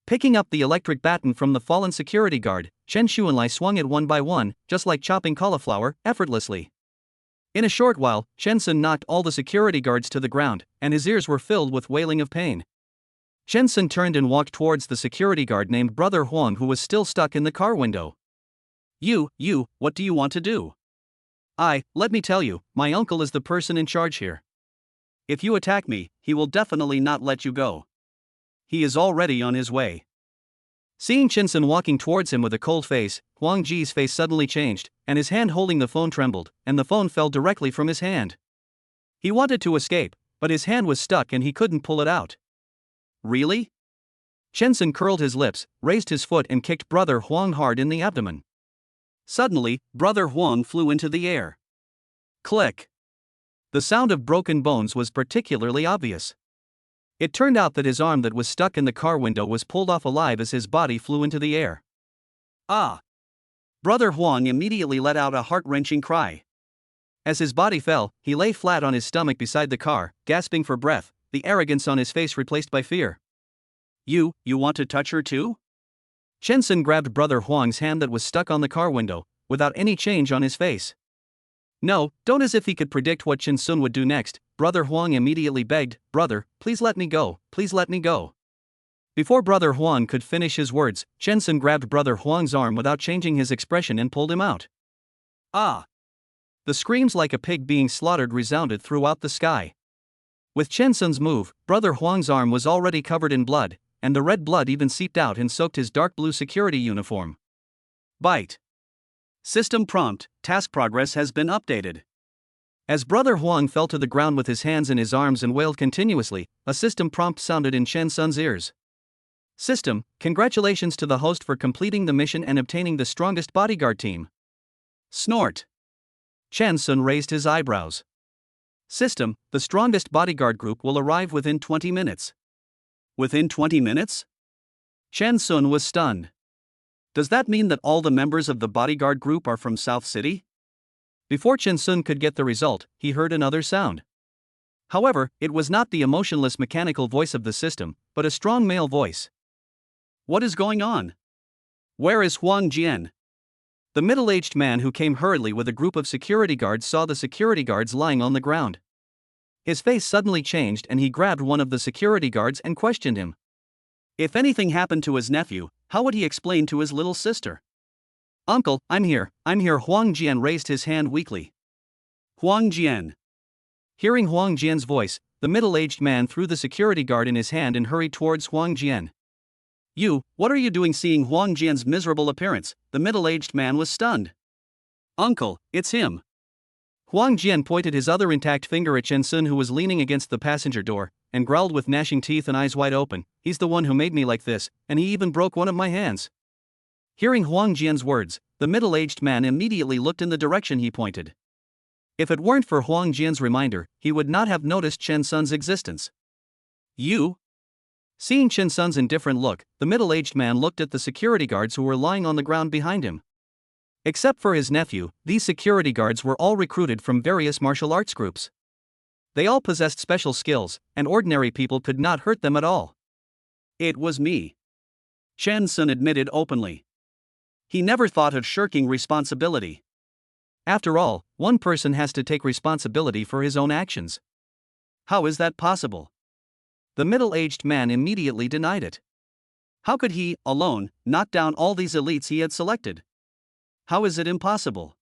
Picking up the electric baton from the fallen security guard, Chen Xuanlai swung it one by one, just like chopping cauliflower, effortlessly. In a short while, Chen Sun knocked all the security guards to the ground, and his ears were filled with wailing of pain. Chen Sun turned and walked towards the security guard named Brother Huang who was still stuck in the car window. You, what do you want to do? Let me tell you, my uncle is the person in charge here. If you attack me, he will definitely not let you go. He is already on his way. Seeing Chen Sun walking towards him with a cold face, Huang Ji's face suddenly changed, and his hand holding the phone trembled, and the phone fell directly from his hand. He wanted to escape, but his hand was stuck and he couldn't pull it out. Really? Chen Sun curled his lips, raised his foot and kicked Brother Huang hard in the abdomen. Suddenly, Brother Huang flew into the air. Click. The sound of broken bones was particularly obvious. It turned out that his arm that was stuck in the car window was pulled off alive as his body flew into the air. Ah! Brother Huang immediately let out a heart-wrenching cry. As his body fell, he lay flat on his stomach beside the car, gasping for breath, the arrogance on his face replaced by fear. You want to touch her too? Chen Sun grabbed Brother Huang's hand that was stuck on the car window, without any change on his face. No, don't, as if he could predict what Chen Sun would do next. Brother Huang immediately begged, "Brother, please let me go, please let me go." Before Brother Huang could finish his words, Chen Sun grabbed Brother Huang's arm without changing his expression and pulled him out. Ah! The screams like a pig being slaughtered resounded throughout the sky. With Chen Sun's move, Brother Huang's arm was already covered in blood, and the red blood even seeped out and soaked his dark blue security uniform. Bite. System prompt, task progress has been updated. As Brother Huang fell to the ground with his hands in his arms and wailed continuously, a system prompt sounded in Chen Sun's ears. System, congratulations to the host for completing the mission and obtaining the strongest bodyguard team. Snort. Chen Sun raised his eyebrows. System, the strongest bodyguard group will arrive within 20 minutes. Within 20 minutes? Chen Sun was stunned. Does that mean that all the members of the bodyguard group are from South City? Before Chen Sun could get the result, he heard another sound. However, it was not the emotionless mechanical voice of the system, but a strong male voice. What is going on? Where is Huang Jian? The middle-aged man who came hurriedly with a group of security guards saw the security guards lying on the ground. His face suddenly changed and he grabbed one of the security guards and questioned him. If anything happened to his nephew, how would he explain to his little sister? Uncle, I'm here. Huang Jian raised his hand weakly. Huang Jian. Hearing Huang Jian's voice, the middle-aged man threw the security guard in his hand and hurried towards Huang Jian. What are you doing? Seeing Huang Jian's miserable appearance, the middle-aged man was stunned. Uncle, it's him. Huang Jian pointed his other intact finger at Chen Sun who was leaning against the passenger door, and growled with gnashing teeth and eyes wide open, "He's the one who made me like this, and he even broke one of my hands." Hearing Huang Jian's words, the middle-aged man immediately looked in the direction he pointed. If it weren't for Huang Jian's reminder, he would not have noticed Chen Sun's existence. You? Seeing Chen Sun's indifferent look, the middle-aged man looked at the security guards who were lying on the ground behind him. Except for his nephew, these security guards were all recruited from various martial arts groups. They all possessed special skills, and ordinary people could not hurt them at all. It was me. Chen Sun admitted openly. He never thought of shirking responsibility. After all, one person has to take responsibility for his own actions. How is that possible? The middle-aged man immediately denied it. How could he, alone, knock down all these elites he had selected? How is it impossible?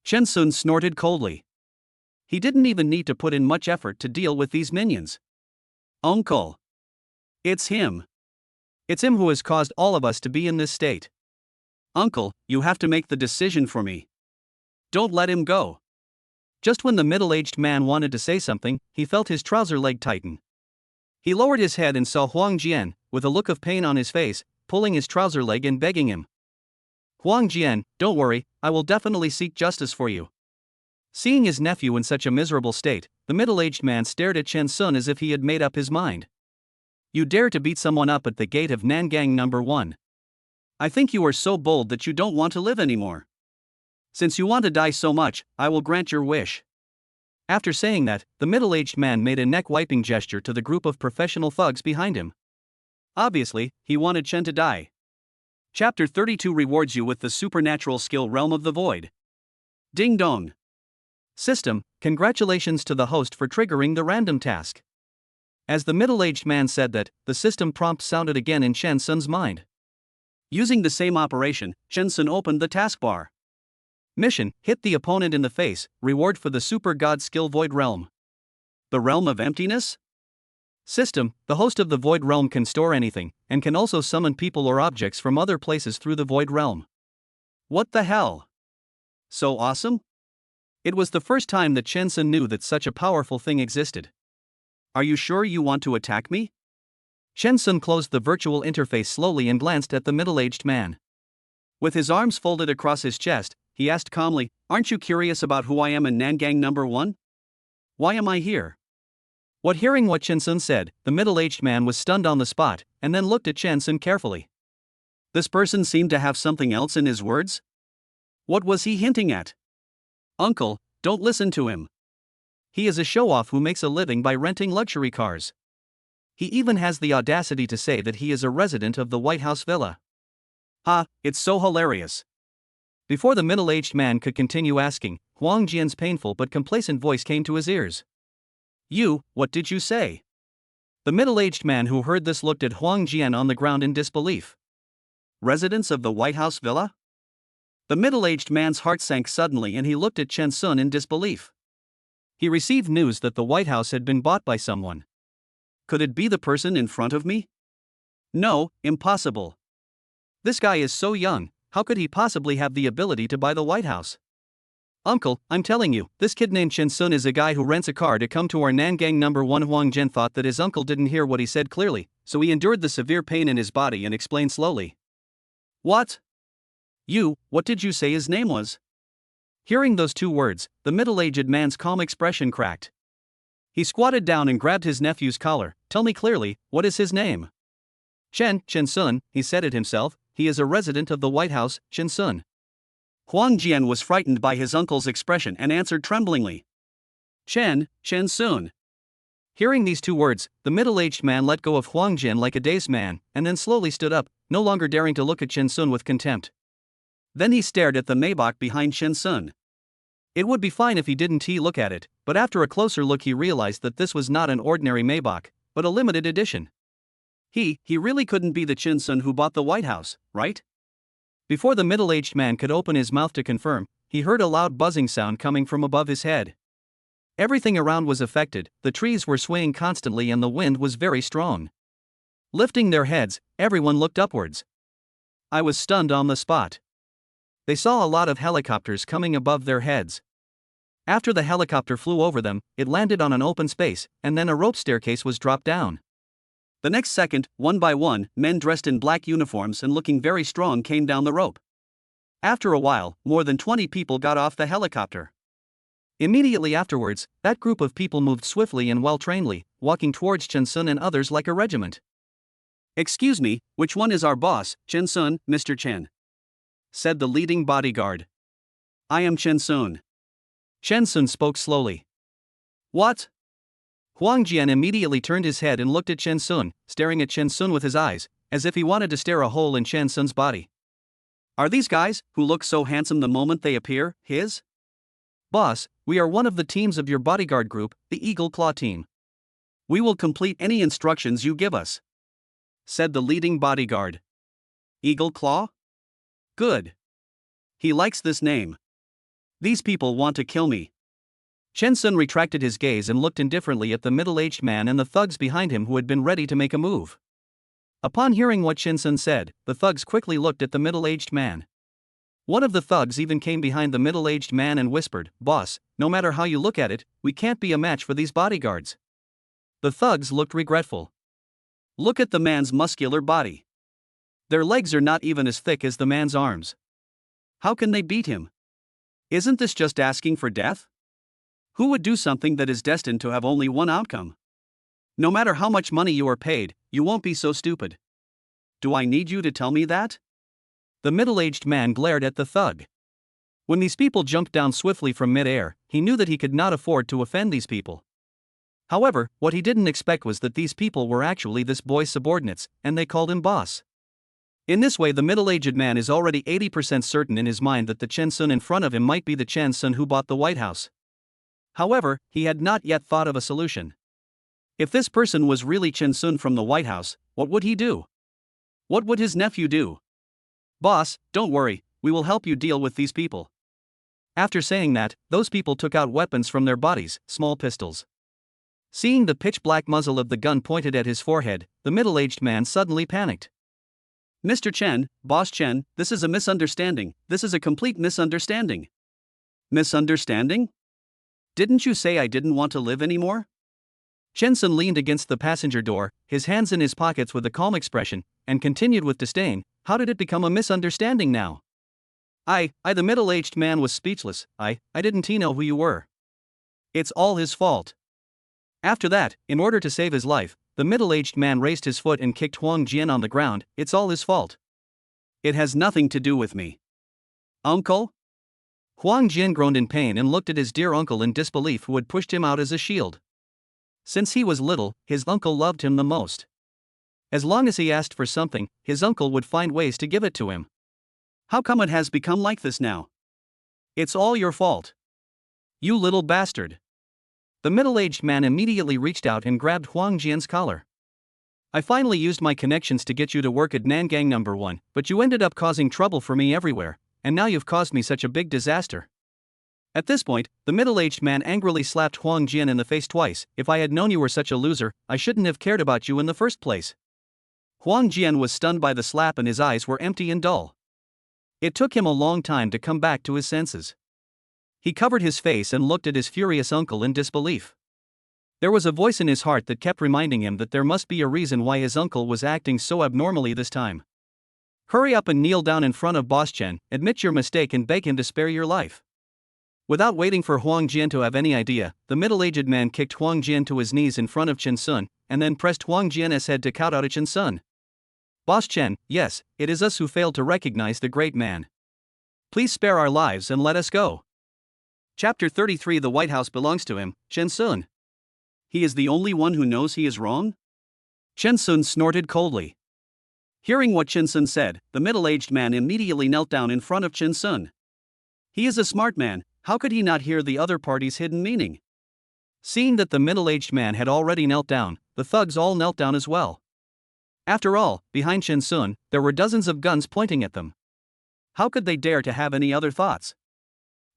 Chen Sun snorted coldly. He didn't even need to put in much effort to deal with these minions. Uncle. It's him. It's him who has caused all of us to be in this state. Uncle, you have to make the decision for me. Don't let him go. Just when the middle-aged man wanted to say something, he felt his trouser leg tighten. He lowered his head and saw Huang Jian, with a look of pain on his face, pulling his trouser leg and begging him. Huang Jian, don't worry, I will definitely seek justice for you. Seeing his nephew in such a miserable state, the middle-aged man stared at Chen Sun as if he had made up his mind. You dare to beat someone up at the gate of Nangang number 1. I think you are so bold that you don't want to live anymore. Since you want to die so much, I will grant your wish. After saying that, the middle-aged man made a neck-wiping gesture to the group of professional thugs behind him. Obviously, he wanted Chen to die. Chapter 32 rewards you with the supernatural skill Realm of the Void. Ding dong. System, congratulations to the host for triggering the random task. As the middle-aged man said that, the system prompt sounded again in Chen Sun's mind. Using the same operation, Chen Sun opened the taskbar. Mission, hit the opponent in the face, reward for the super god skill Void Realm. The Realm of Emptiness? System, the host of the Void Realm can store anything, and can also summon people or objects from other places through the Void Realm. What the hell? So awesome? It was the first time that Chen Sun knew that such a powerful thing existed. Are you sure you want to attack me? Chen Sun closed the virtual interface slowly and glanced at the middle-aged man. With his arms folded across his chest, he asked calmly, aren't you curious about who I am in Nangang number 1? Why am I here? Hearing what Chen Sun said, the middle-aged man was stunned on the spot, and then looked at Chen Sun carefully. This person seemed to have something else in his words? What was he hinting at? Uncle, don't listen to him. He is a show-off who makes a living by renting luxury cars. He even has the audacity to say that he is a resident of the White House Villa. Ha, it's so hilarious. Before the middle-aged man could continue asking, Huang Jian's painful but complacent voice came to his ears. You, what did you say? The middle-aged man who heard this looked at Huang Jian on the ground in disbelief. Residents of the White House Villa? The middle-aged man's heart sank suddenly and he looked at Chen Sun in disbelief. He received news that the White House had been bought by someone. Could it be the person in front of me? No, impossible. This guy is so young, how could he possibly have the ability to buy the White House? Uncle, I'm telling you, this kid named Chen Sun is a guy who rents a car to come to our Nangang number 1. Huang Jian thought that his uncle didn't hear what he said clearly, so he endured the severe pain in his body and explained slowly. What? You, what did you say his name was? Hearing those two words, the middle-aged man's calm expression cracked. He squatted down and grabbed his nephew's collar. Tell me clearly, what is his name? Chen Sun, he said it himself, he is a resident of the White House, Chen Sun. Huang Jian was frightened by his uncle's expression and answered tremblingly. Chen Sun. Hearing these two words, the middle-aged man let go of Huang Jian like a dazed man, and then slowly stood up, no longer daring to look at Chen Sun with contempt. Then he stared at the Maybach behind Chen Sun. It would be fine if he didn't look at it, but after a closer look he realized that this was not an ordinary Maybach, but a limited edition. He really couldn't be the Chen Sun who bought the White House, right? Before the middle-aged man could open his mouth to confirm, he heard a loud buzzing sound coming from above his head. Everything around was affected, the trees were swaying constantly and the wind was very strong. Lifting their heads, everyone looked upwards. I was stunned on the spot. They saw a lot of helicopters coming above their heads. After the helicopter flew over them, it landed on an open space, and then a rope staircase was dropped down. The next second, one by one, men dressed in black uniforms and looking very strong came down the rope. After a while, more than 20 people got off the helicopter. Immediately afterwards, that group of people moved swiftly and well-trainedly, walking towards Chen Sun and others like a regiment. Excuse me, which one is our boss, Chen Sun, Mr. Chen? Said the leading bodyguard. I am Chen Sun. Chen Sun spoke slowly. What? Huang Jian immediately turned his head and looked at Chen Sun, staring at Chen Sun with his eyes, as if he wanted to stare a hole in Chen Sun's body. Are these guys, who look so handsome the moment they appear, his? Boss, we are one of the teams of your bodyguard group, the Eagle Claw team. We will complete any instructions you give us, said the leading bodyguard. Eagle Claw? Good. He likes this name. These people want to kill me. Chen Sun retracted his gaze and looked indifferently at the middle-aged man and the thugs behind him who had been ready to make a move. Upon hearing what Shin Sun said, the thugs quickly looked at the middle-aged man. One of the thugs even came behind the middle-aged man and whispered, "Boss, no matter how you look at it, we can't be a match for these bodyguards." The thugs looked regretful. Look at the man's muscular body. Their legs are not even as thick as the man's arms. How can they beat him? Isn't this just asking for death? Who would do something that is destined to have only one outcome? No matter how much money you are paid, you won't be so stupid. Do I need you to tell me that? The middle-aged man glared at the thug. When these people jumped down swiftly from mid-air, he knew that he could not afford to offend these people. However, what he didn't expect was that these people were actually this boy's subordinates, and they called him boss. In this way, the middle-aged man is already 80% certain in his mind that the Chen Sun in front of him might be the Chen Sun who bought the White House. However, he had not yet thought of a solution. If this person was really Chen Sun from the White House, what would he do? What would his nephew do? "Boss, don't worry, we will help you deal with these people." After saying that, those people took out weapons from their bodies, small pistols. Seeing the pitch-black muzzle of the gun pointed at his forehead, the middle-aged man suddenly panicked. "Mr. Chen, Boss Chen, this is a misunderstanding. This is a complete misunderstanding." "Misunderstanding? Didn't you say I didn't want to live anymore?" Chen Sun leaned against the passenger door, his hands in his pockets with a calm expression, and continued with disdain, "How did it become a misunderstanding now?" The middle-aged man was speechless. I didn't know who you were." "It's all his fault." After that, in order to save his life, the middle-aged man raised his foot and kicked Huang Jian on the ground. "It's all his fault." "It has nothing to do with me." "Uncle?" Huang Jian groaned in pain and looked at his dear uncle in disbelief, who had pushed him out as a shield. Since he was little, his uncle loved him the most. As long as he asked for something, his uncle would find ways to give it to him. "How come it has become like this now?" "It's all your fault. You little bastard." The middle-aged man immediately reached out and grabbed Huang Jian's collar. "I finally used my connections to get you to work at Nangang No. 1, but you ended up causing trouble for me everywhere, and now you've caused me such a big disaster." At this point, the middle-aged man angrily slapped Huang Jian in the face twice. "If I had known you were such a loser, I shouldn't have cared about you in the first place." Huang Jian was stunned by the slap and his eyes were empty and dull. It took him a long time to come back to his senses. He covered his face and looked at his furious uncle in disbelief. There was a voice in his heart that kept reminding him that there must be a reason why his uncle was acting so abnormally this time. "Hurry up and kneel down in front of Boss Chen, admit your mistake and beg him to spare your life." Without waiting for Huang Jian to have any idea, the middle-aged man kicked Huang Jian to his knees in front of Chen Sun, and then pressed Huang Jian's head to kowtow to Chen Sun. "Boss Chen, yes, it is us who failed to recognize the great man. Please spare our lives and let us go." Chapter 33. The White House belongs to him, Chen Sun. He is the only one who knows he is wrong? Chen Sun snorted coldly. Hearing what Chen Sun said, the middle-aged man immediately knelt down in front of Chen Sun. He is a smart man, how could he not hear the other party's hidden meaning? Seeing that the middle-aged man had already knelt down, the thugs all knelt down as well. After all, behind Chen Sun, there were dozens of guns pointing at them. How could they dare to have any other thoughts?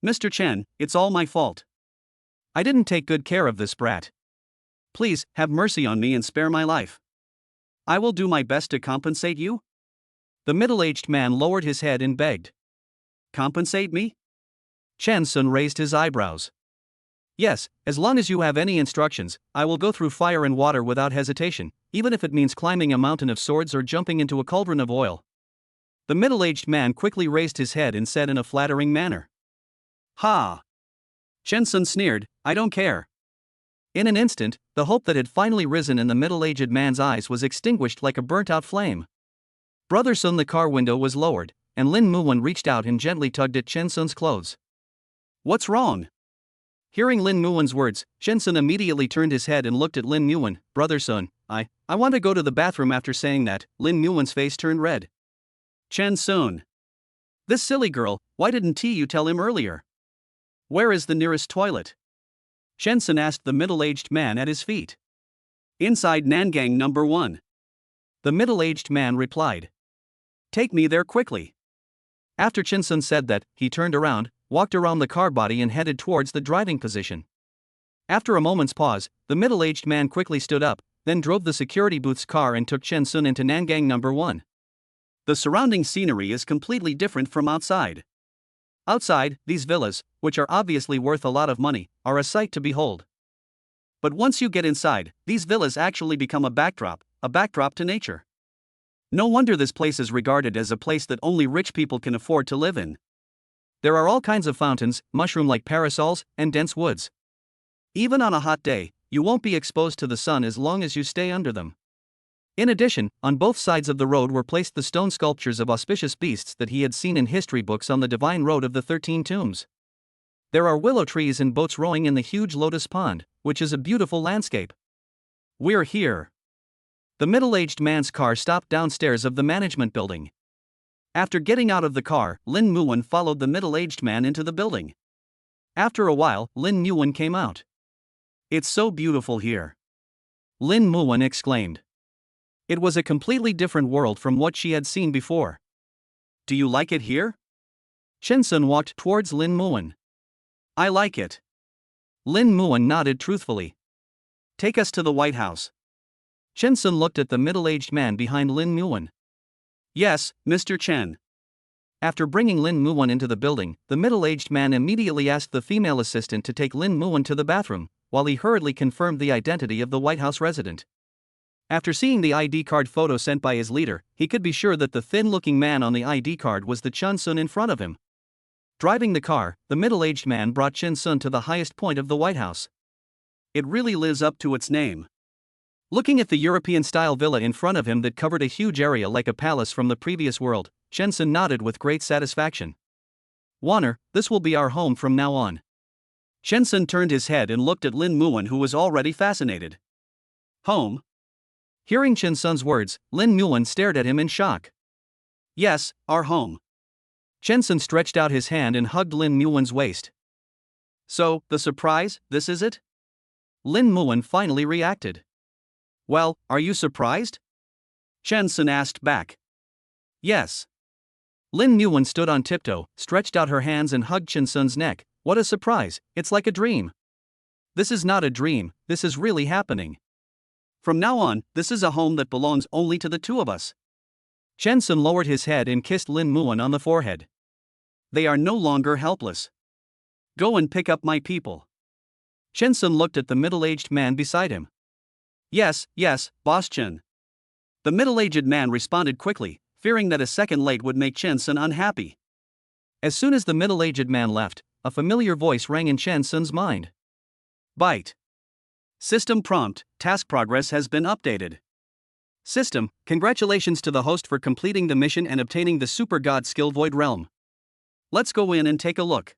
"Mr. Chen, it's all my fault. I didn't take good care of this brat. Please, have mercy on me and spare my life. I will do my best to compensate you." The middle-aged man lowered his head and begged. "Compensate me?" Chen Sun raised his eyebrows. "Yes, as long as you have any instructions, I will go through fire and water without hesitation, even if it means climbing a mountain of swords or jumping into a cauldron of oil." The middle-aged man quickly raised his head and said in a flattering manner. "Ha!" Chen Sun sneered, "I don't care." In an instant, the hope that had finally risen in the middle-aged man's eyes was extinguished like a burnt-out flame. Brother Sun, the car window was lowered, and Lin Muwen reached out and gently tugged at Chen Sun's clothes. "What's wrong?" Hearing Lin Muwen's words, Chen Sun immediately turned his head and looked at Lin Muwen. "Brother Sun, I want to go to the bathroom." After saying that, Lin Muwen's face turned red. "Chen Sun. This silly girl, why didn't you tell him earlier? Where is the nearest toilet?" Chen Sun asked the middle-aged man at his feet. "Inside Nangang No. 1. The middle-aged man replied. "Take me there quickly." After Chen Sun said that, he turned around, walked around the car body and headed towards the driving position. After a moment's pause, the middle-aged man quickly stood up, then drove the security booth's car and took Chen Sun into Nangang number 1. The surrounding scenery is completely different from outside. Outside, these villas, which are obviously worth a lot of money, are a sight to behold. But once you get inside, these villas actually become a backdrop to nature. No wonder this place is regarded as a place that only rich people can afford to live in. There are all kinds of fountains, mushroom-like parasols, and dense woods. Even on a hot day, you won't be exposed to the sun as long as you stay under them. In addition, on both sides of the road were placed the stone sculptures of auspicious beasts that he had seen in history books on the Divine Road of the 13 Tombs. There are willow trees and boats rowing in the huge lotus pond, which is a beautiful landscape. We're here. The middle-aged man's car stopped downstairs of the management building. After getting out of the car, Lin Muwen followed the middle-aged man into the building. After a while, Lin Muwen came out. "It's so beautiful here," Lin Muwen exclaimed. It was a completely different world from what she had seen before. "Do you like it here?" Chen Sun walked towards Lin Muwen. "I like it." Lin Muwen nodded truthfully. "Take us to the White House." Chen Sun looked at the middle-aged man behind Lin Muwen. "Yes, Mr. Chen." After bringing Lin Muwen into the building, the middle-aged man immediately asked the female assistant to take Lin Muwen to the bathroom, while he hurriedly confirmed the identity of the White House resident. After seeing the ID card photo sent by his leader, he could be sure that the thin-looking man on the ID card was the Chen Sun in front of him. Driving the car, the middle-aged man brought Chen Sun to the highest point of the White House. It really lives up to its name. Looking at the European-style villa in front of him that covered a huge area like a palace from the previous world, Chen Sun nodded with great satisfaction. "Warner, this will be our home from now on." Chen Sun turned his head and looked at Lin Muwen, who was already fascinated. "Home?" Hearing Chen Sun's words, Lin Muwen stared at him in shock. "Yes, our home." Chen Sun stretched out his hand and hugged Lin Muwen's waist. "So, the surprise, this is it?" Lin Muwen finally reacted. "Well, are you surprised?" Chen Sun asked back. "Yes." Lin Muwen stood on tiptoe, stretched out her hands and hugged Chen Sun's neck. "What a surprise, it's like a dream." "This is not a dream, this is really happening. From now on, this is a home that belongs only to the two of us." Chen Sun lowered his head and kissed Lin Muwen on the forehead. "They are no longer helpless. Go and pick up my people." Chen Sun looked at the middle-aged man beside him. Yes, Boss Chen." The middle-aged man responded quickly, fearing that a second late would make Chen Sun unhappy. As soon as the middle-aged man left, a familiar voice rang in Chen Sun's mind. "Byte. System prompt, task progress has been updated. System, congratulations to the host for completing the mission and obtaining the Super God skill Void Realm. Let's go in and take a look.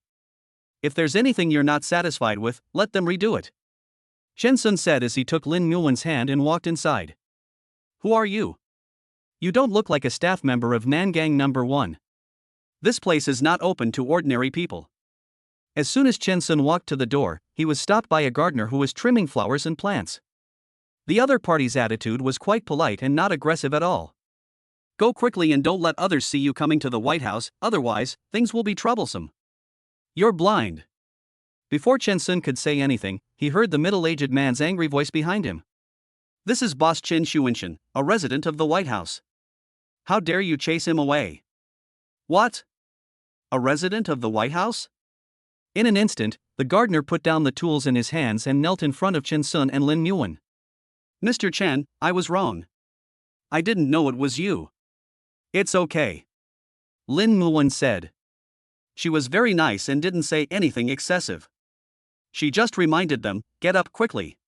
If there's anything you're not satisfied with, let them redo it." Chen Sun said as he took Lin Muwen's hand and walked inside. "Who are you? You don't look like a staff member of Nangang number 1. This place is not open to ordinary people." As soon as Chen Sun walked to the door, he was stopped by a gardener who was trimming flowers and plants. The other party's attitude was quite polite and not aggressive at all. "Go quickly and don't let others see you coming to the White House, otherwise, things will be troublesome. You're blind." Before Chen Sun could say anything, he heard the middle-aged man's angry voice behind him. "This is Boss Chen Xuanxian, a resident of the White House. How dare you chase him away?" "What? A resident of the White House?" In an instant, the gardener put down the tools in his hands and knelt in front of Chen Sun and Lin Muwen. "Mr. Chen, I was wrong. I didn't know it was you." "It's okay," Lin Muwen said. She was very nice and didn't say anything excessive. She just reminded them, "Get up quickly."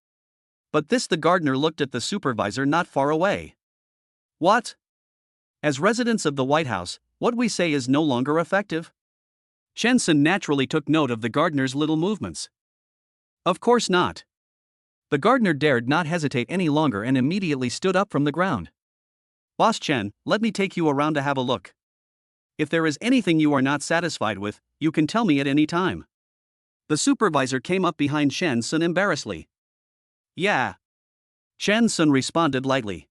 But the gardener looked at the supervisor not far away. "What? As residents of the White House, what we say is no longer effective?" Chen Sun naturally took note of the gardener's little movements. "Of course not." The gardener dared not hesitate any longer and immediately stood up from the ground. "Boss Chen, let me take you around to have a look. If there is anything you are not satisfied with, you can tell me at any time." The supervisor came up behind Chen Sun embarrassedly. "Yeah." Chen Sun responded lightly.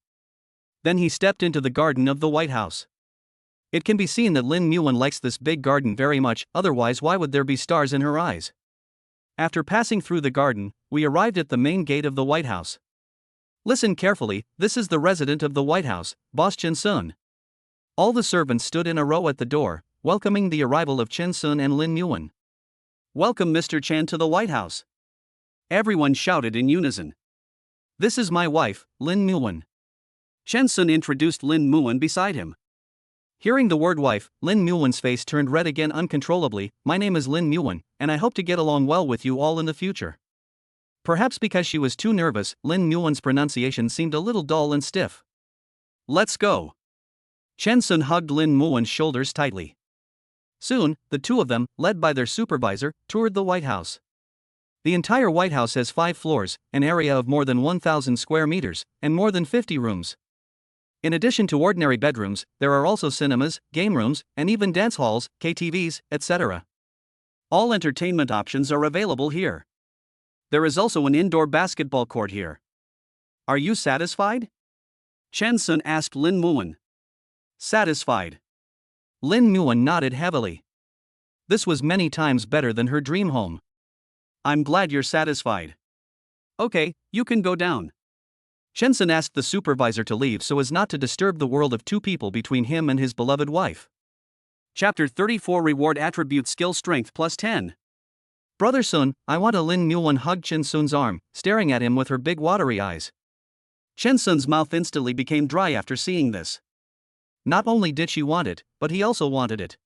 Then he stepped into the garden of the White House. It can be seen that Lin Muwen likes this big garden very much, otherwise why would there be stars in her eyes? After passing through the garden, we arrived at the main gate of the White House. Listen carefully, this is the resident of the White House, Boss Chen Sun. All the servants stood in a row at the door, welcoming the arrival of Chen Sun and Lin Yuan. Welcome Mr. Chen to the White House. Everyone shouted in unison. This is my wife, Lin Yuan. Chen Sun introduced Lin Yuan beside him. Hearing the word wife, Lin Yuan's face turned red again uncontrollably. My name is Lin Yuan, and I hope to get along well with you all in the future. Perhaps because she was too nervous, Lin Yuan's pronunciation seemed a little dull and stiff. Let's go. Chen Sun hugged Lin Yuan's shoulders tightly. Soon, the two of them, led by their supervisor, toured the White House. The entire White House has 5 floors, an area of more than 1,000 square meters, and more than 50 rooms. In addition to ordinary bedrooms, there are also cinemas, game rooms, and even dance halls, KTVs, etc. All entertainment options are available here. There is also an indoor basketball court here. Are you satisfied? Chen Sun asked Lin Yuan. Satisfied. Lin Yuan nodded heavily. This was many times better than her dream home. I'm glad you're satisfied. Okay, you can go down. Chen Sun asked the supervisor to leave so as not to disturb the world of two people between him and his beloved wife. Chapter 34 Reward Attribute Skill Strength plus 10. Brother Sun, I want. Lin Yuan hugged Chen Sun's arm, staring at him with her big watery eyes. Chen Sun's mouth instantly became dry after seeing this. Not only did she want it, but he also wanted it.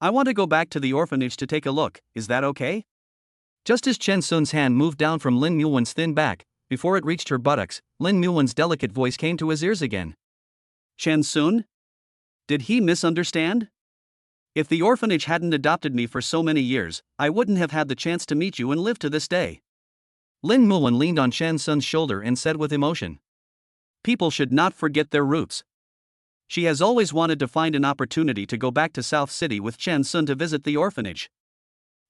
I want to go back to the orphanage to take a look, is that okay? Just as Chen Sun's hand moved down from Lin Yuan's thin back, before it reached her buttocks, Lin Yuan's delicate voice came to his ears again. Chen Sun? Did he misunderstand? If the orphanage hadn't adopted me for so many years, I wouldn't have had the chance to meet you and live to this day. Lin Yuan leaned on Chen Sun's shoulder and said with emotion. People should not forget their roots. She has always wanted to find an opportunity to go back to South City with Chen Sun to visit the orphanage.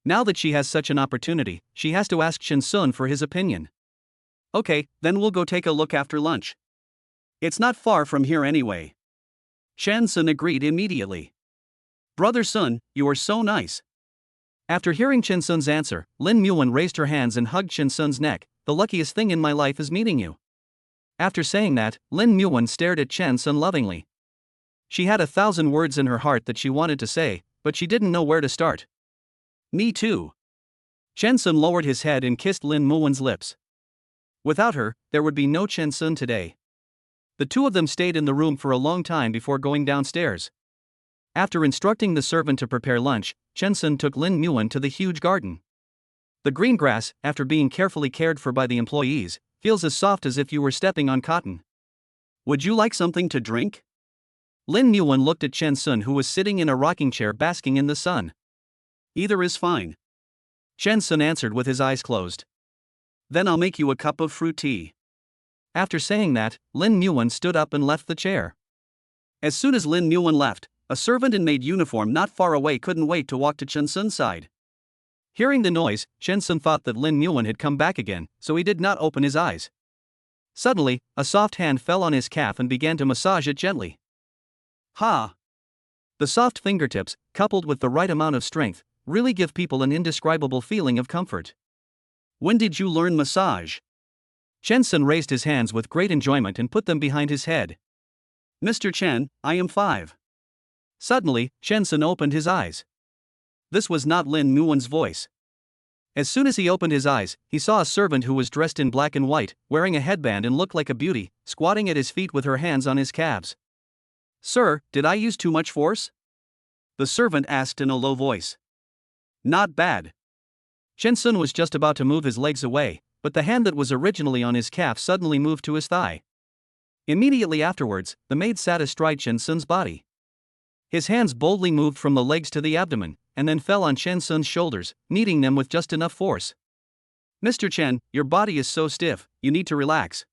Now that she has such an opportunity, she has to ask Chen Sun for his opinion. Okay, then we'll go take a look after lunch. It's not far from here anyway. Chen Sun agreed immediately. Brother Sun, you are so nice. After hearing Chen Sun's answer, Lin Yuan raised her hands and hugged Chen Sun's neck. The luckiest thing in my life is meeting you. After saying that, Lin Yuan stared at Chen Sun lovingly. She had 1,000 words in her heart that she wanted to say, but she didn't know where to start. Me too. Chen Sun lowered his head and kissed Lin Yuan's lips. Without her, there would be no Chen Sun today. The two of them stayed in the room for a long time before going downstairs. After instructing the servant to prepare lunch, Chen Sun took Lin Yuan to the huge garden. The green grass, after being carefully cared for by the employees, feels as soft as if you were stepping on cotton. Would you like something to drink? Lin Yuan looked at Chen Sun, who was sitting in a rocking chair basking in the sun. Either is fine. Chen Sun answered with his eyes closed. Then I'll make you a cup of fruit tea. After saying that, Lin Yuan stood up and left the chair. As soon as Lin Yuan left, a servant in maid uniform not far away couldn't wait to walk to Chen Sun's side. Hearing the noise, Chen Sun thought that Lin Yuan had come back again, so he did not open his eyes. Suddenly, a soft hand fell on his calf and began to massage it gently. Ha! The soft fingertips, coupled with the right amount of strength, really give people an indescribable feeling of comfort. When did you learn massage? Chen Sun raised his hands with great enjoyment and put them behind his head. Mr. Chen, I am 5. Suddenly, Chen Sun opened his eyes. This was not Lin Yuan's voice. As soon as he opened his eyes, he saw a servant who was dressed in black and white, wearing a headband and looked like a beauty, squatting at his feet with her hands on his calves. Sir, did I use too much force? The servant asked in a low voice. Not bad. Chen Sun was just about to move his legs away, but the hand that was originally on his calf suddenly moved to his thigh. Immediately afterwards, the maid sat astride Chen Sun's body. His hands boldly moved from the legs to the abdomen, and then fell on Chen Sun's shoulders, kneading them with just enough force. Mr. Chen, your body is so stiff, you need to relax.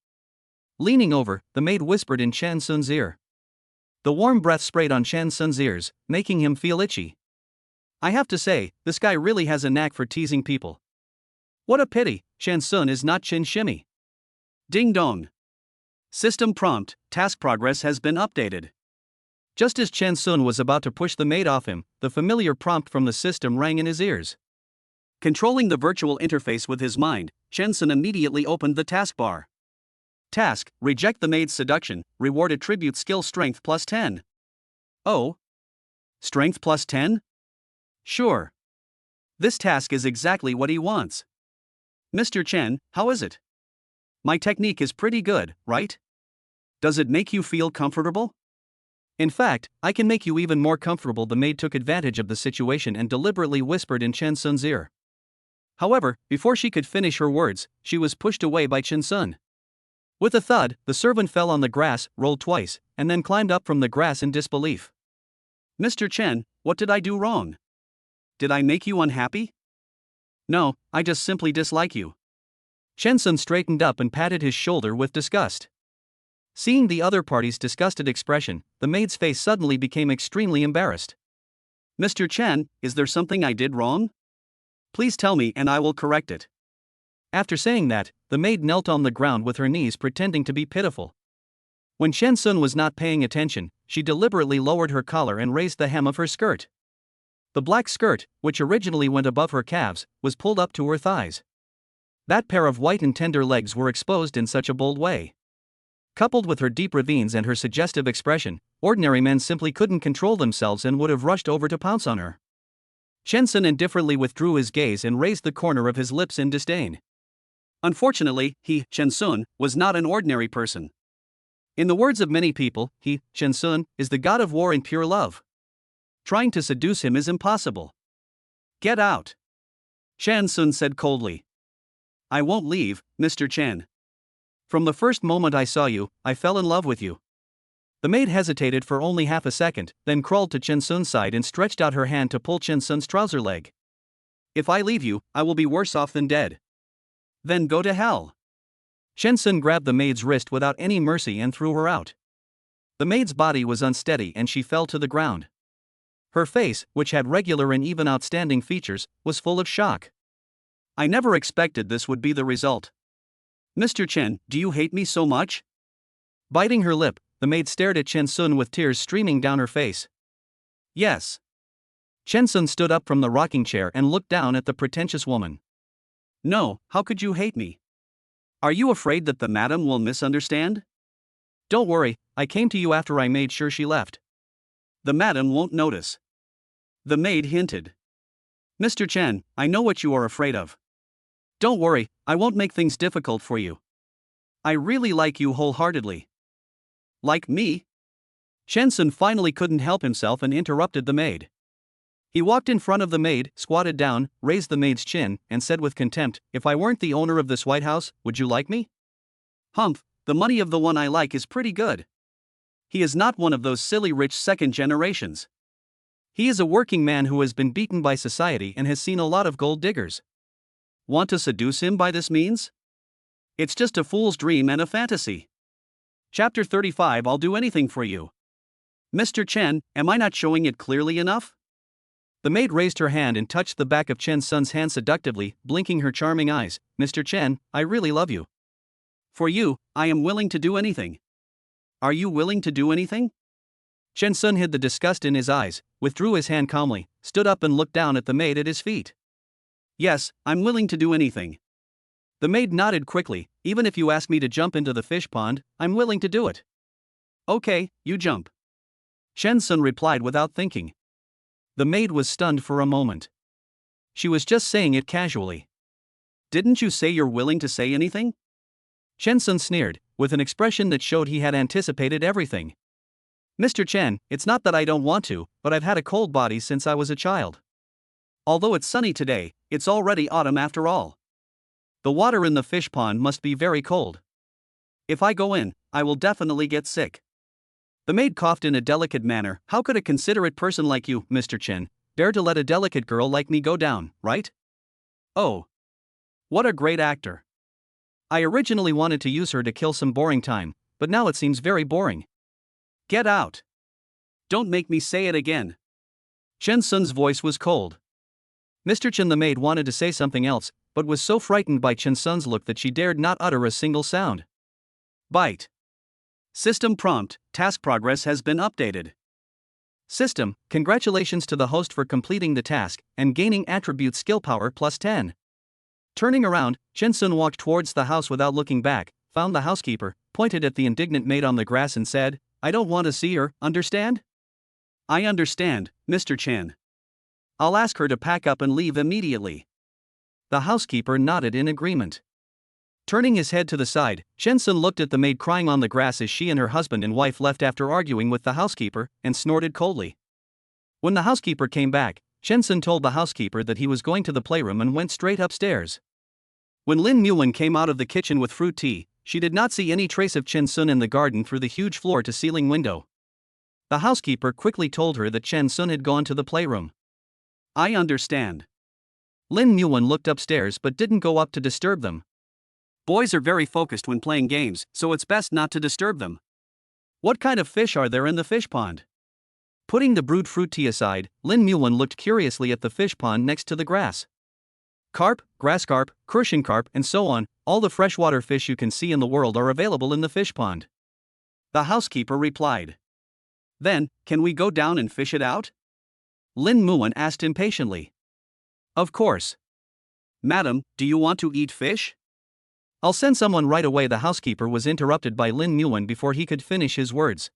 Leaning over, the maid whispered in Chen Sun's ear. The warm breath sprayed on Chen Sun's ears, making him feel itchy. I have to say, this guy really has a knack for teasing people. What a pity, Chen Sun is not Chin Shimmy. Ding dong. System prompt, task progress has been updated. Just as Chen Sun was about to push the maid off him, the familiar prompt from the system rang in his ears. Controlling the virtual interface with his mind, Chen Sun immediately opened the taskbar. Task: reject the maid's seduction, reward attribute skill strength plus 10. Oh? Strength plus 10? Sure. This task is exactly what he wants. Mr. Chen, how is it? My technique is pretty good, right? Does it make you feel comfortable? In fact, I can make you even more comfortable. The maid took advantage of the situation and deliberately whispered in Chen Sun's ear. However, before she could finish her words, she was pushed away by Chen Sun. With a thud, the servant fell on the grass, rolled twice, and then climbed up from the grass in disbelief. Mr. Chen, what did I do wrong? Did I make you unhappy? No, I just simply dislike you. Chen Sun straightened up and patted his shoulder with disgust. Seeing the other party's disgusted expression, the maid's face suddenly became extremely embarrassed. Mr. Chen, is there something I did wrong? Please tell me and I will correct it. After saying that, the maid knelt on the ground with her knees pretending to be pitiful. When Chen Sun was not paying attention, she deliberately lowered her collar and raised the hem of her skirt. The black skirt, which originally went above her calves, was pulled up to her thighs. That pair of white and tender legs were exposed in such a bold way. Coupled with her deep ravines and her suggestive expression, ordinary men simply couldn't control themselves and would have rushed over to pounce on her. Chen Sun indifferently withdrew his gaze and raised the corner of his lips in disdain. Unfortunately, he, Chen Sun, was not an ordinary person. In the words of many people, he, Chen Sun, is the god of war and pure love. Trying to seduce him is impossible. Get out. Chen Sun said coldly. I won't leave, Mr. Chen. From the first moment I saw you, I fell in love with you. The maid hesitated for only half a second, then crawled to Chen Sun's side and stretched out her hand to pull Chen Sun's trouser leg. If I leave you, I will be worse off than dead. Then go to hell. Chen Sun grabbed the maid's wrist without any mercy and threw her out. The maid's body was unsteady and she fell to the ground. Her face, which had regular and even outstanding features, was full of shock. I never expected this would be the result. Mr. Chen, do you hate me so much? Biting her lip, the maid stared at Chen Sun with tears streaming down her face. Yes. Chen Sun stood up from the rocking chair and looked down at the pretentious woman. No, how could you hate me? Are you afraid that the madam will misunderstand? Don't worry, I came to you after I made sure she left. The madam won't notice. The maid hinted. Mr. Chen, I know what you are afraid of. Don't worry, I won't make things difficult for you. I really like you wholeheartedly. Like me? Chen Sun finally couldn't help himself and interrupted the maid. He walked in front of the maid, squatted down, raised the maid's chin, and said with contempt, If I weren't the owner of this White House, would you like me? Humph, the money of the one I like is pretty good. He is not one of those silly rich second generations. He is a working man who has been beaten by society and has seen a lot of gold diggers. Want to seduce him by this means? It's just a fool's dream and a fantasy. Chapter 35 I'll do anything for you. Mr. Chen, am I not showing it clearly enough? The maid raised her hand and touched the back of Chen Sun's hand seductively, blinking her charming eyes. Mr. Chen, I really love you. For you, I am willing to do anything. Are you willing to do anything? Chen Sun hid the disgust in his eyes, withdrew his hand calmly, stood up and looked down at the maid at his feet. Yes, I'm willing to do anything. The maid nodded quickly. Even if you ask me to jump into the fish pond, I'm willing to do it. Okay, you jump. Chen Sun replied without thinking. The maid was stunned for a moment. She was just saying it casually. Didn't you say you're willing to say anything? Chen Sun sneered, with an expression that showed he had anticipated everything. Mr. Chen, it's not that I don't want to, but I've had a cold body since I was a child. Although it's sunny today, it's already autumn after all. The water in the fish pond must be very cold. If I go in, I will definitely get sick. The maid coughed in a delicate manner. How could a considerate person like you, Mr. Chen, dare to let a delicate girl like me go down, right? Oh. What a great actor. I originally wanted to use her to kill some boring time, but now it seems very boring. Get out. Don't make me say it again. Chen Sun's voice was cold. Mr. Chen the maid wanted to say something else, but was so frightened by Chen Sun's look that she dared not utter a single sound. Bite. System prompt, task progress has been updated. System, congratulations to the host for completing the task and gaining attribute skill power plus 10. Turning around, Chen Sun walked towards the house without looking back, found the housekeeper, pointed at the indignant maid on the grass and said, "I don't want to see her, understand?" I understand, Mr. Chen. I'll ask her to pack up and leave immediately. The housekeeper nodded in agreement. Turning his head to the side, Chen Sun looked at the maid crying on the grass as she and her husband and wife left after arguing with the housekeeper, and snorted coldly. When the housekeeper came back, Chen Sun told the housekeeper that he was going to the playroom and went straight upstairs. When Lin Muwen came out of the kitchen with fruit tea, she did not see any trace of Chen Sun in the garden through the huge floor-to-ceiling window. The housekeeper quickly told her that Chen Sun had gone to the playroom. I understand. Lin Muwen looked upstairs but didn't go up to disturb them. Boys are very focused when playing games, so it's best not to disturb them. What kind of fish are there in the fish pond? Putting the brewed fruit tea aside, Lin Muwen looked curiously at the fish pond next to the grass. Carp, grass carp, crucian carp, and so on, all the freshwater fish you can see in the world are available in the fish pond. The housekeeper replied. Then, can we go down and fish it out? Lin Muwen asked impatiently. Of course. Madam, do you want to eat fish? I'll send someone right away. The housekeeper was interrupted by Lin Muwen before he could finish his words.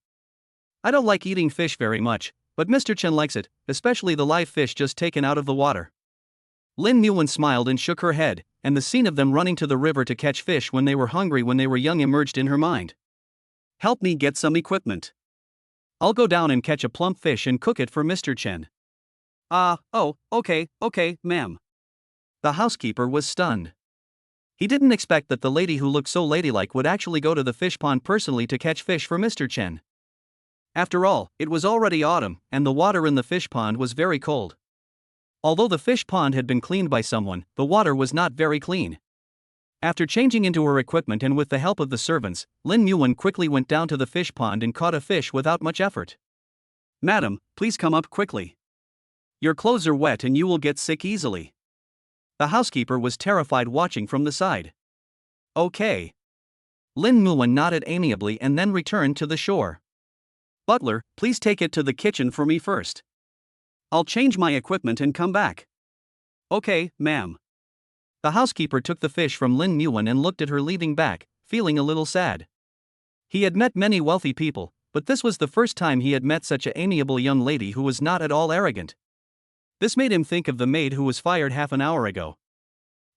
I don't like eating fish very much, but Mr. Chen likes it, especially the live fish just taken out of the water. Lin Muwen smiled and shook her head, and the scene of them running to the river to catch fish when they were hungry when they were young emerged in her mind. Help me get some equipment. I'll go down and catch a plump fish and cook it for Mr. Chen. Okay, ma'am. The housekeeper was stunned. He didn't expect that the lady who looked so ladylike would actually go to the fish pond personally to catch fish for Mr. Chen. After all, it was already autumn, and the water in the fish pond was very cold. Although the fish pond had been cleaned by someone, the water was not very clean. After changing into her equipment and with the help of the servants, Lin Muwen quickly went down to the fish pond and caught a fish without much effort. Madam, please come up quickly. Your clothes are wet and you will get sick easily. The housekeeper was terrified watching from the side. Okay. Lin Muwen nodded amiably and then returned to the shore. Butler, please take it to the kitchen for me first. I'll change my equipment and come back. Okay, ma'am. The housekeeper took the fish from Lin Muwen and looked at her leaving back, feeling a little sad. He had met many wealthy people, but this was the first time he had met such an amiable young lady who was not at all arrogant. This made him think of the maid who was fired half an hour ago.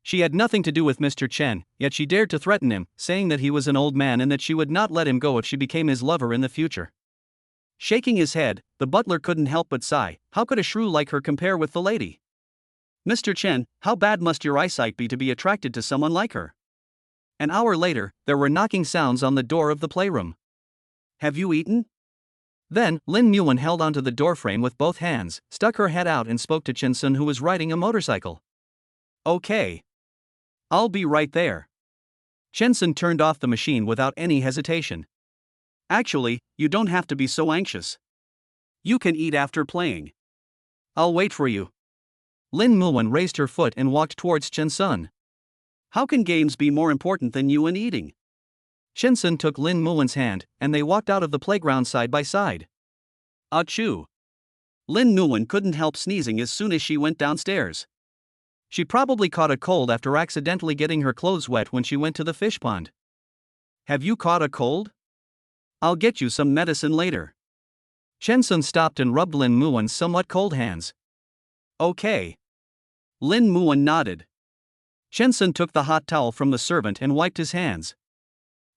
She had nothing to do with Mr. Chen, yet she dared to threaten him, saying that he was an old man and that she would not let him go if she became his lover in the future. Shaking his head, the butler couldn't help but sigh. How could a shrew like her compare with the lady? Mr. Chen, how bad must your eyesight be to be attracted to someone like her? An hour later, there were knocking sounds on the door of the playroom. Have you eaten? Then, Lin Muwen held onto the doorframe with both hands, stuck her head out and spoke to Chen Sun who was riding a motorcycle. Okay. I'll be right there. Chen Sun turned off the machine without any hesitation. Actually, you don't have to be so anxious. You can eat after playing. I'll wait for you. Lin Muwen raised her foot and walked towards Chen Sun. How can games be more important than you and eating? Chen Sun took Lin Muwen's hand, and they walked out of the playground side by side. Achoo! Lin Muwen couldn't help sneezing as soon as she went downstairs. She probably caught a cold after accidentally getting her clothes wet when she went to the fish pond. Have you caught a cold? I'll get you some medicine later. Chen Sun stopped and rubbed Lin Muwen's somewhat cold hands. Okay. Lin Muwen nodded. Chen Sun took the hot towel from the servant and wiped his hands.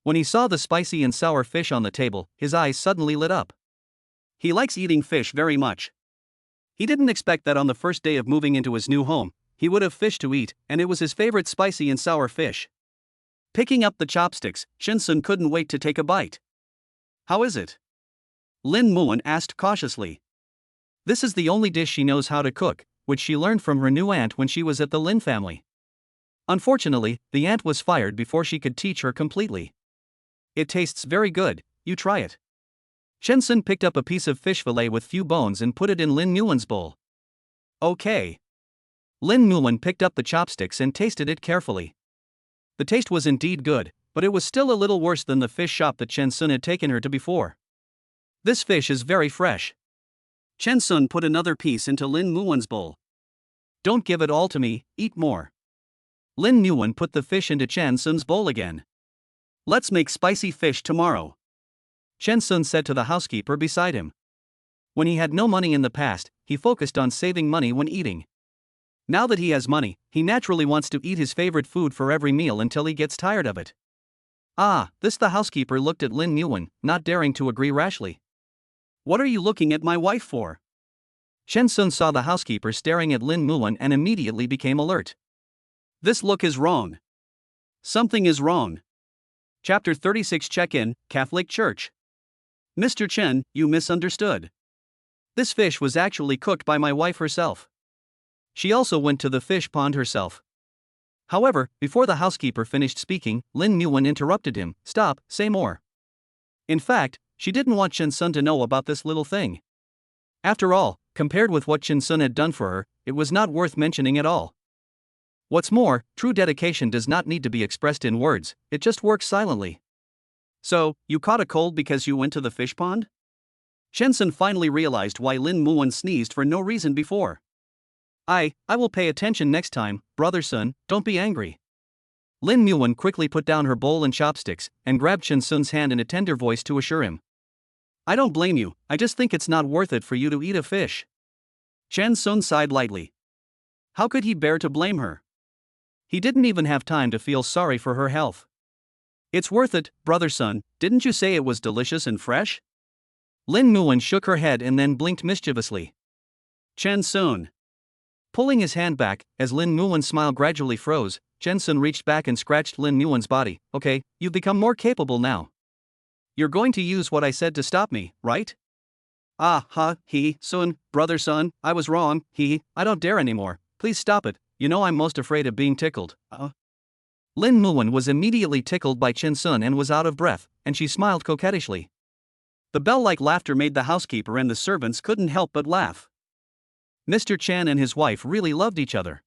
When he saw the spicy and sour fish on the table, his eyes suddenly lit up. He likes eating fish very much. He didn't expect that on the first day of moving into his new home, he would have fish to eat, and it was his favorite spicy and sour fish. Picking up the chopsticks, Chen Sun couldn't wait to take a bite. How is it? Lin Muwen asked cautiously. This is the only dish she knows how to cook, which she learned from her new aunt when she was at the Lin family. Unfortunately, the aunt was fired before she could teach her completely. It tastes very good, you try it. Chen Sun picked up a piece of fish fillet with few bones and put it in Lin Muwen's bowl. Okay. Lin Muwen picked up the chopsticks and tasted it carefully. The taste was indeed good, but it was still a little worse than the fish shop that Chen Sun had taken her to before. This fish is very fresh. Chen Sun put another piece into Lin Muwen's bowl. Don't give it all to me, eat more. Lin Muwen put the fish into Chen Sun's bowl again. Let's make spicy fish tomorrow, Chen Sun said to the housekeeper beside him. When he had no money in the past, he focused on saving money when eating. Now that he has money, he naturally wants to eat his favorite food for every meal until he gets tired of it. Ah, this the housekeeper looked at Lin Yuan, not daring to agree rashly. What are you looking at my wife for? Chen Sun saw the housekeeper staring at Lin Muan and immediately became alert. This look is wrong. Something is wrong. Chapter 36 Check-in, Catholic Church. Mr. Chen, you misunderstood. This fish was actually cooked by my wife herself. She also went to the fish pond herself. However, before the housekeeper finished speaking, Lin Yuan interrupted him. Stop, say more. In fact, she didn't want Chen Sun to know about this little thing. After all, compared with what Chen Sun had done for her, it was not worth mentioning at all. What's more, true dedication does not need to be expressed in words, it just works silently. So, you caught a cold because you went to the fish pond? Chen Sun finally realized why Lin Muan sneezed for no reason before. I will pay attention next time, brother Sun, don't be angry. Lin Muan quickly put down her bowl and chopsticks, and grabbed Chen Sun's hand in a tender voice to assure him. I don't blame you, I just think it's not worth it for you to eat a fish. Chen Sun sighed lightly. How could he bear to blame her? He didn't even have time to feel sorry for her health. It's worth it, brother Sun, didn't you say it was delicious and fresh? Lin Muan shook her head and then blinked mischievously. Chen Sun. Pulling his hand back, as Lin Muan's smile gradually froze, Chen Sun reached back and scratched Lin Muan's body. Okay, you've become more capable now. You're going to use what I said to stop me, right? Sun, brother Sun, I was wrong, I don't dare anymore, please stop it, you know I'm most afraid of being tickled. Lin Muan was immediately tickled by Chen Sun and was out of breath, and she smiled coquettishly. The bell-like laughter made the housekeeper and the servants couldn't help but laugh. Mr. Chan and his wife really loved each other.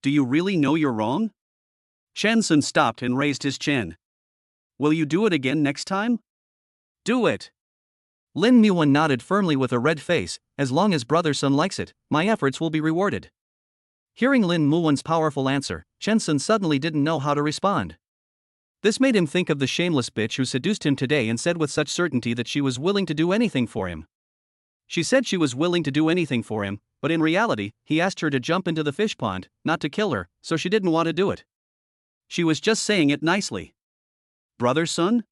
Do you really know you're wrong? Chen Sun stopped and raised his chin. Will you do it again next time? Do it. Lin Muan nodded firmly with a red face. As long as brother Sun likes it, my efforts will be rewarded. Hearing Lin Muan's powerful answer, Chen Sun suddenly didn't know how to respond. This made him think of the shameless bitch who seduced him today and said with such certainty that she was willing to do anything for him. She said she was willing to do anything for him, but in reality, he asked her to jump into the fish pond, not to kill her, so she didn't want to do it. She was just saying it nicely. Brother Sun?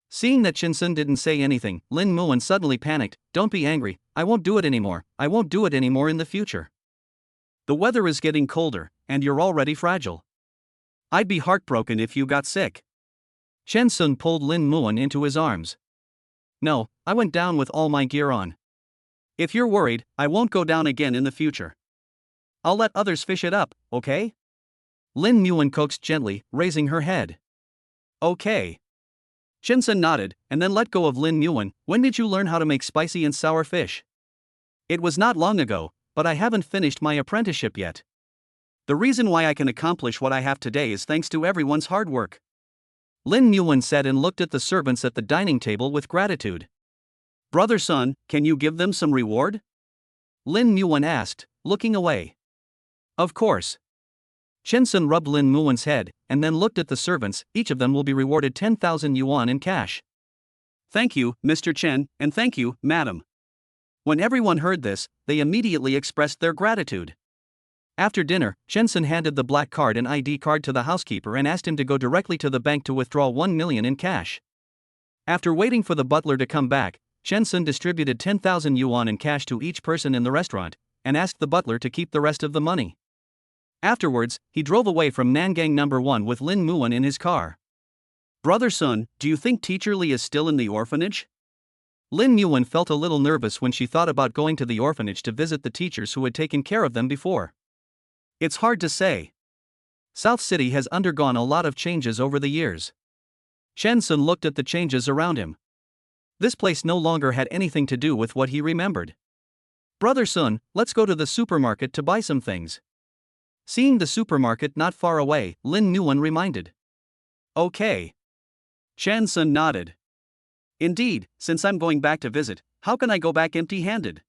Seeing that Chen Sun didn't say anything, Lin Muan suddenly panicked. Don't be angry, I won't do it anymore, I won't do it anymore in the future. The weather is getting colder, and you're already fragile. I'd be heartbroken if you got sick. Chen Sun pulled Lin Muan into his arms. No, I went down with all my gear on. If you're worried, I won't go down again in the future. I'll let others fish it up, okay? Lin Muan coaxed gently, raising her head. Okay. Chen Sun nodded, and then let go of Lin Muan. When did you learn how to make spicy and sour fish? It was not long ago, but I haven't finished my apprenticeship yet. The reason why I can accomplish what I have today is thanks to everyone's hard work. Lin Muan said and looked at the servants at the dining table with gratitude. Brother Sun, can you give them some reward? Lin Muan asked, looking away. Of course. Chen Sun rubbed Lin Muan's head, and then looked at the servants. Each of them will be rewarded 10,000 yuan in cash. Thank you, Mr. Chen, and thank you, madam. When everyone heard this, they immediately expressed their gratitude. After dinner, Chen Sun handed the black card and ID card to the housekeeper and asked him to go directly to the bank to withdraw 1 million in cash. After waiting for the butler to come back, Chen Sun distributed 10,000 yuan in cash to each person in the restaurant, and asked the butler to keep the rest of the money. Afterwards, he drove away from Nangang No. 1 with Lin Muan in his car. Brother Sun, do you think Teacher Li is still in the orphanage? Lin Muan felt a little nervous when she thought about going to the orphanage to visit the teachers who had taken care of them before. It's hard to say. South City has undergone a lot of changes over the years. Chen Sun looked at the changes around him. This place no longer had anything to do with what he remembered. Brother Sun, let's go to the supermarket to buy some things. Seeing the supermarket not far away, Lin Muan reminded. Okay. Chen Sun nodded. Indeed, since I'm going back to visit, how can I go back empty-handed?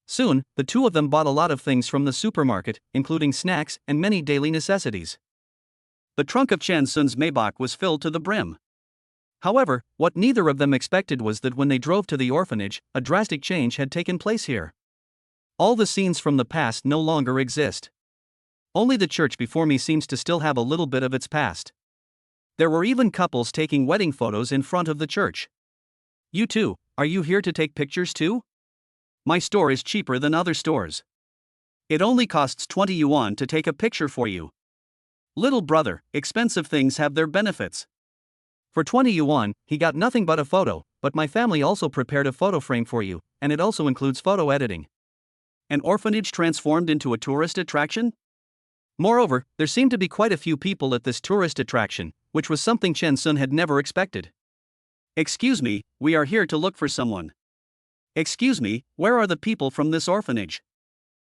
Soon, the two of them bought a lot of things from the supermarket, including snacks and many daily necessities. The trunk of Chen Sun's Maybach was filled to the brim. However, what neither of them expected was that when they drove to the orphanage, a drastic change had taken place here. All the scenes from the past no longer exist. Only the church before me seems to still have a little bit of its past. There were even couples taking wedding photos in front of the church. You too, are you here to take pictures too? My store is cheaper than other stores. It only costs 20 yuan to take a picture for you. Little brother, expensive things have their benefits. For 20 yuan, he got nothing but a photo, but my family also prepared a photo frame for you, and it also includes photo editing. An orphanage transformed into a tourist attraction? Moreover, there seemed to be quite a few people at this tourist attraction, which was something Chen Sun had never expected. Excuse me, we are here to look for someone. Excuse me, where are the people from this orphanage?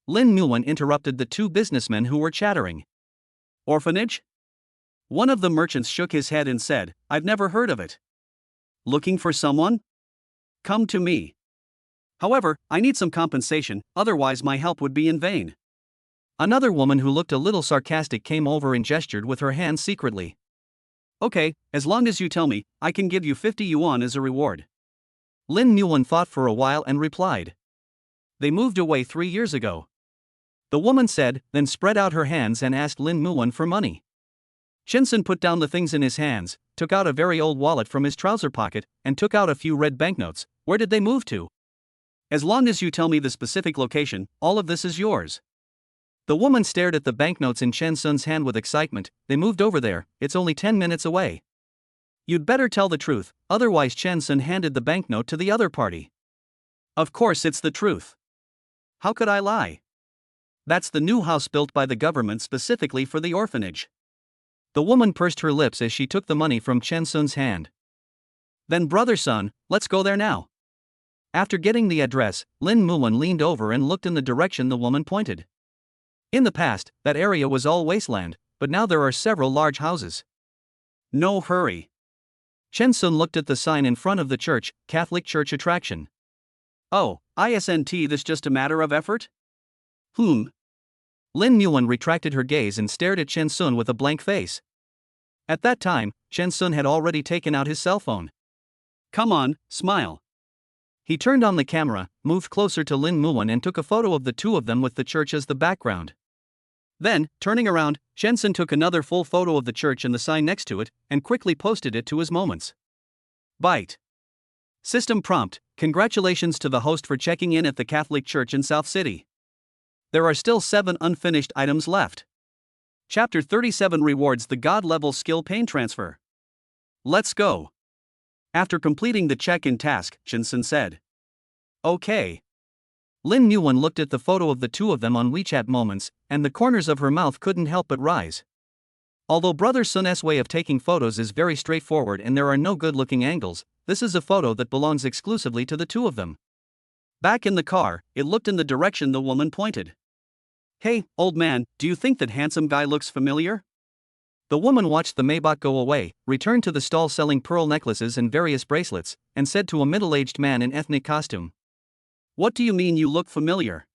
Lin Muan interrupted the two businessmen who were chattering. Orphanage? One of the merchants shook his head and said, I've never heard of it. Looking for someone? Come to me. However, I need some compensation, otherwise my help would be in vain. Another woman who looked a little sarcastic came over and gestured with her hands secretly. Okay, as long as you tell me, I can give you 50 yuan as a reward. Lin Muan thought for a while and replied. They moved away 3 years ago. The woman said, then spread out her hands and asked Lin Muan for money. Chen Sun put down the things in his hands, took out a very old wallet from his trouser pocket, and took out a few red banknotes. Where did they move to? As long as you tell me the specific location, all of this is yours. The woman stared at the banknotes in Chen Sun's hand with excitement. They moved over there, it's only 10 minutes away. You'd better tell the truth, otherwise Chen Sun handed the banknote to the other party. Of course it's the truth. How could I lie? That's the new house built by the government specifically for the orphanage. The woman pursed her lips as she took the money from Chen Sun's hand. Then brother Sun, let's go there now. After getting the address, Lin Muan leaned over and looked in the direction the woman pointed. In the past, that area was all wasteland, but now there are several large houses. No hurry. Chen Sun looked at the sign in front of the church, Catholic Church Attraction. Oh, isn't this just a matter of effort? Lin Muan retracted her gaze and stared at Chen Sun with a blank face. At that time, Chen Sun had already taken out his cell phone. Come on, smile. He turned on the camera, moved closer to Lin Muan and took a photo of the two of them with the church as the background. Then, turning around, Chen Sun took another full photo of the church and the sign next to it, and quickly posted it to his moments. Byte. System prompt, congratulations to the host for checking in at the Catholic Church in South City. There are still 7 unfinished items left. Chapter 37 rewards the God-level skill pain transfer. Let's go. After completing the check-in task, Chen Sun said. Okay. Lin Muan looked at the photo of the two of them on WeChat Moments, and the corners of her mouth couldn't help but rise. Although Brother Sun's way of taking photos is very straightforward and there are no good-looking angles, this is a photo that belongs exclusively to the two of them. Back in the car, it looked in the direction the woman pointed. Hey, old man, do you think that handsome guy looks familiar? The woman watched the Maybach go away, returned to the stall selling pearl necklaces and various bracelets, and said to a middle-aged man in ethnic costume. What do you mean you look familiar?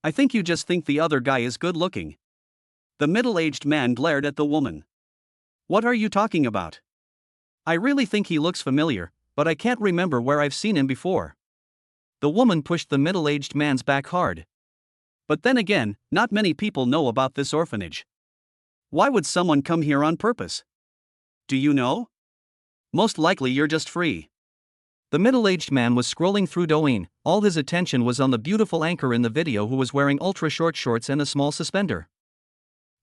I think you just think the other guy is good-looking. The middle-aged man glared at the woman. What are you talking about? I really think he looks familiar, but I can't remember where I've seen him before. The woman pushed the middle-aged man's back hard. But then again, not many people know about this orphanage. Why would someone come here on purpose? Do you know? Most likely you're just free. The middle-aged man was scrolling through Douyin. All his attention was on the beautiful anchor in the video who was wearing ultra-short shorts and a small suspender.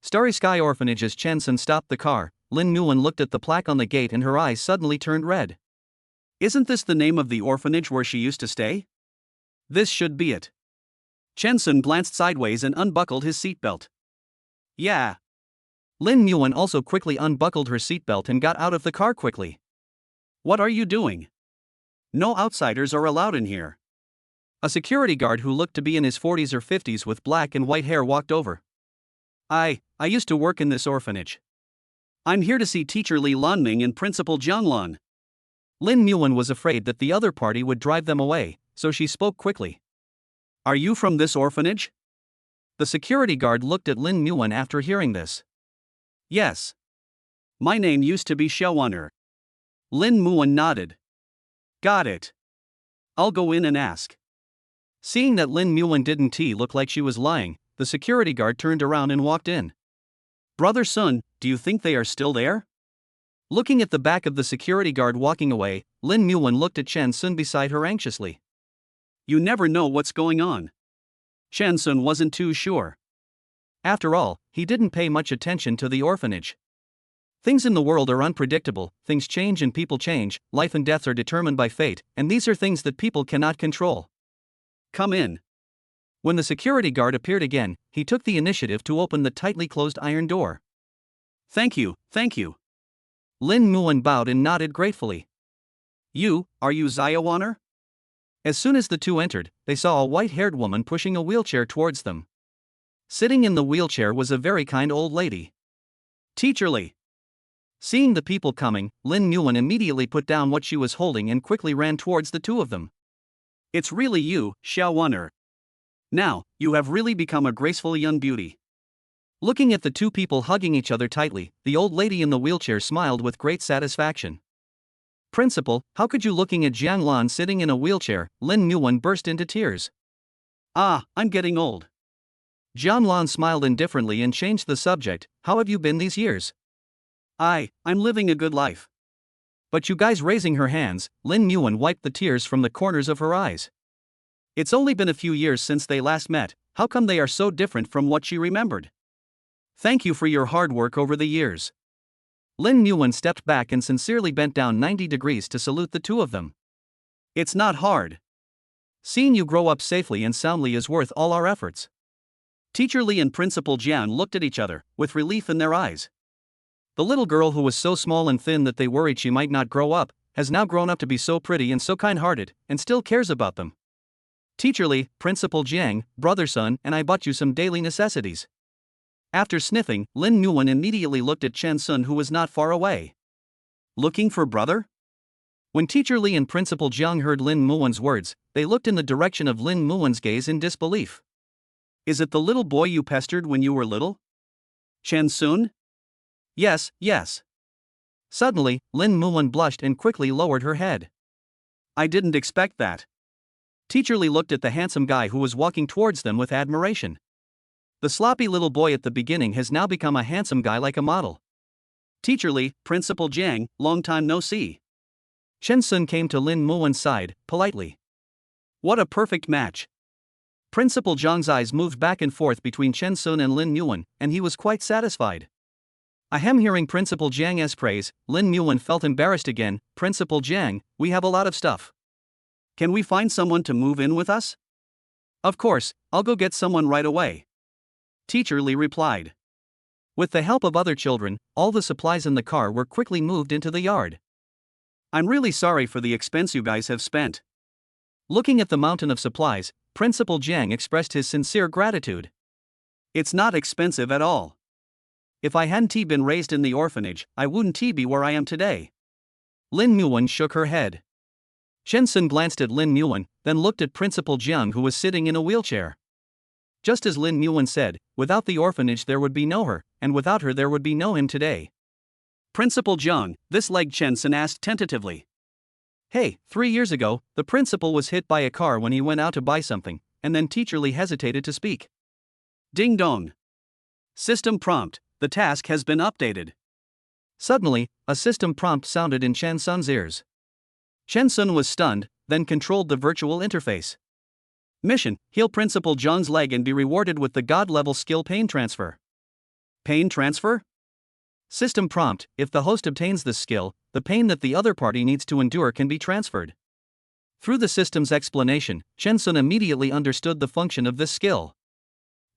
Starry Sky Orphanage. As Chen Sun stopped the car, Lin Muan looked at the plaque on the gate and her eyes suddenly turned red. Isn't this the name of the orphanage where she used to stay? This should be it. Chen Sun glanced sideways and unbuckled his seatbelt. Yeah. Lin Muan also quickly unbuckled her seatbelt and got out of the car quickly. What are you doing? No outsiders are allowed in here. A security guard who looked to be in his 40s or 50s with black and white hair walked over. I used to work in this orphanage. I'm here to see teacher Li Lanming and Principal Jiang Lan. Lin Muan was afraid that the other party would drive them away, so she spoke quickly. Are you from this orphanage? The security guard looked at Lin Muan after hearing this. Yes. My name used to be Xiaowaner. Lin Muan nodded. Got it. I'll go in and ask. Seeing that Lin Muan didn't look like she was lying, the security guard turned around and walked in. Brother Sun, do you think they are still there? Looking at the back of the security guard walking away, Lin Muan looked at Chen Sun beside her anxiously. You never know what's going on. Chen Sun wasn't too sure. After all, he didn't pay much attention to the orphanage. Things in the world are unpredictable, things change and people change, life and death are determined by fate, and these are things that people cannot control. Come in. When the security guard appeared again, he took the initiative to open the tightly closed iron door. Thank you, thank you. Lin Muan bowed and nodded gratefully. Are you Xiaowaner? As soon as the two entered, they saw a white-haired woman pushing a wheelchair towards them. Sitting in the wheelchair was a very kind old lady. Teacher Li. Seeing the people coming, Lin Muan immediately put down what she was holding and quickly ran towards the two of them. It's really you, Xiaowaner. Now, you have really become a graceful young beauty. Looking at the two people hugging each other tightly, the old lady in the wheelchair smiled with great satisfaction. Principal, how could you? Looking at Jiang Lan sitting in a wheelchair, Lin Muan burst into tears. I'm getting old. Jiang Lan smiled indifferently and changed the subject. How have you been these years? I'm living a good life. But you guys? Raising her hands, Lin Muan wiped the tears from the corners of her eyes. It's only been a few years since they last met, how come they are so different from what she remembered? Thank you for your hard work over the years. Lin Muan stepped back and sincerely bent down 90 degrees to salute the two of them. It's not hard. Seeing you grow up safely and soundly is worth all our efforts. Teacher Li and Principal Jian looked at each other, with relief in their eyes. The little girl who was so small and thin that they worried she might not grow up, has now grown up to be so pretty and so kind-hearted, and still cares about them. Teacher Li, Principal Jiang, Brother Sun, and I bought you some daily necessities. After sniffing, Lin Muan immediately looked at Chen Sun, who was not far away. Looking for brother? When Teacher Li and Principal Jiang heard Lin Muan's words, they looked in the direction of Lin Muan's gaze in disbelief. Is it the little boy you pestered when you were little? Chen Sun? Yes. Suddenly, Lin Muan blushed and quickly lowered her head. I didn't expect that. Teacher Li looked at the handsome guy who was walking towards them with admiration. The sloppy little boy at the beginning has now become a handsome guy like a model. Teacher Li, Principal Jiang, long time no see. Chen Sun came to Lin Muan's side, politely. What a perfect match. Principal Jiang's eyes moved back and forth between Chen Sun and Lin Muan, and he was quite satisfied. Hearing Principal Jiang's praise, Lin Muan felt embarrassed again. Principal Jiang, we have a lot of stuff. Can we find someone to move in with us? Of course, I'll go get someone right away. Teacher Li replied. With the help of other children, all the supplies in the car were quickly moved into the yard. I'm really sorry for the expense you guys have spent. Looking at the mountain of supplies, Principal Jiang expressed his sincere gratitude. It's not expensive at all. If I hadn't been raised in the orphanage, I wouldn't be where I am today. Lin Muan shook her head. Chen Sun glanced at Lin Muan, then looked at Principal Jiang, who was sitting in a wheelchair. Just as Lin Muan said, without the orphanage there would be no her, and without her there would be no him today. Principal Jiang, this leg, Chen Sun asked tentatively. Hey, 3 years ago, the principal was hit by a car when he went out to buy something, and then Teacher Li hesitated to speak. Ding dong. System prompt, the task has been updated. Suddenly, a system prompt sounded in Chen Sun's ears. Chen Sun was stunned, then controlled the virtual interface. Mission, heal Principal Jiang's leg and be rewarded with the God-level skill pain transfer. Pain transfer? System prompt, if the host obtains this skill, the pain that the other party needs to endure can be transferred. Through the system's explanation, Chen Sun immediately understood the function of this skill.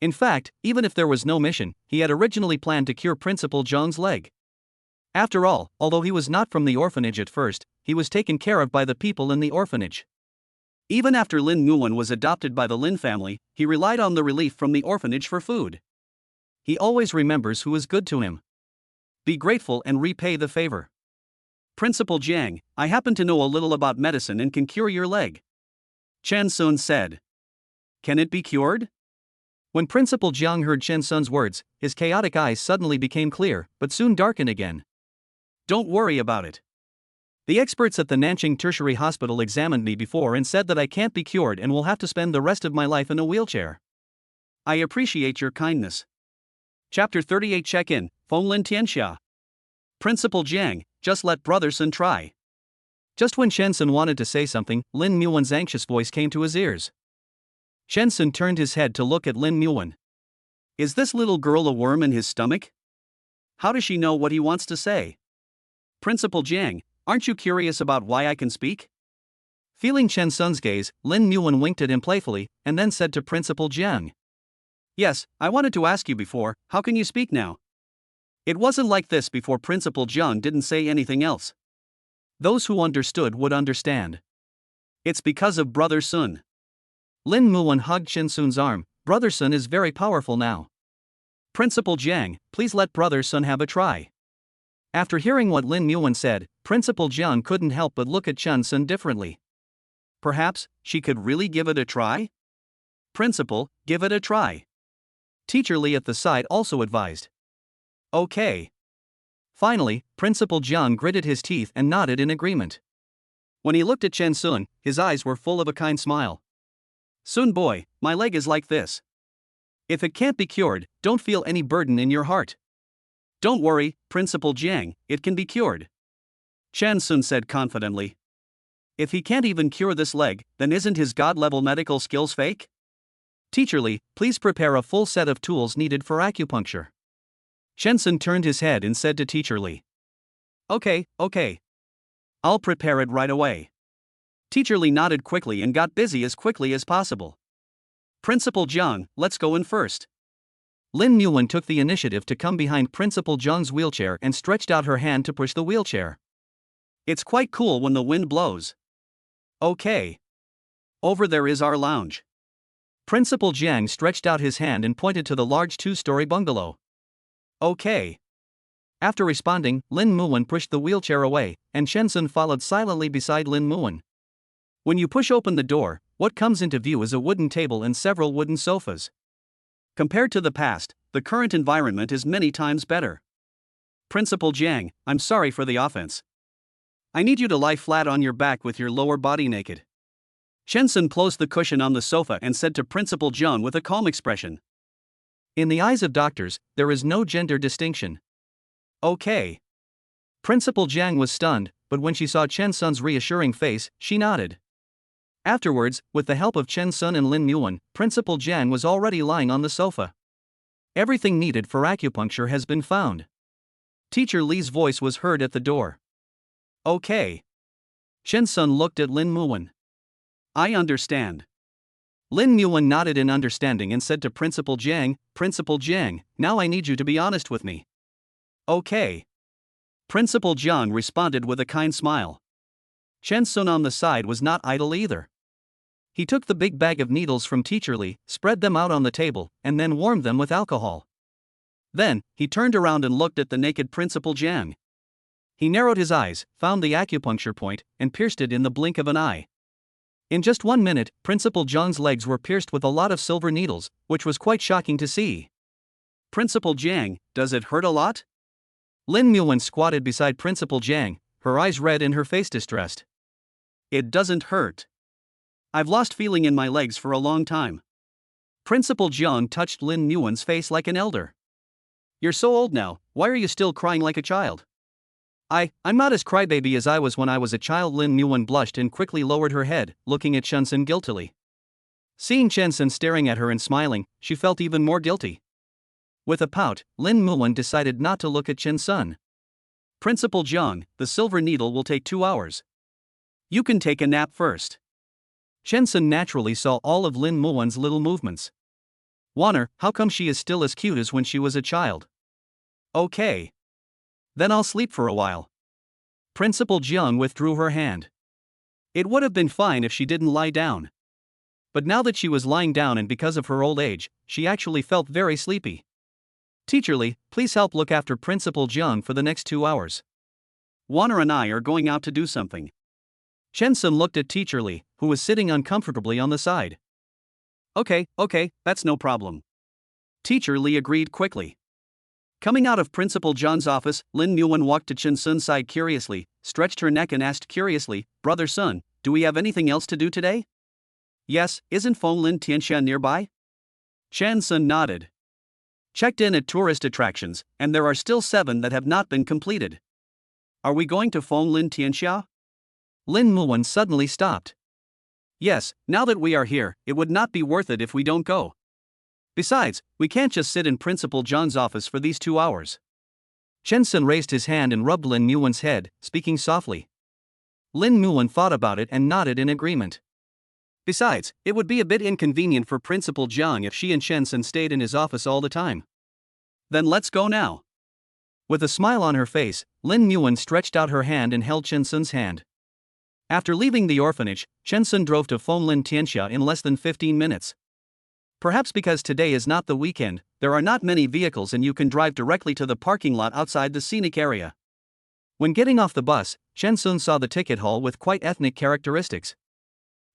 In fact, even if there was no mission, he had originally planned to cure Principal Jiang's leg. After all, although he was not from the orphanage at first, he was taken care of by the people in the orphanage. Even after Lin Muan was adopted by the Lin family, he relied on the relief from the orphanage for food. He always remembers who is good to him. Be grateful and repay the favor. Principal Jiang, I happen to know a little about medicine and can cure your leg. Chen Sun said. Can it be cured? When Principal Jiang heard Chen Sun's words, his chaotic eyes suddenly became clear, but soon darkened again. Don't worry about it. The experts at the Nanjing Tertiary Hospital examined me before and said that I can't be cured and will have to spend the rest of my life in a wheelchair. I appreciate your kindness. Chapter 38 Check-in, Feng Lin Tianxia. Principal Jiang, just let Brother Sun try. Just when Shen Sun wanted to say something, Lin Muwen's anxious voice came to his ears. Shen Sun turned his head to look at Lin Muwen. Is this little girl a worm in his stomach? How does she know what he wants to say? Principal Jiang, aren't you curious about why I can speak? Feeling Shen Sun's gaze, Lin Muwen winked at him playfully, and then said to Principal Jiang. Yes, I wanted to ask you before, how can you speak now? It wasn't like this before. Principal Jiang didn't say anything else. Those who understood would understand. It's because of Brother Sun. Lin Muwen hugged Shen Sun's arm. Brother Sun is very powerful now. Principal Jiang, please let Brother Sun have a try. After hearing what Lin Muwen said, Principal Jiang couldn't help but look at Shen Sun differently. Perhaps she could really give it a try? Principal, give it a try. Teacher Li at the side also advised. Okay. Finally, Principal Jiang gritted his teeth and nodded in agreement. When he looked at Shen Sun, his eyes were full of a kind smile. Sun boy, my leg is like this. If it can't be cured, don't feel any burden in your heart. Don't worry, Principal Jiang, it can be cured. Shen Sun said confidently. If he can't even cure this leg, then isn't his god-level medical skills fake? Teacher Li, please prepare a full set of tools needed for acupuncture. Shen Sun turned his head and said to Teacher Li. Okay. I'll prepare it right away. Teacher Li nodded quickly and got busy as quickly as possible. Principal Jiang, let's go in first. Lin Muwen took the initiative to come behind Principal Jiang's wheelchair and stretched out her hand to push the wheelchair. It's quite cool when the wind blows. Okay. Over there is our lounge. Principal Jiang stretched out his hand and pointed to the large two-story bungalow. Okay. After responding, Lin Muwen pushed the wheelchair away, and Shen Sun followed silently beside Lin Muwen. When you push open the door, what comes into view is a wooden table and several wooden sofas. Compared to the past, the current environment is many times better. Principal Jiang, I'm sorry for the offense. I need you to lie flat on your back with your lower body naked. Shen Sun closed the cushion on the sofa and said to Principal Jiang with a calm expression. In the eyes of doctors, there is no gender distinction. Okay. Principal Jiang was stunned, but when she saw Shen Sun's reassuring face, she nodded. Afterwards, with the help of Shen Sun and Lin Muwen, Principal Jiang was already lying on the sofa. Everything needed for acupuncture has been found. Teacher Li's voice was heard at the door. Okay. Shen Sun looked at Lin Muwen. I understand. Lin Muwen nodded in understanding and said to Principal Jiang, Principal Jiang, now I need you to be honest with me. Okay. Principal Jiang responded with a kind smile. Shen Sun on the side was not idle either. He took the big bag of needles from Teacher Li, spread them out on the table, and then warmed them with alcohol. Then, he turned around and looked at the naked Principal Jiang. He narrowed his eyes, found the acupuncture point, and pierced it in the blink of an eye. In just 1 minute, Principal Jiang's legs were pierced with a lot of silver needles, which was quite shocking to see. Principal Jiang, does it hurt a lot? Lin Muwen squatted beside Principal Jiang, her eyes red and her face distressed. It doesn't hurt. I've lost feeling in my legs for a long time. Principal Jiang touched Lin Muwen's face like an elder. You're so old now, why are you still crying like a child? I'm not as crybaby as I was when I was a child. Lin Muwen blushed and quickly lowered her head, looking at Shen Sun guiltily. Seeing Shen Sun staring at her and smiling, she felt even more guilty. With a pout, Lin Muwen decided not to look at Shen Sun. Principal Jiang, the silver needle will take 2 hours. You can take a nap first. Shen Sun naturally saw all of Lin Muwen's little movements. Wonder, how come she is still as cute as when she was a child? Okay. Then I'll sleep for a while. Principal Jiang withdrew her hand. It would have been fine if she didn't lie down. But now that she was lying down and because of her old age, she actually felt very sleepy. Teacher Li, please help look after Principal Jiang for the next 2 hours. Wonder and I are going out to do something. Shen Sun looked at Teacher Li, who was sitting uncomfortably on the side. Okay, that's no problem. Teacher Li agreed quickly. Coming out of Principal John's office, Lin Nguyen walked to Chen Sun's side curiously, stretched her neck and asked curiously, "Brother Sun, do we have anything else to do today?" "Yes, isn't Feng Lin Tianxia nearby?" Chen Sun nodded. "Checked in at tourist attractions, and there are still 7 that have not been completed." "Are we going to Feng Lin Tianxia?" Lin Nguyen suddenly stopped. "Yes, now that we are here, it would not be worth it if we don't go. Besides, we can't just sit in Principal John's office for these 2 hours." Chen Sun raised his hand and rubbed Lin Nguyen's head, speaking softly. Lin Nguyen thought about it and nodded in agreement. Besides, it would be a bit inconvenient for Principal Jiang if she and Chen Sun stayed in his office all the time. "Then let's go now." With a smile on her face, Lin Nguyen stretched out her hand and held Chen Sun's hand. After leaving the orphanage, Chen Sun drove to Feng Lin Tianxia in less than 15 minutes. Perhaps because today is not the weekend, there are not many vehicles and you can drive directly to the parking lot outside the scenic area. When getting off the bus, Chen Sun saw the ticket hall with quite ethnic characteristics.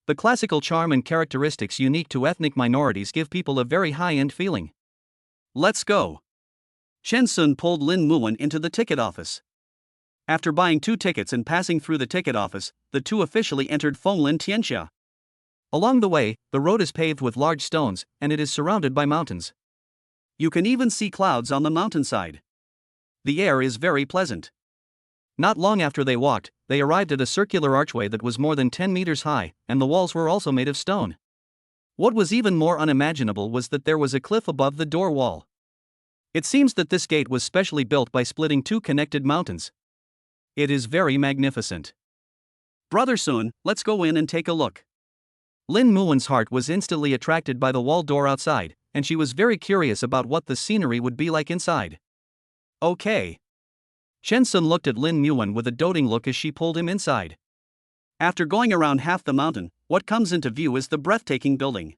The classical charm and characteristics unique to ethnic minorities give people a very high-end feeling. "Let's go." Chen Sun pulled Lin Nguyen into the ticket office. After buying 2 tickets and passing through the ticket office, the two officially entered Feng Lin Tianxia. Along the way, the road is paved with large stones, and it is surrounded by mountains. You can even see clouds on the mountainside. The air is very pleasant. Not long after they walked, they arrived at a circular archway that was more than 10 meters high, and the walls were also made of stone. What was even more unimaginable was that there was a cliff above the door wall. It seems that this gate was specially built by splitting 2 connected mountains. It is very magnificent. "Brother Sun, let's go in and take a look." Lin Nguyen's heart was instantly attracted by the wall door outside, and she was very curious about what the scenery would be like inside. "Okay." Chen Sun looked at Lin Nguyen with a doting look as she pulled him inside. After going around half the mountain, what comes into view is the breathtaking building.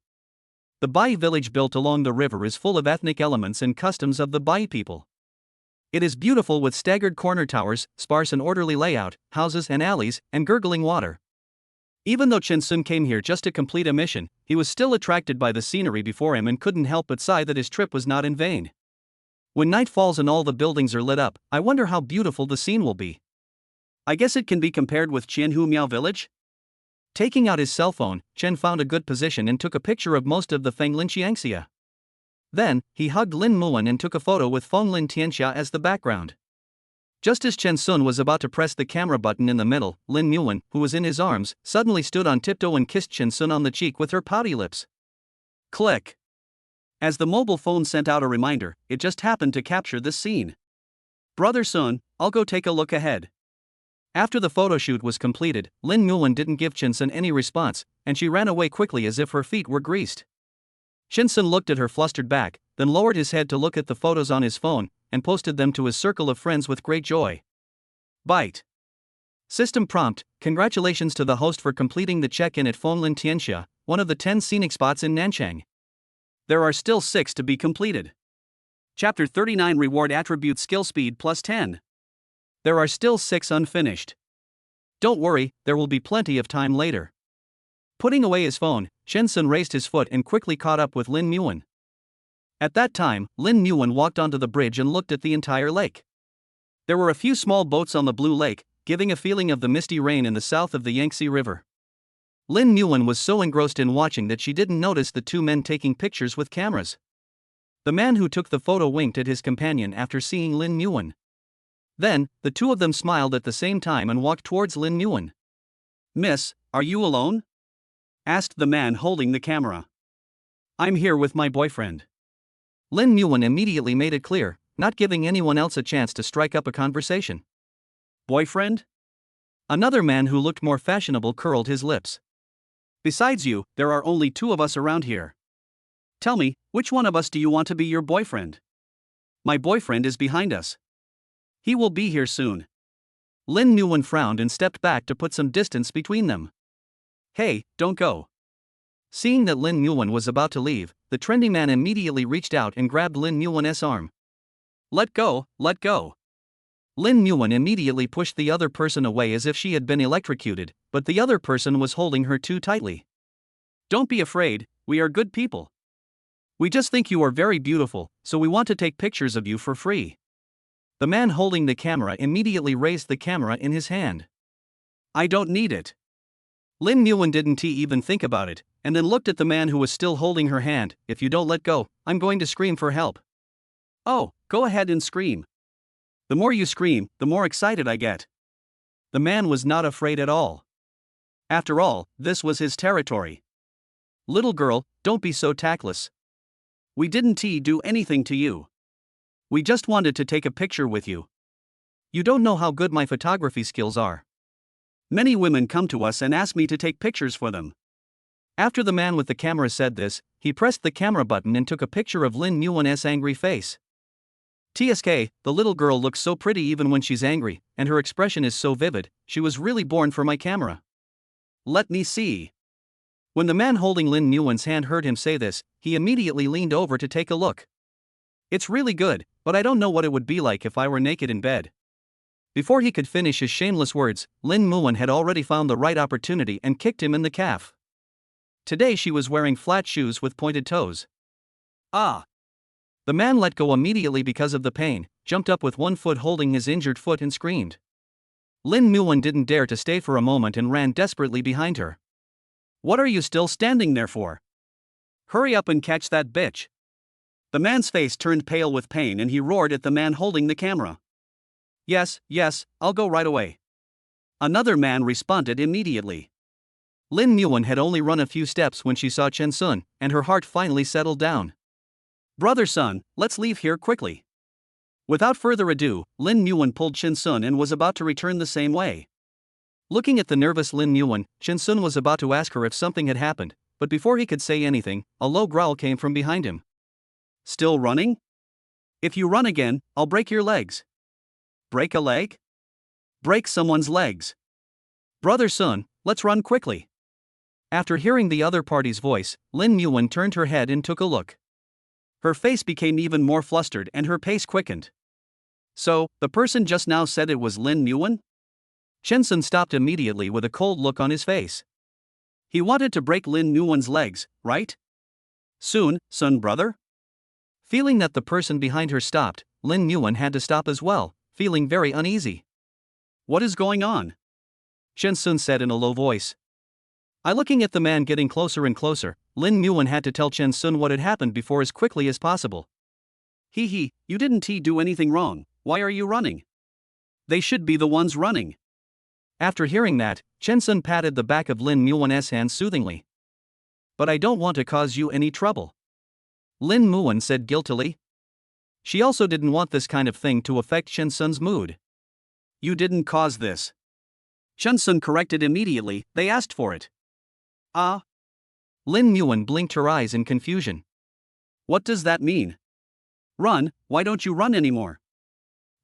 The Bai village built along the river is full of ethnic elements and customs of the Bai people. It is beautiful with staggered corner towers, sparse and orderly layout, houses and alleys, and gurgling water. Even though Chen Sun came here just to complete a mission, he was still attracted by the scenery before him and couldn't help but sigh that his trip was not in vain. When night falls and all the buildings are lit up, I wonder how beautiful the scene will be. I guess it can be compared with Qianhu Miao village? Taking out his cell phone, Chen found a good position and took a picture of most of the Feng Lin Xiangxia. Then, he hugged Lin Nguyen and took a photo with Feng Lin Tianxia as the background. Just as Chen Sun was about to press the camera button in the middle, Lin Nguyen, who was in his arms, suddenly stood on tiptoe and kissed Chen Sun on the cheek with her pouty lips. Click. As the mobile phone sent out a reminder, it just happened to capture this scene. "Brother Sun, I'll go take a look ahead." After the photo shoot was completed, Lin Nguyen didn't give Chen Sun any response, and she ran away quickly as if her feet were greased. Chen Sun looked at her flustered back, then lowered his head to look at the photos on his phone, and posted them to his circle of friends with great joy. Byte. System prompt: congratulations to the host for completing the check-in at Feng Lin Tianxia, one of the 10 scenic spots in Nanchang. There are still 6 to be completed. Chapter 39 Reward Attribute Skill Speed plus 10. There are still 6 unfinished. Don't worry, there will be plenty of time later. Putting away his phone, Chen Sun raised his foot and quickly caught up with Lin Nguyen. At that time, Lin Nguyen walked onto the bridge and looked at the entire lake. There were a few small boats on the blue lake, giving a feeling of the misty rain in the south of the Yangtze River. Lin Nguyen was so engrossed in watching that she didn't notice the 2 men taking pictures with cameras. The man who took the photo winked at his companion after seeing Lin Nguyen. Then, the 2 of them smiled at the same time and walked towards Lin Nguyen. "Miss, are you alone?" asked the man holding the camera. "I'm here with my boyfriend." Lin Nguyen immediately made it clear, not giving anyone else a chance to strike up a conversation. "Boyfriend?" Another man who looked more fashionable curled his lips. "Besides you, there are only 2 of us around here. Tell me, which one of us do you want to be your boyfriend?" "My boyfriend is behind us. He will be here soon." Lin Nguyen frowned and stepped back to put some distance between them. "Hey, don't go." Seeing that Lin Nguyen was about to leave, the trendy man immediately reached out and grabbed Lin Nguyen's arm. Let go, let go." Lin Nguyen immediately pushed the other person away as if she had been electrocuted, but the other person was holding her too tightly. "Don't be afraid, we are good people. We just think you are very beautiful, so we want to take pictures of you for free." The man holding the camera immediately raised the camera in his hand. I don't need it. Lin Nguyen didn't even think about it, and then looked at the man who was still holding her hand. If you don't let go, I'm going to scream for help. Oh, go ahead and scream. The more you scream, the more excited I get. The man was not afraid at all. After all, this was his territory. Little girl, don't be so tactless. We didn't do anything to you. We just wanted to take a picture with you. You don't know how good my photography skills are. Many women come to us and ask me to take pictures for them. After the man with the camera said this, he pressed the camera button and took a picture of Lin Nguyen's angry face. TSK, the little girl looks so pretty even when she's angry, and her expression is so vivid. She was really born for my camera. Let me see. When the man holding Lin Nguyen's hand heard him say this, he immediately leaned over to take a look. It's really good, but I don't know what it would be like if I were naked in bed. Before he could finish his shameless words, Lin Nguyen had already found the right opportunity and kicked him in the calf. Today she was wearing flat shoes with pointed toes. Ah! The man let go immediately because of the pain, jumped up with one foot holding his injured foot and screamed. Lin Nguyen didn't dare to stay for a moment and ran desperately behind her. What are you still standing there for? Hurry up and catch that bitch. The man's face turned pale with pain and he roared at the man holding the camera. Yes, I'll go right away. Another man responded immediately. Lin Nguyen had only run a few steps when she saw Chen Sun, and her heart finally settled down. Brother Sun, let's leave here quickly. Without further ado, Lin Nguyen pulled Chen Sun and was about to return the same way. Looking at the nervous Lin Nguyen, Chen Sun was about to ask her if something had happened, but before he could say anything, a low growl came from behind him. Still running? If you run again, I'll break your legs. Break a leg? Break someone's legs. Brother Sun, let's run quickly. After hearing the other party's voice, Lin Nguyen turned her head and took a look. Her face became even more flustered and her pace quickened. So, the person just now said it was Lin Nguyen? Chen Sun stopped immediately with a cold look on his face. He wanted to break Lin Nguyen's legs, right? Soon, Sun brother? Feeling that the person behind her stopped, Lin Nguyen had to stop as well, feeling very uneasy. What is going on? Chen Sun said in a low voice. Looking at the man getting closer and closer, Lin Nguyen had to tell Chen Sun what had happened before as quickly as possible. You didn't do anything wrong, why are you running? They should be the ones running. After hearing that, Chen Sun patted the back of Lin Nguyen's hand soothingly. But I don't want to cause you any trouble, Lin Nguyen said guiltily. She also didn't want this kind of thing to affect Chen Sun's mood. You didn't cause this. Chen Sun corrected immediately, they asked for it. Ah? Lin Nguyen blinked her eyes in confusion. What does that mean? Run, why don't you run anymore?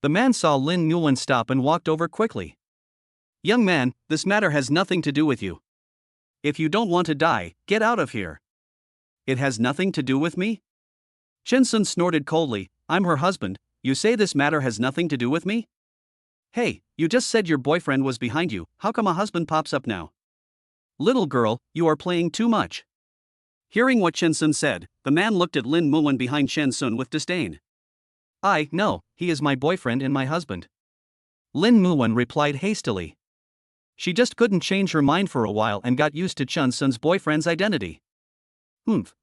The man saw Lin Nguyen stop and walked over quickly. Young man, this matter has nothing to do with you. If you don't want to die, get out of here. It has nothing to do with me? Chen Sun snorted coldly, I'm her husband, you say this matter has nothing to do with me? Hey, you just said your boyfriend was behind you, how come a husband pops up now? Little girl, you are playing too much. Hearing what Chen Sun said, the man looked at Lin Nguyen behind Chen Sun with disdain. No, he is my boyfriend and my husband, Lin Nguyen replied hastily. She just couldn't change her mind for a while and got used to Chen Sun's boyfriend's identity.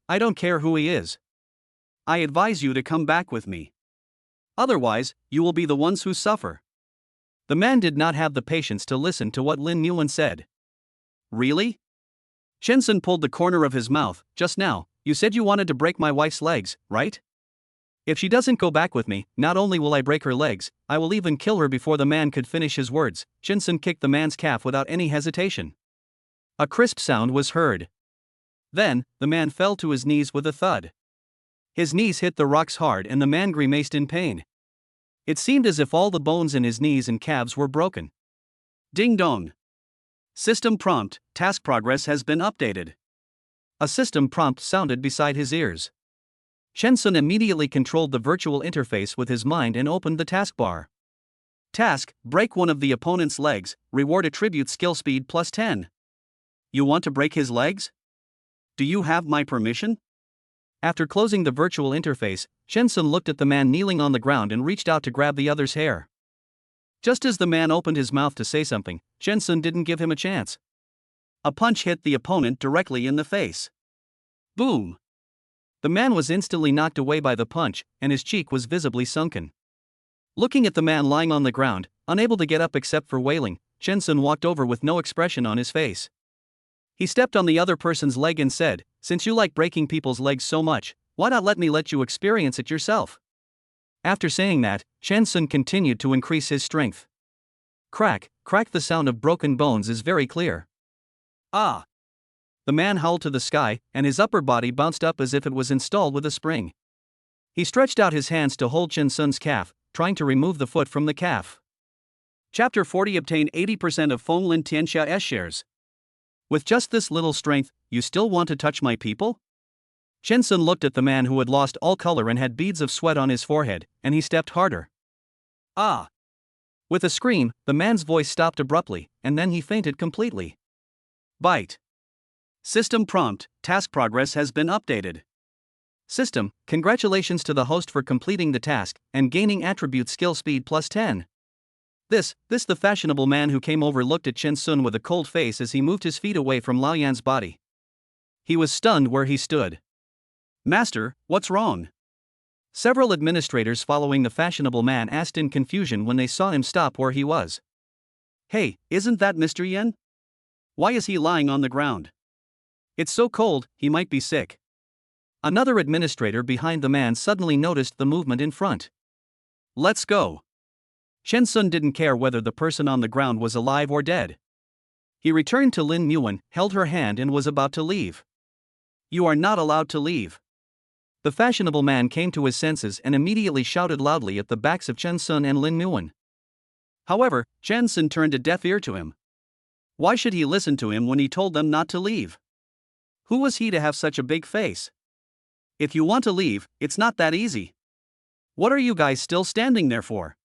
I don't care who he is. I advise you to come back with me. Otherwise, you will be the ones who suffer. The man did not have the patience to listen to what Lin Nguyen said. Really? Chen Sun pulled the corner of his mouth. Just now, you said you wanted to break my wife's legs, right? If she doesn't go back with me, not only will I break her legs, I will even kill her. Before the man could finish his words, Chen Sun kicked the man's calf without any hesitation. A crisp sound was heard. Then, the man fell to his knees with a thud. His knees hit the rocks hard and the man grimaced in pain. It seemed as if all the bones in his knees and calves were broken. Ding dong. System prompt, task progress has been updated. A system prompt sounded beside his ears. Chen Sun immediately controlled the virtual interface with his mind and opened the taskbar. Task, break one of the opponent's legs, reward attribute skill speed plus 10. You want to break his legs? Do you have my permission? After closing the virtual interface, Chen Sun looked at the man kneeling on the ground and reached out to grab the other's hair. Just as the man opened his mouth to say something, Chen Sun didn't give him a chance. A punch hit the opponent directly in the face. Boom! The man was instantly knocked away by the punch, and his cheek was visibly sunken. Looking at the man lying on the ground, unable to get up except for wailing, Chen Sun walked over with no expression on his face. He stepped on the other person's leg and said, "Since you like breaking people's legs so much, why not let me let you experience it yourself?" After saying that, Chen Sun continued to increase his strength. Crack, crack, the sound of broken bones is very clear. Ah! The man howled to the sky, and his upper body bounced up as if it was installed with a spring. He stretched out his hands to hold Chen Sun's calf, trying to remove the foot from the calf. Chapter 40. Obtain 80% of Feng Lin Tianxia S shares. With just this little strength, you still want to touch my people? Chen Sun looked at the man who had lost all color and had beads of sweat on his forehead, and he stepped harder. Ah! With a scream, the man's voice stopped abruptly, and then he fainted completely. Bite. System prompt, task progress has been updated. System, congratulations to the host for completing the task and gaining attribute skill speed plus 10. This, the fashionable man who came over looked at Chen Sun with a cold face as he moved his feet away from Lao Yan's body. He was stunned where he stood. Master, what's wrong? Several administrators following the fashionable man asked in confusion when they saw him stop where he was. Hey, isn't that Mr. Yan? Why is he lying on the ground? It's so cold, he might be sick. Another administrator behind the man suddenly noticed the movement in front. Let's go. Chen Sun didn't care whether the person on the ground was alive or dead. He returned to Lin Yuan, held her hand and was about to leave. You are not allowed to leave. The fashionable man came to his senses and immediately shouted loudly at the backs of Chen Sun and Lin Yuan. However, Chen Sun turned a deaf ear to him. Why should he listen to him when he told them not to leave? Who was he to have such a big face? If you want to leave, it's not that easy. What are you guys still standing there for?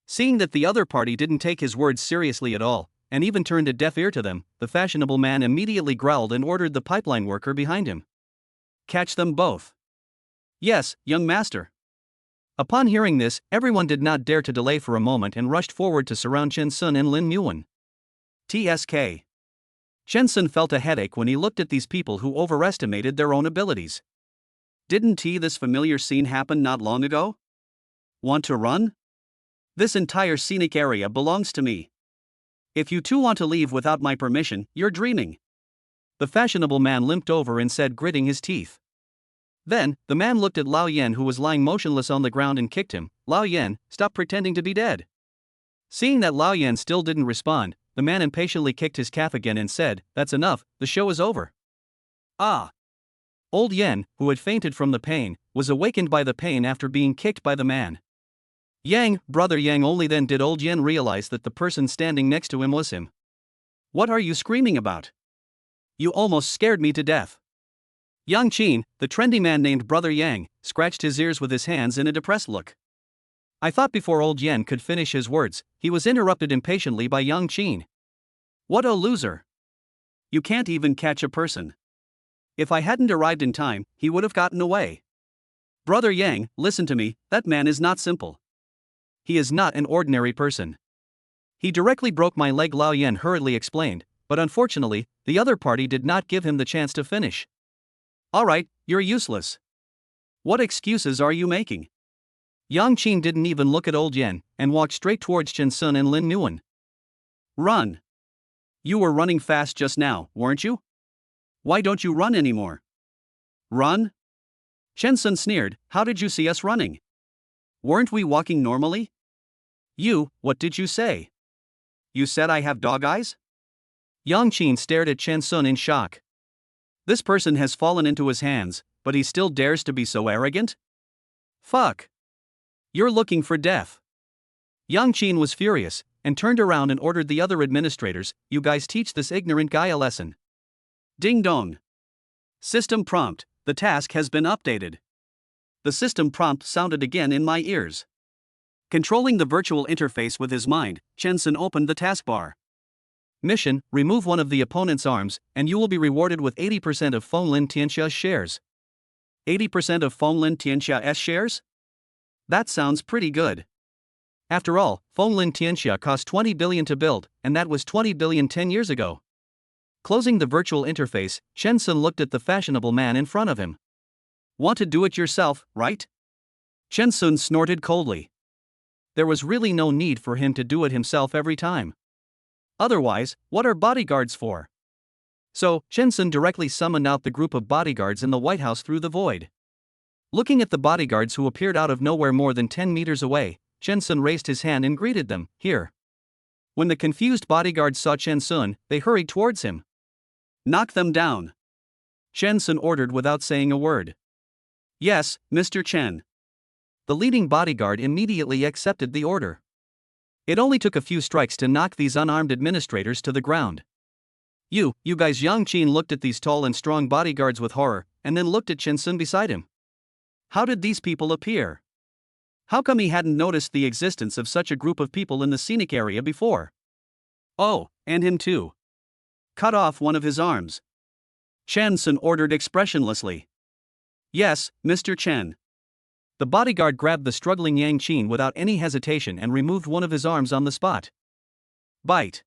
Seeing that the other party didn't take his words seriously at all, and even turned a deaf ear to them, the fashionable man immediately growled and ordered the pipeline worker behind him. Catch them both. Yes, young master. Upon hearing this, everyone did not dare to delay for a moment and rushed forward to surround Chen Sun and Lin Yuan. TSK. Chen Sun felt a headache when he looked at these people who overestimated their own abilities. Didn't this familiar scene happen not long ago? Want to run? This entire scenic area belongs to me. If you two want to leave without my permission, you're dreaming. The fashionable man limped over and said, gritting his teeth. Then, the man looked at Lao Yan who was lying motionless on the ground and kicked him. Lao Yan, stop pretending to be dead. Seeing that Lao Yan still didn't respond, the man impatiently kicked his calf again and said, that's enough, the show is over. Ah! Old Yan, who had fainted from the pain, was awakened by the pain after being kicked by the man. Yang, brother Yang. Only then did old Yan realize that the person standing next to him was him. What are you screaming about? You almost scared me to death. Yang Qin, the trendy man named Brother Yang, scratched his ears with his hands in a depressed look. I thought before old Yan could finish his words, he was interrupted impatiently by Yang Qin. What a loser! You can't even catch a person. If I hadn't arrived in time, he would have gotten away. Brother Yang, listen to me, that man is not simple. He is not an ordinary person. He directly broke my leg, Lao Yan hurriedly explained, but unfortunately, the other party did not give him the chance to finish. Alright, you're useless. What excuses are you making? Yang Qin didn't even look at old Yan, and walked straight towards Chen Sun and Lin Yuan. Run! You were running fast just now, weren't you? Why don't you run anymore? Run? Chen Sun sneered, how did you see us running? Weren't we walking normally? What did you say? You said I have dog eyes? Yang Qin stared at Chen Sun in shock. This person has fallen into his hands, but he still dares to be so arrogant? Fuck! You're looking for death. Yang Qin was furious, and turned around and ordered the other administrators, you guys teach this ignorant guy a lesson. Ding dong. System prompt, the task has been updated. The system prompt sounded again in my ears. Controlling the virtual interface with his mind, Chen Sun opened the taskbar. Mission, remove one of the opponent's arms, and you will be rewarded with 80% of Feng Lin Tianxia's shares. 80% of Fonglin Tianxia's shares? That sounds pretty good. After all, Fonglin Tianxia cost 20 billion to build, and that was 20 billion 10 years ago. Closing the virtual interface, Chen Sun looked at the fashionable man in front of him. Want to do it yourself, right? Chen Sun snorted coldly. There was really no need for him to do it himself every time. Otherwise, what are bodyguards for? So, Chen Sun directly summoned out the group of bodyguards in the White House through the void. Looking at the bodyguards who appeared out of nowhere more than 10 meters away, Chen Sun raised his hand and greeted them, "Here." When the confused bodyguards saw Chen Sun, they hurried towards him. "Knock them down," Chen Sun ordered without saying a word. "Yes, Mr. Chen." The leading bodyguard immediately accepted the order. It only took a few strikes to knock these unarmed administrators to the ground. You guys. Yang Qin looked at these tall and strong bodyguards with horror, and then looked at Chen Sun beside him. How did these people appear? How come he hadn't noticed the existence of such a group of people in the scenic area before? Oh, and him too. Cut off one of his arms, Chen Sun ordered expressionlessly. "Yes, Mr. Chen." The bodyguard grabbed the struggling Yang Qin without any hesitation and removed one of his arms on the spot. Byte.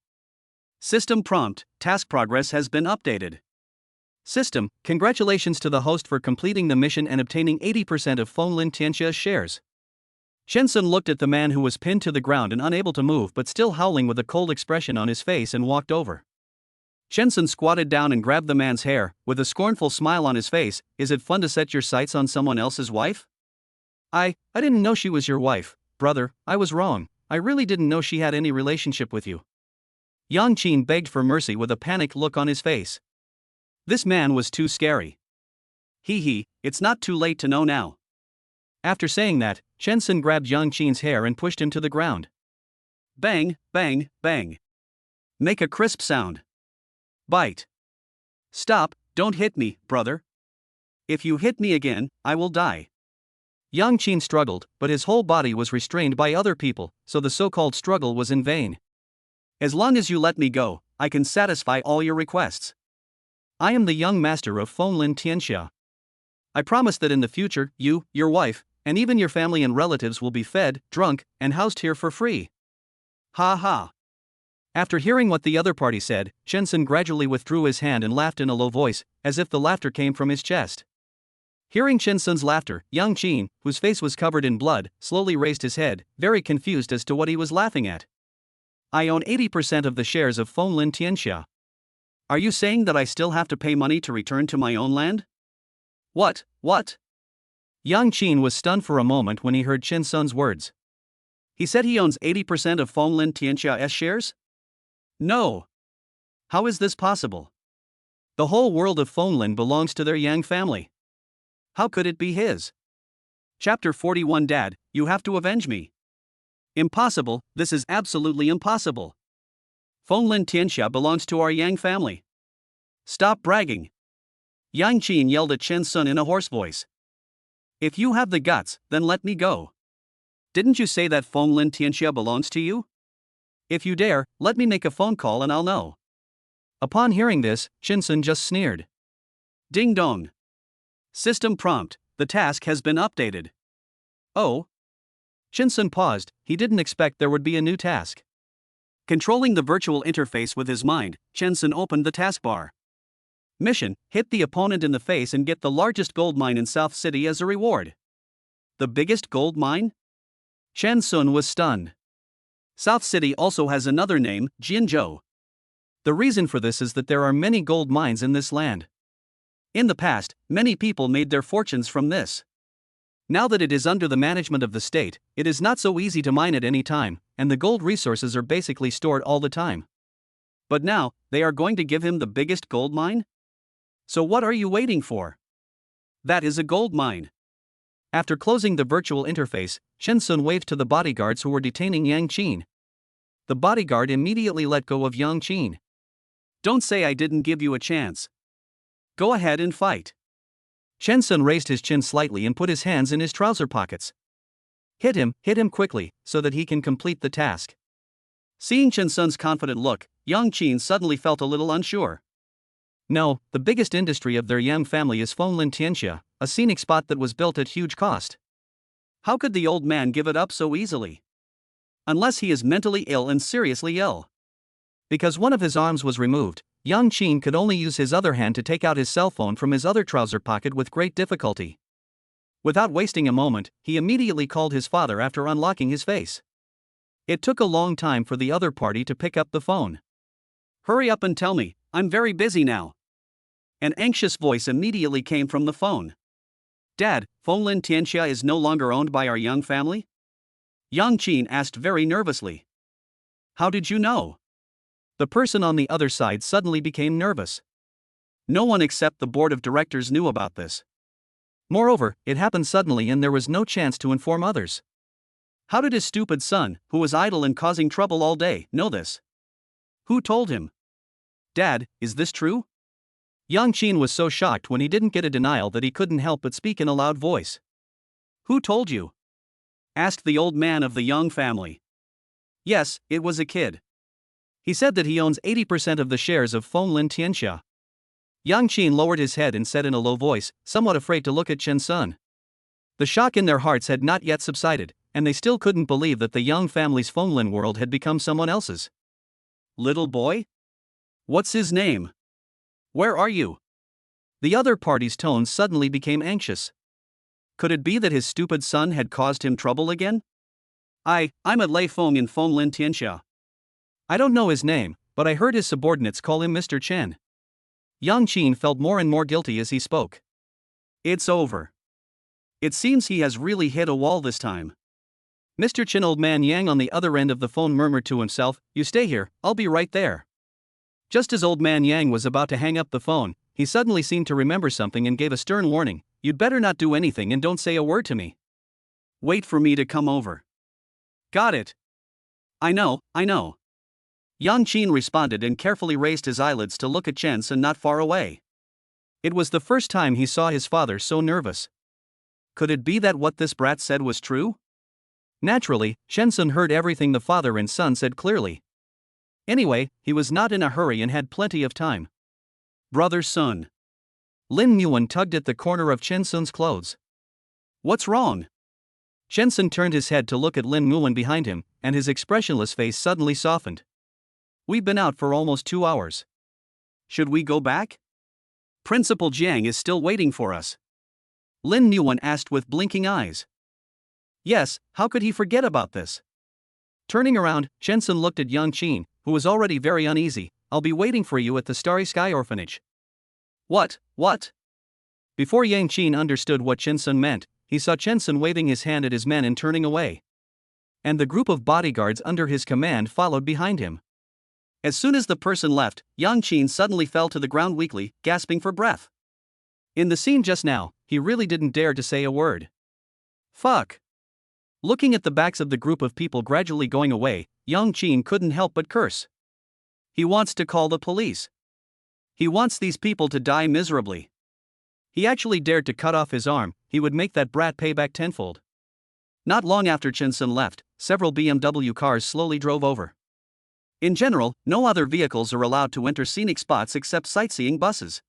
System prompt, task progress has been updated. System, congratulations to the host for completing the mission and obtaining 80% of Fonglin Tianxia's shares. Chen Sun looked at the man who was pinned to the ground and unable to move but still howling with a cold expression on his face and walked over. Chen Sun squatted down and grabbed the man's hair, with a scornful smile on his face. "Is it fun to set your sights on someone else's wife?" I didn't know she was your wife, brother. I was wrong. I really didn't know she had any relationship with you." Yang Qin begged for mercy with a panicked look on his face. This man was too scary. It's not too late to know now. After saying that, Chen Sun grabbed Yang Qin's hair and pushed him to the ground. Bang, bang, bang. Make a crisp sound. Bite. Stop, don't hit me, brother. If you hit me again, I will die. Yang Qin struggled, but his whole body was restrained by other people, so the so-called struggle was in vain. As long as you let me go, I can satisfy all your requests. I am the young master of Fonglin Tianxia. I promise that in the future, you, your wife, and even your family and relatives will be fed, drunk, and housed here for free. Ha ha. After hearing what the other party said, Chen Sun gradually withdrew his hand and laughed in a low voice, as if the laughter came from his chest. Hearing Chen Sun's laughter, Yang Qin, whose face was covered in blood, slowly raised his head, very confused as to what he was laughing at. "I own 80% of the shares of Fonglin Tianxia. Are you saying that I still have to pay money to return to my own land?" What? Yang Qin was stunned for a moment when he heard Chen Sun's words. He said he owns 80% of Fonglin Tianxia's shares? No. How is this possible? The whole world of Fonglin belongs to their Yang family. How could it be his? Chapter 41. Dad, you have to avenge me. Impossible, this is absolutely impossible. Fonglin Tianxia belongs to our Yang family. Stop bragging. Yang Qin yelled at Chen Sun in a hoarse voice. If you have the guts, then let me go. Didn't you say that Fonglin Tianxia belongs to you? If you dare, let me make a phone call and I'll know. Upon hearing this, Chen Sun just sneered. Ding dong. System prompt, the task has been updated. Oh? Chen Sun paused, he didn't expect there would be a new task. Controlling the virtual interface with his mind, Chen Sun opened the taskbar. Mission, hit the opponent in the face and get the largest gold mine in South City as a reward. The biggest gold mine? Chen Sun was stunned. South City also has another name, Jinzhou. The reason for this is that there are many gold mines in this land. In the past, many people made their fortunes from this. Now that it is under the management of the state, it is not so easy to mine at any time, and the gold resources are basically stored all the time. But now, they are going to give him the biggest gold mine? So what are you waiting for? That is a gold mine. After closing the virtual interface, Chen Sun waved to the bodyguards who were detaining Yang Qin. The bodyguard immediately let go of Yang Qin. Don't say I didn't give you a chance. Go ahead and fight. Chen Sun raised his chin slightly and put his hands in his trouser pockets. Hit him quickly, so that he can complete the task. Seeing Chen Sun's confident look, Yang Qin suddenly felt a little unsure. No, the biggest industry of their Yang family is Fonlin Tianxia, a scenic spot that was built at huge cost. How could the old man give it up so easily? Unless he is mentally ill and seriously ill. Because one of his arms was removed, Yang Qin could only use his other hand to take out his cell phone from his other trouser pocket with great difficulty. Without wasting a moment, he immediately called his father after unlocking his face. It took a long time for the other party to pick up the phone. Hurry up and tell me, I'm very busy now. An anxious voice immediately came from the phone. Dad, Fonlin Tianxia is no longer owned by our Yang family? Yang Qin asked very nervously. How did you know? The person on the other side suddenly became nervous. No one except the board of directors knew about this. Moreover, it happened suddenly and there was no chance to inform others. How did his stupid son, who was idle and causing trouble all day, know this? Who told him? Dad, is this true? Yang Qin was so shocked when he didn't get a denial that he couldn't help but speak in a loud voice. Who told you? Asked the old man of the Yang family. Yes, it was a kid. He said that he owns 80% of the shares of Fonlin Tianxia. Yang Qin lowered his head and said in a low voice, somewhat afraid to look at Chen Sun. The shock in their hearts had not yet subsided, and they still couldn't believe that the Yang family's Fonlin world had become someone else's. Little boy? What's his name? Where are you? The other party's tone suddenly became anxious. Could it be that his stupid son had caused him trouble again? I'm at Lei Feng in Fonlin Tianxia. I don't know his name, but I heard his subordinates call him Mr. Chen. Yang Qin felt more and more guilty as he spoke. It's over. It seems he has really hit a wall this time. Mr. Chen. Old man Yang on the other end of the phone murmured to himself, you stay here, I'll be right there. Just as old man Yang was about to hang up the phone, he suddenly seemed to remember something and gave a stern warning, you'd better not do anything and don't say a word to me. Wait for me to come over. Got it. I know. Yang Qin responded and carefully raised his eyelids to look at Chen Sun not far away. It was the first time he saw his father so nervous. Could it be that what this brat said was true? Naturally, Chen Sun heard everything the father and son said clearly. Anyway, he was not in a hurry and had plenty of time. Brother Sun. Lin Yuan tugged at the corner of Chen Sun's clothes. What's wrong? Chen Sun turned his head to look at Lin Yuan behind him, and his expressionless face suddenly softened. We've been out for almost 2 hours. Should we go back? Principal Jiang is still waiting for us. Lin Yuan asked with blinking eyes. Yes, how could he forget about this? Turning around, Chen Sun looked at Yang Qin, who was already very uneasy. I'll be waiting for you at the Starry Sky Orphanage. What? Before Yang Qin understood what Chen Sun meant, he saw Chen Sun waving his hand at his men and turning away. And the group of bodyguards under his command followed behind him. As soon as the person left, Yang Qin suddenly fell to the ground weakly, gasping for breath. In the scene just now, he really didn't dare to say a word. Fuck. Looking at the backs of the group of people gradually going away, Yang Qin couldn't help but curse. He wants to call the police. He wants these people to die miserably. He actually dared to cut off his arm, he would make that brat pay back tenfold. Not long after Chen Sun left, several BMW cars slowly drove over. In general, no other vehicles are allowed to enter scenic spots except sightseeing buses.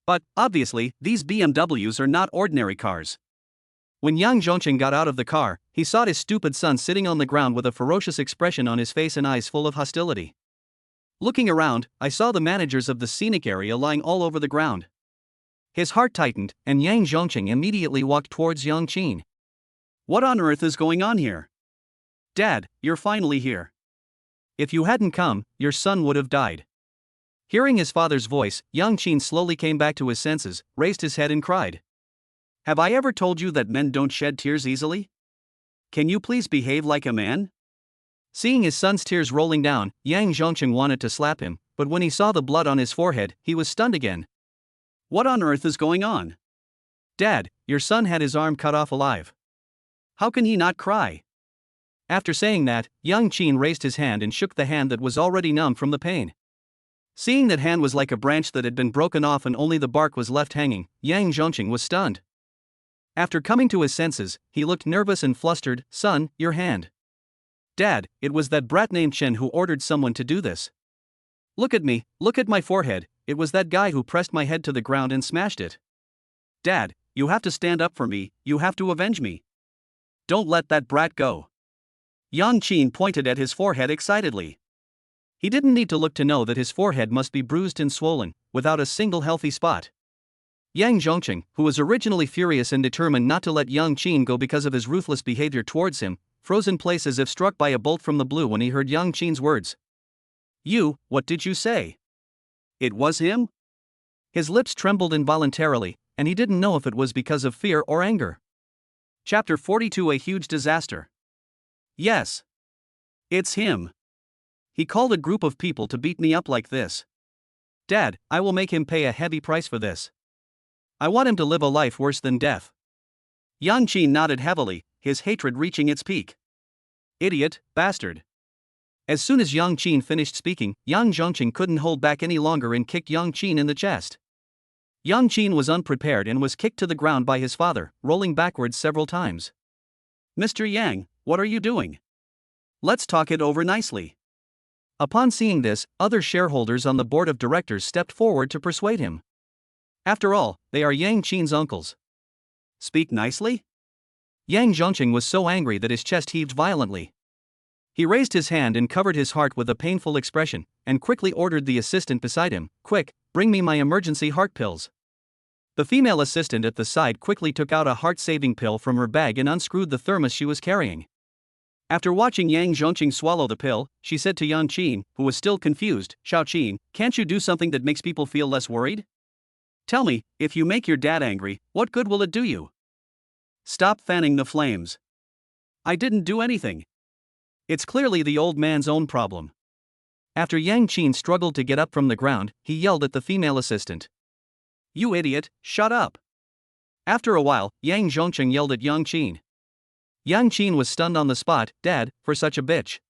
But, obviously, these BMWs are not ordinary cars. When Yang Zhongqing got out of the car, he saw his stupid son sitting on the ground with a ferocious expression on his face and eyes full of hostility. Looking around, I saw the managers of the scenic area lying all over the ground. His heart tightened, and Yang Zhongqing immediately walked towards Yang Qin. What on earth is going on here? Dad, you're finally here. If you hadn't come, your son would have died. Hearing his father's voice, Yang Qin slowly came back to his senses, raised his head and cried. Have I ever told you that men don't shed tears easily? Can you please behave like a man? Seeing his son's tears rolling down, Yang Zhongqing wanted to slap him, but when he saw the blood on his forehead, he was stunned again. What on earth is going on? Dad, your son had his arm cut off alive. How can he not cry? After saying that, Yang Qin raised his hand and shook the hand that was already numb from the pain. Seeing that hand was like a branch that had been broken off and only the bark was left hanging, Yang Zhongqing was stunned. After coming to his senses, he looked nervous and flustered. Son, your hand. Dad, it was that brat named Chen who ordered someone to do this. Look at me, look at my forehead, it was that guy who pressed my head to the ground and smashed it. Dad, you have to stand up for me, you have to avenge me. Don't let that brat go. Yang Qin pointed at his forehead excitedly. He didn't need to look to know that his forehead must be bruised and swollen, without a single healthy spot. Yang Zhongqing, who was originally furious and determined not to let Yang Qin go because of his ruthless behavior towards him, froze in place as if struck by a bolt from the blue when he heard Yang Qin's words. What did you say? It was him? His lips trembled involuntarily, and he didn't know if it was because of fear or anger. Chapter 42: A Huge Disaster. Yes. It's him. He called a group of people to beat me up like this. Dad, I will make him pay a heavy price for this. I want him to live a life worse than death. Yang Qin nodded heavily, his hatred reaching its peak. Idiot, bastard. As soon as Yang Qin finished speaking, Yang Zhongqing couldn't hold back any longer and kicked Yang Qin in the chest. Yang Qin was unprepared and was kicked to the ground by his father, rolling backwards several times. Mr. Yang, what are you doing? Let's talk it over nicely. Upon seeing this, other shareholders on the board of directors stepped forward to persuade him. After all, they are Yang Qin's uncles. Speak nicely? Yang Zhongqing was so angry that his chest heaved violently. He raised his hand and covered his heart with a painful expression, and quickly ordered the assistant beside him, "Quick, bring me my emergency heart pills." The female assistant at the side quickly took out a heart-saving pill from her bag and unscrewed the thermos she was carrying. After watching Yang Zhongqing swallow the pill, she said to Yang Qin, who was still confused, "Xiao Qin, can't you do something that makes people feel less worried? Tell me, if you make your dad angry, what good will it do you? Stop fanning the flames." "I didn't do anything." It's clearly the old man's own problem. After Yang Qin struggled to get up from the ground, he yelled at the female assistant. "You idiot, shut up." After a while, Yang Zhongqing yelled at Yang Qin. Yang Qin was stunned on the spot. "Dad, for such a bitch."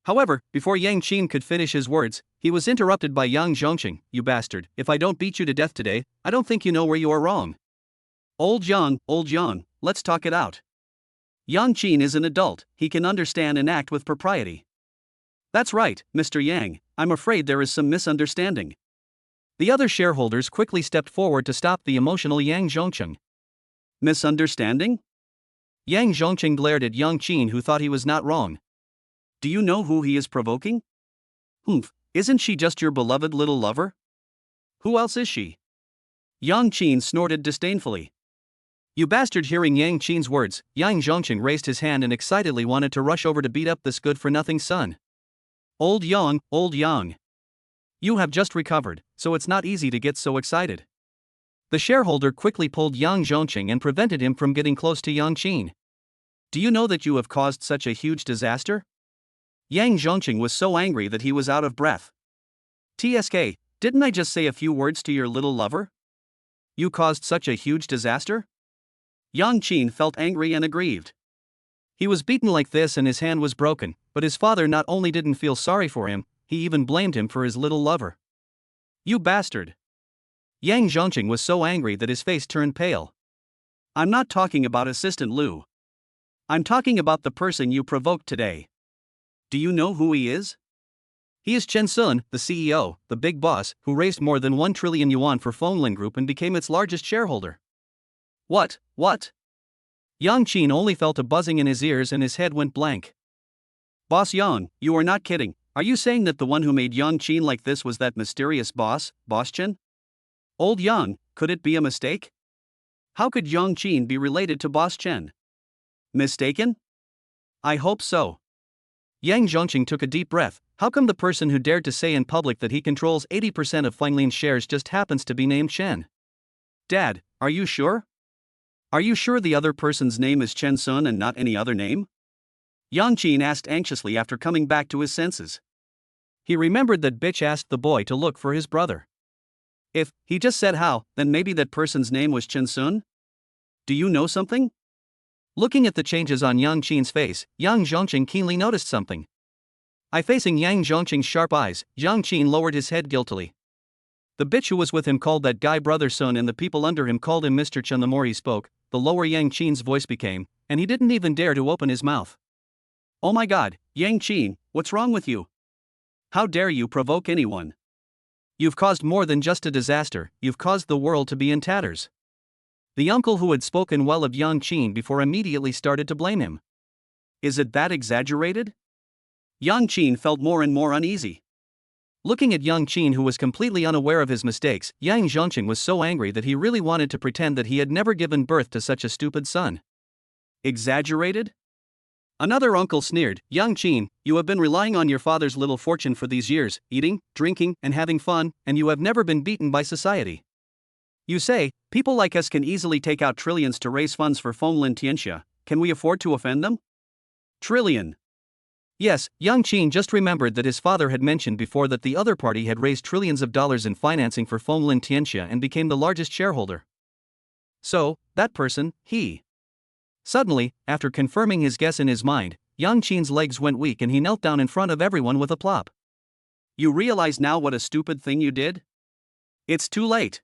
However, before Yang Qin could finish his words, he was interrupted by Yang Zhongqing. "You bastard, if I don't beat you to death today, I don't think you know where you are wrong." Old Yang, let's talk it out. Yang Qin is an adult, he can understand and act with propriety. That's right, Mr. Yang, I'm afraid there is some misunderstanding. The other shareholders quickly stepped forward to stop the emotional Yang Zhongqing. Misunderstanding? Yang Zhongqing glared at Yang Qin, who thought he was not wrong. Do you know who he is provoking? Humph, isn't she just your beloved little lover? Who else is she? Yang Qin snorted disdainfully. You bastard! Hearing Yang Qin's words, Yang Zhongqing raised his hand and excitedly wanted to rush over to beat up this good-for-nothing son. Old Yang, you have just recovered, so it's not easy to get so excited. The shareholder quickly pulled Yang Zhongqing and prevented him from getting close to Yang Qin. Do you know that you have caused such a huge disaster? Yang Zhongqing was so angry that he was out of breath. TSK, didn't I just say a few words to your little lover? You caused such a huge disaster? Yang Qin felt angry and aggrieved. He was beaten like this and his hand was broken, but his father not only didn't feel sorry for him, he even blamed him for his little lover. You bastard! Yang Zhongqing was so angry that his face turned pale. I'm not talking about Assistant Liu. I'm talking about the person you provoked today. Do you know who he is? He is Chen Sun, the CEO, the big boss, who raised more than 1 trillion yuan for Fenglin Group and became its largest shareholder. What? Yang Qin only felt a buzzing in his ears and his head went blank. Boss Yang, you are not kidding. Are you saying that the one who made Yang Qin like this was that mysterious boss, Boss Chen? Old Yang, could it be a mistake? How could Yang Qin be related to Boss Chen? Mistaken? I hope so. Yang Zhongqing took a deep breath. How come the person who dared to say in public that he controls 80% of Fenglin's shares just happens to be named Chen? Dad, are you sure? Are you sure the other person's name is Chen Sun and not any other name? Yang Qin asked anxiously after coming back to his senses. He remembered that bitch asked the boy to look for his brother. If he just said how, then maybe that person's name was Chen Sun? Do you know something? Looking at the changes on Yang Qin's face, Yang Zhongqing keenly noticed something. Facing Yang Zhongqing's sharp eyes, Yang Qin lowered his head guiltily. The bitch who was with him called that guy brother Sun and the people under him called him Mr. Chen. The more he spoke, the lower Yang Qin's voice became, and he didn't even dare to open his mouth. Oh my god, Yang Qin, what's wrong with you? How dare you provoke anyone? You've caused more than just a disaster, you've caused the world to be in tatters. The uncle who had spoken well of Yang Qin before immediately started to blame him. Is it that exaggerated? Yang Qin felt more and more uneasy. Looking at Yang Qin, who was completely unaware of his mistakes, Yang Zhongqing was so angry that he really wanted to pretend that he had never given birth to such a stupid son. Exaggerated? Another uncle sneered. Yang Qin, you have been relying on your father's little fortune for these years, eating, drinking, and having fun, and you have never been beaten by society. You say, people like us can easily take out trillions to raise funds for Fenglin Tianxia. Can we afford to offend them? Trillion. Yes, Yang Qin just remembered that his father had mentioned before that the other party had raised trillions of dollars in financing for Fenglin Tianxia and became the largest shareholder. So, that person, he. Suddenly, after confirming his guess in his mind, Yang Qin's legs went weak and he knelt down in front of everyone with a plop. You realize now what a stupid thing you did? It's too late.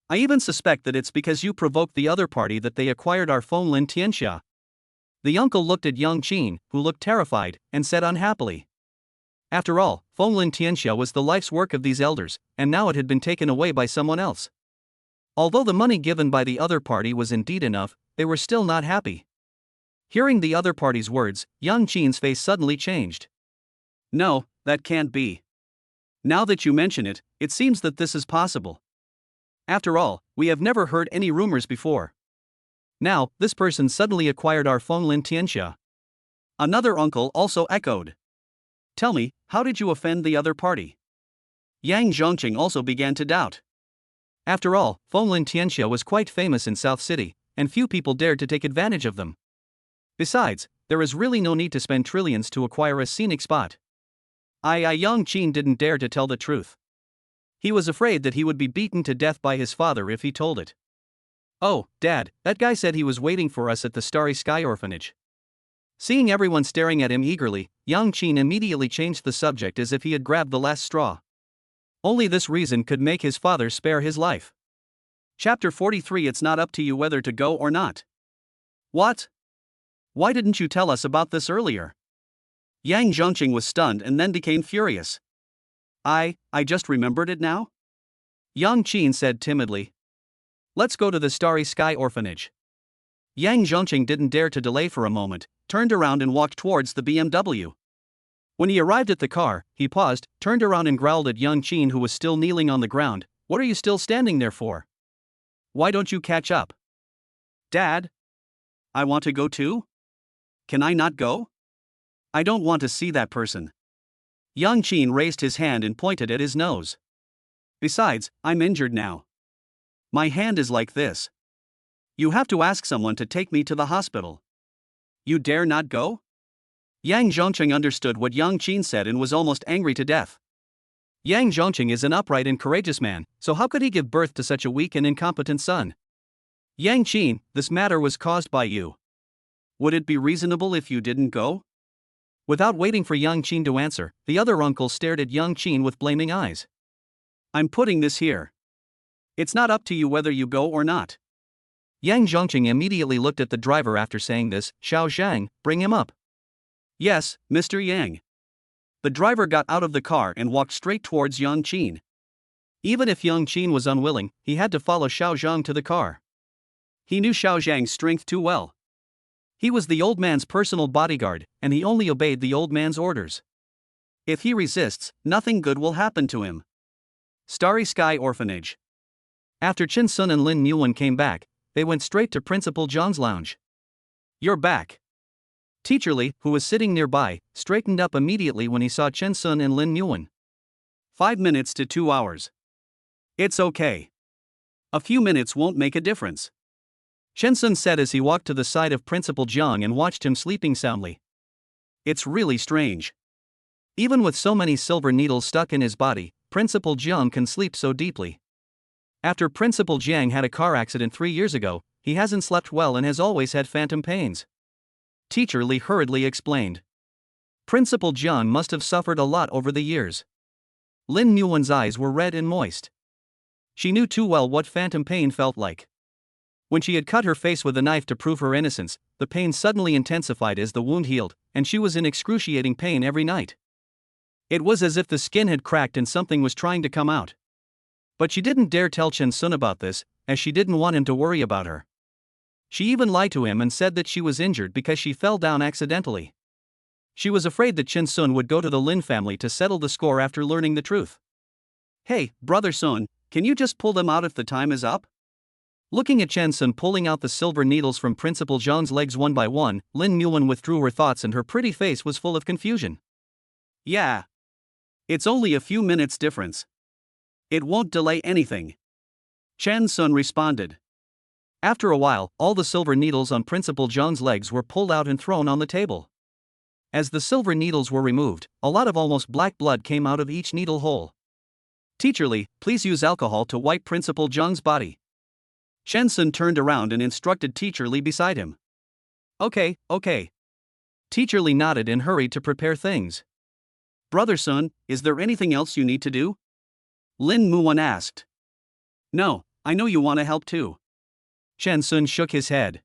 I even suspect that it's because you provoked the other party that they acquired our Fenglin Tianxia. The uncle looked at Yang Qin, who looked terrified, and said unhappily. After all, Fenglin Tianxia was the life's work of these elders, and now it had been taken away by someone else. Although the money given by the other party was indeed enough, they were still not happy. Hearing the other party's words, Yang Qin's face suddenly changed. No, that can't be. Now that you mention it, it seems that this is possible. After all, we have never heard any rumors before. Now, this person suddenly acquired our Fenglin Tianxia. Another uncle also echoed. Tell me, how did you offend the other party? Yang Zhongqing also began to doubt. After all, Fenglin Tianxia was quite famous in South City, and few people dared to take advantage of them. Besides, there is really no need to spend trillions to acquire a scenic spot. Yang Qin didn't dare to tell the truth. He was afraid that he would be beaten to death by his father if he told it. Oh, Dad, that guy said he was waiting for us at the Starry Sky Orphanage. Seeing everyone staring at him eagerly, Yang Qin immediately changed the subject as if he had grabbed the last straw. Only this reason could make his father spare his life. Chapter 43. It's not up to you whether to go or not. What? Why didn't you tell us about this earlier? Yang Zhongqing was stunned and then became furious. I just remembered it now? Yang Qin said timidly. Let's go to the Starry Sky Orphanage. Yang Zhongqing didn't dare to delay for a moment, turned around and walked towards the BMW. When he arrived at the car, he paused, turned around and growled at Yang Qin, who was still kneeling on the ground. What are you still standing there for? Why don't you catch up? Dad? I want to go too? Can I not go? I don't want to see that person. Yang Qin raised his hand and pointed at his nose. Besides, I'm injured now. My hand is like this. You have to ask someone to take me to the hospital. You dare not go? Yang Zhongqing understood what Yang Qin said and was almost angry to death. Yang Zhongqing is an upright and courageous man, so how could he give birth to such a weak and incompetent son? Yang Qin, this matter was caused by you. Would it be reasonable if you didn't go? Without waiting for Yang Qin to answer, the other uncle stared at Yang Qin with blaming eyes. I'm putting this here. It's not up to you whether you go or not. Yang Zhongqing immediately looked at the driver after saying this. Xiao Zhang, bring him up. Yes, Mr. Yang. The driver got out of the car and walked straight towards Yang Qin. Even if Yang Qin was unwilling, he had to follow Xiao Zhang to the car. He knew Xiao Zhang's strength too well. He was the old man's personal bodyguard, and he only obeyed the old man's orders. If he resists, nothing good will happen to him. Starry Sky Orphanage. After Chen Sun and Lin Yuan came back, they went straight to Principal Zhang's lounge. You're back. Teacher Li, who was sitting nearby, straightened up immediately when he saw Chen Sun and Lin Yuan. 5 minutes to 2 hours. It's okay. A few minutes won't make a difference. Chen Sun said as he walked to the side of Principal Zhang and watched him sleeping soundly. It's really strange. Even with so many silver needles stuck in his body, Principal Zhang can sleep so deeply. After Principal Jiang had a car accident 3 years ago, he hasn't slept well and has always had phantom pains. Teacher Li hurriedly explained. Principal Jiang must have suffered a lot over the years. Lin Yuan's eyes were red and moist. She knew too well what phantom pain felt like. When she had cut her face with a knife to prove her innocence, the pain suddenly intensified as the wound healed, and she was in excruciating pain every night. It was as if the skin had cracked and something was trying to come out. But she didn't dare tell Chen Sun about this, as she didn't want him to worry about her. She even lied to him and said that she was injured because she fell down accidentally. She was afraid that Chen Sun would go to the Lin family to settle the score after learning the truth. Hey, Brother Sun, can you just pull them out if the time is up? Looking at Chen Sun pulling out the silver needles from Principal Zhang's legs one by one, Lin Muan withdrew her thoughts and her pretty face was full of confusion. Yeah. It's only a few minutes difference. It won't delay anything. Chen Sun responded. After a while, all the silver needles on Principal Zhang's legs were pulled out and thrown on the table. As the silver needles were removed, a lot of almost black blood came out of each needle hole. Teacher Li, please use alcohol to wipe Principal Zhang's body. Chen Sun turned around and instructed Teacher Li beside him. Okay. Teacher Li nodded and hurried to prepare things. Brother Sun, is there anything else you need to do? Lin Muan asked. No, I know you want to help too. Chen Sun shook his head.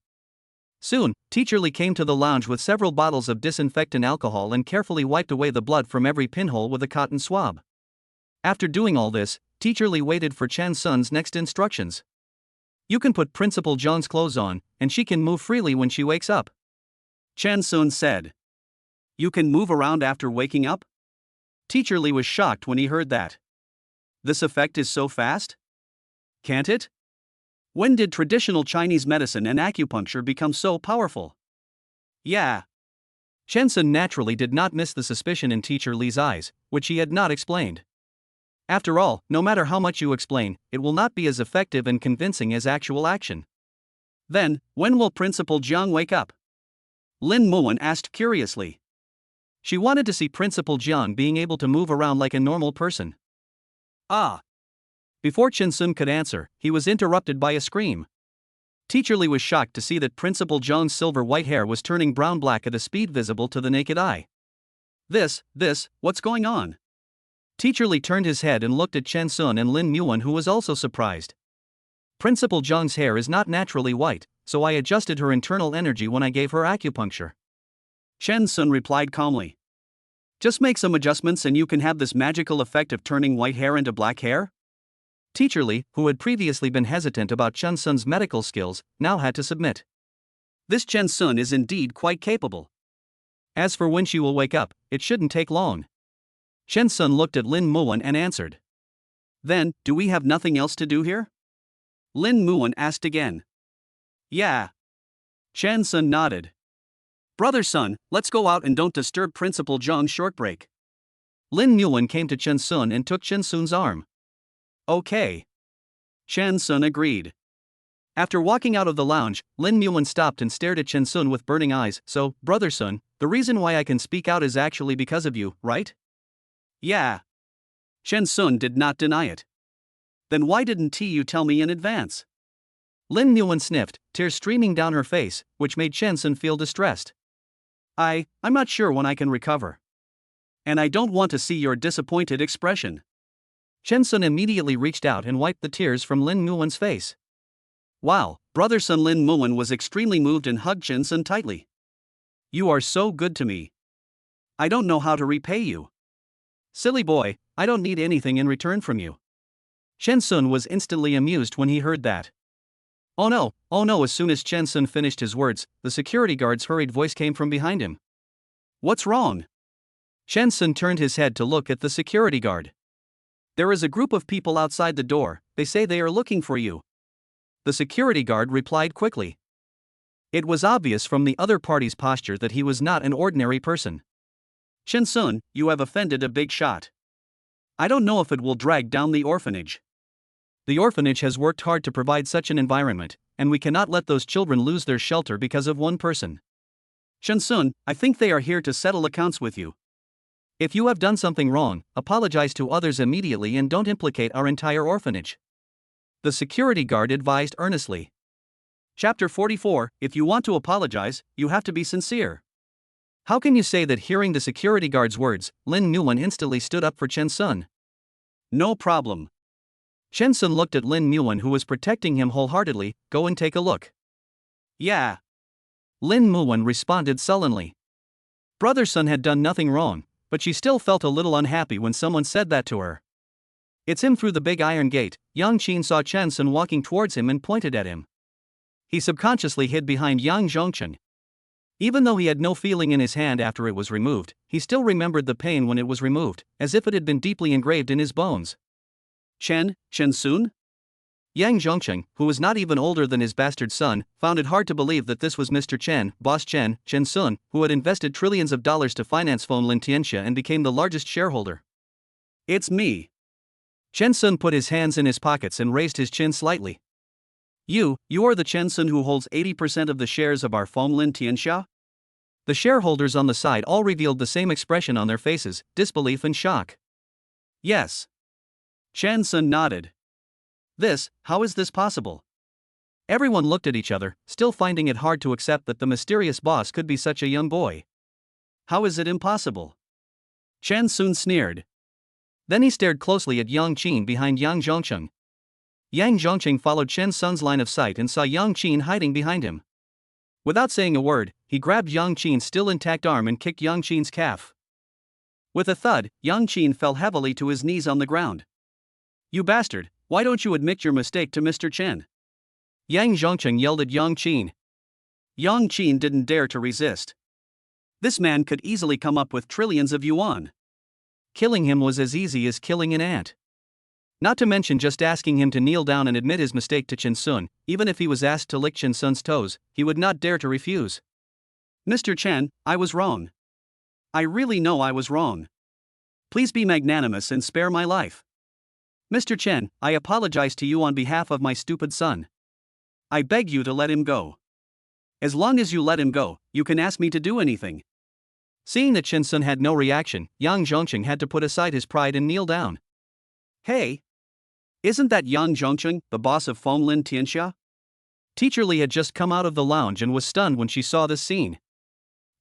Soon, Teacher Li came to the lounge with several bottles of disinfectant alcohol and carefully wiped away the blood from every pinhole with a cotton swab. After doing all this, Teacher Li waited for Chen Sun's next instructions. You can put Principal Zhang's clothes on, and she can move freely when she wakes up. Chen Sun said. You can move around after waking up? Teacher Li was shocked when he heard that. This effect is so fast? Can't it? When did traditional Chinese medicine and acupuncture become so powerful? Yeah. Chen Sun naturally did not miss the suspicion in Teacher Li's eyes, which he had not explained. After all, no matter how much you explain, it will not be as effective and convincing as actual action. Then, when will Principal Zhang wake up? Lin Muan asked curiously. She wanted to see Principal Zhang being able to move around like a normal person. Ah! Before Chen Sun could answer, he was interrupted by a scream. Teacher Li was shocked to see that Principal Zhang's silver white hair was turning brown-black at a speed visible to the naked eye. What's going on? Teacher Li turned his head and looked at Chen Sun and Lin Muan, who was also surprised. Principal Zhang's hair is not naturally white, so I adjusted her internal energy when I gave her acupuncture. Chen Sun replied calmly. Just make some adjustments and you can have this magical effect of turning white hair into black hair? Teacher Li, who had previously been hesitant about Chen Sun's medical skills, now had to submit. This Chen Sun is indeed quite capable. As for when she will wake up, it shouldn't take long. Chen Sun looked at Lin Muan and answered. Then, do we have nothing else to do here? Lin Muan asked again. Yeah. Chen Sun nodded. Brother Sun, let's go out and don't disturb Principal Zhang's short break. Lin Muan came to Chen Sun and took Chen Sun's arm. Okay. Chen Sun agreed. After walking out of the lounge, Lin Muan stopped and stared at Chen Sun with burning eyes. So, Brother Sun, the reason why I can speak out is actually because of you, right? Yeah. Chen Sun did not deny it. Then why didn't you tell me in advance? Lin Muan sniffed, tears streaming down her face, which made Chen Sun feel distressed. I'm not sure when I can recover. And I don't want to see your disappointed expression. Chen Sun immediately reached out and wiped the tears from Lin Muan's face. Wow, Brother Sun. Lin Muan was extremely moved and hugged Chen Sun tightly. You are so good to me. I don't know how to repay you. Silly boy, I don't need anything in return from you. Chen Sun was instantly amused when he heard that. Oh no, as soon as Chen Sun finished his words, the security guard's hurried voice came from behind him. What's wrong? Chen Sun turned his head to look at the security guard. There is a group of people outside the door, they say they are looking for you. The security guard replied quickly. It was obvious from the other party's posture that he was not an ordinary person. Chen Sun, you have offended a big shot. I don't know if it will drag down the orphanage. The orphanage has worked hard to provide such an environment, and we cannot let those children lose their shelter because of one person. Chen Sun, I think they are here to settle accounts with you. If you have done something wrong, apologize to others immediately and don't implicate our entire orphanage. The security guard advised earnestly. Chapter 44, if you want to apologize, you have to be sincere. How can you say that? Hearing the security guard's words, Lin Muan instantly stood up for Chen Sun. No problem. Chen Sun looked at Lin Muan, who was protecting him wholeheartedly. Go and take a look. Yeah. Lin Muan responded sullenly. Brother Sun had done nothing wrong, But she still felt a little unhappy when someone said that to her. It's him. Through the big iron gate, Yang Qin saw Chen Sun walking towards him and pointed at him. He subconsciously hid behind Yang Zhongcheng. Even though he had no feeling in his hand after it was removed, he still remembered the pain when it was removed, as if it had been deeply engraved in his bones. Chen Sun? Yang Zhongcheng, who was not even older than his bastard son, found it hard to believe that this was Mr. Chen, boss Chen Sun, who had invested trillions of dollars to finance Phone Lin Tianxia and became the largest shareholder. It's me. Chen Sun put his hands in his pockets and raised his chin slightly. You are the Chen Sun who holds 80% of the shares of our Phone Lin Tianxia? The shareholders on the side all revealed the same expression on their faces, disbelief and shock. Yes. Chen Sun nodded. How is this possible? Everyone looked at each other, still finding it hard to accept that the mysterious boss could be such a young boy. How is it impossible? Chen Sun sneered. Then he stared closely at Yang Qin behind Yang Zhongcheng. Yang Zhongcheng followed Chen Sun's line of sight and saw Yang Qin hiding behind him. Without saying a word, he grabbed Yang Qin's still intact arm and kicked Yang Qin's calf. With a thud, Yang Qin fell heavily to his knees on the ground. You bastard, why don't you admit your mistake to Mr. Chen? Yang Zhongcheng yelled at Yang Qin. Yang Qin didn't dare to resist. This man could easily come up with trillions of yuan. Killing him was as easy as killing an ant. Not to mention just asking him to kneel down and admit his mistake to Chen Sun. Even if he was asked to lick Chen Sun's toes, he would not dare to refuse. Mr. Chen, I was wrong. I really know I was wrong. Please be magnanimous and spare my life. Mr. Chen, I apologize to you on behalf of my stupid son. I beg you to let him go. As long as you let him go, you can ask me to do anything. Seeing that Chen Sun had no reaction, Yang Zhongcheng had to put aside his pride and kneel down. Hey! Isn't that Yang Zhongcheng, the boss of Phone Lin Tianxia? Teacher Li had just come out of the lounge and was stunned when she saw this scene.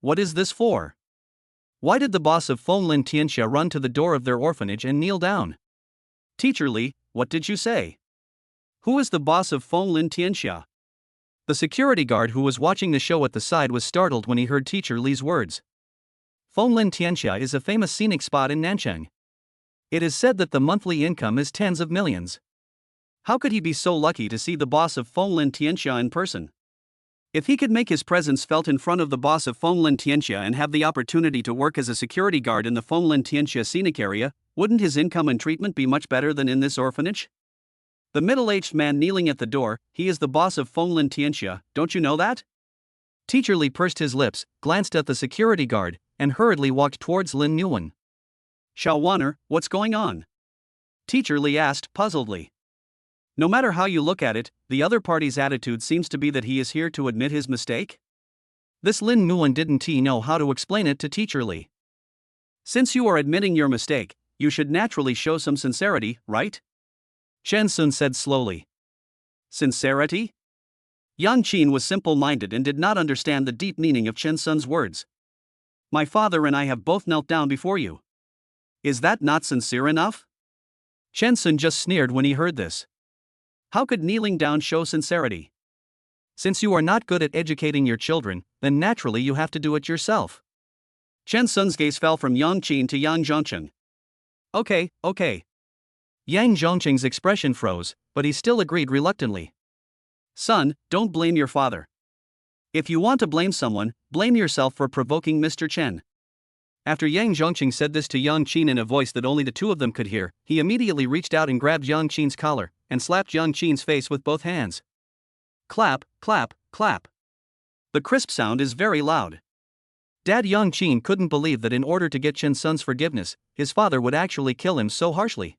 What is this for? Why did the boss of Phone Lin Tianxia run to the door of their orphanage and kneel down? Teacher Li, what did you say? Who is the boss of Phone Lin Tianxia? The security guard who was watching the show at the side was startled when he heard Teacher Li's words. Phone Lin Tianxia is a famous scenic spot in Nanchang. It is said that the monthly income is tens of millions. How could he be so lucky to see the boss of Phone Lin Tianxia in person? If he could make his presence felt in front of the boss of Phone Lin Tianxia and have the opportunity to work as a security guard in the Phone Lin Tianxia scenic area, wouldn't his income and treatment be much better than in this orphanage? The middle-aged man kneeling at the door, he is the boss of Phone Lin Tianxia, don't you know that? Teacher Li pursed his lips, glanced at the security guard, and hurriedly walked towards Lin Yuan. Xiao Wanner, what's going on? Teacher Li asked puzzledly. No matter how you look at it, the other party's attitude seems to be that he is here to admit his mistake? This Lin Yuan didn't know how to explain it to Teacher Li. Since you are admitting your mistake, you should naturally show some sincerity, right? Chen Sun said slowly. Sincerity? Yang Qin was simple-minded and did not understand the deep meaning of Chen Sun's words. My father and I have both knelt down before you. Is that not sincere enough? Chen Sun just sneered when he heard this. How could kneeling down show sincerity? Since you are not good at educating your children, then naturally you have to do it yourself. Chen Sun's gaze fell from Yang Qin to Yang Zhongcheng. Okay. Yang Zhongcheng's expression froze, but he still agreed reluctantly. Son, don't blame your father. If you want to blame someone, blame yourself for provoking Mr. Chen. After Yang Zhongcheng said this to Yang Qin in a voice that only the two of them could hear, he immediately reached out and grabbed Yang Qin's collar, and slapped Yang Qin's face with both hands. Clap, clap, clap. The crisp sound is very loud. Dad Yang Qin couldn't believe that in order to get Chen Sun's forgiveness, his father would actually kill him so harshly.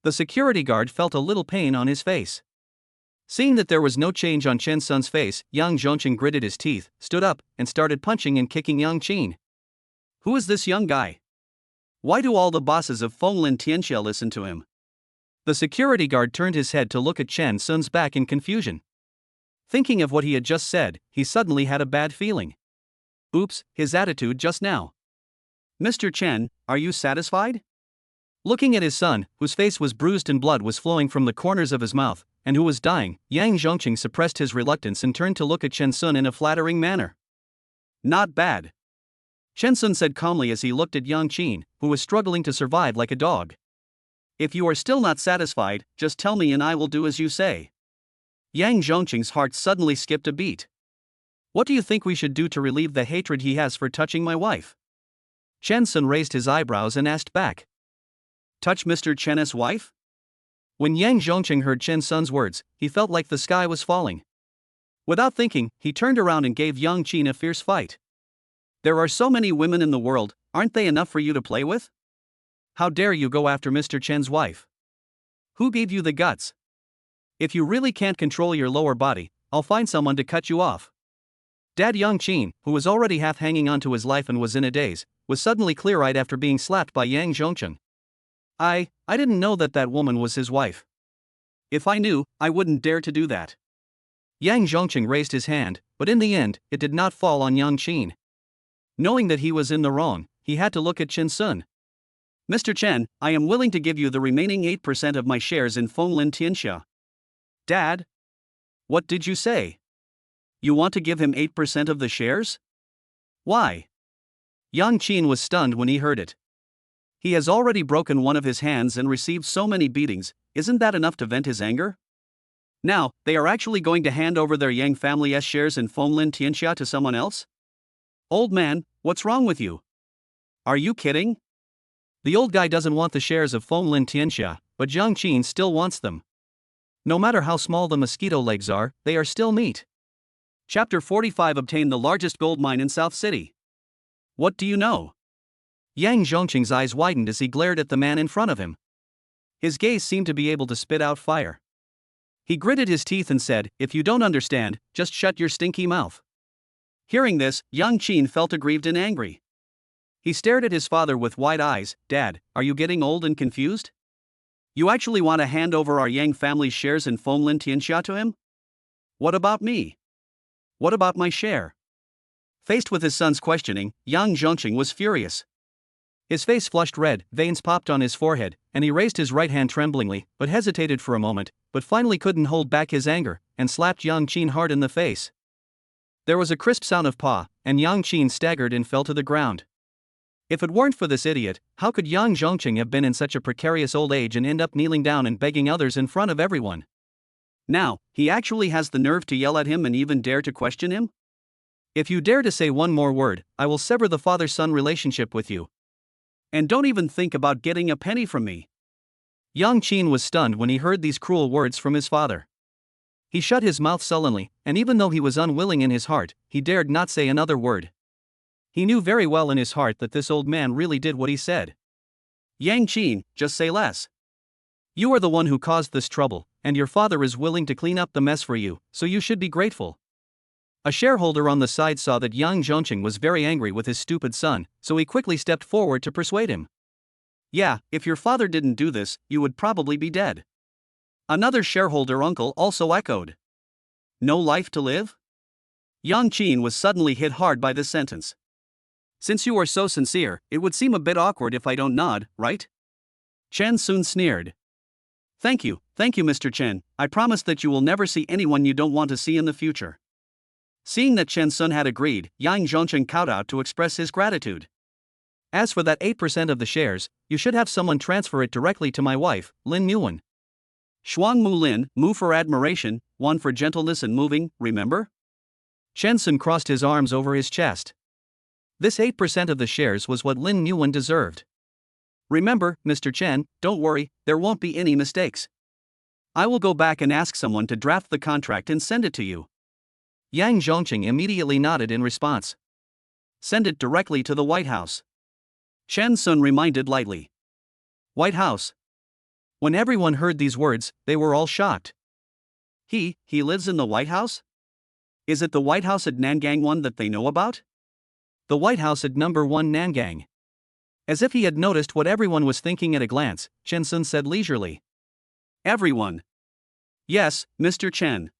The security guard felt a little pain on his face. Seeing that there was no change on Chen Sun's face, Yang Zhongcheng gritted his teeth, stood up, and started punching and kicking Yang Qin. Who is this young guy? Why do all the bosses of Phone Lin Tianxia listen to him? The security guard turned his head to look at Chen Sun's back in confusion. Thinking of what he had just said, he suddenly had a bad feeling. Oops, his attitude just now. Mr. Chen, are you satisfied? Looking at his son, whose face was bruised and blood was flowing from the corners of his mouth, and who was dying, Yang Zhongcheng suppressed his reluctance and turned to look at Chen Sun in a flattering manner. Not bad. Chen Sun said calmly as he looked at Yang Qin, who was struggling to survive like a dog. If you are still not satisfied, just tell me and I will do as you say. Yang Zhongqing's heart suddenly skipped a beat. What do you think we should do to relieve the hatred he has for touching my wife? Chen Sun raised his eyebrows and asked back. Touch Mr. Chen's wife? When Yang Zhongqing heard Chen Sun's words, he felt like the sky was falling. Without thinking, he turned around and gave Yang Qin a fierce fight. There are so many women in the world, aren't they enough for you to play with? How dare you go after Mr. Chen's wife? Who gave you the guts? If you really can't control your lower body, I'll find someone to cut you off. Dad Yang Qin, who was already half hanging on to his life and was in a daze, was suddenly clear-eyed after being slapped by Yang Zhongqing. I didn't know that woman was his wife. If I knew, I wouldn't dare to do that. Yang Zhongqing raised his hand, but in the end, it did not fall on Yang Qin. Knowing that he was in the wrong, he had to look at Chen Sun. Mr. Chen, I am willing to give you the remaining 8% of my shares in Fenglin Tianxia. Dad? What did you say? You want to give him 8% of the shares? Why? Yang Qin was stunned when he heard it. He has already broken one of his hands and received so many beatings, isn't that enough to vent his anger? Now, they are actually going to hand over their Yang family's shares in Fenglin Tianxia to someone else? Old man, what's wrong with you? Are you kidding? The old guy doesn't want the shares of Fenglin Tianxia, but Yang Qin still wants them. No matter how small the mosquito legs are, they are still meat. Chapter 45 Obtain the largest gold mine in South City. What do you know? Yang Zhongqing's eyes widened as he glared at the man in front of him. His gaze seemed to be able to spit out fire. He gritted his teeth and said, "If you don't understand, just shut your stinky mouth." Hearing this, Yang Qin felt aggrieved and angry. He stared at his father with wide eyes. Dad, are you getting old and confused? You actually want to hand over our Yang family's shares in Fenglin Tianxia to him? What about me? What about my share? Faced with his son's questioning, Yang Zhongqing was furious. His face flushed red, veins popped on his forehead, and he raised his right hand tremblingly, but hesitated for a moment, but finally couldn't hold back his anger, and slapped Yang Qin hard in the face. There was a crisp sound of paw, and Yang Qin staggered and fell to the ground. If it weren't for this idiot, how could Yang Zhongqing have been in such a precarious old age and end up kneeling down and begging others in front of everyone? Now, he actually has the nerve to yell at him and even dare to question him? If you dare to say one more word, I will sever the father-son relationship with you. And don't even think about getting a penny from me. Yang Qin was stunned when he heard these cruel words from his father. He shut his mouth sullenly, and even though he was unwilling in his heart, he dared not say another word. He knew very well in his heart that this old man really did what he said. Yang Qin, just say less. You are the one who caused this trouble, and your father is willing to clean up the mess for you, so you should be grateful. A shareholder on the side saw that Yang Zhongqing was very angry with his stupid son, so he quickly stepped forward to persuade him. Yeah, if your father didn't do this, you would probably be dead. Another shareholder uncle also echoed. No life to live? Yang Qin was suddenly hit hard by this sentence. Since you are so sincere, it would seem a bit awkward if I don't nod, right? Chen Sun sneered. Thank you, Mr. Chen. I promise that you will never see anyone you don't want to see in the future. Seeing that Chen Sun had agreed, Yang Zhongqing kowtowed to express his gratitude. As for that 8% of the shares, you should have someone transfer it directly to my wife, Lin Yuan. Shuang Mu Lin, Mu for admiration, one for gentleness and moving, remember? Chen Sun crossed his arms over his chest. This 8% of the shares was what Lin Yuan deserved. Remember, Mr. Chen, don't worry, there won't be any mistakes. I will go back and ask someone to draft the contract and send it to you. Yang Zhongqing immediately nodded in response. Send it directly to the White House. Chen Sun reminded lightly. White House. When everyone heard these words, they were all shocked. He lives in the White House? Is it the White House at Nangang one that they know about? The White House at number 1 Nangang. As if he had noticed what everyone was thinking at a glance, Chen Sun said leisurely. Everyone. Yes, Mr. Chen.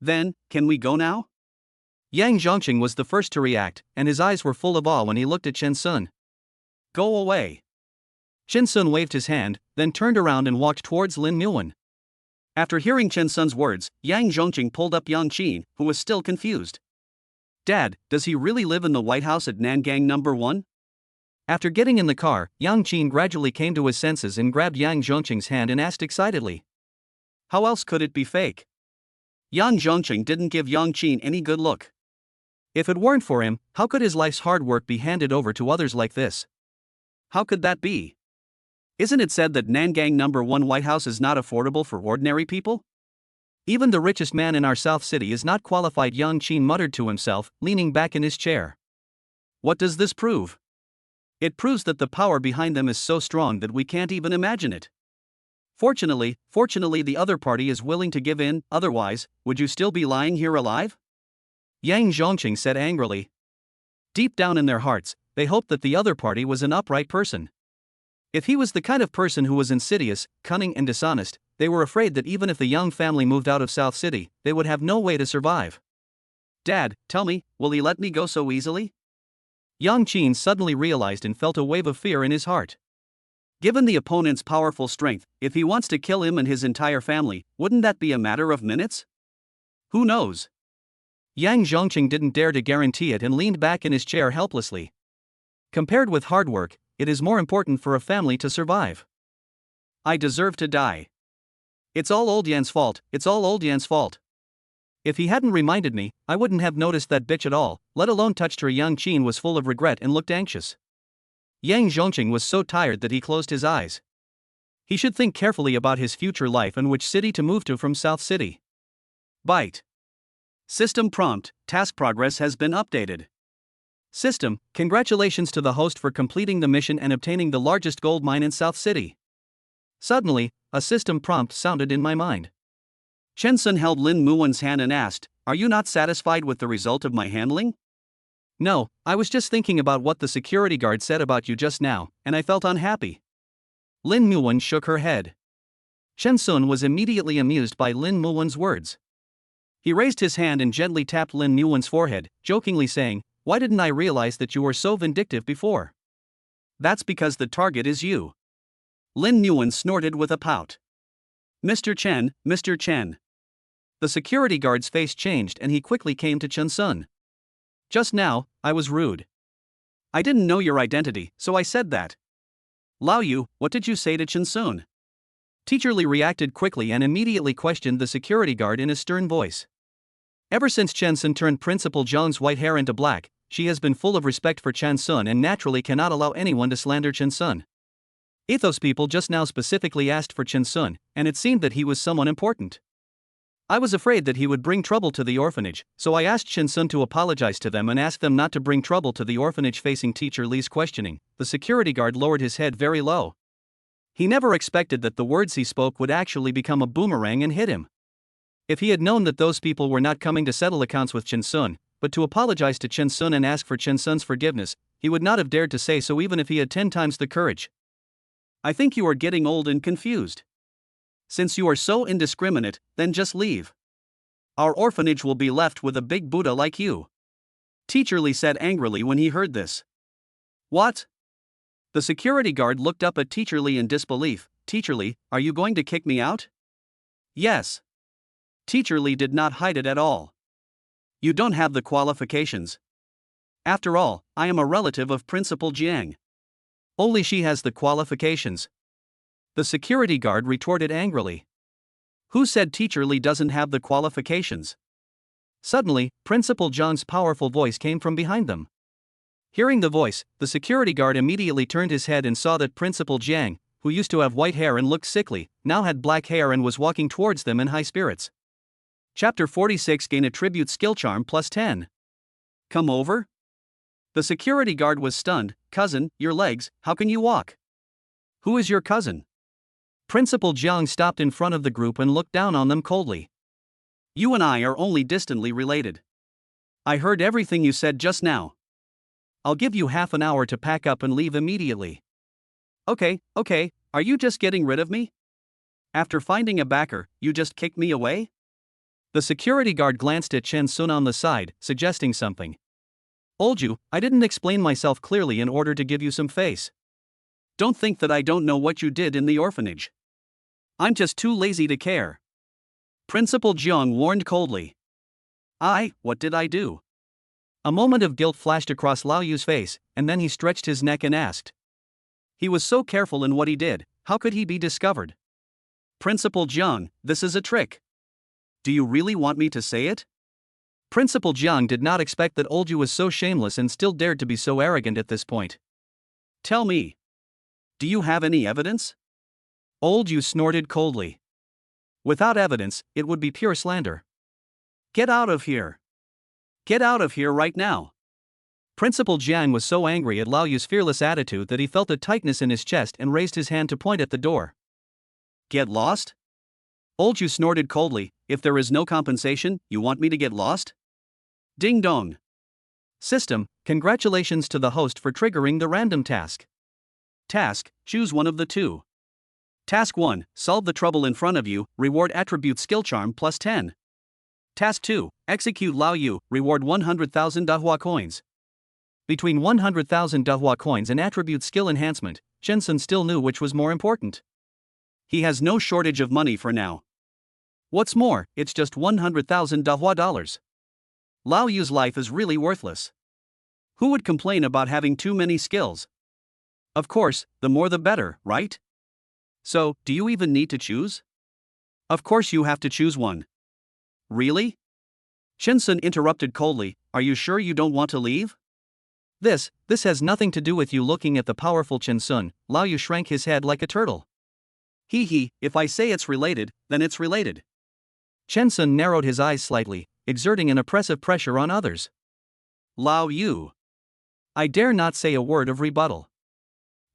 Then, can we go now? Yang Zhongqing was the first to react, and his eyes were full of awe when he looked at Chen Sun. Go away. Chen Sun waved his hand, then turned around and walked towards Lin Yuan. After hearing Chen Sun's words, Yang Zhongqing pulled up Yang Qin, who was still confused. Dad, does he really live in the White House at Nangang number 1? After getting in the car, Yang Qin gradually came to his senses and grabbed Yang Zhongqing's hand and asked excitedly. How else could it be fake? Yang Zhongqing didn't give Yang Qin any good look. If it weren't for him, how could his life's hard work be handed over to others like this? How could that be? Isn't it said that Nangang number 1 White House is not affordable for ordinary people? Even the richest man in our South City is not qualified, Yang Qin muttered to himself, leaning back in his chair. What does this prove? It proves that the power behind them is so strong that we can't even imagine it. Fortunately, the other party is willing to give in, otherwise, would you still be lying here alive? Yang Zhongqing said angrily. Deep down in their hearts, they hoped that the other party was an upright person. If he was the kind of person who was insidious, cunning and dishonest, they were afraid that even if the Yang family moved out of South City, they would have no way to survive. Dad, tell me, will he let me go so easily? Yang Qin suddenly realized and felt a wave of fear in his heart. Given the opponent's powerful strength, if he wants to kill him and his entire family, wouldn't that be a matter of minutes? Who knows? Yang Zhongqing didn't dare to guarantee it and leaned back in his chair helplessly. Compared with hard work, it is more important for a family to survive. I deserve to die. It's all old Yan's fault, it's all old Yan's fault. If he hadn't reminded me, I wouldn't have noticed that bitch at all, let alone touched her. Yang Qin was full of regret and looked anxious. Yang Zhongqing was so tired that he closed his eyes. He should think carefully about his future life and which city to move to from South City. Byte. System prompt, task progress has been updated. System, congratulations to the host for completing the mission and obtaining the largest gold mine in South City. Suddenly, a system prompt sounded in my mind. Chen Sun held Lin Muwen's hand and asked, "Are you not satisfied with the result of my handling?" No, I was just thinking about what the security guard said about you just now, and I felt unhappy. Lin Muwen shook her head. Chen Sun was immediately amused by Lin Muwen's words. He raised his hand and gently tapped Lin Muwen's forehead, jokingly saying, "Why didn't I realize that you were so vindictive before?" That's because the target is you. Lin Muwen snorted with a pout. Mr. Chen, Mr. Chen. The security guard's face changed and he quickly came to Chen Sun. Just now, I was rude. I didn't know your identity, so I said that. Lao Yu, what did you say to Chen Sun? Teacher Li reacted quickly and immediately questioned the security guard in a stern voice. Ever since Chen Sun turned Principal Zhang's white hair into black, she has been full of respect for Chen Sun and naturally cannot allow anyone to slander Chen Sun. Ethos people just now specifically asked for Chen Sun, and it seemed that he was someone important. I was afraid that he would bring trouble to the orphanage, so I asked Chen Sun to apologize to them and ask them not to bring trouble to the orphanage. Facing Teacher Li's questioning, the security guard lowered his head very low. He never expected that the words he spoke would actually become a boomerang and hit him. If he had known that those people were not coming to settle accounts with Chen Sun, but to apologize to Chen Sun and ask for Chen Sun's forgiveness, he would not have dared to say so even if he had 10 times the courage. I think you are getting old and confused. Since you are so indiscriminate, then just leave. Our orphanage will be left with a big Buddha like you. Teacher Li said angrily when he heard this. What? The security guard looked up at Teacher Li in disbelief. Teacher Li, are you going to kick me out? Yes. Teacher Li did not hide it at all. You don't have the qualifications. After all, I am a relative of Principal Jiang. Only she has the qualifications. The security guard retorted angrily. Who said Teacher Li doesn't have the qualifications? Suddenly, Principal Zhang's powerful voice came from behind them. Hearing the voice, the security guard immediately turned his head and saw that Principal Jiang, who used to have white hair and looked sickly, now had black hair and was walking towards them in high spirits. Chapter 46 Gain Attribute Skill Charm plus 10. Come over? The security guard was stunned. Cousin, your legs, how can you walk? Who is your cousin? Principal Jiang stopped in front of the group and looked down on them coldly. You and I are only distantly related. I heard everything you said just now. I'll give you half an hour to pack up and leave immediately. Okay, are you just getting rid of me? After finding a backer, you just kicked me away? The security guard glanced at Chen Sun on the side, suggesting something. Old you, I didn't explain myself clearly in order to give you some face. Don't think that I don't know what you did in the orphanage. I'm just too lazy to care. Principal Jiang warned coldly. What did I do? A moment of guilt flashed across Lao Yu's face, and then he stretched his neck and asked. He was so careful in what he did, how could he be discovered? Principal Jiang, this is a trick. Do you really want me to say it? Principal Jiang did not expect that Old Yu was so shameless and still dared to be so arrogant at this point. Tell me. Do you have any evidence? Old Yu snorted coldly. Without evidence, it would be pure slander. Get out of here. Get out of here right now. Principal Jiang was so angry at Lao Yu's fearless attitude that he felt a tightness in his chest and raised his hand to point at the door. Get lost? Old Yu snorted coldly. If there is no compensation, you want me to get lost? Ding dong. System, congratulations to the host for triggering the random task. Task, choose one of the two. Task 1, solve the trouble in front of you, reward attribute skill charm plus 10. Task 2, execute Lao Yu, reward 100,000 Dahua coins. Between 100,000 Dahua coins and attribute skill enhancement, Chen Sun still knew which was more important. He has no shortage of money for now. What's more, it's just 100,000 Dahua dollars. Lao Yu's life is really worthless. Who would complain about having too many skills? Of course, the more the better, right? So, do you even need to choose? Of course you have to choose one. Really? Chen Sun interrupted coldly, are you sure you don't want to leave? This has nothing to do with you looking at the powerful Chen Sun. Lao Yu shrank his head like a turtle. If I say it's related, then it's related. Chen Sun narrowed his eyes slightly, exerting an oppressive pressure on others. Lao Yu. I dare not say a word of rebuttal.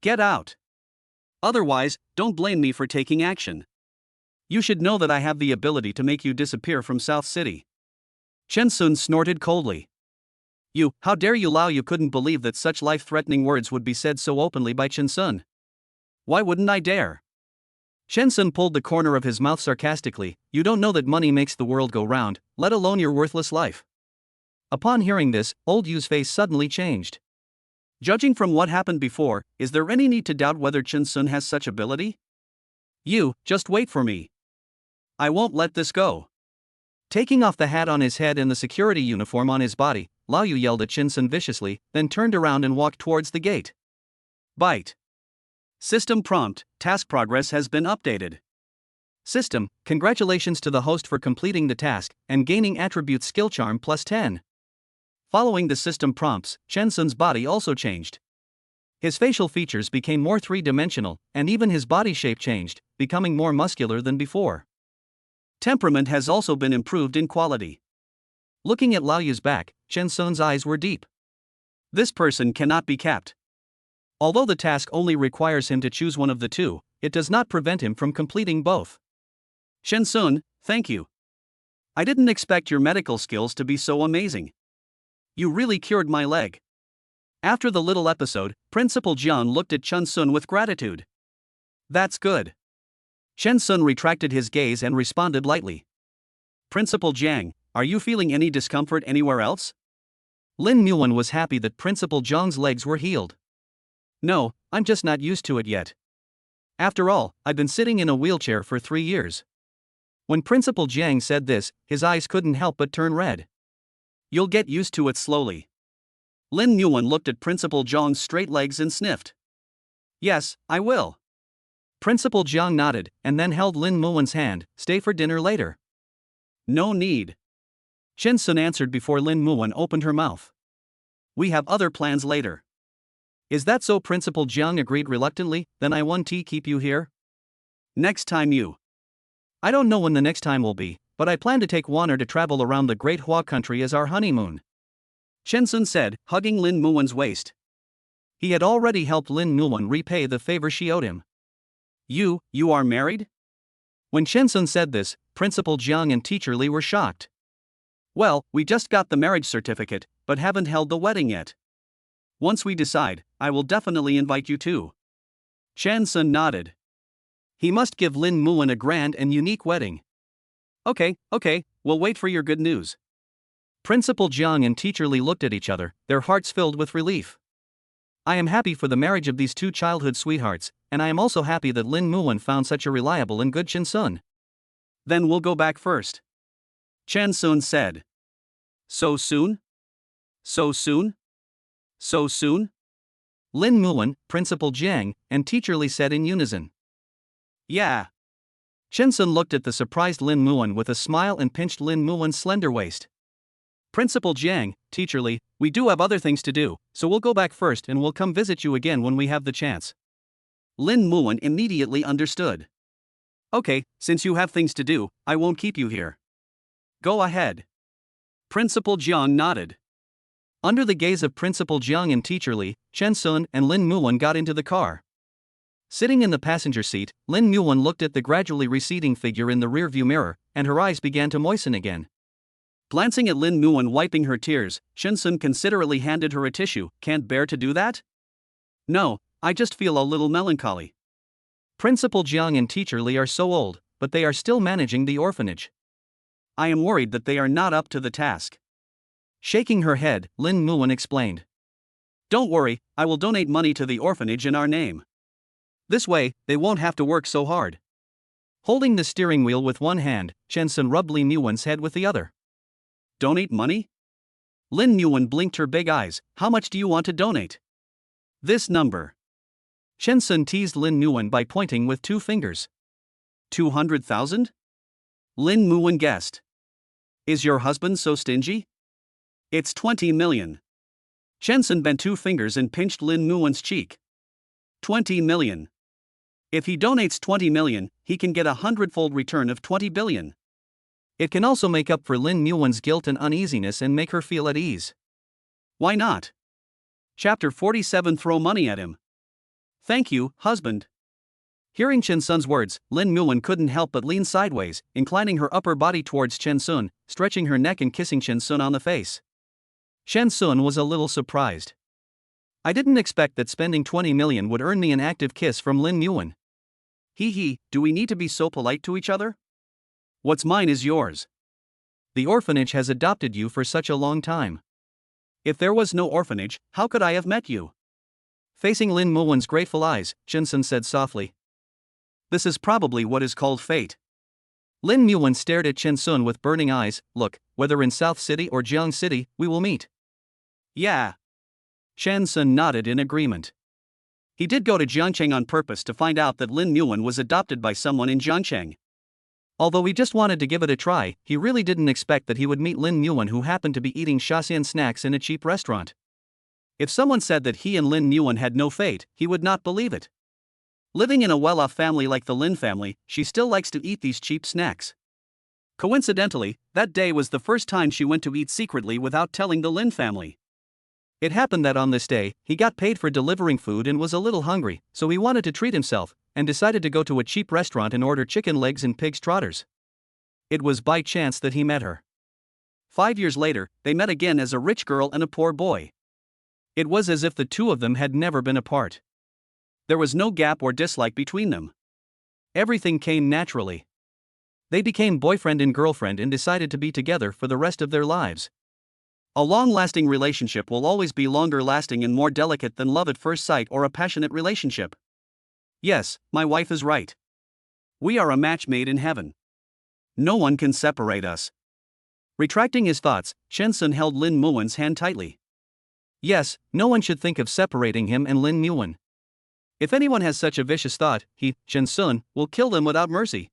Get out. Otherwise, don't blame me for taking action. You should know that I have the ability to make you disappear from South City. Chen Sun snorted coldly. How dare you? Lao Yu couldn't believe that such life-threatening words would be said so openly by Chen Sun. Why wouldn't I dare? Chen Sun pulled the corner of his mouth sarcastically, you don't know that money makes the world go round, let alone your worthless life. Upon hearing this, Old Yu's face suddenly changed. Judging from what happened before, is there any need to doubt whether Chen Sun has such ability? Just wait for me. I won't let this go. Taking off the hat on his head and the security uniform on his body, Lao Yu yelled at Chen Sun viciously, then turned around and walked towards the gate. Byte. System prompt, task progress has been updated. System, congratulations to the host for completing the task and gaining attribute skill charm plus 10. Following the system prompts, Chen Sun's body also changed. His facial features became more three-dimensional, and even his body shape changed, becoming more muscular than before. Temperament has also been improved in quality. Looking at Lao Yu's back, Chen Sun's eyes were deep. This person cannot be capped. Although the task only requires him to choose one of the two, it does not prevent him from completing both. Chen Sun, thank you. I didn't expect your medical skills to be so amazing. You really cured my leg. After the little episode, Principal Jiang looked at Chen Sun with gratitude. That's good. Chen Sun retracted his gaze and responded lightly. Principal Jiang, are you feeling any discomfort anywhere else? Lin Muan was happy that Principal Jiang's legs were healed. No, I'm just not used to it yet. After all, I've been sitting in a wheelchair for 3 years. When Principal Jiang said this, his eyes couldn't help but turn red. You'll get used to it slowly. Lin Muan looked at Principal Jiang's straight legs and sniffed. Yes, I will. Principal Jiang nodded, and then held Lin Muan's hand, stay for dinner later. No need. Chen Sun answered before Lin Muan opened her mouth. We have other plans later. Is that so? Principal Jiang agreed reluctantly, then I want to keep you here? Next time you. I don't know when the next time will be, but I plan to take Wanner to travel around the Great Hua country as our honeymoon. Chen Sun said, hugging Lin Muan's waist. He had already helped Lin Muan repay the favor she owed him. You are married? When Chen Sun said this, Principal Jiang and Teacher Li were shocked. Well, we just got the marriage certificate, but haven't held the wedding yet. Once we decide, I will definitely invite you too. Chen Sun nodded. He must give Lin Muan a grand and unique wedding. Okay, we'll wait for your good news. Principal Jiang and Teacher Li looked at each other, their hearts filled with relief. I am happy for the marriage of these two childhood sweethearts, and I am also happy that Lin Muan found such a reliable and good Chen Sun. Then we'll go back first. Chen Sun said. So soon? So soon? So soon? Lin Muan, Principal Jiang, and Teacher Li said in unison. Yeah. Chen Sun looked at the surprised Lin Muan with a smile and pinched Lin Muan's slender waist. Principal Jiang, Teacher Li, we do have other things to do, so we'll go back first and we'll come visit you again when we have the chance. Lin Muan immediately understood. Okay, since you have things to do, I won't keep you here. Go ahead. Principal Jiang nodded. Under the gaze of Principal Jiang and Teacher Li, Chen Sun and Lin Muan got into the car. Sitting in the passenger seat, Lin Muan looked at the gradually receding figure in the rearview mirror, and her eyes began to moisten again. Glancing at Lin Muan wiping her tears, Chen Sun considerately handed her a tissue. Can't bear to do that? No, I just feel a little melancholy. Principal Jiang and Teacher Li are so old, but they are still managing the orphanage. I am worried that they are not up to the task. Shaking her head, Lin Muan explained. Don't worry, I will donate money to the orphanage in our name. This way, they won't have to work so hard. Holding the steering wheel with one hand, Chen Sun rubbed Lin Muan's head with the other. Donate money? Lin Muan blinked her big eyes. How much do you want to donate? This number. Chen Sun teased Lin Muan by pointing with 2 fingers. 200,000? Lin Muan guessed. Is your husband so stingy? It's 20 million. Chen Sun bent 2 fingers and pinched Lin Muan's cheek. 20 million. If he donates 20 million, he can get a 100-fold return of 20 billion. It can also make up for Lin Muan's guilt and uneasiness and make her feel at ease. Why not? Chapter 47 Throw money at him. Thank you, husband. Hearing Chen Sun's words, Lin Muan couldn't help but lean sideways, inclining her upper body towards Chen Sun, stretching her neck and kissing Chen Sun on the face. Chen Sun was a little surprised. I didn't expect that spending 20 million would earn me an active kiss from Lin Muan. Hee, do we need to be so polite to each other? What's mine is yours. The orphanage has adopted you for such a long time. If there was no orphanage, how could I have met you? Facing Lin Muan's grateful eyes, Chen Sun said softly. This is probably what is called fate. Lin Muan stared at Chen Sun with burning eyes. Look, whether in South City or Jiang City, we will meet. Yeah. Chen Sun nodded in agreement. He did go to Jiangcheng on purpose to find out that Lin Muan was adopted by someone in Jiangcheng. Although he just wanted to give it a try, he really didn't expect that he would meet Lin Muan, who happened to be eating Shaxian snacks in a cheap restaurant. If someone said that he and Lin Muan had no fate, he would not believe it. Living in a well-off family like the Lin family, she still likes to eat these cheap snacks. Coincidentally, that day was the first time she went to eat secretly without telling the Lin family. It happened that on this day, he got paid for delivering food and was a little hungry, so he wanted to treat himself, and decided to go to a cheap restaurant and order chicken legs and pig's trotters. It was by chance that he met her. 5 years later, they met again as a rich girl and a poor boy. It was as if the two of them had never been apart. There was no gap or dislike between them. Everything came naturally. They became boyfriend and girlfriend and decided to be together for the rest of their lives. A long-lasting relationship will always be longer-lasting and more delicate than love at first sight or a passionate relationship. Yes, my wife is right. We are a match made in heaven. No one can separate us. Retracting his thoughts, Chen Sun held Lin Muan's hand tightly. Yes, no one should think of separating him and Lin Muan. If anyone has such a vicious thought, he, Chen Sun, will kill them without mercy.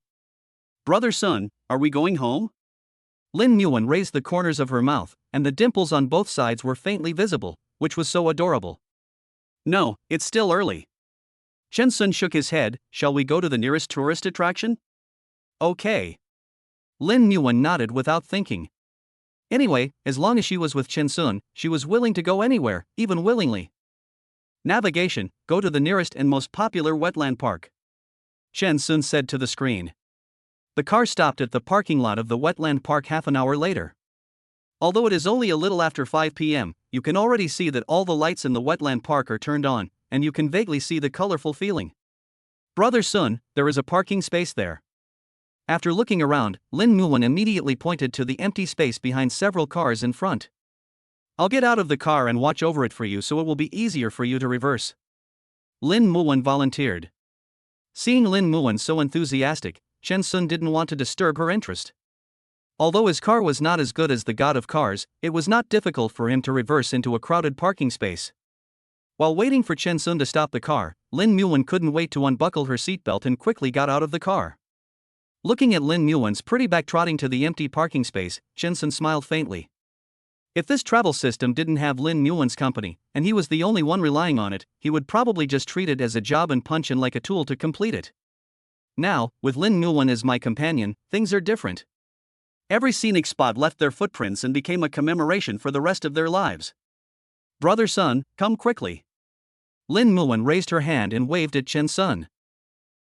Brother Sun, are we going home? Lin Muan raised the corners of her mouth, and the dimples on both sides were faintly visible, which was so adorable. No, it's still early. Chen Sun shook his head. Shall we go to the nearest tourist attraction? Okay. Lin Muan nodded without thinking. Anyway, as long as she was with Chen Sun, she was willing to go anywhere, even willingly. Navigation, go to the nearest and most popular wetland park. Chen Sun said to the screen. The car stopped at the parking lot of the wetland park half an hour later. Although it is only a little after 5 p.m., you can already see that all the lights in the wetland park are turned on, and you can vaguely see the colorful feeling. Brother Sun, there is a parking space there. After looking around, Lin Muan immediately pointed to the empty space behind several cars in front. I'll get out of the car and watch over it for you so it will be easier for you to reverse. Lin Muan volunteered. Seeing Lin Muan so enthusiastic, Chen Sun didn't want to disturb her interest. Although his car was not as good as the god of cars, it was not difficult for him to reverse into a crowded parking space. While waiting for Chen Sun to stop the car, Lin Muwen couldn't wait to unbuckle her seatbelt and quickly got out of the car. Looking at Lin Muwen's pretty back trotting to the empty parking space, Chen Sun smiled faintly. If this travel system didn't have Lin Muwen's company, and he was the only one relying on it, he would probably just treat it as a job and punch in like a tool to complete it. Now, with Lin Muwen as my companion, things are different. Every scenic spot left their footprints and became a commemoration for the rest of their lives. Brother Sun, come quickly. Lin Muwen raised her hand and waved at Chen Sun.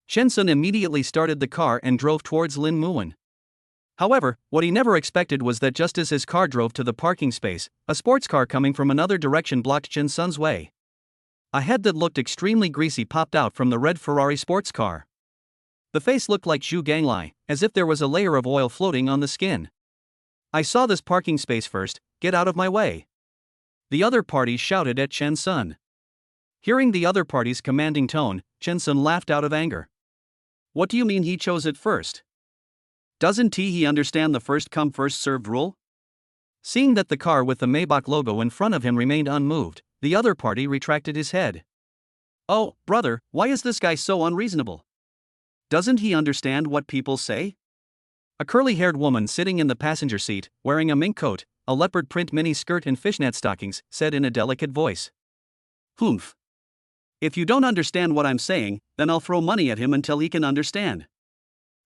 Chen Sun immediately started the car and drove towards Lin Muwen. However, what he never expected was that just as his car drove to the parking space, a sports car coming from another direction blocked Chen Sun's way. A head that looked extremely greasy popped out from the red Ferrari sports car. The face looked like Zhu Ganglai, as if there was a layer of oil floating on the skin. I saw this parking space first, get out of my way. The other party shouted at Chen Sun. Hearing the other party's commanding tone, Chen Sun laughed out of anger. What do you mean he chose it first? Doesn't he understand the first come first served rule? Seeing that the car with the Maybach logo in front of him remained unmoved, the other party retracted his head. Oh, brother, why is this guy so unreasonable? Doesn't he understand what people say? A curly-haired woman sitting in the passenger seat, wearing a mink coat, a leopard print mini skirt and fishnet stockings, said in a delicate voice. Humph. If you don't understand what I'm saying, then I'll throw money at him until he can understand.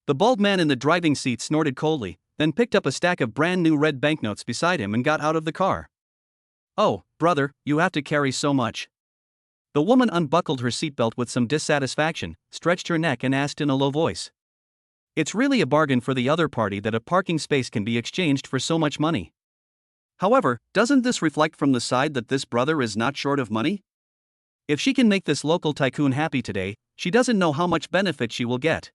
The bald man in the driving seat snorted coldly, then picked up a stack of brand new red banknotes beside him and got out of the car. Oh, brother, you have to carry so much. The woman unbuckled her seatbelt with some dissatisfaction, stretched her neck and asked in a low voice. It's really a bargain for the other party that a parking space can be exchanged for so much money. However, doesn't this reflect from the side that this brother is not short of money? If she can make this local tycoon happy today, she doesn't know how much benefit she will get.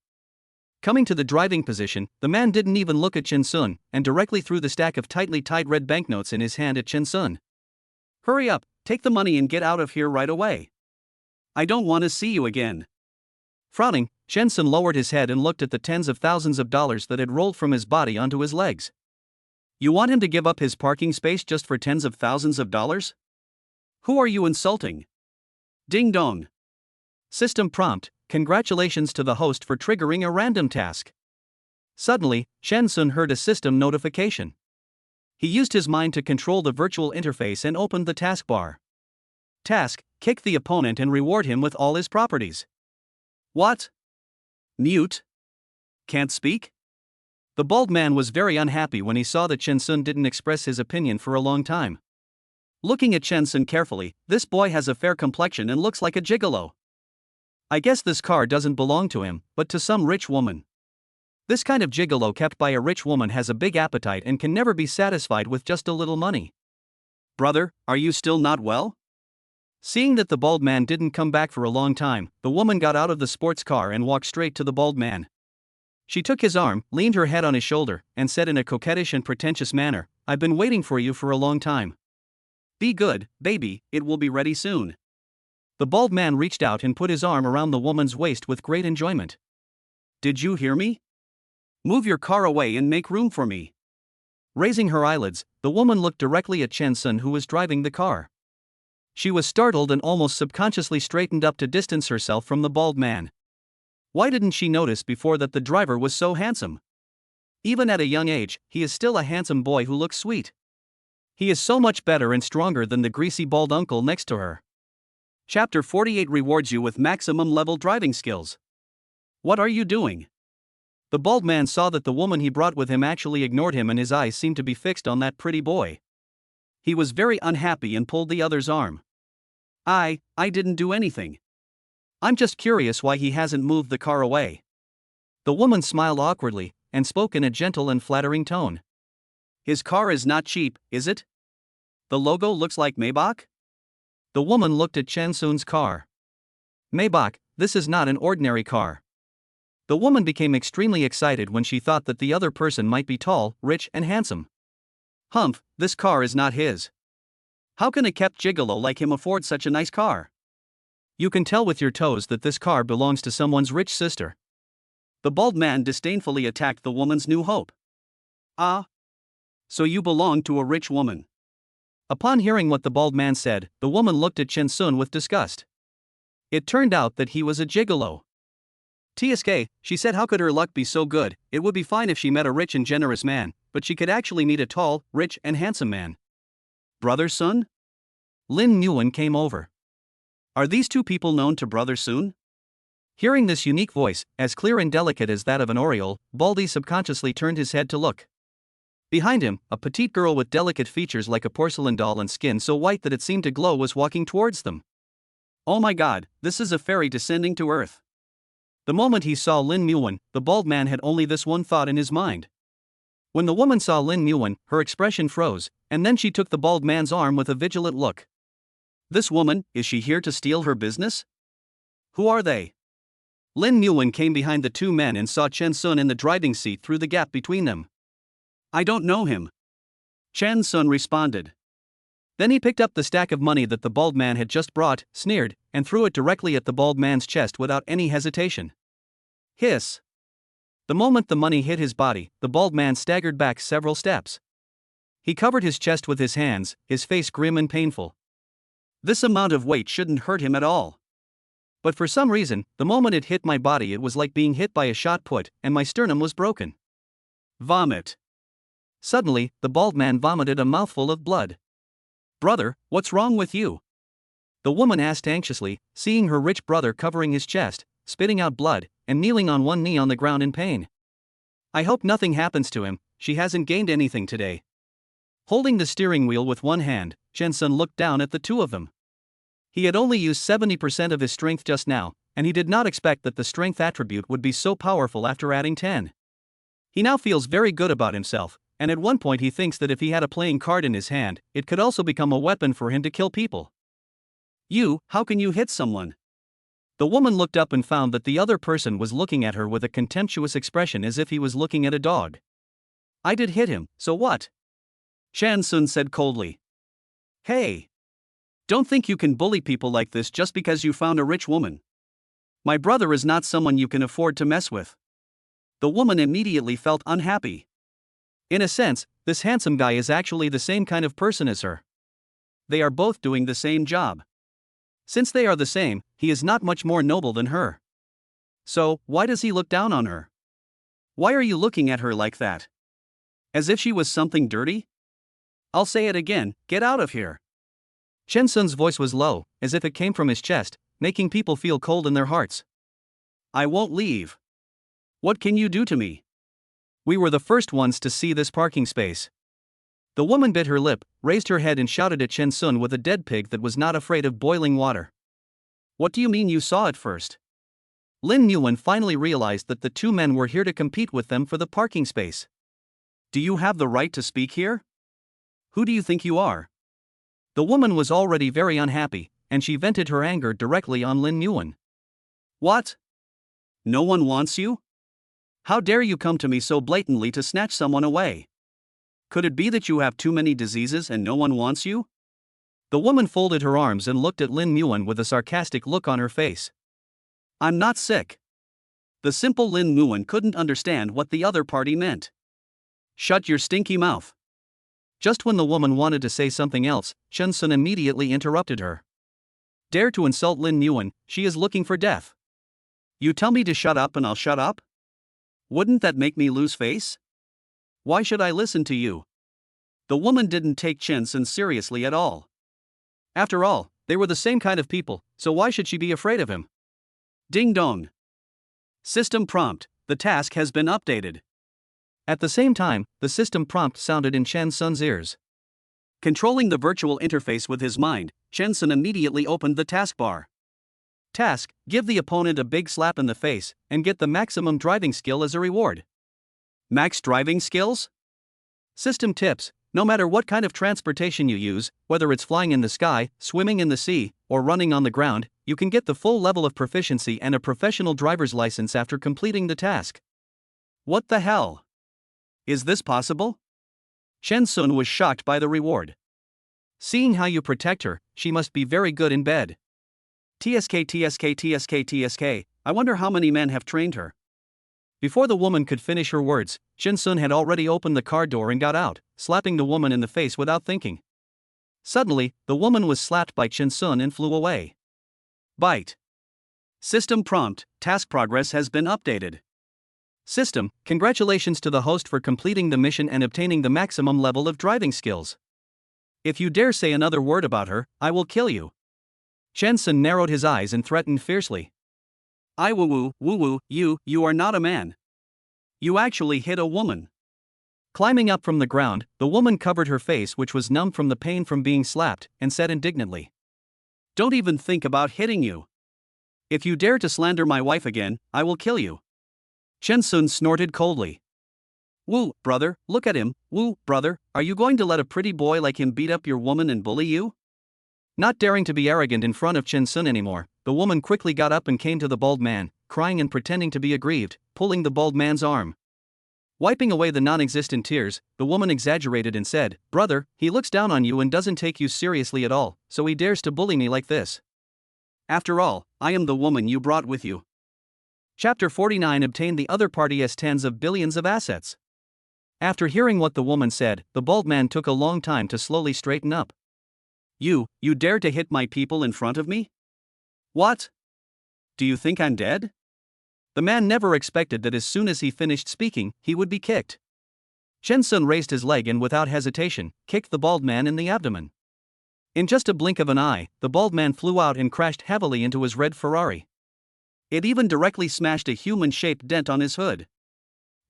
Coming to the driving position, the man didn't even look at Chen Sun, and directly threw the stack of tightly tied red banknotes in his hand at Chen Sun. Hurry up, take the money and get out of here right away. I don't want to see you again. Frowning, Chen Sun lowered his head and looked at the tens of thousands of dollars that had rolled from his body onto his legs. You want him to give up his parking space just for tens of thousands of dollars? Who are you insulting? Ding dong. System prompt, congratulations to the host for triggering a random task. Suddenly, Chen Sun heard a system notification. He used his mind to control the virtual interface and opened the taskbar. Task, kick the opponent and reward him with all his properties. What? Mute? Can't speak? The bald man was very unhappy when he saw that Chen Sun didn't express his opinion for a long time. Looking at Chen Sun carefully, this boy has a fair complexion and looks like a gigolo. I guess this car doesn't belong to him, but to some rich woman. This kind of gigolo kept by a rich woman has a big appetite and can never be satisfied with just a little money. Brother, are you still not well? Seeing that the bald man didn't come back for a long time, the woman got out of the sports car and walked straight to the bald man. She took his arm, leaned her head on his shoulder, and said in a coquettish and pretentious manner, I've been waiting for you for a long time. Be good, baby, it will be ready soon. The bald man reached out and put his arm around the woman's waist with great enjoyment. Did you hear me? Move your car away and make room for me. Raising her eyelids, the woman looked directly at Chen Sun, who was driving the car. She was startled and almost subconsciously straightened up to distance herself from the bald man. Why didn't she notice before that the driver was so handsome? Even at a young age, he is still a handsome boy who looks sweet. He is so much better and stronger than the greasy bald uncle next to her. Chapter 48 rewards you with maximum level driving skills. What are you doing? The bald man saw that the woman he brought with him actually ignored him and his eyes seemed to be fixed on that pretty boy. He was very unhappy and pulled the other's arm. I didn't do anything. I'm just curious why he hasn't moved the car away. The woman smiled awkwardly and spoke in a gentle and flattering tone. His car is not cheap, is it? The logo looks like Maybach? The woman looked at Chen Sun's car. Maybach, this is not an ordinary car. The woman became extremely excited when she thought that the other person might be tall, rich, and handsome. Humph, this car is not his. How can a kept gigolo like him afford such a nice car? You can tell with your toes that this car belongs to someone's rich sister. The bald man disdainfully attacked the woman's new hope. Ah, so you belong to a rich woman. Upon hearing what the bald man said, the woman looked at Chen Sun with disgust. It turned out that he was a gigolo. TSK, she said how could her luck be so good, it would be fine if she met a rich and generous man, but she could actually meet a tall, rich and handsome man. Brother Sun? Lin Nguyen came over. Are these two people known to Brother Sun? Hearing this unique voice, as clear and delicate as that of an oriole, Baldy subconsciously turned his head to look. Behind him, a petite girl with delicate features like a porcelain doll and skin so white that it seemed to glow was walking towards them. Oh my god, this is a fairy descending to earth. The moment he saw Lin Nguyen, the bald man had only this one thought in his mind. When the woman saw Lin Nguyen, her expression froze, and then she took the bald man's arm with a vigilant look. This woman, is she here to steal her business? Who are they? Lin Nguyen came behind the two men and saw Chen Sun in the driving seat through the gap between them. I don't know him. Chen Sun responded. Then he picked up the stack of money that the bald man had just brought, sneered, and threw it directly at the bald man's chest without any hesitation. Hiss. The moment the money hit his body, the bald man staggered back several steps. He covered his chest with his hands, his face grim and painful. This amount of weight shouldn't hurt him at all. But for some reason, the moment it hit my body it was like being hit by a shot put, and my sternum was broken. Vomit. Suddenly, the bald man vomited a mouthful of blood. Brother, what's wrong with you? The woman asked anxiously, seeing her rich brother covering his chest, spitting out blood, and kneeling on one knee on the ground in pain. I hope nothing happens to him, she hasn't gained anything today. Holding the steering wheel with one hand, Chen Sun looked down at the two of them. He had only used 70% of his strength just now, and he did not expect that the strength attribute would be so powerful after adding 10. He now feels very good about himself, and at one point he thinks that if he had a playing card in his hand, it could also become a weapon for him to kill people. How can you hit someone? The woman looked up and found that the other person was looking at her with a contemptuous expression as if he was looking at a dog. I did hit him, so what? Chen Sun said coldly. Hey! Don't think you can bully people like this just because you found a rich woman. My brother is not someone you can afford to mess with. The woman immediately felt unhappy. In a sense, this handsome guy is actually the same kind of person as her. They are both doing the same job. Since they are the same, he is not much more noble than her. So, why does he look down on her? Why are you looking at her like that? As if she was something dirty? I'll say it again, get out of here. Chen Sun's voice was low, as if it came from his chest, making people feel cold in their hearts. I won't leave. What can you do to me? We were the first ones to see this parking space. The woman bit her lip, raised her head and shouted at Chen Sun with a dead pig that was not afraid of boiling water. What do you mean you saw it first? Lin Nguyen finally realized that the two men were here to compete with them for the parking space. Do you have the right to speak here? Who do you think you are? The woman was already very unhappy, and she vented her anger directly on Lin Nguyen. What? No one wants you? How dare you come to me so blatantly to snatch someone away? Could it be that you have too many diseases and no one wants you? The woman folded her arms and looked at Lin Nguyen with a sarcastic look on her face. I'm not sick. The simple Lin Nguyen couldn't understand what the other party meant. Shut your stinky mouth. Just when the woman wanted to say something else, Chen Sun immediately interrupted her. Dare to insult Lin Nguyen, she is looking for death. You tell me to shut up and I'll shut up? Wouldn't that make me lose face? Why should I listen to you? The woman didn't take Chen Sun seriously at all. After all, they were the same kind of people, so why should she be afraid of him? Ding dong. System prompt, the task has been updated. At the same time, the system prompt sounded in Chen Sun's ears. Controlling the virtual interface with his mind, Chen Sun immediately opened the taskbar. Task: give the opponent a big slap in the face, and get the maximum driving skill as a reward. Max driving skills? System tips: no matter what kind of transportation you use, whether it's flying in the sky, swimming in the sea, or running on the ground, you can get the full level of proficiency and a professional driver's license after completing the task. What the hell? Is this possible? Chen Sun was shocked by the reward. Seeing how you protect her, she must be very good in bed. TSK, I wonder how many men have trained her. Before the woman could finish her words, Shin-sun had already opened the car door and got out, slapping the woman in the face without thinking. Suddenly, the woman was slapped by Shin-sun and flew away. Byte. System prompt, task progress has been updated. System, congratulations to the host for completing the mission and obtaining the maximum level of driving skills. If you dare say another word about her, I will kill you. Shin-sun narrowed his eyes and threatened fiercely. I woo, you are not a man. You actually hit a woman. Climbing up from the ground, the woman covered her face, which was numb from the pain from being slapped, and said indignantly, Don't even think about hitting you. If you dare to slander my wife again, I will kill you. Shin-sun snorted coldly. Woo, brother, look at him. Woo, brother, are you going to let a pretty boy like him beat up your woman and bully you? Not daring to be arrogant in front of Shin-sun anymore, the woman quickly got up and came to the bald man, crying and pretending to be aggrieved, pulling the bald man's arm. Wiping away the non-existent tears, the woman exaggerated and said, Brother, he looks down on you and doesn't take you seriously at all, so he dares to bully me like this. After all, I am the woman you brought with you. Chapter 49 Obtained the other party's tens of billions of assets. After hearing what the woman said, the bald man took a long time to slowly straighten up. You dare to hit my people in front of me? What? Do you think I'm dead? The man never expected that as soon as he finished speaking, he would be kicked. Shin-sun raised his leg and without hesitation, kicked the bald man in the abdomen. In just a blink of an eye, the bald man flew out and crashed heavily into his red Ferrari. It even directly smashed a human-shaped dent on his hood.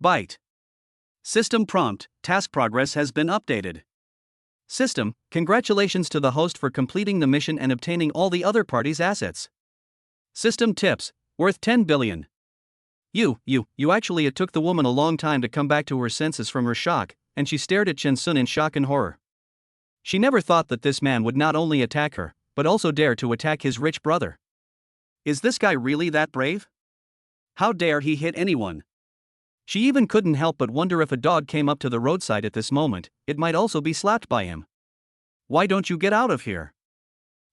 Byte. System prompt, task progress has been updated. System, congratulations to the host for completing the mission and obtaining all the other party's assets. System tips, worth 10 billion. You actually, it took the woman a long time to come back to her senses from her shock, and she stared at Shin-sun in shock and horror. She never thought that this man would not only attack her, but also dare to attack his rich brother. Is this guy really that brave? How dare he hit anyone? She even couldn't help but wonder if a dog came up to the roadside at this moment, it might also be slapped by him. Why don't you get out of here?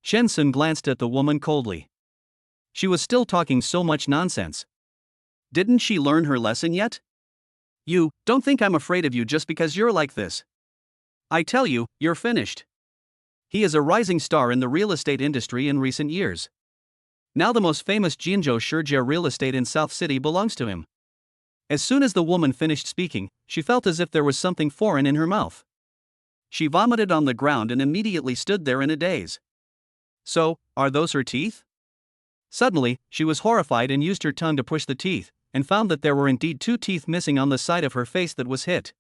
Shin-sun glanced at the woman coldly. She was still talking so much nonsense. Didn't she learn her lesson yet? You don't think I'm afraid of you just because you're like this. I tell you, you're finished. He is a rising star in the real estate industry in recent years. Now the most famous Jinzhou Shijie real estate in South City belongs to him. As soon as the woman finished speaking, she felt as if there was something foreign in her mouth. She vomited on the ground and immediately stood there in a daze. So, are those her teeth? Suddenly, she was horrified and used her tongue to push the teeth, and found that there were indeed 2 teeth missing on the side of her face that was hit.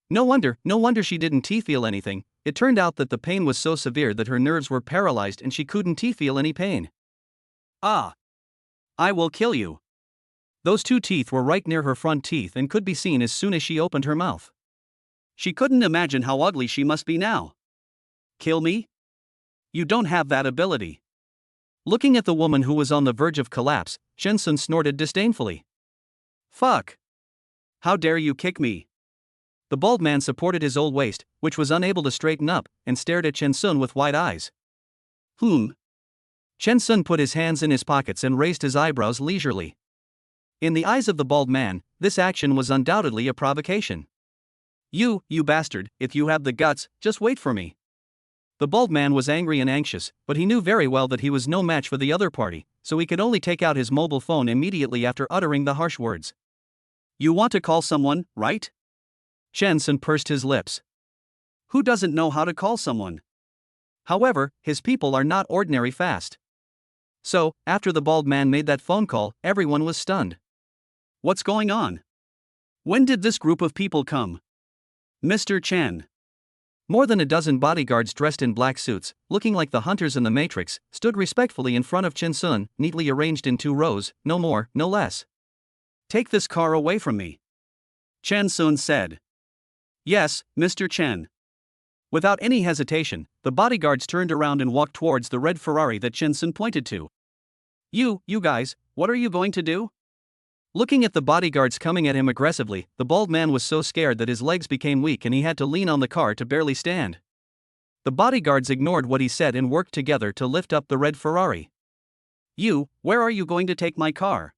No wonder she didn't feel anything. It turned out that the pain was so severe that her nerves were paralyzed and she couldn't feel any pain. Ah! I will kill you. Those 2 teeth were right near her front teeth and could be seen as soon as she opened her mouth. She couldn't imagine how ugly she must be now. Kill me? You don't have that ability. Looking at the woman who was on the verge of collapse, Shin-sun snorted disdainfully. Fuck! How dare you kick me? The bald man supported his old waist, which was unable to straighten up, and stared at Shin-sun with wide eyes. Shin-sun put his hands in his pockets and raised his eyebrows leisurely. In the eyes of the bald man, this action was undoubtedly a provocation. You bastard, if you have the guts, just wait for me. The bald man was angry and anxious, but he knew very well that he was no match for the other party, so he could only take out his mobile phone immediately after uttering the harsh words. You want to call someone, right? Shin-sun pursed his lips. Who doesn't know how to call someone? However, his people are not ordinary fast. So, after the bald man made that phone call, everyone was stunned. What's going on? When did this group of people come? Mr. Chen. More than a dozen bodyguards dressed in black suits, looking like the hunters in the Matrix, stood respectfully in front of Shin-sun, neatly arranged in 2 rows, no more, no less. Take this car away from me. Shin-sun said. Yes, Mr. Chen. Without any hesitation, the bodyguards turned around and walked towards the red Ferrari that Shin-sun pointed to. You guys, what are you going to do? Looking at the bodyguards coming at him aggressively, the bald man was so scared that his legs became weak and he had to lean on the car to barely stand. The bodyguards ignored what he said and worked together to lift up the red Ferrari. Where are you going to take my car?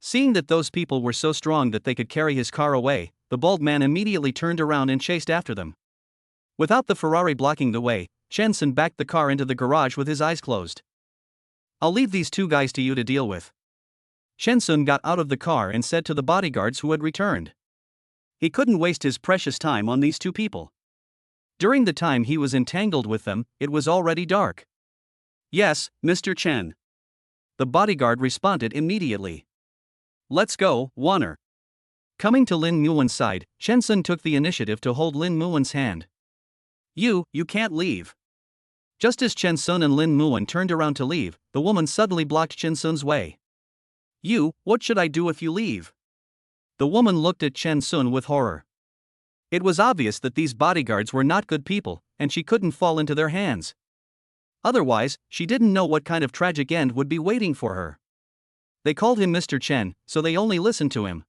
Seeing that those people were so strong that they could carry his car away, the bald man immediately turned around and chased after them. Without the Ferrari blocking the way, Chen Sun backed the car into the garage with his eyes closed. "I'll leave these two guys to you to deal with." Chen Sun got out of the car and said to the bodyguards who had returned. He couldn't waste his precious time on these two people. During the time he was entangled with them, it was already dark. "Yes, Mr. Chen." The bodyguard responded immediately. "Let's go, Warner." Coming to Lin Muwen's side, Chen Sun took the initiative to hold Lin Muwen's hand. You can't leave." Just as Chen Sun and Lin Muwen turned around to leave, the woman suddenly blocked Chen Sun's way. What should I do if you leave?" The woman looked at Chen Sun with horror. It was obvious that these bodyguards were not good people, and she couldn't fall into their hands. Otherwise, she didn't know what kind of tragic end would be waiting for her. They called him Mr. Chen, so they only listened to him.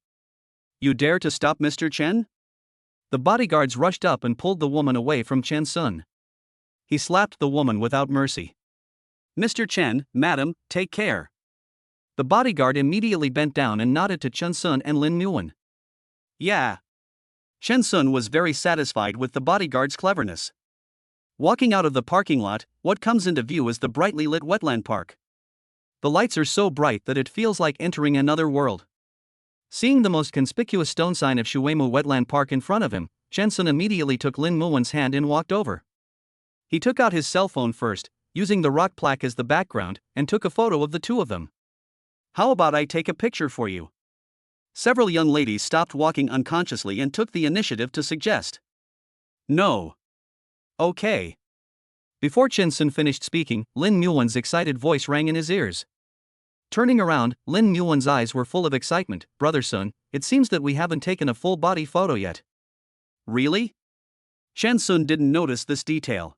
"You dare to stop Mr. Chen?" The bodyguards rushed up and pulled the woman away from Chen Sun. He slapped the woman without mercy. "Mr. Chen, madam, take care." The bodyguard immediately bent down and nodded to Chen Sun and Lin Muwen. Yeah. Chen Sun was very satisfied with the bodyguard's cleverness. Walking out of the parking lot, what comes into view is the brightly lit wetland park. The lights are so bright that it feels like entering another world. Seeing the most conspicuous stone sign of Shuemu Wetland Park in front of him, Chen Sun immediately took Lin Muwen's hand and walked over. He took out his cell phone first, using the rock plaque as the background, and took a photo of the two of them. "How about I take a picture for you?" Several young ladies stopped walking unconsciously and took the initiative to suggest. "No." "Okay." Before Chen Sun finished speaking, Lin Muwen's excited voice rang in his ears. Turning around, Lin Muwen's eyes were full of excitement. "Brother Sun, it seems that we haven't taken a full body photo yet." "Really?" Chen Sun didn't notice this detail.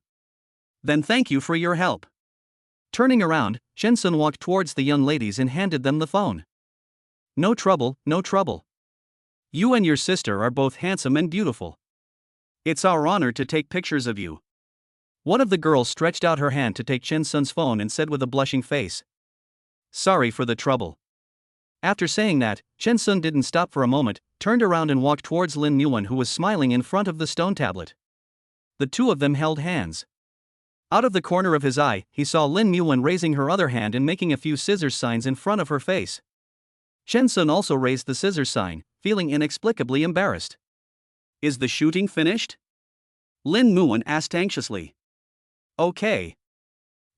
"Then thank you for your help." Turning around, Chen Sun walked towards the young ladies and handed them the phone. "No trouble, no trouble. You and your sister are both handsome and beautiful. It's our honor to take pictures of you." One of the girls stretched out her hand to take Chen Sun's phone and said with a blushing face, "Sorry for the trouble." After saying that, Chen Sun didn't stop for a moment, turned around and walked towards Lin Muwen, who was smiling in front of the stone tablet. The two of them held hands. Out of the corner of his eye, he saw Lin Muwen raising her other hand and making a few scissors signs in front of her face. Chen Sun also raised the scissors sign, feeling inexplicably embarrassed. "Is the shooting finished?" Lin Muwen asked anxiously. "Okay.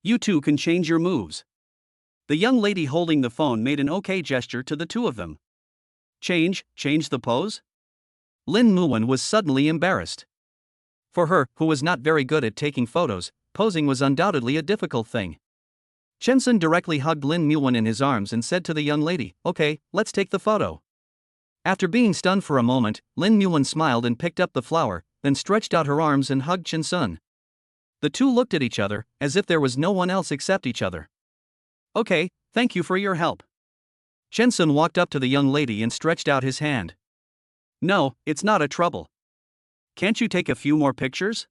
You two can change your moves." The young lady holding the phone made an okay gesture to the two of them. Change the pose?" Lin Muwen was suddenly embarrassed. For her, who was not very good at taking photos, posing was undoubtedly a difficult thing. Chen Sun directly hugged Lin Muwen in his arms and said to the young lady, "Okay, let's take the photo." After being stunned for a moment, Lin Muwen smiled and picked up the flower, then stretched out her arms and hugged Chen Sun. The two looked at each other, as if there was no one else except each other. "Okay, thank you for your help." Chen Sun walked up to the young lady and stretched out his hand. "No, it's not a trouble. Can't you take a few more pictures?"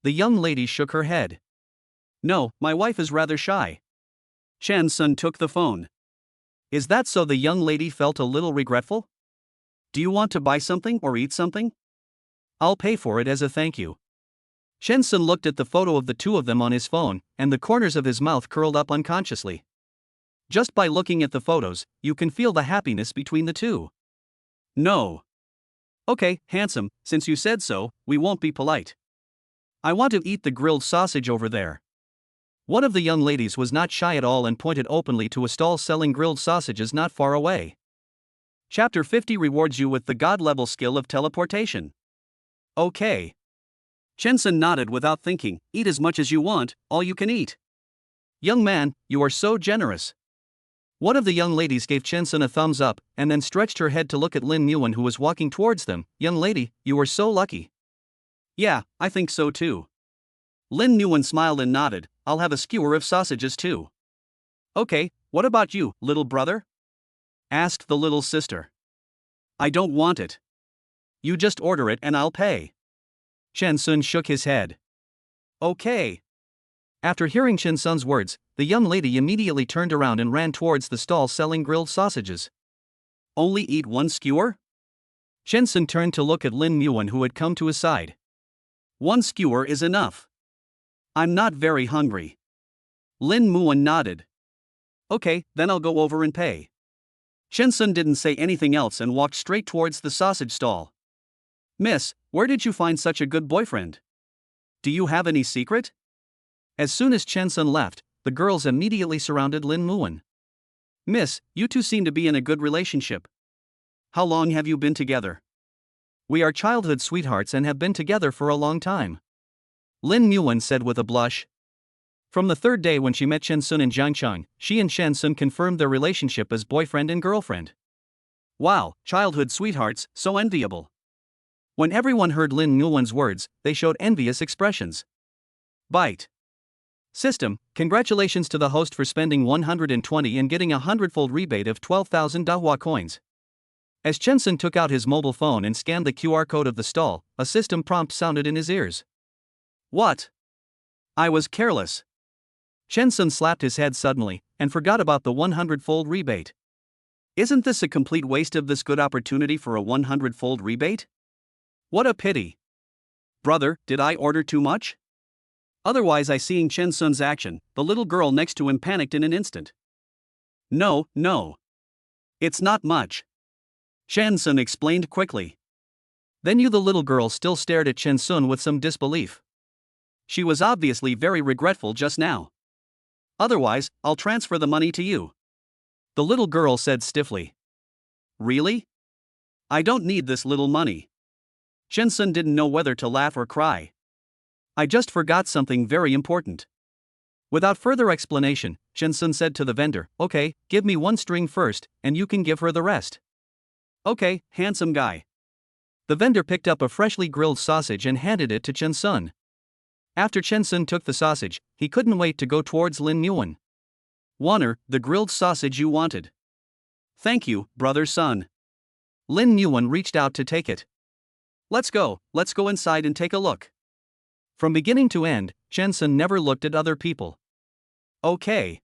The young lady shook her head. "No, my wife is rather shy." Chen Sun took the phone. "Is that so?" The young lady felt a little regretful. "Do you want to buy something or eat something?" "I'll pay for it as a thank you." Chen Sun looked at the photo of the two of them on his phone, and the corners of his mouth curled up unconsciously. Just by looking at the photos, you can feel the happiness between the two. "No." "Okay, handsome, since you said so, we won't be polite. I want to eat the grilled sausage over there." One of the young ladies was not shy at all and pointed openly to a stall selling grilled sausages not far away. Chapter 50 rewards you with the god-level skill of teleportation. "Okay." Chen Sun nodded without thinking. "Eat as much as you want, all you can eat." "Young man, you are so generous." One of the young ladies gave Chen Sun a thumbs up, and then stretched her head to look at Lin Muwen, who was walking towards them. "Young lady, you are so lucky." "Yeah, I think so too." Lin Muwen smiled and nodded. "I'll have a skewer of sausages too." "Okay, what about you, little brother?" asked the little sister. "I don't want it. You just order it and I'll pay." Chen Sun shook his head. "Okay." After hearing Chen Sun's words, the young lady immediately turned around and ran towards the stall selling grilled sausages. Only eat one skewer? Chen Sun turned to look at Lin Muan, who had come to his side. One skewer is enough. I'm not very hungry. Lin Muan nodded. Okay, then I'll go over and pay. Chen Sun didn't say anything else and walked straight towards the sausage stall. Miss, where did you find such a good boyfriend? Do you have any secret? As soon as Chen Sun left, the girls immediately surrounded Lin Muan. Miss, you two seem to be in a good relationship. How long have you been together? We are childhood sweethearts and have been together for a long time. Lin Muan said with a blush. From the third day when she met Chen Sun in Jiangchang, she and Chen Sun confirmed their relationship as boyfriend and girlfriend. Wow, childhood sweethearts, so enviable. When everyone heard Lin Muan's words, they showed envious expressions. Bite. System, congratulations to the host for spending 120 and getting a 100-fold rebate of 12,000 Dahua coins. As Chen Sun took out his mobile phone and scanned the QR code of the stall, a system prompt sounded in his ears. What? I was careless. Chen Sun slapped his head suddenly, and forgot about the 100-fold rebate. Isn't this a complete waste of this good opportunity for a 100-fold rebate? What a pity. Brother, did I order too much? Otherwise, I seeing Chen Sun's action, the little girl next to him panicked in an instant. No. It's not much. Chen Sun explained quickly. Then the little girl still stared at Chen Sun with some disbelief. She was obviously very regretful just now. Otherwise, I'll transfer the money to you. The little girl said stiffly. Really? I don't need this little money. Chen Sun didn't know whether to laugh or cry. I just forgot something very important. Without further explanation, Chen Sun said to the vendor, okay, give me one string first, and you can give her the rest. Okay, handsome guy. The vendor picked up a freshly grilled sausage and handed it to Chen Sun. After Chen Sun took the sausage, he couldn't wait to go towards Lin Muan. Wanner, the grilled sausage you wanted. Thank you, brother Sun. Lin Muan reached out to take it. Let's go inside and take a look. From beginning to end, Chen Sun never looked at other people. Okay.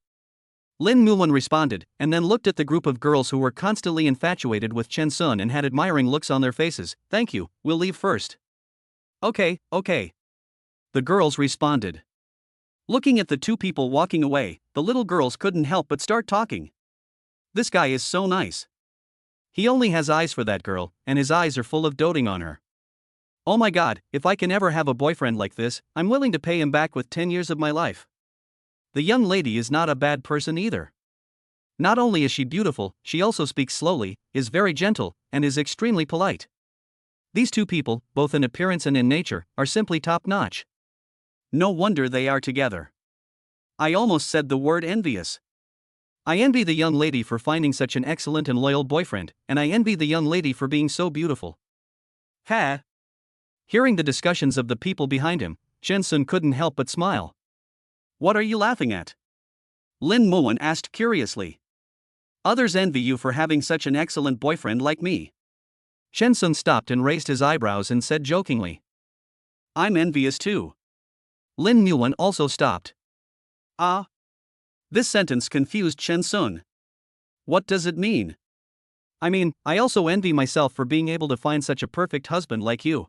Lin Muan responded, and then looked at the group of girls who were constantly infatuated with Chen Sun and had admiring looks on their faces. Thank you, we'll leave first. Okay. The girls responded. Looking at the two people walking away, the little girls couldn't help but start talking. This guy is so nice. He only has eyes for that girl, and his eyes are full of doting on her. Oh my god, if I can ever have a boyfriend like this, I'm willing to pay him back with 10 years of my life. The young lady is not a bad person either. Not only is she beautiful, she also speaks slowly, is very gentle, and is extremely polite. These two people, both in appearance and in nature, are simply top-notch. No wonder they are together. I almost said the word envious. I envy the young lady for finding such an excellent and loyal boyfriend, and I envy the young lady for being so beautiful. Ha! Hearing the discussions of the people behind him, Chen Sun couldn't help but smile. What are you laughing at? Lin Muan asked curiously. Others envy you for having such an excellent boyfriend like me. Chen Sun stopped and raised his eyebrows and said jokingly. I'm envious too. Lin Muan also stopped. Ah? This sentence confused Chen Sun. What does it mean? I mean, I also envy myself for being able to find such a perfect husband like you.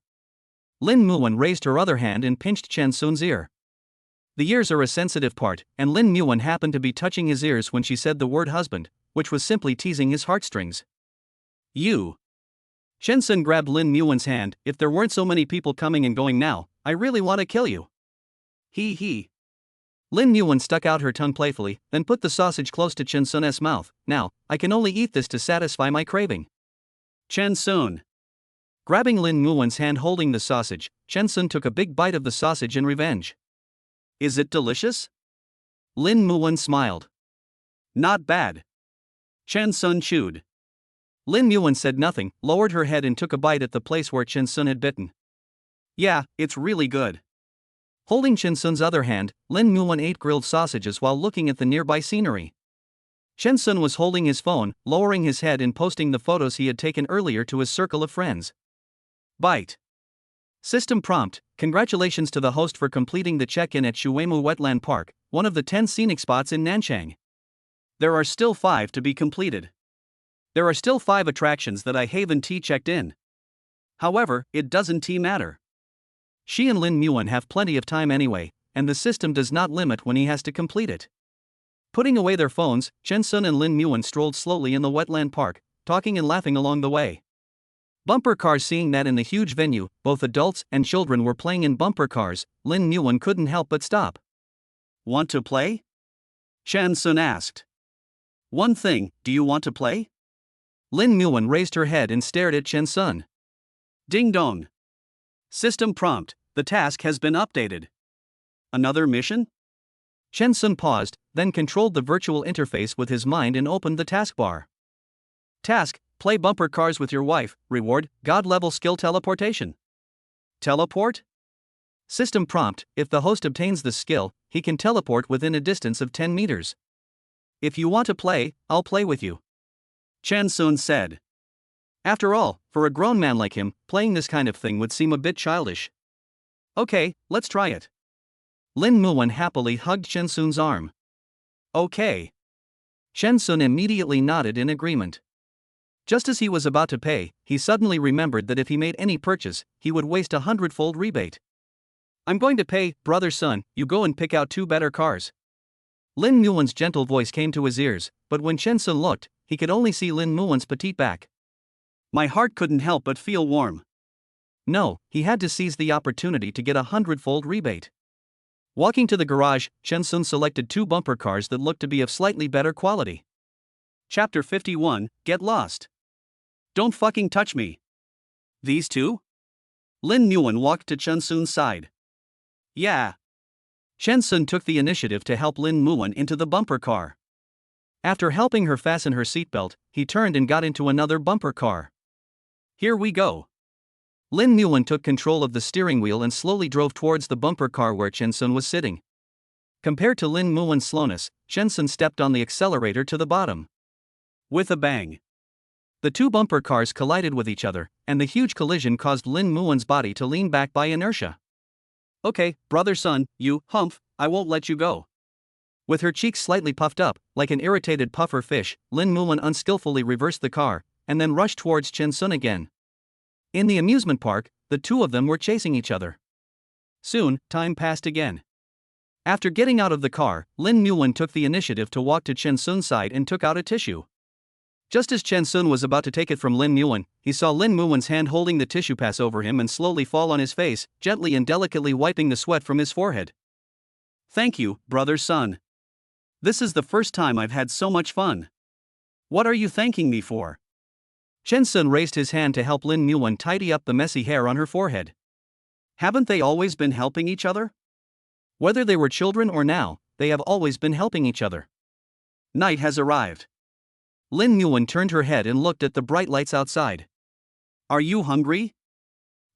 Lin Muan raised her other hand and pinched Chen Sun's ear. The ears are a sensitive part, and Lin Muan happened to be touching his ears when she said the word husband, which was simply teasing his heartstrings. You. Chen Sun grabbed Lin Muan's hand. If there weren't so many people coming and going now, I really want to kill you. He. Lin Muan stuck out her tongue playfully, then put the sausage close to Chen Sun's mouth. Now, I can only eat this to satisfy my craving. Chen Sun. Grabbing Lin Muan's hand holding the sausage, Chen Sun took a big bite of the sausage in revenge. Is it delicious? Lin Muan smiled. Not bad. Chen Sun chewed. Lin Muan said nothing, lowered her head and took a bite at the place where Chen Sun had bitten. Yeah, it's really good. Holding Chen Sun's other hand, Lin Muan ate grilled sausages while looking at the nearby scenery. Chen Sun was holding his phone, lowering his head and posting the photos he had taken earlier to his circle of friends. Bite. System prompt, congratulations to the host for completing the check-in at Shuimu Wetland Park, one of the 10 scenic spots in Nanchang. There are still 5 to be completed. There are still 5 attractions that I haven't checked in. However, it doesn't matter. She and Lin Muan have plenty of time anyway, and the system does not limit when he has to complete it. Putting away their phones, Chen Sun and Lin Muan strolled slowly in the wetland park, talking and laughing along the way. Bumper cars. Seeing that in the huge venue, both adults and children were playing in bumper cars, Lin Muan couldn't help but stop. Want to play? Chen Sun asked. One thing, do you want to play? Lin Muan raised her head and stared at Chen Sun. Ding dong. System prompt, the task has been updated. Another mission? Chen Sun paused, then controlled the virtual interface with his mind and opened the taskbar. Task, play bumper cars with your wife, reward, God-level skill teleportation. Teleport? System prompt, if the host obtains the skill, he can teleport within a distance of 10 meters. If you want to play, I'll play with you. Chen Sun said. After all, for a grown man like him, playing this kind of thing would seem a bit childish. Okay, let's try it. Lin Muan happily hugged Chen Sun's arm. Okay. Chen Sun immediately nodded in agreement. Just as he was about to pay, he suddenly remembered that if he made any purchase, he would waste a 100-fold rebate. I'm going to pay, brother Sun, you go and pick out 2 better cars. Lin Muan's gentle voice came to his ears, but when Chen Sun looked, he could only see Lin Muan's petite back. My heart couldn't help but feel warm. No, he had to seize the opportunity to get a 100-fold rebate. Walking to the garage, Chen Sun selected 2 bumper cars that looked to be of slightly better quality. Chapter 51, Get Lost. Don't fucking touch me. These 2? Lin Muan walked to Chen Sun's side. Yeah. Chen Sun took the initiative to help Lin Muan into the bumper car. After helping her fasten her seatbelt, he turned and got into another bumper car. Here we go. Lin Muan took control of the steering wheel and slowly drove towards the bumper car where Chen Sun was sitting. Compared to Lin Muan's slowness, Chen Sun stepped on the accelerator to the bottom. With a bang. The 2 bumper cars collided with each other, and the huge collision caused Lin Muan's body to lean back by inertia. Okay, brother Sun, you, humph, I won't let you go. With her cheeks slightly puffed up, like an irritated puffer fish, Lin Muan unskillfully reversed the car, and then rushed towards Chen Sun again. In the amusement park, the 2 of them were chasing each other. Soon, time passed again. After getting out of the car, Lin Muan took the initiative to walk to Chen Sun's side and took out a tissue. Just as Chen Sun was about to take it from Lin Muan, he saw Lin Muan's hand holding the tissue pass over him and slowly fall on his face, gently and delicately wiping the sweat from his forehead. Thank you, brother Sun. This is the first time I've had so much fun. What are you thanking me for? Chen Sun raised his hand to help Lin Muan tidy up the messy hair on her forehead. Haven't they always been helping each other? Whether they were children or now, they have always been helping each other. Night has arrived. Lin Muan turned her head and looked at the bright lights outside. Are you hungry?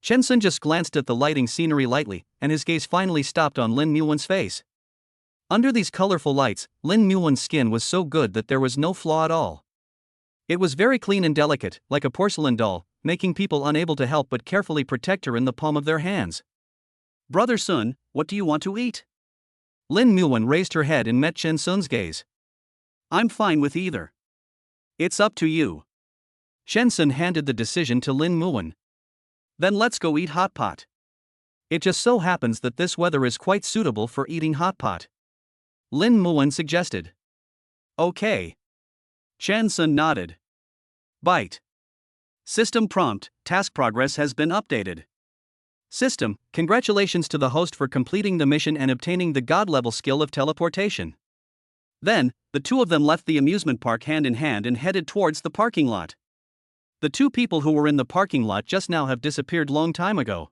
Chen Sun just glanced at the lighting scenery lightly, and his gaze finally stopped on Lin Muan's face. Under these colorful lights, Lin Muan's skin was so good that there was no flaw at all. It was very clean and delicate, like a porcelain doll, making people unable to help but carefully protect her in the palm of their hands. Brother Sun, what do you want to eat? Lin Muan raised her head and met Chen Sun's gaze. I'm fine with either. It's up to you. Chen Sun handed the decision to Lin Muan. Then let's go eat hot pot. It just so happens that this weather is quite suitable for eating hot pot. Lin Muan suggested. Okay. Chen Sun nodded. Bite. System prompt, task progress has been updated. System, congratulations to the host for completing the mission and obtaining the god-level skill of teleportation. Then, the 2 of them left the amusement park hand in hand and headed towards the parking lot. The 2 people who were in the parking lot just now have disappeared long time ago.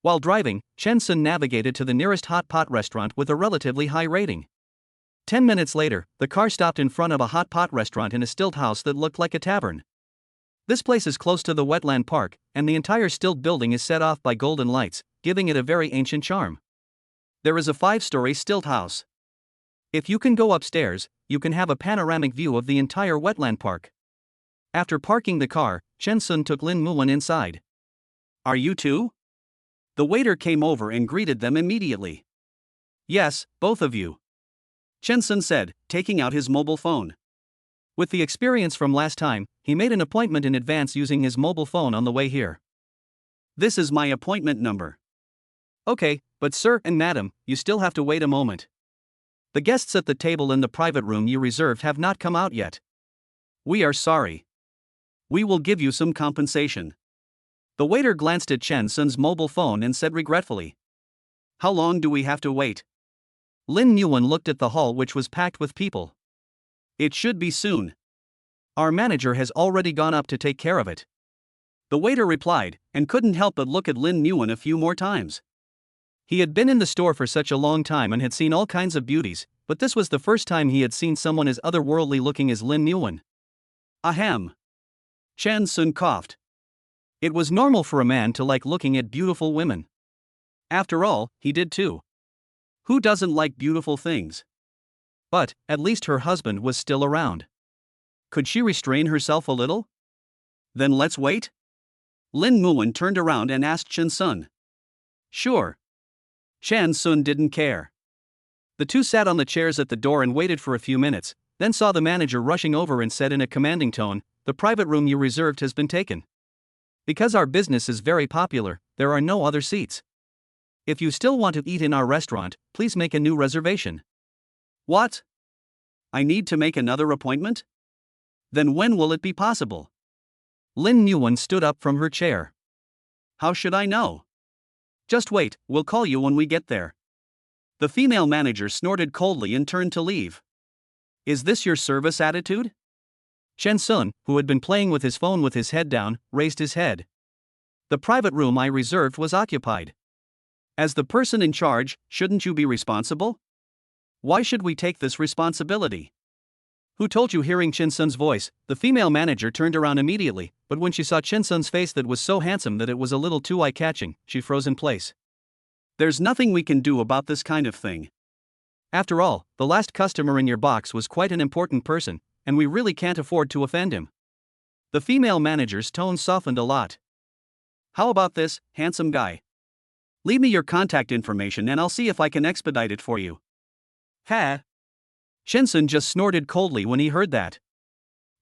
While driving, Chen Sun navigated to the nearest hot pot restaurant with a relatively high rating. 10 minutes later, the car stopped in front of a hot pot restaurant in a stilt house that looked like a tavern. This place is close to the wetland park, and the entire stilt building is set off by golden lights, giving it a very ancient charm. There is a 5-story stilt house. If you can go upstairs, you can have a panoramic view of the entire wetland park. After parking the car, Chen Sun took Lin Muan inside. Are you 2? The waiter came over and greeted them immediately. Yes, both of you. Chen Sun said, taking out his mobile phone. With the experience from last time, he made an appointment in advance using his mobile phone on the way here. This is my appointment number. Okay, but sir and madam, you still have to wait a moment. The guests at the table in the private room you reserved have not come out yet. We are sorry. We will give you some compensation. The waiter glanced at Chen Sun's mobile phone and said regretfully. How long do we have to wait? Lin Yuan looked at the hall, which was packed with people. It should be soon. Our manager has already gone up to take care of it. The waiter replied, and couldn't help but look at Lin Yuan a few more times. He had been in the store for such a long time and had seen all kinds of beauties, but this was the first time he had seen someone as otherworldly looking as Lin Yuan. Ahem. Chen Sun coughed. It was normal for a man to like looking at beautiful women. After all, he did too. Who doesn't like beautiful things? But, at least her husband was still around. Could she restrain herself a little? Then let's wait? Lin Yuan turned around and asked Chen Sun. Sure. Chen Sun didn't care. The two sat on the chairs at the door and waited for a few minutes, then saw the manager rushing over and said in a commanding tone, "The private room you reserved has been taken. Because our business is very popular, there are no other seats. If you still want to eat in our restaurant, please make a new reservation." What? I need to make another appointment? Then when will it be possible? Lin Yuan stood up from her chair. How should I know? Just wait, we'll call you when we get there. The female manager snorted coldly and turned to leave. Is this your service attitude? Chen Sun, who had been playing with his phone with his head down, raised his head. The private room I reserved was occupied. As the person in charge, shouldn't you be responsible? Why should we take this responsibility? Who told you? Hearing Chen Sun's voice, the female manager turned around immediately, but when she saw Chen Sun's face that was so handsome that it was a little too eye-catching, she froze in place. There's nothing we can do about this kind of thing. After all, the last customer in your box was quite an important person, and we really can't afford to offend him. The female manager's tone softened a lot. How about this, handsome guy? Leave me your contact information and I'll see if I can expedite it for you. Ha! Chen Sun just snorted coldly when he heard that.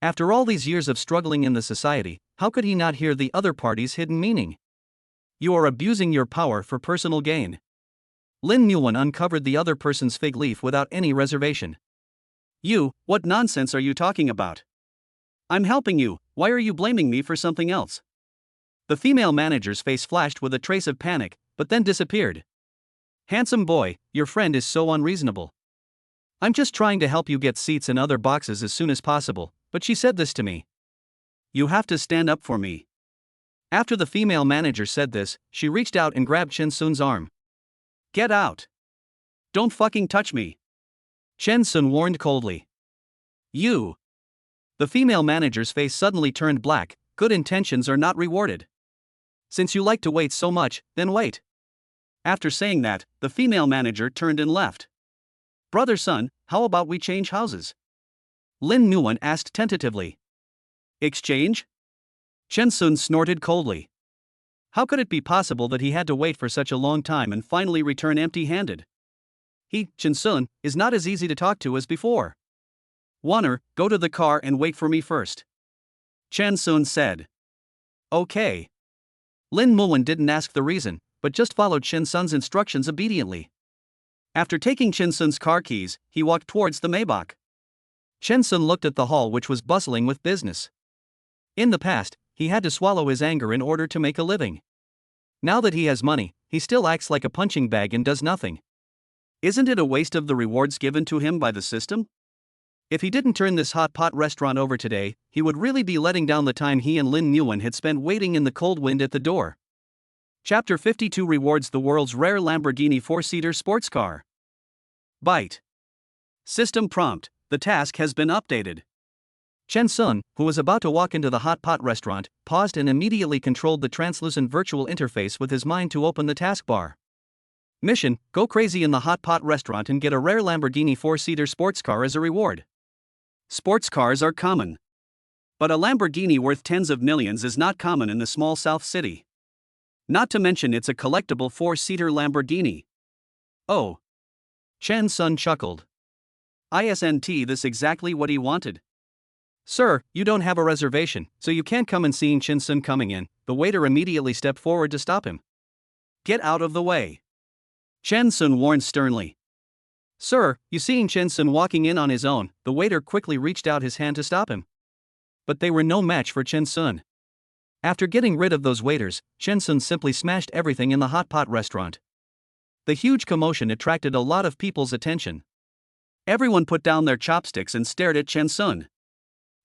After all these years of struggling in the society, how could he not hear the other party's hidden meaning? You are abusing your power for personal gain. Lin Yuan uncovered the other person's fig leaf without any reservation. You, what nonsense are you talking about? I'm helping you, why are you blaming me for something else? The female manager's face flashed with a trace of panic, but then disappeared. Handsome boy, your friend is so unreasonable. I'm just trying to help you get seats in other boxes as soon as possible, but she said this to me. You have to stand up for me. After the female manager said this, she reached out and grabbed Chen Sun's arm. Get out. Don't fucking touch me. Chen Sun warned coldly. You. The female manager's face suddenly turned black. Good intentions are not rewarded. Since you like to wait so much, then wait. After saying that, the female manager turned and left. Brother Sun, how about we change houses? Lin Yuan asked tentatively. Exchange? Chen Sun snorted coldly. How could it be possible that he had to wait for such a long time and finally return empty-handed? He, Chen Sun, is not as easy to talk to as before. Wanner, go to the car and wait for me first. Chen Sun said. Okay. Lin Yuan didn't ask the reason, but just followed Chen Sun's instructions obediently. After taking Chen Sun's car keys, he walked towards the Maybach. Chen Sun looked at the hall, which was bustling with business. In the past, he had to swallow his anger in order to make a living. Now that he has money, he still acts like a punching bag and does nothing. Isn't it a waste of the rewards given to him by the system? If he didn't turn this hot pot restaurant over today, he would really be letting down the time he and Lin Yuan had spent waiting in the cold wind at the door. Chapter 52 rewards the world's rare Lamborghini 4-seater sports car. Byte. System prompt, the task has been updated. Chen Sun, who was about to walk into the hot pot restaurant, paused and immediately controlled the translucent virtual interface with his mind to open the taskbar. Mission, go crazy in the hot pot restaurant and get a rare Lamborghini 4-seater sports car as a reward. Sports cars are common. But a Lamborghini worth tens of millions is not common in the small South City. Not to mention it's a collectible 4-seater Lamborghini. Oh. Chen Sun chuckled. Isn't this exactly what he wanted? "Sir, you don't have a reservation, so you can't come." And seeing Chen Sun coming in, the waiter immediately stepped forward to stop him. "Get out of the way," Chen Sun warned sternly. "Sir," you seeing Chen Sun walking in on his own, the waiter quickly reached out his hand to stop him. But they were no match for Chen Sun. After getting rid of those waiters, Chen Sun simply smashed everything in the hot pot restaurant. The huge commotion attracted a lot of people's attention. Everyone put down their chopsticks and stared at Chen Sun.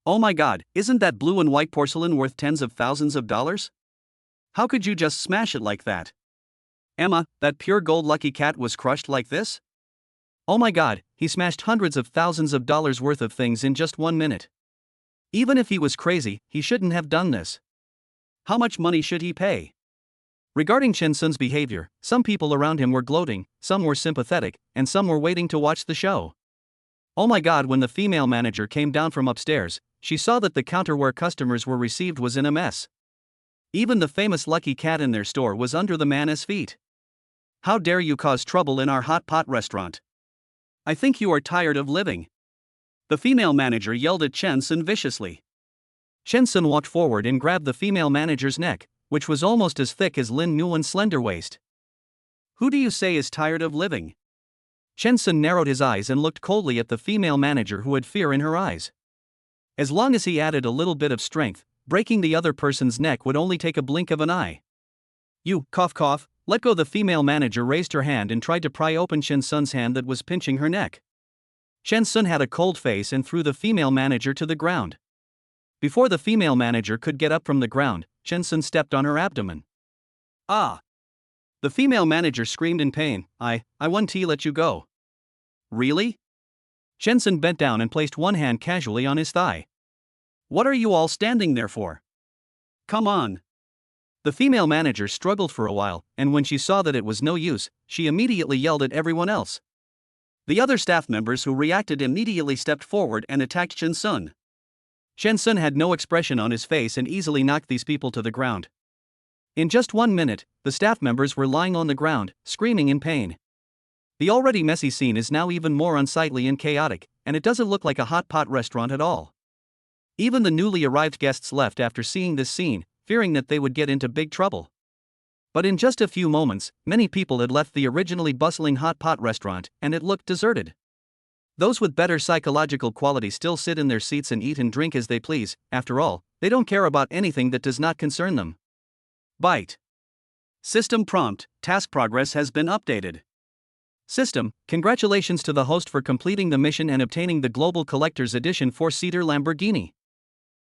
"Oh my god, isn't that blue and white porcelain worth tens of thousands of dollars? How could you just smash it like that? Emma, that pure gold Lucky Cat was crushed like this? Oh my god, he smashed hundreds of thousands of dollars worth of things in just 1 minute. Even if he was crazy, he shouldn't have done this. How much money should he pay?" Regarding Chen Sun's behavior, some people around him were gloating, some were sympathetic, and some were waiting to watch the show. Oh my god, when the female manager came down from upstairs, she saw that the counter where customers were received was in a mess. Even the famous Lucky Cat in their store was under the man's feet. "How dare you cause trouble in our hot pot restaurant? I think you are tired of living," the female manager yelled at Chen Sun viciously. Chen Sun walked forward and grabbed the female manager's neck, which was almost as thick as Lin Nguyen's slender waist. "Who do you say is tired of living?" Chen Sun narrowed his eyes and looked coldly at the female manager who had fear in her eyes. As long as he added a little bit of strength, breaking the other person's neck would only take a blink of an eye. "You, cough cough, let go." The female manager raised her hand and tried to pry open Chen Sun's hand that was pinching her neck. Chen Sun had a cold face and threw the female manager to the ground. Before the female manager could get up from the ground, Chen Sun stepped on her abdomen. "Ah!" the female manager screamed in pain. I want to let you go." "Really?" Chen Sun bent down and placed one hand casually on his thigh. "What are you all standing there for? Come on." The female manager struggled for a while, and when she saw that it was no use, she immediately yelled at everyone else. The other staff members who reacted immediately stepped forward and attacked Chen Sun. Chen Sun had no expression on his face and easily knocked these people to the ground. In just 1 minute, the staff members were lying on the ground, screaming in pain. The already messy scene is now even more unsightly and chaotic, and it doesn't look like a hot pot restaurant at all. Even the newly arrived guests left after seeing this scene, fearing that they would get into big trouble. But in just a few moments, many people had left the originally bustling hot pot restaurant, and it looked deserted. Those with better psychological quality still sit in their seats and eat and drink as they please. After all, they don't care about anything that does not concern them. Byte. System prompt, task progress has been updated. System, congratulations to the host for completing the mission and obtaining the Global Collector's Edition 4-seater Lamborghini.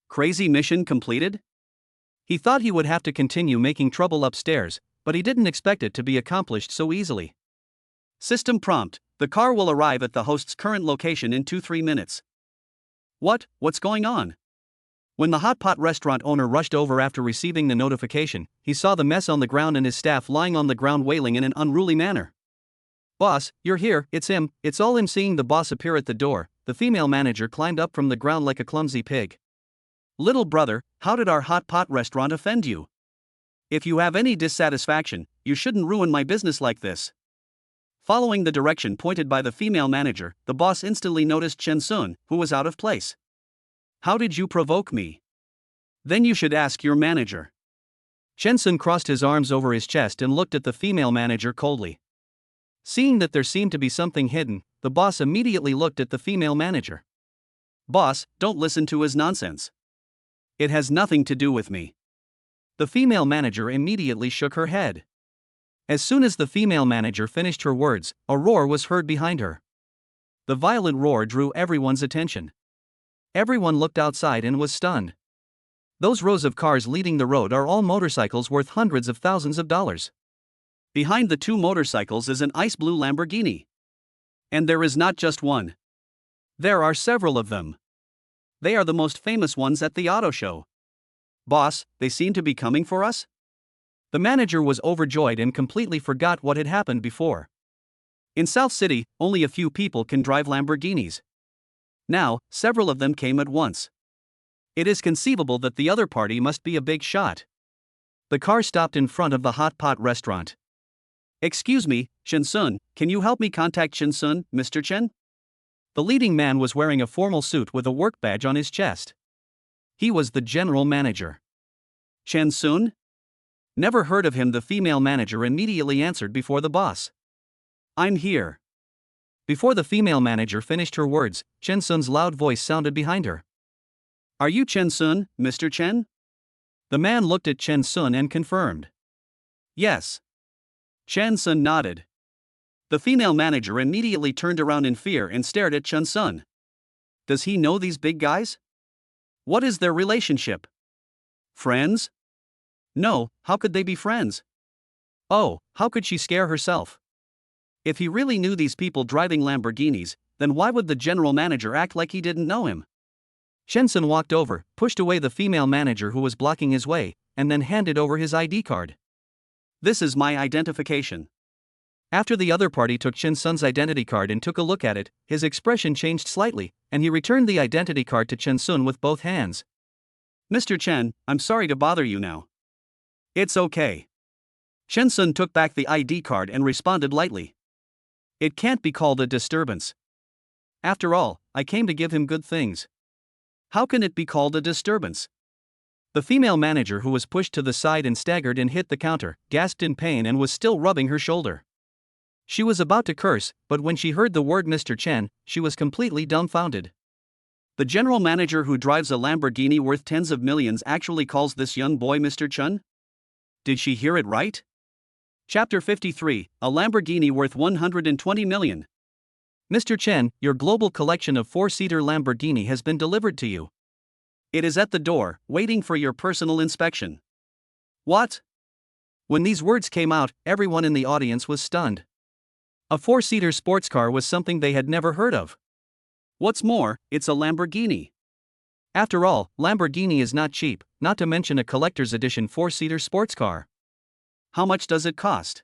Crazy mission completed? He thought he would have to continue making trouble upstairs, but he didn't expect it to be accomplished so easily. System prompt, the car will arrive at the host's current location in 2-3 minutes. What's going on? When the hot pot restaurant owner rushed over after receiving the notification, he saw the mess on the ground and his staff lying on the ground wailing in an unruly manner. "Boss, you're here, it's him, it's all him." Seeing the boss appear at the door, the female manager climbed up from the ground like a clumsy pig. "Little brother, how did our hot pot restaurant offend you? If you have any dissatisfaction, you shouldn't ruin my business like this." Following the direction pointed by the female manager, the boss instantly noticed Chen Sun, who was out of place. "How did you provoke me? Then you should ask your manager." Chen Sun crossed his arms over his chest and looked at the female manager coldly. Seeing that there seemed to be something hidden, the boss immediately looked at the female manager. "Boss, don't listen to his nonsense. It has nothing to do with me." The female manager immediately shook her head. As soon as the female manager finished her words, a roar was heard behind her. The violent roar drew everyone's attention. Everyone looked outside and was stunned. Those rows of cars leading the road are all motorcycles worth hundreds of thousands of dollars. Behind the two motorcycles is an ice blue Lamborghini. And there is not just one. There are several of them. They are the most famous ones at the auto show. "Boss, they seem to be coming for us?" The manager was overjoyed and completely forgot what had happened before. In South City, only a few people can drive Lamborghinis. Now, several of them came at once. It is conceivable that the other party must be a big shot. The car stopped in front of the hot pot restaurant. "Excuse me, Chen Sun, can you help me contact Chen Sun, Mr. Chen?" The leading man was wearing a formal suit with a work badge on his chest. He was the general manager. Chen Sun? Never heard of him, the female manager immediately answered before the boss. I'm here. Before the female manager finished her words, Chen Sun's loud voice sounded behind her. Are you Chen Sun, Mr. Chen? The man looked at Chen Sun and confirmed. Yes. Chen Sun nodded. The female manager immediately turned around in fear and stared at Chen Sun. Does he know these big guys? What is their relationship? Friends? No, how could they be friends? Oh, how could she scare herself? If he really knew these people driving Lamborghinis, then why would the general manager act like he didn't know him? Chen Sun walked over, pushed away the female manager who was blocking his way, and then handed over his ID card. This is my identification. After the other party took Chen Sun's identity card and took a look at it, his expression changed slightly, and he returned the identity card to Chen Sun with both hands. Mr. Chen, I'm sorry to bother you now. It's okay. Chen Sun took back the ID card and responded lightly. It can't be called a disturbance. After all, I came to give him good things. How can it be called a disturbance? The female manager, who was pushed to the side and staggered and hit the counter, gasped in pain and was still rubbing her shoulder. She was about to curse, but when she heard the word Mr. Chen, she was completely dumbfounded. The general manager who drives a Lamborghini worth tens of millions actually calls this young boy Mr. Chen? Did she hear it right? Chapter 53, a Lamborghini worth 120 million. Mr. Chen, your global collection of four-seater Lamborghini has been delivered to you. It is at the door, waiting for your personal inspection. What? When these words came out, everyone in the audience was stunned. A four-seater sports car was something they had never heard of. What's more, it's a Lamborghini. After all, Lamborghini is not cheap, not to mention a collector's edition four-seater sports car. How much does it cost?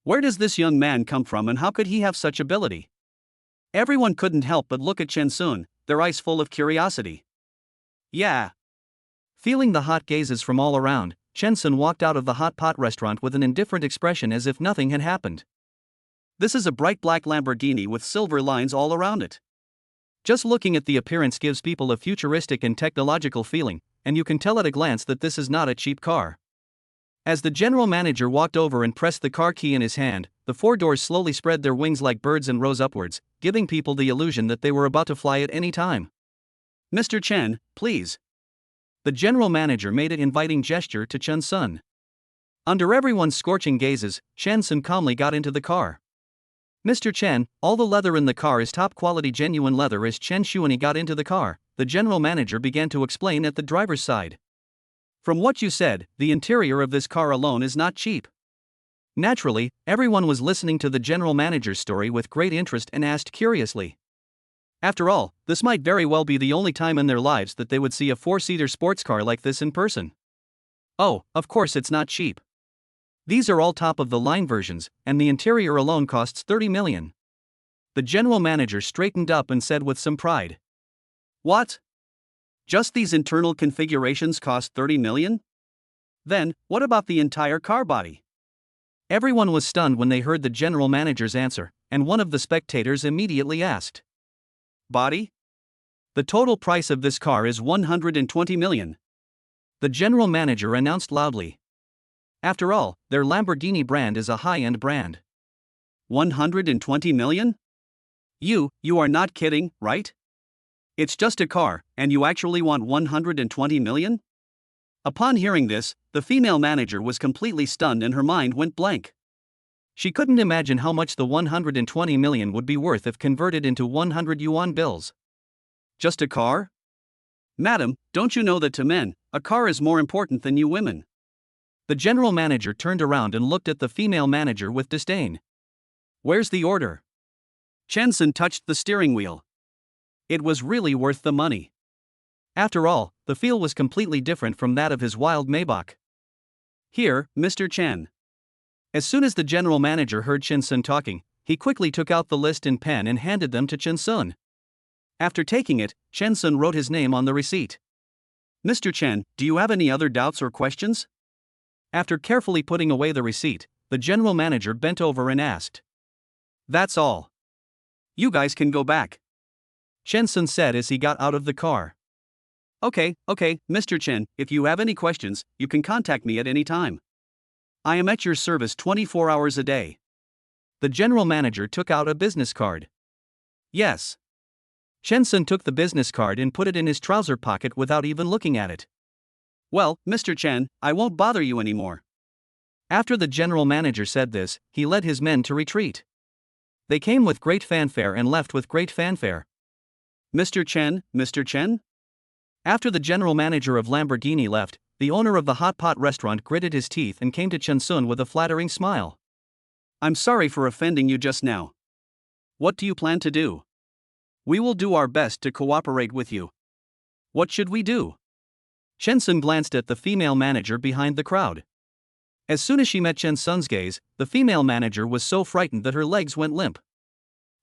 Where does this young man come from and how could he have such ability? Everyone couldn't help but look at Chen Sun, their eyes full of curiosity. Yeah. Feeling the hot gazes from all around, Chen Sun walked out of the hot pot restaurant with an indifferent expression as if nothing had happened. This is a bright black Lamborghini with silver lines all around it. Just looking at the appearance gives people a futuristic and technological feeling, and you can tell at a glance that this is not a cheap car. As the general manager walked over and pressed the car key in his hand, the four doors slowly spread their wings like birds and rose upwards, giving people the illusion that they were about to fly at any time. Mr. Chen, please. The general manager made an inviting gesture to Chen Sun. Under everyone's scorching gazes, Chen Sun calmly got into the car. Mr. Chen, all the leather in the car is top-quality genuine leather. As Chen Xuanyi got into the car, the general manager began to explain at the driver's side. From what you said, the interior of this car alone is not cheap. Naturally, everyone was listening to the general manager's story with great interest and asked curiously. After all, this might very well be the only time in their lives that they would see a four-seater sports car like this in person. Oh, of course it's not cheap. These are all top-of-the-line versions, and the interior alone costs 30 million. The general manager straightened up and said with some pride. What? Just these internal configurations cost 30 million? Then, what about the entire car body? Everyone was stunned when they heard the general manager's answer, and one of the spectators immediately asked. Body? The total price of this car is 120 million. The general manager announced loudly. After all, their Lamborghini brand is a high-end brand. 120 million? You are not kidding, right? It's just a car, and you actually want 120 million? Upon hearing this, the female manager was completely stunned and her mind went blank. She couldn't imagine how much the 120 million would be worth if converted into 100 yuan bills. Just a car? Madam, don't you know that to men, a car is more important than you women? The general manager turned around and looked at the female manager with disdain. Where's the order? Chen Sun touched the steering wheel. It was really worth the money. After all, the feel was completely different from that of his wild Maybach. Here, Mr. Chen. As soon as the general manager heard Chen Sun talking, he quickly took out the list and pen and handed them to Chen Sun. After taking it, Chen Sun wrote his name on the receipt. Mr. Chen, do you have any other doubts or questions? After carefully putting away the receipt, the general manager bent over and asked. That's all. You guys can go back. Chen Sun said as he got out of the car. Okay, Mr. Chen, if you have any questions, you can contact me at any time. I am at your service 24 hours a day. The general manager took out a business card. Yes. Chen Sun took the business card and put it in his trouser pocket without even looking at it. Well, Mr. Chen, I won't bother you anymore. After the general manager said this, he led his men to retreat. They came with great fanfare and left with great fanfare. Mr. Chen? After the general manager of Lamborghini left, the owner of the hot pot restaurant gritted his teeth and came to Chen Sun with a flattering smile. I'm sorry for offending you just now. What do you plan to do? We will do our best to cooperate with you. What should we do? Chen Sun glanced at the female manager behind the crowd. As soon as she met Chen Sun's gaze, the female manager was so frightened that her legs went limp.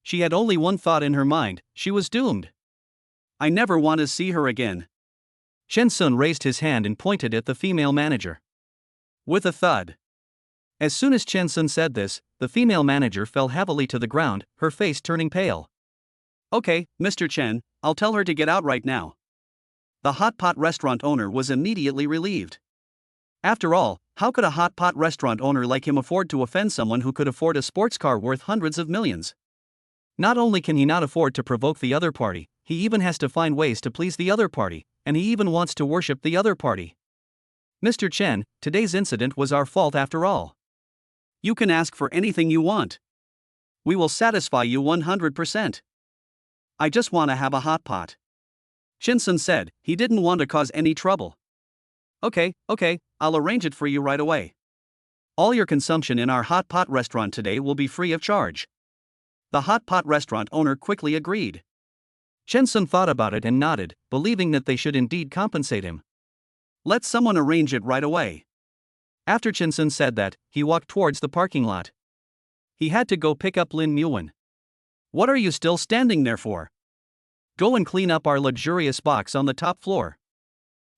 She had only one thought in her mind: she was doomed. I never want to see her again. Chen Sun raised his hand and pointed at the female manager. With a thud. As soon as Chen Sun said this, the female manager fell heavily to the ground, her face turning pale. Okay, Mr. Chen, I'll tell her to get out right now. The hot pot restaurant owner was immediately relieved. After all, how could a hot pot restaurant owner like him afford to offend someone who could afford a sports car worth hundreds of millions? Not only can he not afford to provoke the other party, he even has to find ways to please the other party, and he even wants to worship the other party. Mr. Chen, today's incident was our fault after all. You can ask for anything you want. We will satisfy you 100%. I just want to have a hot pot. Chen Sun said he didn't want to cause any trouble. Okay, I'll arrange it for you right away. All your consumption in our hot pot restaurant today will be free of charge. The hot pot restaurant owner quickly agreed. Chen Sun thought about it and nodded, believing that they should indeed compensate him. Let someone arrange it right away. After Chen Sun said that, he walked towards the parking lot. He had to go pick up Lin Nguyen. What are you still standing there for? Go and clean up our luxurious box on the top floor.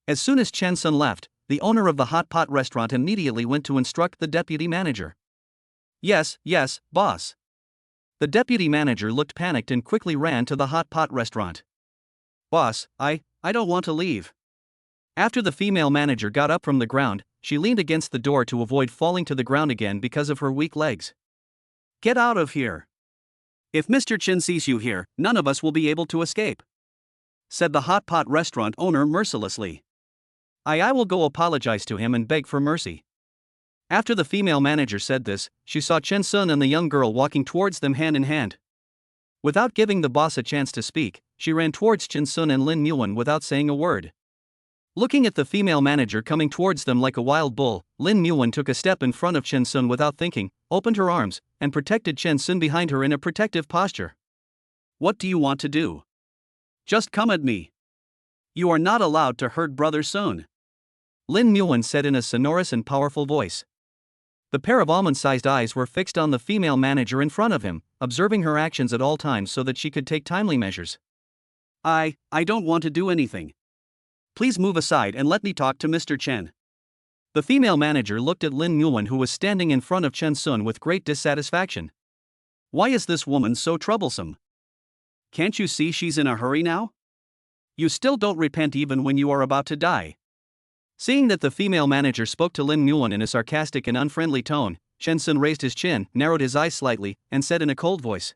As soon as Chen Sun left, the owner of the hot pot restaurant immediately went to instruct the deputy manager. Yes, boss. The deputy manager looked panicked and quickly ran to the hot pot restaurant. Boss, I don't want to leave. After the female manager got up from the ground, she leaned against the door to avoid falling to the ground again because of her weak legs. Get out of here. If Mr. Chen sees you here, none of us will be able to escape, said the hot pot restaurant owner mercilessly. I will go apologize to him and beg for mercy. After the female manager said this, she saw Chen Sun and the young girl walking towards them hand in hand. Without giving the boss a chance to speak, she ran towards Chen Sun and Lin Nguyen without saying a word. Looking at the female manager coming towards them like a wild bull, Lin Nguyen took a step in front of Chen Sun without thinking, opened her arms, and protected Chen Sun behind her in a protective posture. What do you want to do? Just come at me. You are not allowed to hurt Brother Sun, Lin Nguyen said in a sonorous and powerful voice. The pair of almond-sized eyes were fixed on the female manager in front of him, observing her actions at all times so that she could take timely measures. I don't want to do anything. Please move aside and let me talk to Mr. Chen. The female manager looked at Lin Nguyen, who was standing in front of Chen Sun with great dissatisfaction. Why is this woman so troublesome? Can't you see she's in a hurry now? You still don't repent even when you are about to die. Seeing that the female manager spoke to Lin Nguyen in a sarcastic and unfriendly tone, Chen Sun raised his chin, narrowed his eyes slightly, and said in a cold voice.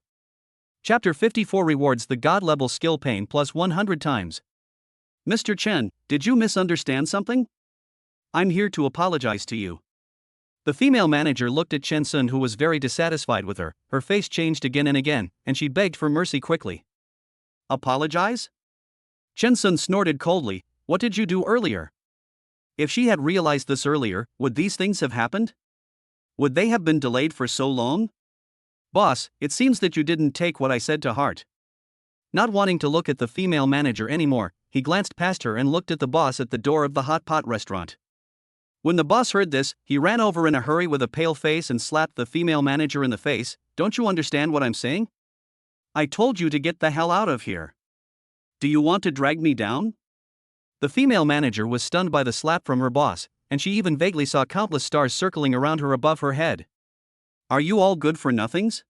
Chapter 54 rewards the God-level skill pain plus 100 times. Mr. Chen, did you misunderstand something? I'm here to apologize to you. The female manager looked at Chen Sun, who was very dissatisfied with her. Her face changed again and again, and she begged for mercy quickly. Apologize? Chen Sun snorted coldly. What did you do earlier? If she had realized this earlier, would these things have happened? Would they have been delayed for so long? Boss, it seems that you didn't take what I said to heart. Not wanting to look at the female manager anymore, he glanced past her and looked at the boss at the door of the hot pot restaurant. When the boss heard this, he ran over in a hurry with a pale face and slapped the female manager in the face. Don't you understand what I'm saying? I told you to get the hell out of here. Do you want to drag me down? The female manager was stunned by the slap from her boss, and she even vaguely saw countless stars circling around her above her head. Are you all good for nothings?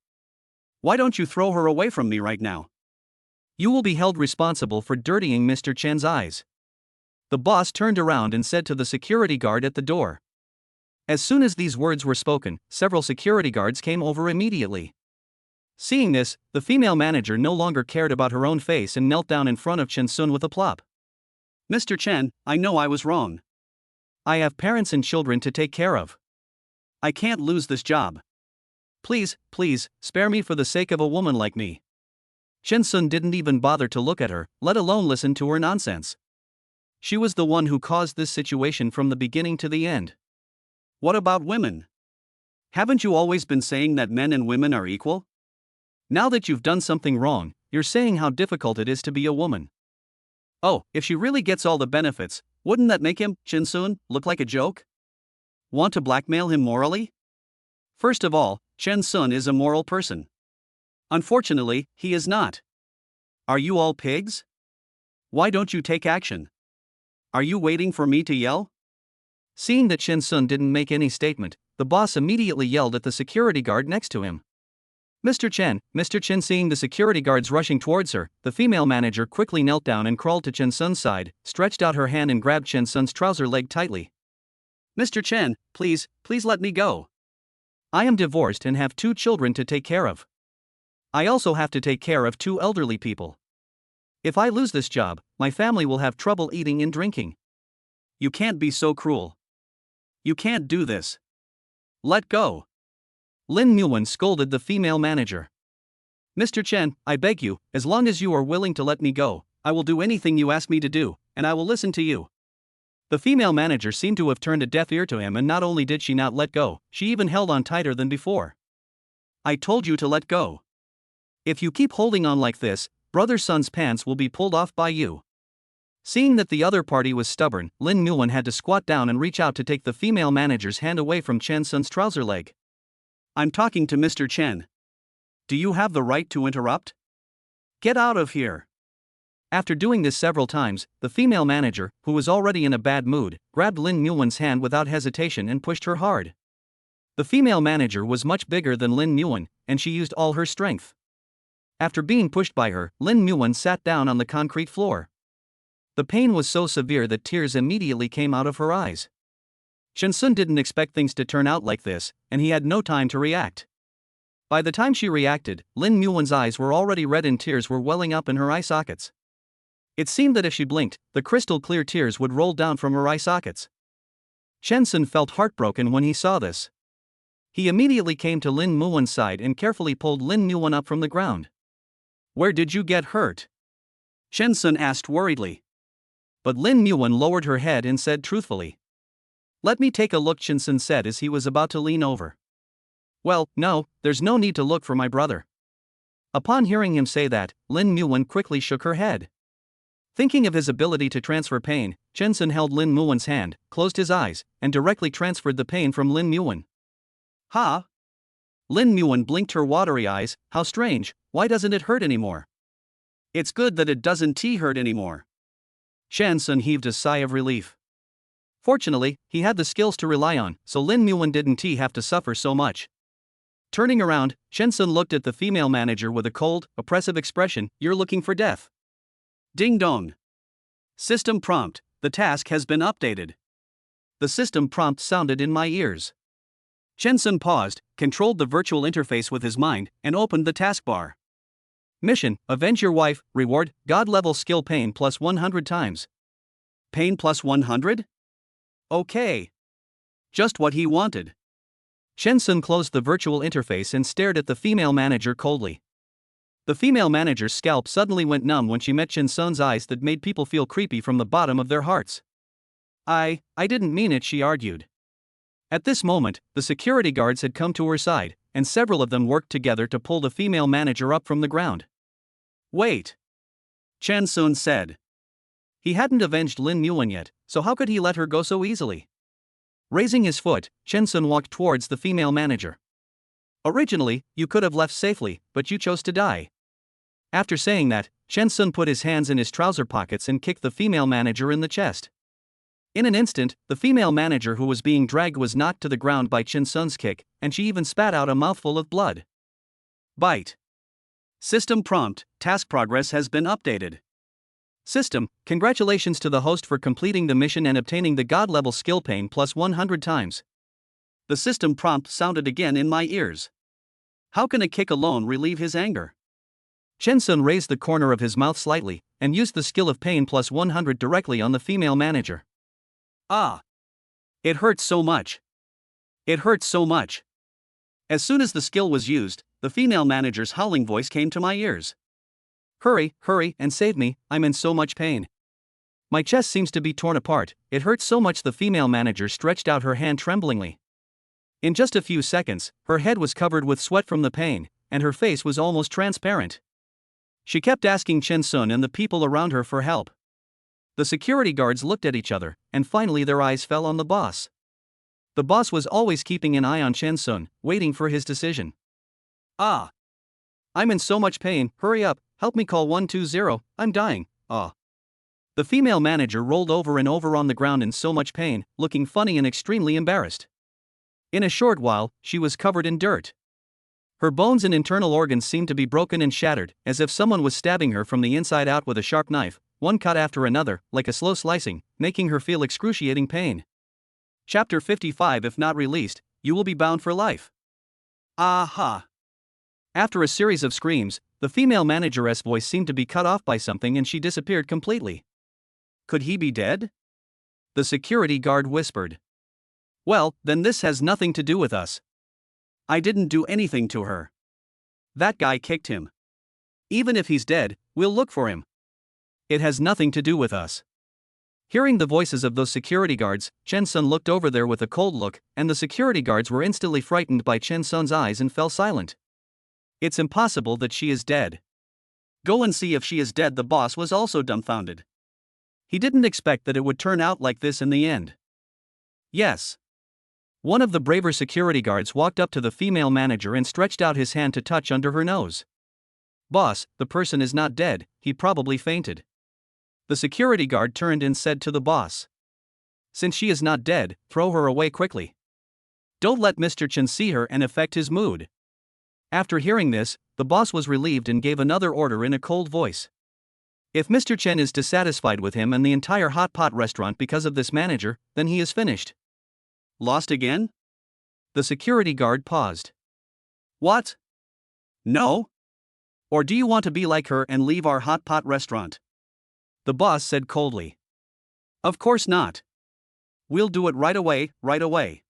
Why don't you throw her away from me right now? You will be held responsible for dirtying Mr. Chen's eyes. The boss turned around and said to the security guard at the door. As soon as these words were spoken, several security guards came over immediately. Seeing this, the female manager no longer cared about her own face and knelt down in front of Chen Sun with a plop. Mr. Chen, I know I was wrong. I have parents and children to take care of. I can't lose this job. Please, spare me for the sake of a woman like me. Chen Sun didn't even bother to look at her, let alone listen to her nonsense. She was the one who caused this situation from the beginning to the end. What about women? Haven't you always been saying that men and women are equal? Now that you've done something wrong, you're saying how difficult it is to be a woman. Oh, if she really gets all the benefits, wouldn't that make him, Chen Sun, look like a joke? Want to blackmail him morally? First of all, Chen Sun is a moral person. Unfortunately, he is not. Are you all pigs? Why don't you take action? Are you waiting for me to yell? Seeing that Chen Sun didn't make any statement, the boss immediately yelled at the security guard next to him. Mr. Chen. Seeing the security guards rushing towards her, the female manager quickly knelt down and crawled to Chen Sun's side, stretched out her hand and grabbed Chen Sun's trouser leg tightly. Mr. Chen, please let me go. I am divorced and have 2 children to take care of. I also have to take care of 2 elderly people. If I lose this job, my family will have trouble eating and drinking. You can't be so cruel. You can't do this. Let go. Lin Muwen scolded the female manager. Mr. Chen, I beg you, as long as you are willing to let me go, I will do anything you ask me to do, and I will listen to you. The female manager seemed to have turned a deaf ear to him, and not only did she not let go, she even held on tighter than before. I told you to let go. If you keep holding on like this, Brother Sun's pants will be pulled off by you. Seeing that the other party was stubborn, Lin Muwen had to squat down and reach out to take the female manager's hand away from Chen Sun's trouser leg. I'm talking to Mr. Chen. Do you have the right to interrupt? Get out of here. After doing this several times, the female manager, who was already in a bad mood, grabbed Lin Muwen's hand without hesitation and pushed her hard. The female manager was much bigger than Lin Muwen, and she used all her strength. After being pushed by her, Lin Muwen sat down on the concrete floor. The pain was so severe that tears immediately came out of her eyes. Chen Sun didn't expect things to turn out like this, and he had no time to react. By the time she reacted, Lin Muwen's eyes were already red and tears were welling up in her eye sockets. It seemed that if she blinked, the crystal-clear tears would roll down from her eye sockets. Chen Sun felt heartbroken when he saw this. He immediately came to Lin Muwen's side and carefully pulled Lin Muwen up from the ground. Where did you get hurt? Chen Sun asked worriedly. But Lin Muwen lowered her head and said truthfully. Let me take a look, Chen Sun said as he was about to lean over. Well, no, there's no need to look for my brother. Upon hearing him say that, Lin Muwen quickly shook her head. Thinking of his ability to transfer pain, Chen Sun held Lin Muwen's hand, closed his eyes, and directly transferred the pain from Lin Muwen. Ha! Lin Muwen blinked her watery eyes. How strange, why doesn't it hurt anymore? It's good that it doesn't hurt anymore. Chen Sun heaved a sigh of relief. Fortunately, he had the skills to rely on, so Lin Muwen didn't have to suffer so much. Turning around, Chen Sun looked at the female manager with a cold, oppressive expression. You're looking for death. Ding dong. System prompt, the task has been updated. The system prompt sounded in my ears. Chen Sun paused, controlled the virtual interface with his mind, and opened the taskbar. Mission, avenge your wife, reward, God level skill pain plus 100 times. Pain plus 100? Okay. Just what he wanted. Chen Sun closed the virtual interface and stared at the female manager coldly. The female manager's scalp suddenly went numb when she met Chen Sun's eyes that made people feel creepy from the bottom of their hearts. I didn't mean it, she argued. At this moment, the security guards had come to her side, and several of them worked together to pull the female manager up from the ground. Wait. Chen Sun said. He hadn't avenged Lin Muwen yet, so how could he let her go so easily? Raising his foot, Chen Sun walked towards the female manager. Originally, you could have left safely, but you chose to die. After saying that, Chen Sun put his hands in his trouser pockets and kicked the female manager in the chest. In an instant, the female manager who was being dragged was knocked to the ground by Chen Sun's kick, and she even spat out a mouthful of blood. Bite. System prompt, task progress has been updated. System, congratulations to the host for completing the mission and obtaining the God level skill pain plus 100 times. The system prompt sounded again in my ears. How can a kick alone relieve his anger? Chen Sun raised the corner of his mouth slightly and used the skill of pain plus 100 directly on the female manager. Ah! It hurts so much. It hurts so much. As soon as the skill was used, the female manager's howling voice came to my ears. Hurry, hurry, and save me, I'm in so much pain. My chest seems to be torn apart, it hurts so much. The female manager stretched out her hand tremblingly. In just a few seconds, her head was covered with sweat from the pain, and her face was almost transparent. She kept asking Chen Sun and the people around her for help. The security guards looked at each other, and finally their eyes fell on the boss. The boss was always keeping an eye on Chen Sun, waiting for his decision. Ah! I'm in so much pain, hurry up, help me, call 120, I'm dying, ah. The female manager rolled over and over on the ground in so much pain, looking funny and extremely embarrassed. In a short while, she was covered in dirt. Her bones and internal organs seemed to be broken and shattered, as if someone was stabbing her from the inside out with a sharp knife, one cut after another, like a slow slicing, making her feel excruciating pain. Chapter 55. If not released, you will be bound for life. Aha! After a series of screams, the female manager's voice seemed to be cut off by something and she disappeared completely. Could he be dead? The security guard whispered. Well, then this has nothing to do with us. I didn't do anything to her. That guy kicked him. Even if he's dead, we'll look for him. It has nothing to do with us. Hearing the voices of those security guards, Chen Sun looked over there with a cold look, and the security guards were instantly frightened by Chen Sun's eyes and fell silent. It's impossible that she is dead. Go and see if she is dead. The boss was also dumbfounded. He didn't expect that it would turn out like this in the end. Yes. One of the braver security guards walked up to the female manager and stretched out his hand to touch under her nose. Boss, the person is not dead, he probably fainted. The security guard turned and said to the boss. Since she is not dead, throw her away quickly. Don't let Mr. Chen see her and affect his mood. After hearing this, the boss was relieved and gave another order in a cold voice. If Mr. Chen is dissatisfied with him and the entire hot pot restaurant because of this manager, then he is finished. Lost again? The security guard paused. What? No? Or do you want to be like her and leave our hot pot restaurant? The boss said coldly. Of course not. We'll do it right away, right away.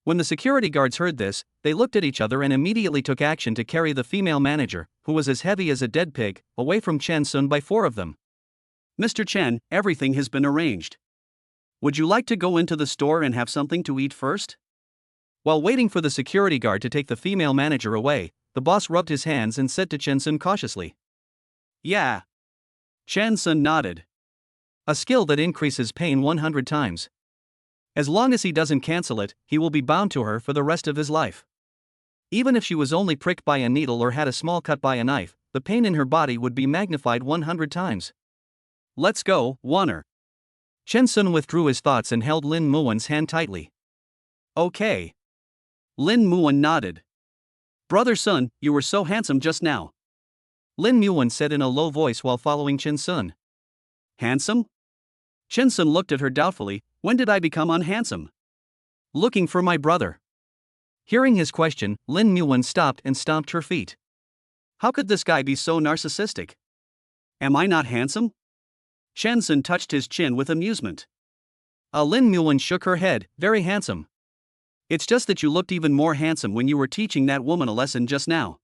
When the security guards heard this, they looked at each other and immediately took action to carry the female manager, who was as heavy as a dead pig, away from Chen Sun by 4 of them. Mr. Chen, everything has been arranged. Would you like to go into the store and have something to eat first? While waiting for the security guard to take the female manager away, the boss rubbed his hands and said to Chen Sun cautiously. Yeah. Chen Sun nodded. A skill that increases pain 100 times. As long as he doesn't cancel it, he will be bound to her for the rest of his life. Even if she was only pricked by a needle or had a small cut by a knife, the pain in her body would be magnified 100 times. Let's go, Warner. Chen Sun withdrew his thoughts and held Lin Muan's hand tightly. Okay. Lin Muan nodded. Brother Sun, you were so handsome just now. Lin Muan said in a low voice while following Chen Sun. Handsome? Chen Sun looked at her doubtfully. When did I become unhandsome? Looking for my brother. Hearing his question, Lin Muan stopped and stomped her feet. How could this guy be so narcissistic? Am I not handsome? Chen Sun touched his chin with amusement. Lin Muan shook her head, very handsome. It's just that you looked even more handsome when you were teaching that woman a lesson just now.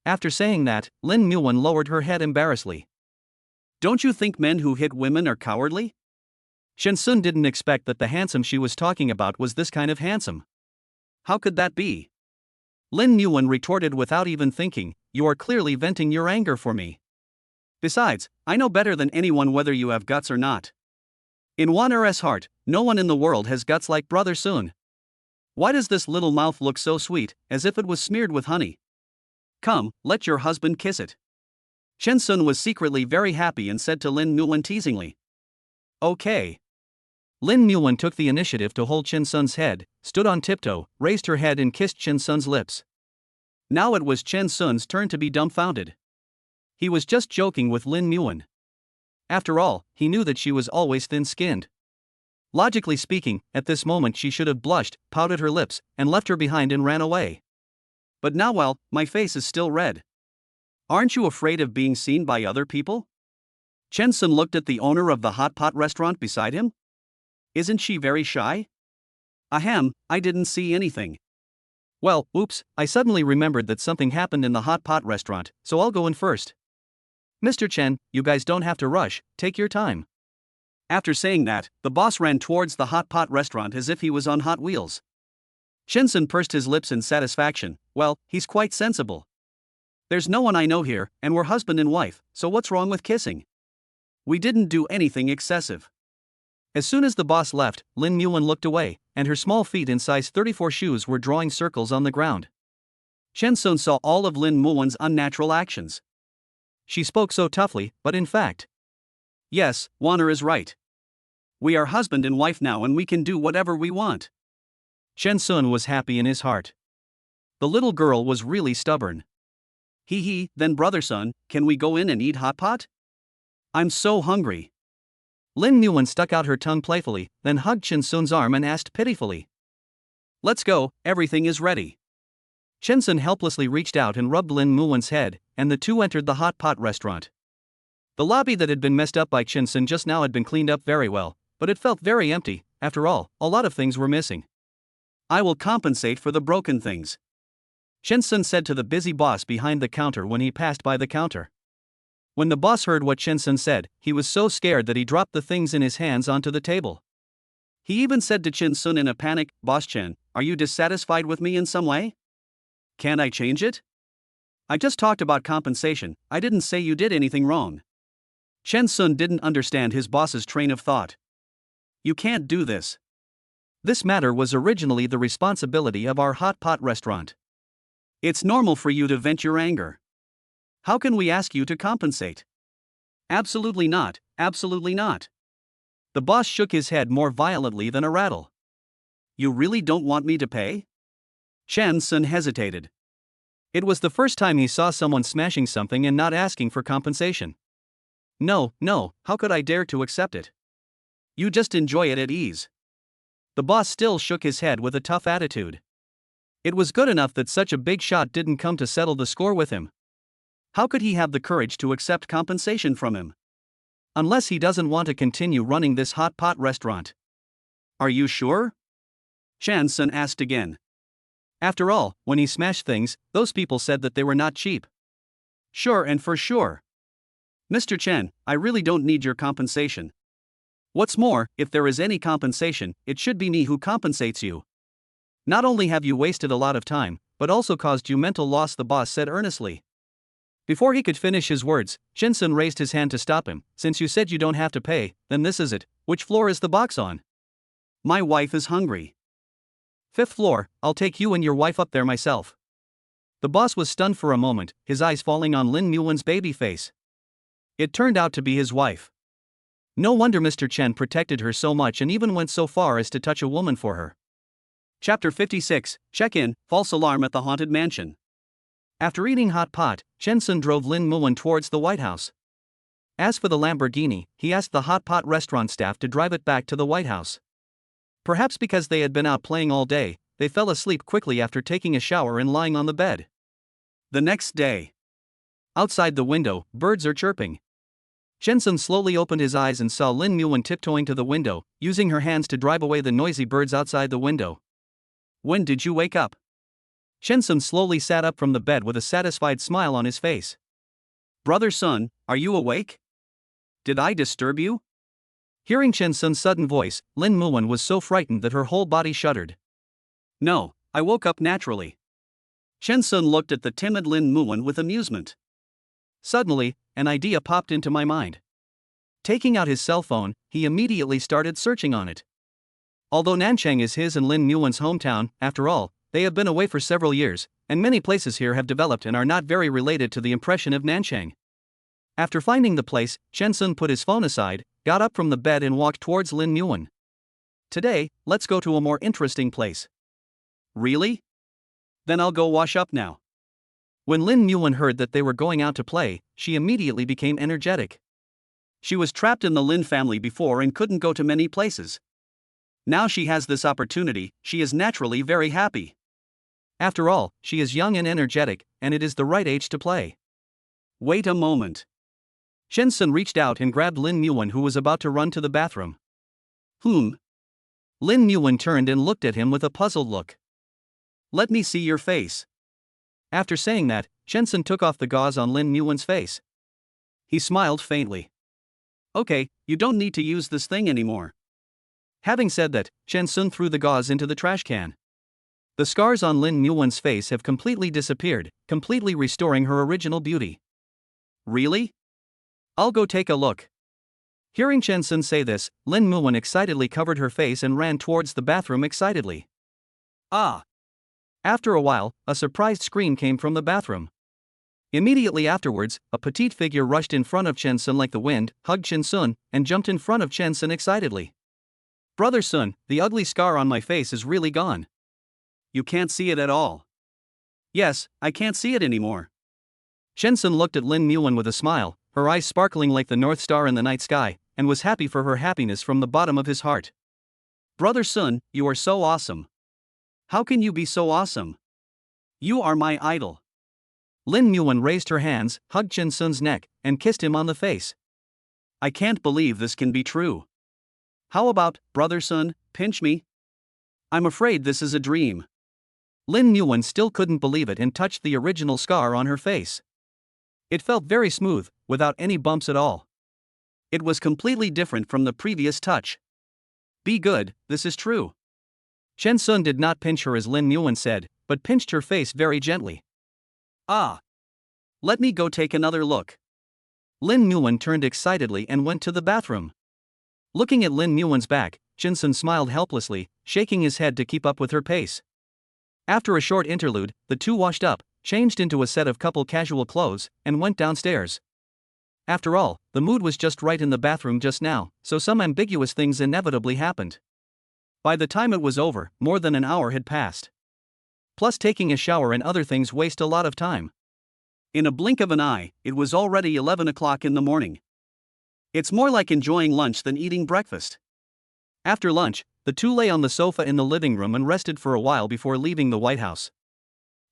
After saying that, Lin Muan lowered her head embarrassedly. Don't you think men who hit women are cowardly? Chen Sun didn't expect that the handsome she was talking about was this kind of handsome. How could that be? Lin Muan retorted without even thinking, you are clearly venting your anger for me. Besides, I know better than anyone whether you have guts or not. In Wanner's heart, no one in the world has guts like Brother Sun. Why does this little mouth look so sweet, as if it was smeared with honey? Come, let your husband kiss it. Chen Sun was secretly very happy and said to Lin Muan teasingly. Okay. Lin Muan took the initiative to hold Chen Sun's head, stood on tiptoe, raised her head and kissed Chen Sun's lips. Now it was Chen Sun's turn to be dumbfounded. He was just joking with Lin Muan. After all, he knew that she was always thin-skinned. Logically speaking, at this moment she should have blushed, pouted her lips, and left her behind and ran away. But now, well, my face is still red. Aren't you afraid of being seen by other people? Chen Sun looked at the owner of the hot pot restaurant beside him. Isn't she very shy? Ahem, I didn't see anything. Well, oops, I suddenly remembered that something happened in the hot pot restaurant, so I'll go in first. Mr. Chen, you guys don't have to rush, take your time. After saying that, the boss ran towards the hot pot restaurant as if he was on Hot Wheels. Chen Sun pursed his lips in satisfaction. Well, he's quite sensible. There's no one I know here, and we're husband and wife, so what's wrong with kissing? We didn't do anything excessive. As soon as the boss left, Lin Muan looked away, and her small feet in size 34 shoes were drawing circles on the ground. Chen Sun saw all of Lin Muan's unnatural actions. She spoke so toughly, but in fact. Yes, Warner is right. We are husband and wife now and we can do whatever we want. Chen Sun was happy in his heart. The little girl was really stubborn. Hee, then brother Sun, can we go in and eat hot pot? I'm so hungry. Lin Muan stuck out her tongue playfully, then hugged Chen Sun's arm and asked pitifully. Let's go, everything is ready. Chen Sun helplessly reached out and rubbed Lin Muan's head, and the two entered the hot pot restaurant. The lobby that had been messed up by Chen Sun just now had been cleaned up very well, but it felt very empty. After all, a lot of things were missing. I will compensate for the broken things, Chen Sun said to the busy boss behind the counter when he passed by the counter. When the boss heard what Chen Sun said, he was so scared that he dropped the things in his hands onto the table. He even said to Chen Sun in a panic, Boss Chen, are you dissatisfied with me in some way? Can't I change it? I just talked about compensation, I didn't say you did anything wrong. Chen Sun didn't understand his boss's train of thought. You can't do this. This matter was originally the responsibility of our hot pot restaurant. It's normal for you to vent your anger. How can we ask you to compensate? Absolutely not, absolutely not. The boss shook his head more violently than a rattle. You really don't want me to pay? Chen Sun hesitated. It was the first time he saw someone smashing something and not asking for compensation. No, how could I dare to accept it? You just enjoy it at ease. The boss still shook his head with a tough attitude. It was good enough that such a big shot didn't come to settle the score with him. How could he have the courage to accept compensation from him? Unless he doesn't want to continue running this hot pot restaurant. Are you sure? Chen Sun asked again. After all, when he smashed things, those people said that they were not cheap. Sure and for sure. Mr. Chen, I really don't need your compensation. What's more, if there is any compensation, it should be me who compensates you. Not only have you wasted a lot of time, but also caused you mental loss, the boss said earnestly. Before he could finish his words, Chen Sun raised his hand to stop him. Since you said you don't have to pay, then this is it. Which floor is the box on? My wife is hungry. 5th floor, I'll take you and your wife up there myself. The boss was stunned for a moment, his eyes falling on Lin Muan's baby face. It turned out to be his wife. No wonder Mr. Chen protected her so much and even went so far as to touch a woman for her. Chapter 56, Check-in, False Alarm at the Haunted Mansion. After eating hot pot, Chen Sun drove Lin Muan towards the White House. As for the Lamborghini, he asked the hot pot restaurant staff to drive it back to the White House. Perhaps because they had been out playing all day, they fell asleep quickly after taking a shower and lying on the bed. The next day. Outside the window, birds are chirping. Chen Sun slowly opened his eyes and saw Lin Muan tiptoeing to the window, using her hands to drive away the noisy birds outside the window. When did you wake up? Chen Sun slowly sat up from the bed with a satisfied smile on his face. Brother Sun, are you awake? Did I disturb you? Hearing Chen Sun's sudden voice, Lin Muan was so frightened that her whole body shuddered. No, I woke up naturally. Chen Sun looked at the timid Lin Muan with amusement. Suddenly, an idea popped into my mind. Taking out his cell phone, he immediately started searching on it. Although Nanchang is his and Lin Muan's hometown, after all, they have been away for several years, and many places here have developed and are not very related to the impression of Nanchang. After finding the place, Chen Sun put his phone aside, got up from the bed and walked towards Lin Muan. Today, let's go to a more interesting place. Really? Then I'll go wash up now. When Lin Muan heard that they were going out to play, she immediately became energetic. She was trapped in the Lin family before and couldn't go to many places. Now she has this opportunity, she is naturally very happy. After all, she is young and energetic, and it is the right age to play. Wait a moment. Shen Sun reached out and grabbed Lin Muwen, who was about to run to the bathroom. Lin Muwen turned and looked at him with a puzzled look. Let me see your face. After saying that, Shen Sun took off the gauze on Lin Muwen's face. He smiled faintly. Okay, you don't need to use this thing anymore. Having said that, Shen Sun threw the gauze into the trash can. The scars on Lin Muwen's face have completely disappeared, completely restoring her original beauty. Really? I'll go take a look. Hearing Shen Sun say this, Lin Muwen excitedly covered her face and ran towards the bathroom excitedly. Ah! After a while, a surprised scream came from the bathroom. Immediately afterwards, a petite figure rushed in front of Shen Sun like the wind, hugged Shen Sun, and jumped in front of Shen Sun excitedly. Brother Sun, the ugly scar on my face is really gone. You can't see it at all. Yes, I can't see it anymore. Shen Sun looked at Lin Muwen with a smile, her eyes sparkling like the North Star in the night sky, and was happy for her happiness from the bottom of his heart. Brother Sun, you are so awesome. How can you be so awesome? You are my idol. Lin Muwen raised her hands, hugged Shen Sun's neck, and kissed him on the face. I can't believe this can be true. How about, Brother Sun, pinch me? I'm afraid this is a dream. Lin Muwen still couldn't believe it and touched the original scar on her face. It felt very smooth, without any bumps at all. It was completely different from the previous touch. Be good, this is true. Shen Sun did not pinch her as Lin Muwen said, but pinched her face very gently. Ah! Let me go take another look. Lin Muwen turned excitedly and went to the bathroom. Looking at Lin Muwen's back, Shen Sun smiled helplessly, shaking his head to keep up with her pace. After a short interlude, the two washed up, changed into a set of couple casual clothes, and went downstairs. After all, the mood was just right in the bathroom just now, so some ambiguous things inevitably happened. By the time it was over, more than an hour had passed. Plus taking a shower and other things waste a lot of time. In a blink of an eye, it was already 11 o'clock in the morning. It's more like enjoying lunch than eating breakfast. After lunch, the two lay on the sofa in the living room and rested for a while before leaving the White House.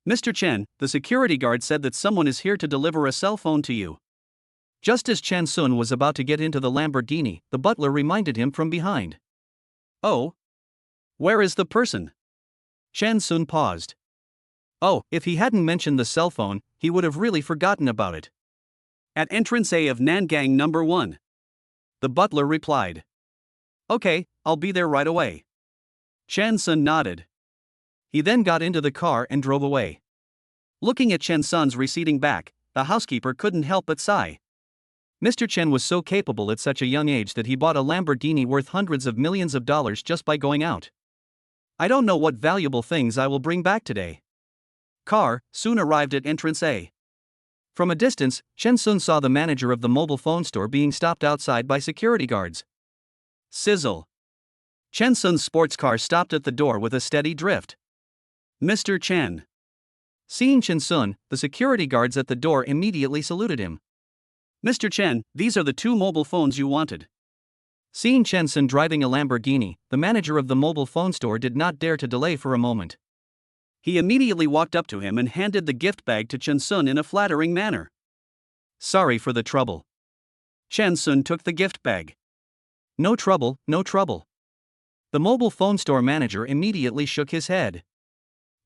Mr. Chen, the security guard said that someone is here to deliver a cell phone to you. Just as Shen Sun was about to get into the Lamborghini, the butler reminded him from behind. Oh? Where is the person? Shen Sun paused. Oh, if he hadn't mentioned the cell phone, he would have really forgotten about it. At entrance A of Nangang number 1. The butler replied. Okay, I'll be there right away. Shen Sun nodded. He then got into the car and drove away. Looking at Shen Sun's receding back, the housekeeper couldn't help but sigh. Mr. Chen was so capable at such a young age that he bought a Lamborghini worth hundreds of millions of dollars just by going out. I don't know what valuable things I will bring back today. Car soon arrived at entrance A. From a distance, Shen Sun saw the manager of the mobile phone store being stopped outside by security guards. Sizzle. Shen Sun's sports car stopped at the door with a steady drift. Mr. Chen. Seeing Shen Sun, the security guards at the door immediately saluted him. Mr. Chen, these are the two mobile phones you wanted. Seeing Shen Sun driving a Lamborghini, the manager of the mobile phone store did not dare to delay for a moment. He immediately walked up to him and handed the gift bag to Shen Sun in a flattering manner. Sorry for the trouble. Shen Sun took the gift bag. No trouble, no trouble. The mobile phone store manager immediately shook his head.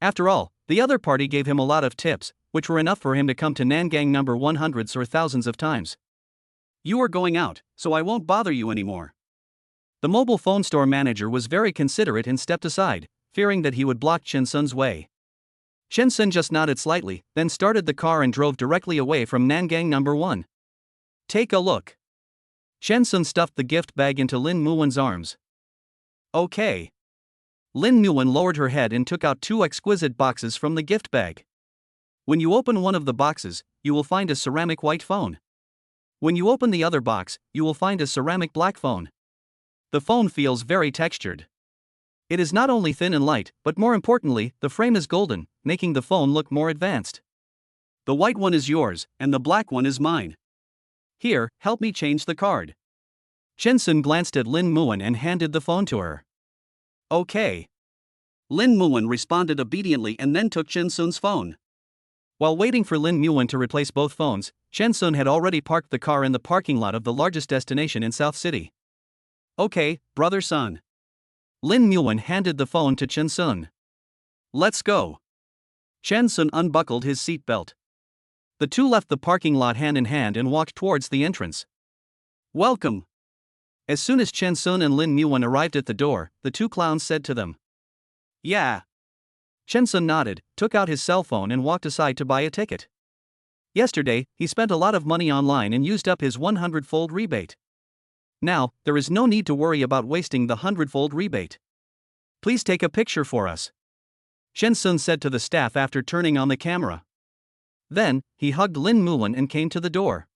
After all, the other party gave him a lot of tips, which were enough for him to come to Nangang number 100s or thousands of times. You are going out, so I won't bother you anymore. The mobile phone store manager was very considerate and stepped aside, fearing that he would block Shen Sun's way. Shen Sun just nodded slightly, then started the car and drove directly away from Nangang number 1. Take a look. Shen Sun stuffed the gift bag into Lin Muwen's arms. Okay. Lin Muwen lowered her head and took out two exquisite boxes from the gift bag. When you open one of the boxes, you will find a ceramic white phone. When you open the other box, you will find a ceramic black phone. The phone feels very textured. It is not only thin and light, but more importantly, the frame is golden, making the phone look more advanced. The white one is yours, and the black one is mine. Here, help me change the card. Chen Sun glanced at Lin Muan and handed the phone to her. Okay. Lin Muan responded obediently and then took Chen Sun's phone. While waiting for Lin Muan to replace both phones, Chen Sun had already parked the car in the parking lot of the largest destination in South City. Okay, brother Sun. Lin Muan handed the phone to Chen Sun. Let's go. Chen Sun unbuckled his seatbelt. The two left the parking lot hand in hand and walked towards the entrance. Welcome. As soon as Chen Sun and Lin Muan arrived at the door, the two clowns said to them, Yeah. Chen Sun nodded, took out his cell phone and walked aside to buy a ticket. Yesterday, he spent a lot of money online and used up his 100-fold rebate. Now, there is no need to worry about wasting the 100-fold rebate. Please take a picture for us, Chen Sun said to the staff after turning on the camera. Then, he hugged Lin Muan and came to the door.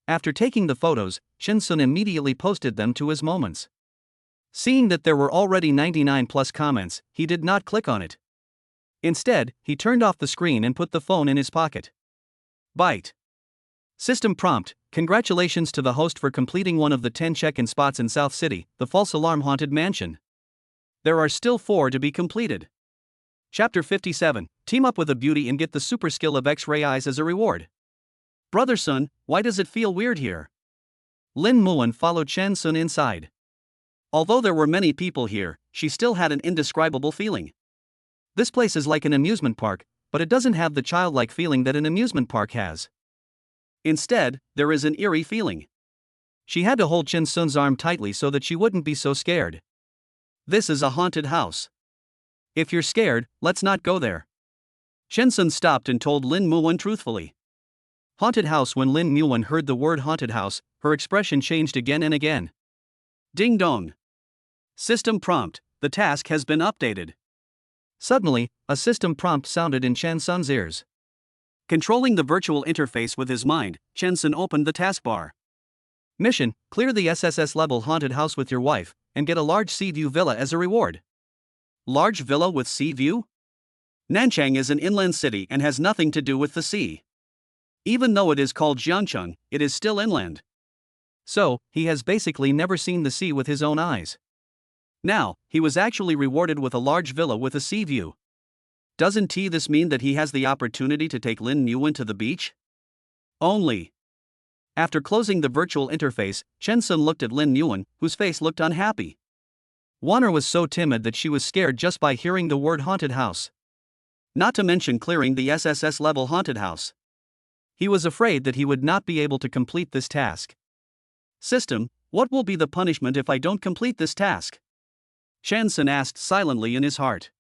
After taking the photos, Chen Sun immediately posted them to his moments. Seeing that there were already 99 plus comments, he did not click on it. Instead, he turned off the screen and put the phone in his pocket. Byte. System prompt: congratulations to the host for completing one of the 10 check-in spots in South City, the false alarm haunted mansion. There are still 4 to be completed. Chapter 57, team up with a beauty and get the super skill of X-ray eyes as a reward. Brother Sun, why does it feel weird here? Lin Muan followed Chen Sun inside. Although there were many people here, she still had an indescribable feeling. This place is like an amusement park, but it doesn't have the childlike feeling that an amusement park has. Instead, there is an eerie feeling. She had to hold Chen Sun's arm tightly so that she wouldn't be so scared. This is a haunted house. If you're scared, let's not go there. Chen Sun stopped and told Lin Muan truthfully. Haunted house. When Lin Muan heard the word haunted house, her expression changed again and again. Ding dong. System prompt: the task has been updated. Suddenly, a system prompt sounded in Chen Sun's ears. Controlling the virtual interface with his mind, Chen Sun opened the taskbar. Mission: clear the SSS level haunted house with your wife, and get a large sea view villa as a reward. Large villa with sea view? Nanchang is an inland city and has nothing to do with the sea. Even though it is called Jiangcheng, it is still inland. So, he has basically never seen the sea with his own eyes. Now, he was actually rewarded with a large villa with a sea view. Doesn't this mean that he has the opportunity to take Lin Muan to the beach? Only. After closing the virtual interface, Chen Sun looked at Lin Muan, whose face looked unhappy. Wanner was so timid that she was scared just by hearing the word haunted house. Not to mention clearing the SSS level haunted house. He was afraid that he would not be able to complete this task. System, what will be the punishment if I don't complete this task? Chen Sun asked silently in his heart.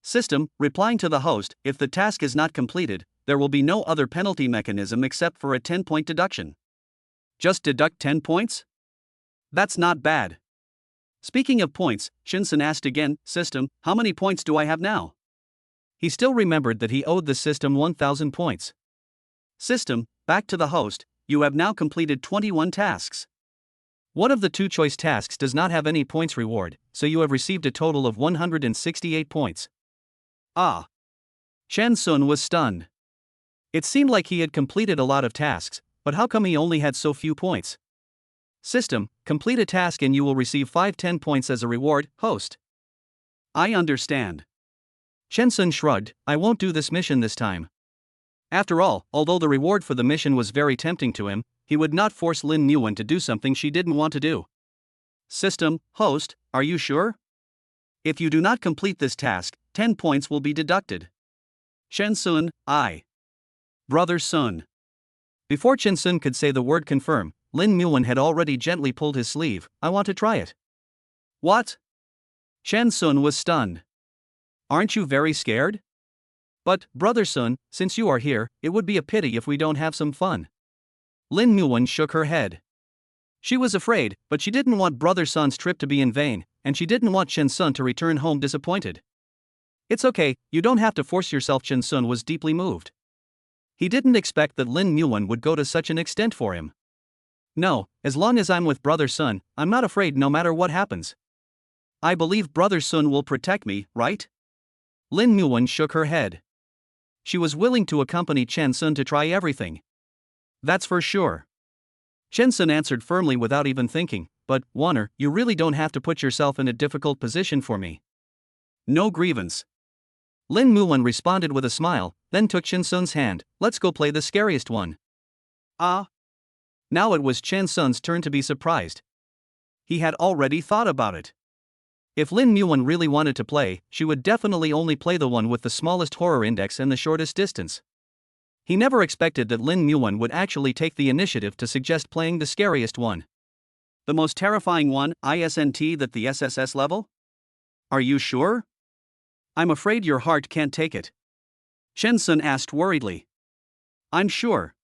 System, replying to the host, if the task is not completed, there will be no other penalty mechanism except for a 10-point deduction. Just deduct 10 points? That's not bad. Speaking of points, Chen Sun asked again, System, how many points do I have now? He still remembered that he owed the system 1,000 points. System, back to the host, you have now completed 21 tasks. One of the 2 choice tasks does not have any points reward, so you have received a total of 168 points. Ah. Chen Sun was stunned. It seemed like he had completed a lot of tasks, but how come he only had so few points? System, complete a task and you will receive 10 points as a reward, host. I understand. Chen Sun shrugged, I won't do this mission this time. After all, although the reward for the mission was very tempting to him, he would not force Lin Muan to do something she didn't want to do. System, host, are you sure? If you do not complete this task, 10 points will be deducted. Chen Sun, I. Brother Sun. Before Chen Sun could say the word confirm, Lin Muan had already gently pulled his sleeve. I want to try it. What? Chen Sun was stunned. Aren't you very scared? But, Brother Sun, since you are here, it would be a pity if we don't have some fun. Lin Muan shook her head. She was afraid, but she didn't want Brother Sun's trip to be in vain, and she didn't want Chen Sun to return home disappointed. It's okay, you don't have to force yourself. Chen Sun was deeply moved. He didn't expect that Lin Muan would go to such an extent for him. No, as long as I'm with Brother Sun, I'm not afraid no matter what happens. I believe Brother Sun will protect me, right? Lin Muan shook her head. She was willing to accompany Chen Sun to try everything. That's for sure. Chen Sun answered firmly without even thinking, but, Warner, you really don't have to put yourself in a difficult position for me. No grievance. Lin Muwen responded with a smile, then took Chen Sun's hand. Let's go play the scariest one. Ah. Now it was Chen Sun's turn to be surprised. He had already thought about it. If Lin Muwen really wanted to play, she would definitely only play the one with the smallest horror index and the shortest distance. He never expected that Lin Muwen would actually take the initiative to suggest playing the scariest one. The most terrifying one, isn't that the SSS level? Are you sure? I'm afraid your heart can't take it. Chen Sun asked worriedly. I'm sure.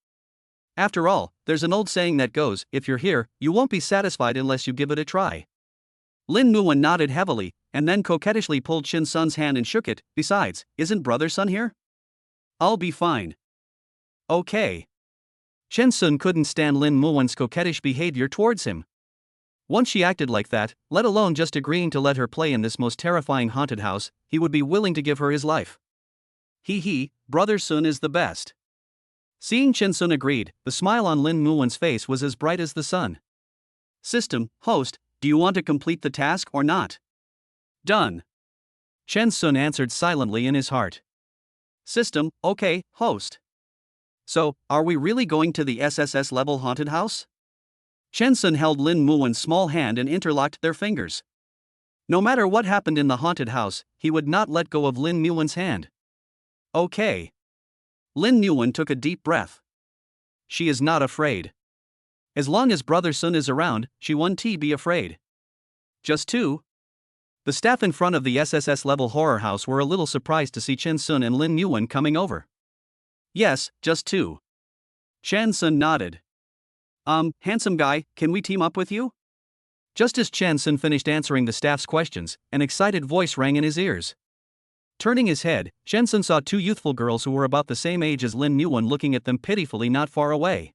After all, there's an old saying that goes, if you're here, you won't be satisfied unless you give it a try. Lin Muwen nodded heavily, and then coquettishly pulled Chen Sun's hand and shook it. Besides, isn't Brother Sun here? I'll be fine. Okay. Chen Sun couldn't stand Lin Muwen's coquettish behavior towards him. Once she acted like that, let alone just agreeing to let her play in this most terrifying haunted house, he would be willing to give her his life. Brother Sun is the best. Seeing Chen Sun agreed, the smile on Lin Muwen's face was as bright as the sun. System, host, do you want to complete the task or not? Done. Chen Sun answered silently in his heart. System, okay, host. So, are we really going to the SSS level haunted house? Chen Sun held Lin Muwen's small hand and interlocked their fingers. No matter what happened in the haunted house, he would not let go of Lin Muwen's hand. Okay. Lin Muwen took a deep breath. She is not afraid. As long as Brother Sun is around, she won't be afraid. Just two? The staff in front of the SSS level horror house were a little surprised to see Chen Sun and Lin Muwen coming over. Yes, just two. Chen Sun nodded. Handsome guy, can we team up with you? Just as Chen Sun finished answering the staff's questions, an excited voice rang in his ears. Turning his head, Chen Sun saw two youthful girls who were about the same age as Lin Muwen looking at them pitifully not far away.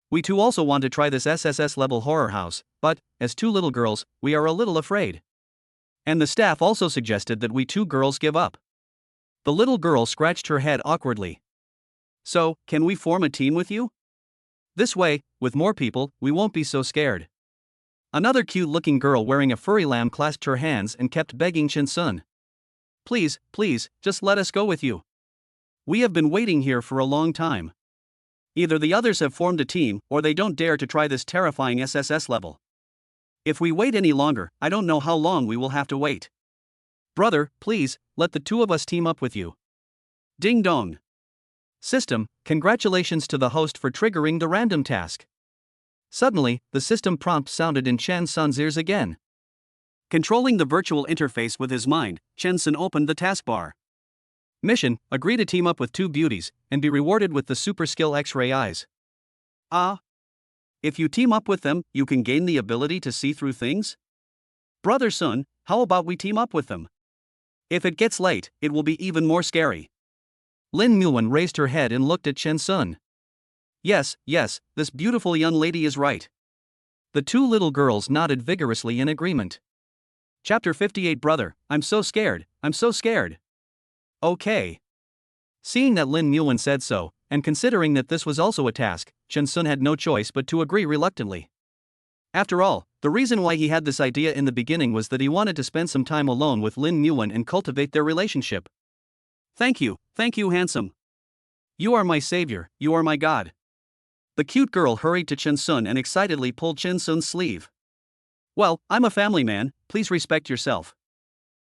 We too also want to try this SSS level horror house, but, as two little girls, we are a little afraid. And the staff also suggested that we two girls give up. The little girl scratched her head awkwardly. So, can we form a team with you? This way, with more people, we won't be so scared. Another cute-looking girl wearing a furry lamb clasped her hands and kept begging Chen Sun. Please, just let us go with you. We have been waiting here for a long time. Either the others have formed a team, or they don't dare to try this terrifying SSS level. If we wait any longer, I don't know how long we will have to wait. Brother, please, let the two of us team up with you. Ding dong. System, congratulations to the host for triggering the random task. Suddenly, the system prompt sounded in Chen Sun's ears again. Controlling the virtual interface with his mind, Chen Sun opened the taskbar. Mission, agree to team up with two beauties, and be rewarded with the super skill X-ray eyes. If you team up with them, you can gain the ability to see through things? Brother Sun, how about we team up with them? If it gets late, it will be even more scary. Lin Muwen raised her head and looked at Chen Sun. Yes, this beautiful young lady is right. The two little girls nodded vigorously in agreement. Chapter 58 Brother, I'm so scared. Okay. Seeing that Lin Muwen said so, and considering that this was also a task, Chen Sun had no choice but to agree reluctantly. After all, the reason why he had this idea in the beginning was that he wanted to spend some time alone with Lin Muwen and cultivate their relationship. Thank you, handsome. You are my savior, you are my god. The cute girl hurried to Chen Sun and excitedly pulled Chen Sun's sleeve. Well, I'm a family man, please respect yourself.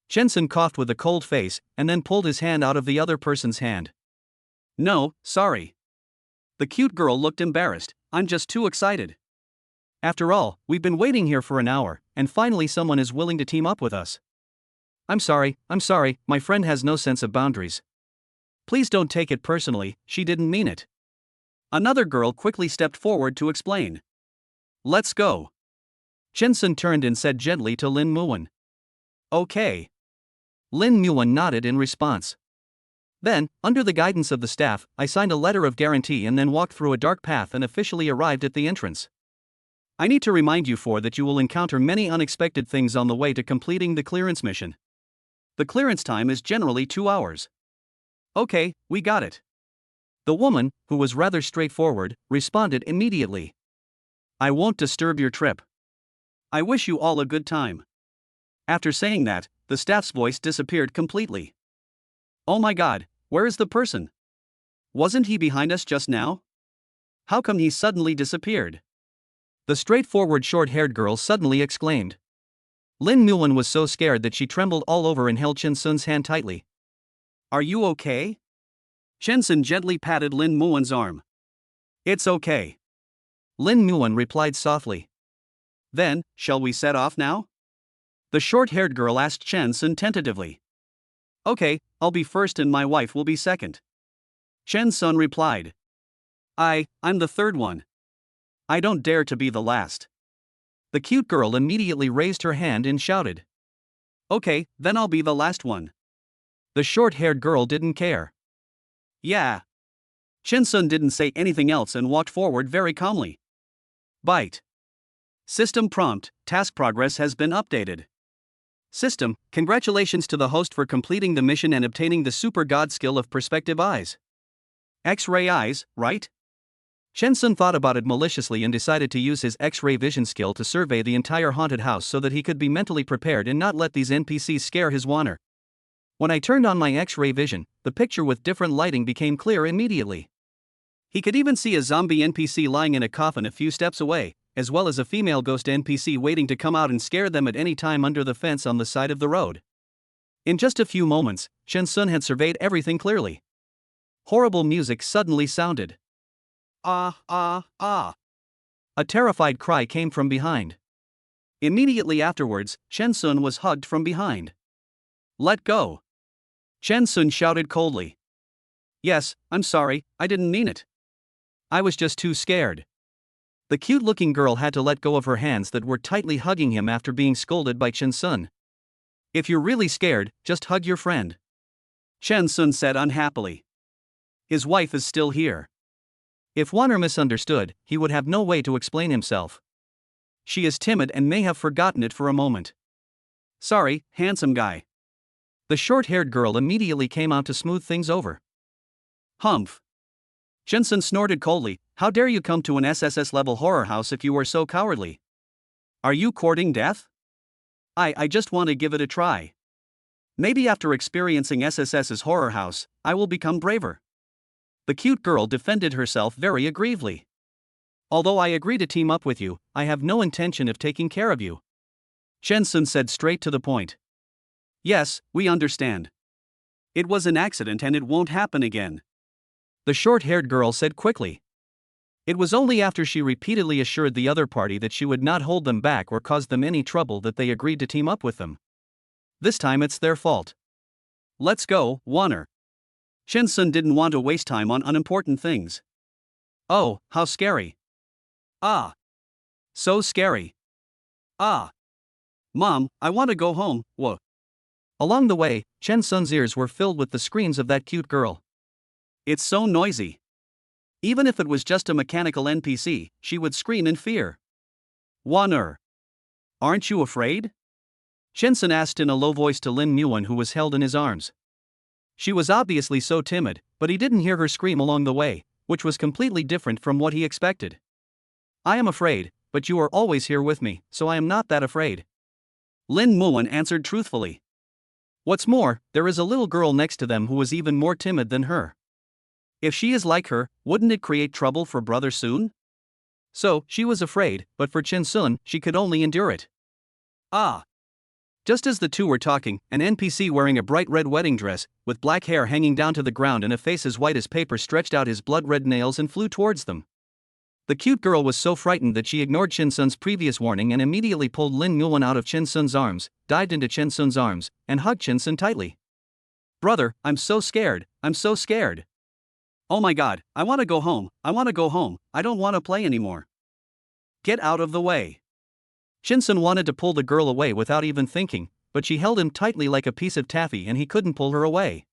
Chen Sun coughed with a cold face, and then pulled his hand out of the other person's hand. No, sorry. The cute girl looked embarrassed, I'm just too excited. After all, we've been waiting here for an hour, and finally someone is willing to team up with us. I'm sorry, my friend has no sense of boundaries. Please don't take it personally, she didn't mean it. Another girl quickly stepped forward to explain. Let's go. Chen Sun turned and said gently to Lin Muwen. Okay. Lin Muwen nodded in response. Then, under the guidance of the staff, I signed a letter of guarantee and then walked through a dark path and officially arrived at the entrance. I need to remind you that you will encounter many unexpected things on the way to completing the clearance mission. The clearance time is generally 2 hours. Okay, we got it. The woman, who was rather straightforward, responded immediately. I won't disturb your trip. I wish you all a good time. After saying that, the staff's voice disappeared completely. Oh my god, where is the person? Wasn't he behind us just now? How come he suddenly disappeared? The straightforward short-haired girl suddenly exclaimed. Lin Nguyen was so scared that she trembled all over and held Chen Sun's hand tightly. Are you okay? Chen Sun gently patted Lin Nguyen's arm. It's okay. Lin Nguyen replied softly. Then, shall we set off now? The short-haired girl asked Chen Sun tentatively. Okay, I'll be first and my wife will be second. Chen Sun replied. I'm the third one. I don't dare to be the last. The cute girl immediately raised her hand and shouted. Okay, then I'll be the last one. The short-haired girl didn't care. Yeah. Chen Sun didn't say anything else and walked forward very calmly. Byte. System prompt, task progress has been updated. System, congratulations to the host for completing the mission and obtaining the super god skill of perspective eyes. X-ray eyes, right? Chen Sun thought about it maliciously and decided to use his X-ray vision skill to survey the entire haunted house so that he could be mentally prepared and not let these NPCs scare his Wanner. When I turned on my X-ray vision, the picture with different lighting became clear immediately. He could even see a zombie NPC lying in a coffin a few steps away, as well as a female ghost NPC waiting to come out and scare them at any time under the fence on the side of the road. In just a few moments, Chen Sun had surveyed everything clearly. Horrible music suddenly sounded. Ah, ah, ah. A terrified cry came from behind. Immediately afterwards, Chen Sun was hugged from behind. Let go. Chen Sun shouted coldly. Yes, I'm sorry, I didn't mean it. I was just too scared. The cute-looking girl had to let go of her hands that were tightly hugging him after being scolded by Chen Sun. If you're really scared, just hug your friend. Chen Sun said unhappily. His wife is still here. If Wanner misunderstood, he would have no way to explain himself. She is timid and may have forgotten it for a moment. Sorry, handsome guy. The short-haired girl immediately came out to smooth things over. Humph. Chen Sun snorted coldly. How dare you come to an SSS-level horror house if you are so cowardly? Are you courting death? I just want to give it a try. Maybe after experiencing SSS's horror house, I will become braver. The cute girl defended herself very aggrievedly. Although I agree to team up with you, I have no intention of taking care of you. Chen Sun said straight to the point. Yes, we understand. It was an accident and it won't happen again. The short-haired girl said quickly. It was only after she repeatedly assured the other party that she would not hold them back or cause them any trouble that they agreed to team up with them. This time it's their fault. Let's go, Wanner. Chen Sun didn't want to waste time on unimportant things. Oh, how scary. Ah. So scary. Ah. Mom, I want to go home, whoa. Along the way, Chen Sun's ears were filled with the screams of that cute girl. It's so noisy. Even if it was just a mechanical NPC, she would scream in fear. Wanner. Aren't you afraid? Chen Sun asked in a low voice to Lin Nguyen, who was held in his arms. She was obviously so timid, but he didn't hear her scream along the way, which was completely different from what he expected. I am afraid, but you are always here with me, so I am not that afraid. Lin Nguyen answered truthfully. What's more, there is a little girl next to them who is even more timid than her. If she is like her, wouldn't it create trouble for brother soon? So, she was afraid, but for Chen Sun, she could only endure it. Ah. Just as the two were talking, an NPC wearing a bright red wedding dress, with black hair hanging down to the ground and a face as white as paper stretched out his blood-red nails and flew towards them. The cute girl was so frightened that she ignored Chen Sun's previous warning and immediately pulled Lin Nguyen out of Chen Sun's arms, dived into Chen Sun's arms, and hugged Chen Sun tightly. Brother, I'm so scared, I'm so scared. Oh my god, I want to go home, I want to go home, I don't want to play anymore. Get out of the way. Chen Sun wanted to pull the girl away without even thinking, but she held him tightly like a piece of taffy and he couldn't pull her away.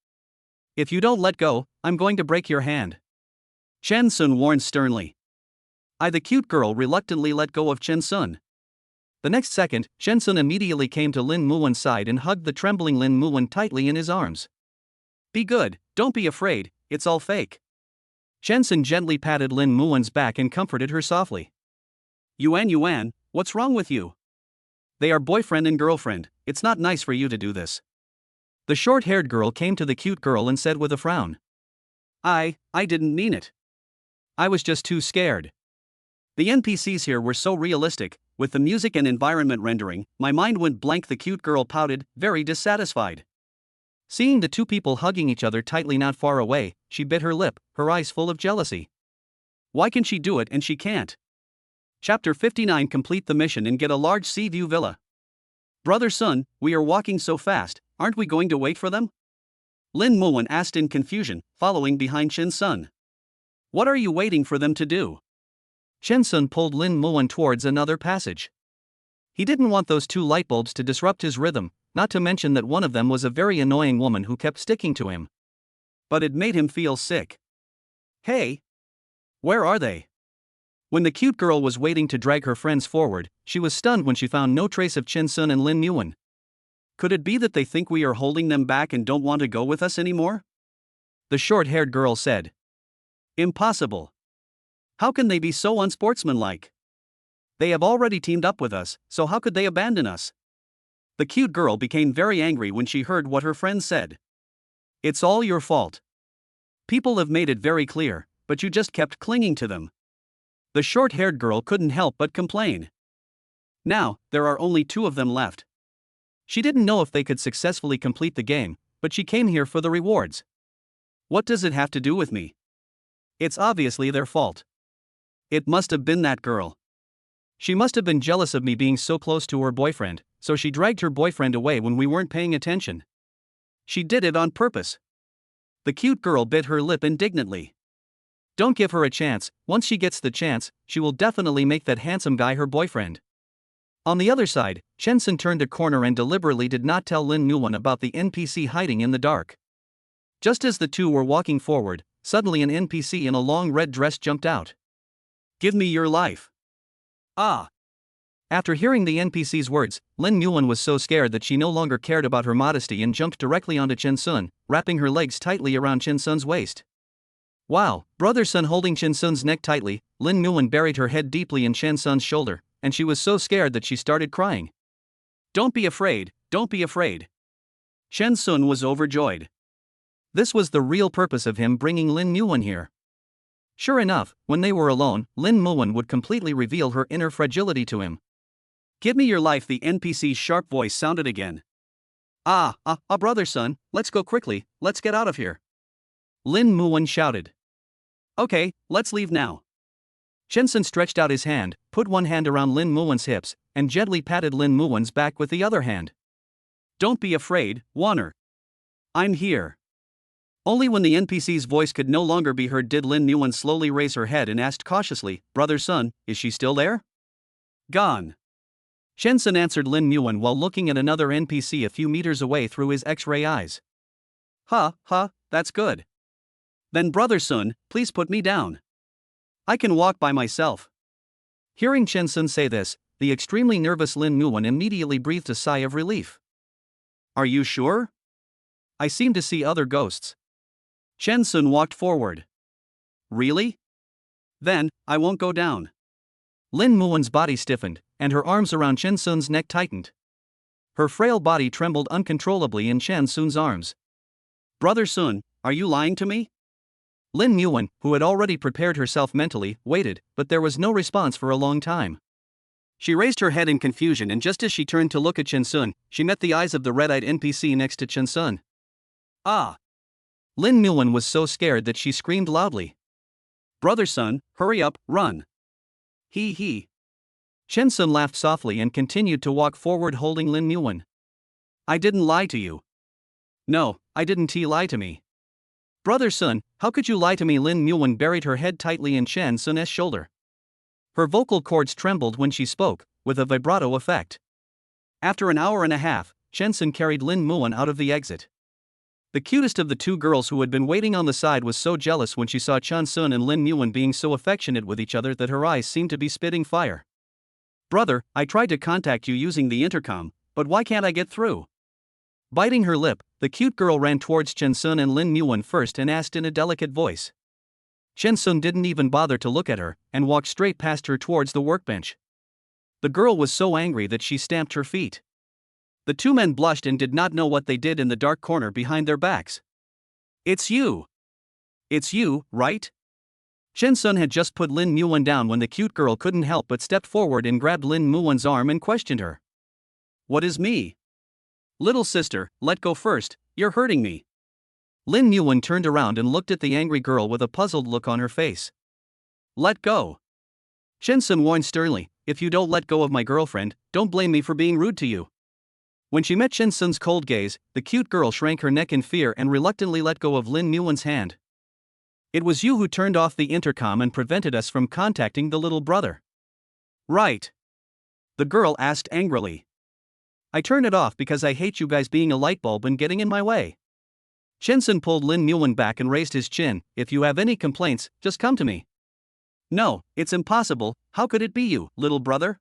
If you don't let go, I'm going to break your hand. Chen Sun warned sternly. The cute girl reluctantly let go of Chen Sun. The next second, Chen Sun immediately came to Lin Nguyen's side and hugged the trembling Lin Nguyen tightly in his arms. Be good, don't be afraid, it's all fake. Chen Sun gently patted Lin Nguyen's back and comforted her softly. Yuan, what's wrong with you? They are boyfriend and girlfriend, it's not nice for you to do this. The short-haired girl came to the cute girl and said with a frown. I didn't mean it. I was just too scared. The NPCs here were so realistic, with the music and environment rendering, my mind went blank. The cute girl pouted, very dissatisfied. Seeing the two people hugging each other tightly not far away, she bit her lip, her eyes full of jealousy. Why can she do it and she can't? Chapter 59. Complete the mission and get a large sea view villa. Brother Sun, we are walking so fast, aren't we going to wait for them? Lin Muwen asked in confusion, following behind Chen Sun. What are you waiting for them to do? Chen Sun pulled Lin Muwen towards another passage. He didn't want those two light bulbs to disrupt his rhythm, not to mention that one of them was a very annoying woman who kept sticking to him. But it made him feel sick. Hey! Where are they? When the cute girl was waiting to drag her friends forward, she was stunned when she found no trace of Chen Sun and Lin Muwen. Could it be that they think we are holding them back and don't want to go with us anymore? The short-haired girl said. Impossible. How can they be so unsportsmanlike? They have already teamed up with us, so how could they abandon us? The cute girl became very angry when she heard what her friends said. It's all your fault. People have made it very clear, but you just kept clinging to them. The short-haired girl couldn't help but complain. Now, there are only two of them left. She didn't know if they could successfully complete the game, but she came here for the rewards. What does it have to do with me? It's obviously their fault. It must have been that girl. She must have been jealous of me being so close to her boyfriend, so she dragged her boyfriend away when we weren't paying attention. She did it on purpose. The cute girl bit her lip indignantly. Don't give her a chance. Once she gets the chance, she will definitely make that handsome guy her boyfriend. On the other side, Chen Sun turned a corner and deliberately did not tell Lin Muwen about the NPC hiding in the dark. Just as the two were walking forward, suddenly an NPC in a long red dress jumped out. Give me your life. Ah! After hearing the NPC's words, Lin Muwen was so scared that she no longer cared about her modesty and jumped directly onto Chen Sun, wrapping her legs tightly around Chen Sun's waist. Wow! Brother Sun holding Chen Sun's neck tightly, Lin Muwen buried her head deeply in Chen Sun's shoulder, and she was so scared that she started crying. Don't be afraid, don't be afraid. Chen Sun was overjoyed. This was the real purpose of him bringing Lin Muwen here. Sure enough, when they were alone, Lin Muwen would completely reveal her inner fragility to him. Give me your life, the NPC's sharp voice sounded again. Brother Sun, let's go quickly, let's get out of here. Lin Muwen shouted. Okay, let's leave now. Chen Sun stretched out his hand, put one hand around Lin Muwen's hips, and gently patted Lin Muwen's back with the other hand. Don't be afraid, Warner. I'm here. Only when the NPC's voice could no longer be heard did Lin Muwen slowly raise her head and asked cautiously, Brother Sun, is she still there? Gone. Chen Sun answered Lin Muwen while looking at another NPC a few meters away through his X-ray eyes. That's good. Then Brother Sun, please put me down. I can walk by myself. Hearing Chen Sun say this, the extremely nervous Lin Muwen immediately breathed a sigh of relief. Are you sure? I seem to see other ghosts. Chen Sun walked forward. Really? Then, I won't go down. Lin Muwen's body stiffened, and her arms around Chen Sun's neck tightened. Her frail body trembled uncontrollably in Chen Sun's arms. Brother Sun, are you lying to me? Lin Muwen, who had already prepared herself mentally, waited, but there was no response for a long time. She raised her head in confusion, and just as she turned to look at Chen Sun, she met the eyes of the red-eyed NPC next to Chen Sun. Ah! Lin Muwen was so scared that she screamed loudly. Brother Sun, hurry up, run. He. Chen Sun laughed softly and continued to walk forward holding Lin Muwen. I didn't lie to you. No, I didn't lie to me. Brother Sun, how could you lie to me? Lin Muwen buried her head tightly in Chen Sun's shoulder. Her vocal cords trembled when she spoke, with a vibrato effect. After an hour and a half, Chen Sun carried Lin Muwen out of the exit. The cutest of the two girls who had been waiting on the side was so jealous when she saw Chen Sun and Lin Muwen being so affectionate with each other that her eyes seemed to be spitting fire. Brother, I tried to contact you using the intercom, but why can't I get through? Biting her lip, the cute girl ran towards Chen Sun and Lin Muwen first and asked in a delicate voice. Chen Sun didn't even bother to look at her, and walked straight past her towards the workbench. The girl was so angry that she stamped her feet. The two men blushed and did not know what they did in the dark corner behind their backs. It's you! It's you, right? Shen Sun had just put Lin Muwen down when the cute girl couldn't help but step forward and grabbed Lin Muwen's arm and questioned her. What is me? Little sister, let go first, you're hurting me. Lin Muwen turned around and looked at the angry girl with a puzzled look on her face. Let go. Shen Sun warned sternly, if you don't let go of my girlfriend, don't blame me for being rude to you. When she met Shen Sun's cold gaze, the cute girl shrank her neck in fear and reluctantly let go of Lin Muwen's hand. It was you who turned off the intercom and prevented us from contacting the little brother. Right. The girl asked angrily. I turned it off because I hate you guys being a light bulb and getting in my way. Shen Sun pulled Lin Muwen back and raised his chin. If you have any complaints, just come to me. No, it's impossible. How could it be you, little brother?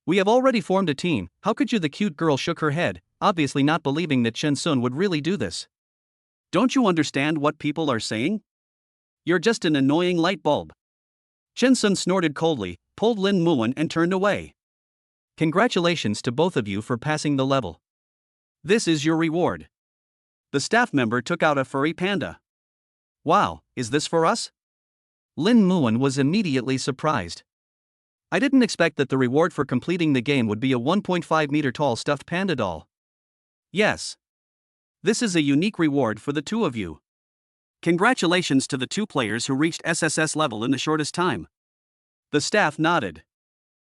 We have already formed a team. How could you? The cute girl shook her head, obviously not believing that Shen Sun would really do this. Don't you understand what people are saying? You're just an annoying light bulb. Shen Sun snorted coldly, pulled Lin Muwen and turned away. Congratulations to both of you for passing the level. This is your reward. The staff member took out a furry panda. Wow, is this for us? Lin Muwen was immediately surprised. I didn't expect that the reward for completing the game would be a 1.5 meter tall stuffed panda doll. Yes. This is a unique reward for the two of you. Congratulations to the two players who reached SSS level in the shortest time. The staff nodded.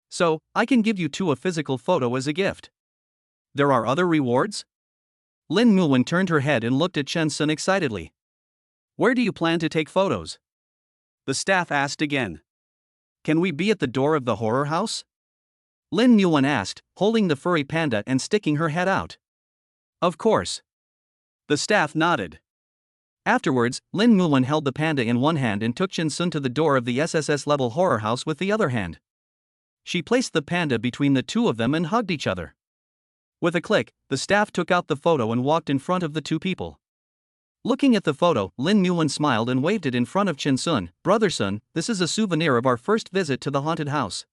So, I can give you two a physical photo as a gift. There are other rewards? Lin Muwen turned her head and looked at Shen Sun excitedly. Where do you plan to take photos? The staff asked again. Can we be at the door of the horror house? Lin Muwen asked, holding the furry panda and sticking her head out. Of course. The staff nodded. Afterwards, Lin Muwen held the panda in one hand and took Shen Sun to the door of the SSS level horror house with the other hand. She placed the panda between the two of them and hugged each other. With a click, the staff took out the photo and walked in front of the two people. Looking at the photo, Lin Muwen smiled and waved it in front of Shen Sun. Brother Sun, this is a souvenir of our first visit to the haunted house.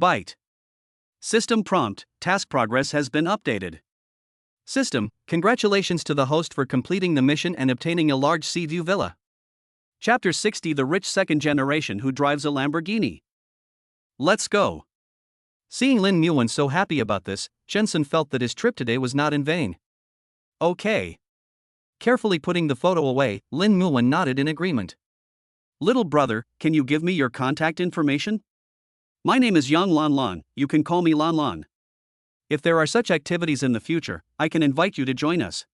Byte. System prompt, task progress has been updated. System, congratulations to the host for completing the mission and obtaining a large sea view villa. Chapter 60 The rich second generation who drives a Lamborghini. Let's go. Seeing Lin Muwen so happy about this, Shen Sun felt that his trip today was not in vain. Okay. Carefully putting the photo away, Lin Muwen nodded in agreement. Little brother, can you give me your contact information? My name is Yang Lan Lan, you can call me Lan Lan. If there are such activities in the future, I can invite you to join us.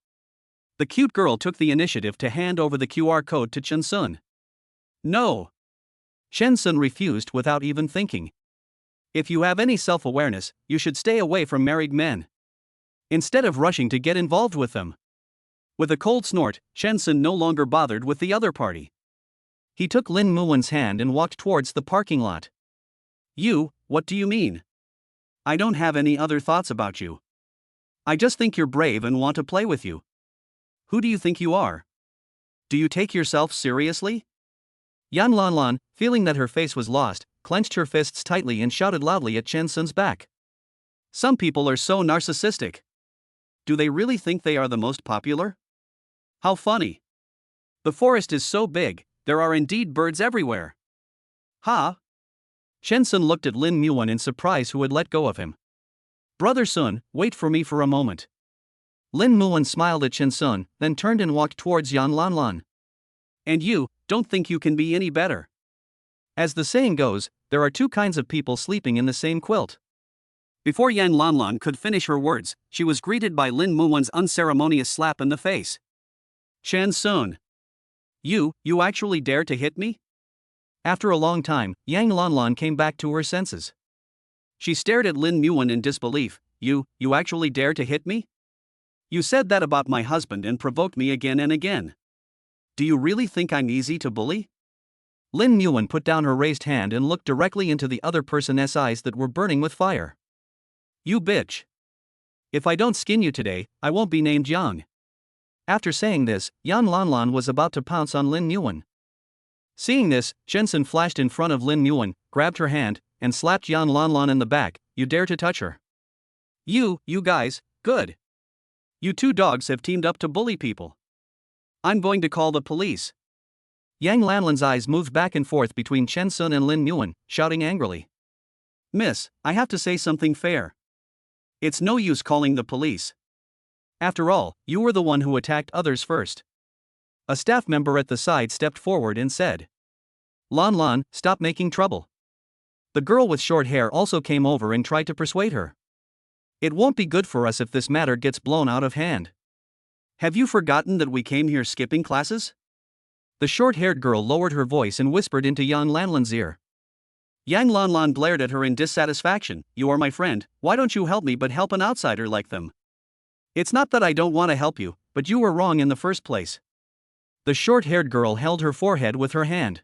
The cute girl took the initiative to hand over the QR code to Shen Sun. No. Shen Sun refused without even thinking. If you have any self-awareness, you should stay away from married men. Instead of rushing to get involved with them. With a cold snort, Shen Sun no longer bothered with the other party. He took Lin Muwen's hand and walked towards the parking lot. You, what do you mean? I don't have any other thoughts about you. I just think you're brave and want to play with you. Who do you think you are? Do you take yourself seriously? Yan Lanlan, feeling that her face was lost, clenched her fists tightly and shouted loudly at Shen Sun's back. Some people are so narcissistic. Do they really think they are the most popular? How funny. The forest is so big, there are indeed birds everywhere. Ha! Shen Sun looked at Lin Muwen in surprise, who had let go of him. Brother Sun, wait for me for a moment. Lin Muwen smiled at Shen Sun, then turned and walked towards Yan Lanlan. And you, don't think you can be any better. As the saying goes, there are two kinds of people sleeping in the same quilt. Before Yan Lanlan could finish her words, she was greeted by Lin Muwen's unceremonious slap in the face. Shen Sun. You actually dare to hit me? After a long time, Yang Lanlan came back to her senses. She stared at Lin Muwen in disbelief. You actually dare to hit me? You said that about my husband and provoked me again and again. Do you really think I'm easy to bully? Lin Muwen put down her raised hand and looked directly into the other person's eyes that were burning with fire. You bitch. If I don't skin you today, I won't be named Yang. After saying this, Yan Lanlan was about to pounce on Lin Muwen. Seeing this, Shen Sun flashed in front of Lin Muwen, grabbed her hand, and slapped Yan Lanlan in the back. You dare to touch her? You guys, good. You two dogs have teamed up to bully people. I'm going to call the police. Yang Lanlan's eyes moved back and forth between Chen Sun and Lin Nguyen, shouting angrily. Miss, I have to say something fair. It's no use calling the police. After all, you were the one who attacked others first. A staff member at the side stepped forward and said. Lan, stop making trouble. The girl with short hair also came over and tried to persuade her. It won't be good for us if this matter gets blown out of hand. Have you forgotten that we came here skipping classes? The short-haired girl lowered her voice and whispered into Yang Lanlan's ear. Yang Lanlan glared at her in dissatisfaction. You are my friend, why don't you help me but help an outsider like them? It's not that I don't want to help you, but you were wrong in the first place. The short-haired girl held her forehead with her hand.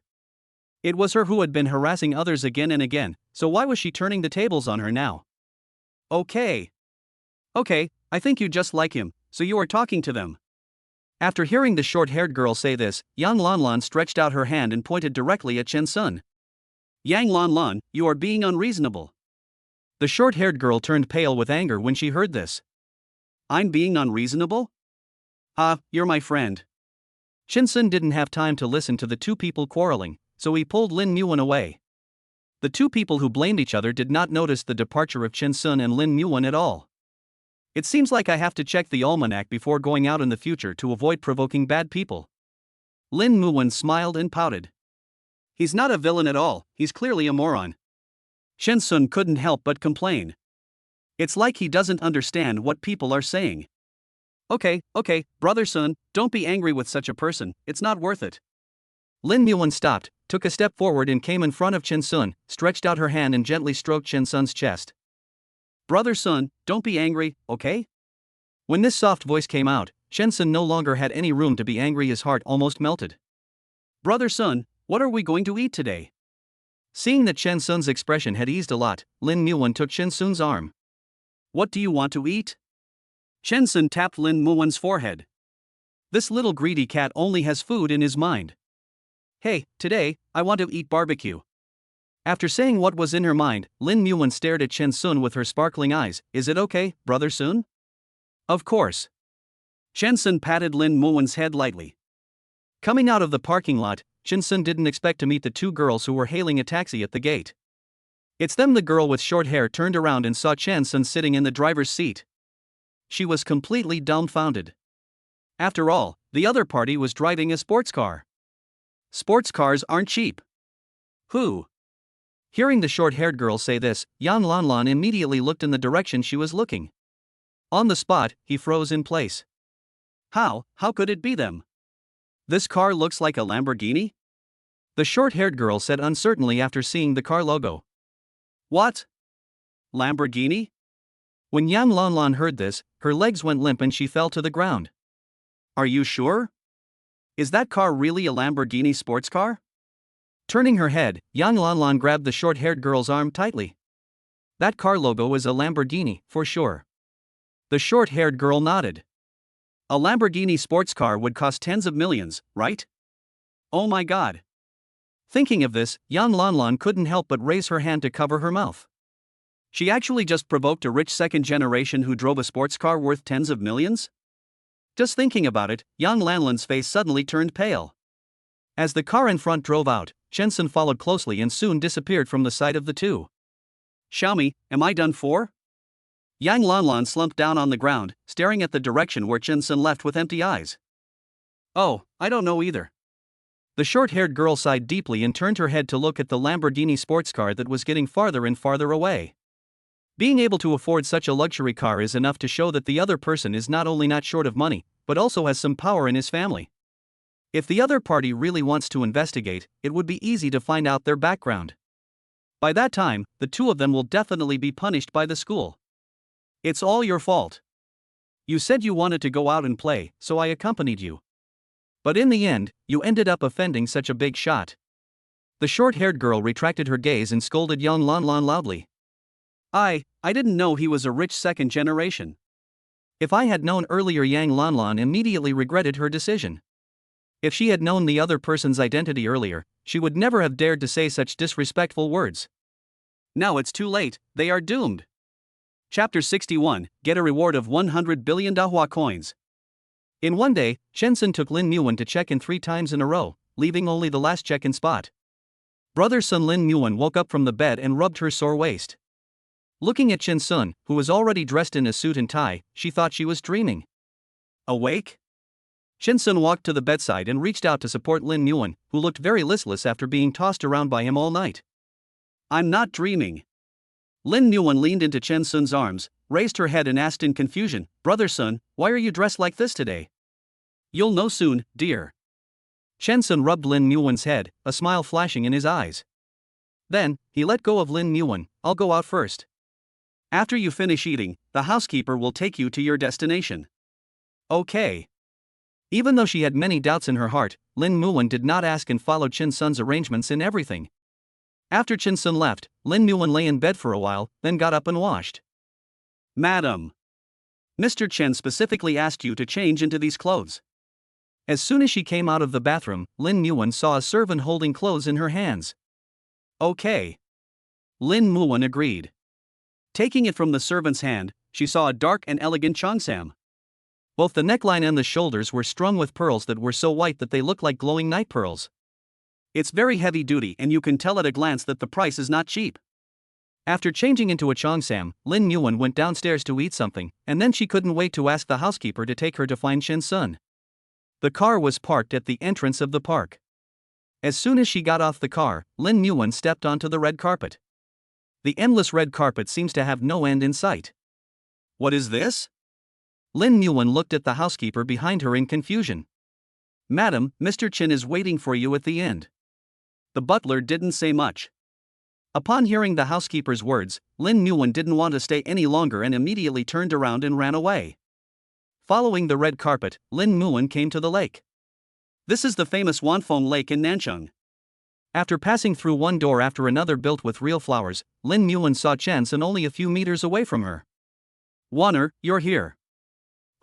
It was her who had been harassing others again and again, so why was she turning the tables on her now? Okay, I think you just like him, so you are talking to them. After hearing the short-haired girl say this, Yang Lanlan stretched out her hand and pointed directly at Chen Sun. Yang Lanlan, you are being unreasonable. The short-haired girl turned pale with anger when she heard this. I'm being unreasonable? You're my friend. Chen Sun didn't have time to listen to the two people quarreling, so he pulled Lin Nguyen away. The two people who blamed each other did not notice the departure of Chen Sun and Lin Nguyen at all. It seems like I have to check the almanac before going out in the future to avoid provoking bad people. Lin Nguyen smiled and pouted. He's not a villain at all, he's clearly a moron. Chen Sun couldn't help but complain. It's like he doesn't understand what people are saying. Okay, brother Sun, don't be angry with such a person, it's not worth it. Lin Nguyen stopped, took a step forward and came in front of Chen Sun, stretched out her hand and gently stroked Chen Sun's chest. Brother Sun, don't be angry, okay? When this soft voice came out, Chen Sun no longer had any room to be angry. His heart almost melted. Brother Sun, what are we going to eat today? Seeing that Chen Sun's expression had eased a lot, Lin Nguyen took Chen Sun's arm. What do you want to eat? Chen Sun tapped Lin Nguyen's forehead. This little greedy cat only has food in his mind. Hey, today, I want to eat barbecue. After saying what was in her mind, Lin Nguyen stared at Chen Sun with her sparkling eyes. Is it okay, brother Sun? Of course. Chen Sun patted Lin Nguyen's head lightly. Coming out of the parking lot, Chen Sun didn't expect to meet the two girls who were hailing a taxi at the gate. It's them. The girl with short hair turned around and saw Chen Sun sitting in the driver's seat. She was completely dumbfounded. After all, the other party was driving a sports car. Sports cars aren't cheap. Who? Hearing the short-haired girl say this, Yang Lanlan immediately looked in the direction she was looking. On the spot, he froze in place. How could it be them? This car looks like a Lamborghini? The short-haired girl said uncertainly after seeing the car logo. What? Lamborghini? When Yang Lanlan heard this, her legs went limp and she fell to the ground. Are you sure? Is that car really a Lamborghini sports car? Turning her head, Yang Lanlan grabbed the short-haired girl's arm tightly. That car logo is a Lamborghini, for sure. The short-haired girl nodded. A Lamborghini sports car would cost tens of millions, right? Oh my god. Thinking of this, Yang Lanlan couldn't help but raise her hand to cover her mouth. She actually just provoked a rich second generation who drove a sports car worth tens of millions? Just thinking about it, Yang Lanlan's face suddenly turned pale. As the car in front drove out, Chen Sun followed closely and soon disappeared from the sight of the two. Xiaomi, am I done for? Yang Lanlan slumped down on the ground, staring at the direction where Chen Sun left with empty eyes. Oh, I don't know either. The short-haired girl sighed deeply and turned her head to look at the Lamborghini sports car that was getting farther and farther away. Being able to afford such a luxury car is enough to show that the other person is not only not short of money, but also has some power in his family. If the other party really wants to investigate, it would be easy to find out their background. By that time, the two of them will definitely be punished by the school. It's all your fault. You said you wanted to go out and play, so I accompanied you. But in the end, you ended up offending such a big shot. The short-haired girl retracted her gaze and scolded Yang Lanlan loudly. I didn't know he was a rich second generation. If I had known earlier. Yang Lanlan immediately regretted her decision. If she had known the other person's identity earlier, she would never have dared to say such disrespectful words. Now it's too late, they are doomed. Chapter 61, Get a reward of 100 billion Dahua coins. In one day, Shensun took Lin Muan to check-in 3 times in a row, leaving only the last check-in spot. Brother Sun Lin Muan woke up from the bed and rubbed her sore waist. Looking at Shensun, who was already dressed in a suit and tie, she thought she was dreaming. Awake? Shensun walked to the bedside and reached out to support Lin Muan, who looked very listless after being tossed around by him all night. I'm not dreaming. Lin Yuan leaned into Chen Sun's arms, raised her head and asked in confusion, Brother Sun, why are you dressed like this today? You'll know soon, dear. Chen Sun rubbed Lin Yuan's head, a smile flashing in his eyes. Then, he let go of Lin Yuan. I'll go out first. After you finish eating, the housekeeper will take you to your destination. Okay. Even though she had many doubts in her heart, Lin Muan did not ask and followed Chen Sun's arrangements in everything. After Chen Sun left, Lin Muan lay in bed for a while, then got up and washed. Madam, Mr. Chen specifically asked you to change into these clothes. As soon as she came out of the bathroom, Lin Muan saw a servant holding clothes in her hands. Okay. Lin Muan agreed. Taking it from the servant's hand, she saw a dark and elegant cheongsam. Both the neckline and the shoulders were strung with pearls that were so white that they looked like glowing night pearls. It's very heavy duty and you can tell at a glance that the price is not cheap. After changing into a cheongsam, Lin Yuan went downstairs to eat something, and then she couldn't wait to ask the housekeeper to take her to find Shen Sun. The car was parked at the entrance of the park. As soon as she got off the car, Lin Yuan stepped onto the red carpet. The endless red carpet seems to have no end in sight. What is this? Lin Yuan looked at the housekeeper behind her in confusion. Madam, Mr. Chen is waiting for you at the end. The butler didn't say much. Upon hearing the housekeeper's words, Lin Yuan didn't want to stay any longer and immediately turned around and ran away. Following the red carpet, Lin Muan came to the lake. This is the famous Wanfeng Lake in Nancheng. After passing through one door after another built with real flowers, Lin Muan saw Chen Sun only a few meters away from her. Wanner, you're here.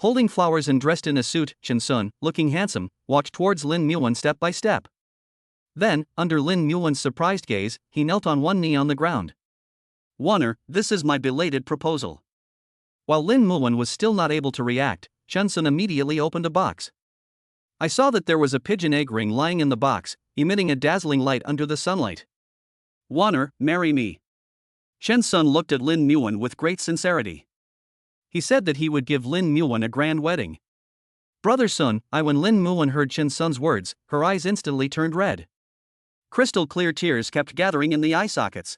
Holding flowers and dressed in a suit, Chen Sun, looking handsome, walked towards Lin Muan step by step. Then, under Lin Muan's surprised gaze, he knelt on one knee on the ground. Wanner, this is my belated proposal. While Lin Muan was still not able to react, Chen Sun immediately opened a box. I saw that there was a pigeon egg ring lying in the box, emitting a dazzling light under the sunlight. Wanner, marry me. Chen Sun looked at Lin Muan with great sincerity. He said that he would give Lin Muan a grand wedding. Brother Sun, when Lin Muan heard Chen Sun's words, her eyes instantly turned red. Crystal clear tears kept gathering in the eye sockets.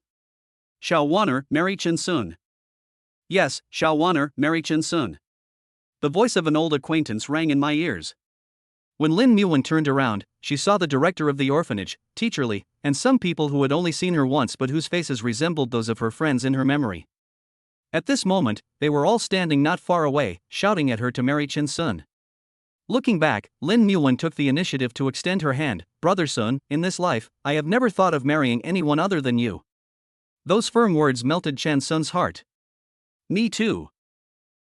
Shall Wanner marry Chen Sun? Yes, shall Wanner marry Chen Sun? The voice of an old acquaintance rang in my ears. When Lin Muan turned around, she saw the director of the orphanage, Teacher Li, and some people who had only seen her once but whose faces resembled those of her friends in her memory. At this moment, they were all standing not far away, shouting at her to marry Chen Sun. Looking back, Lin Muan took the initiative to extend her hand. Brother Sun, in this life, I have never thought of marrying anyone other than you. Those firm words melted Chen Sun's heart. Me too.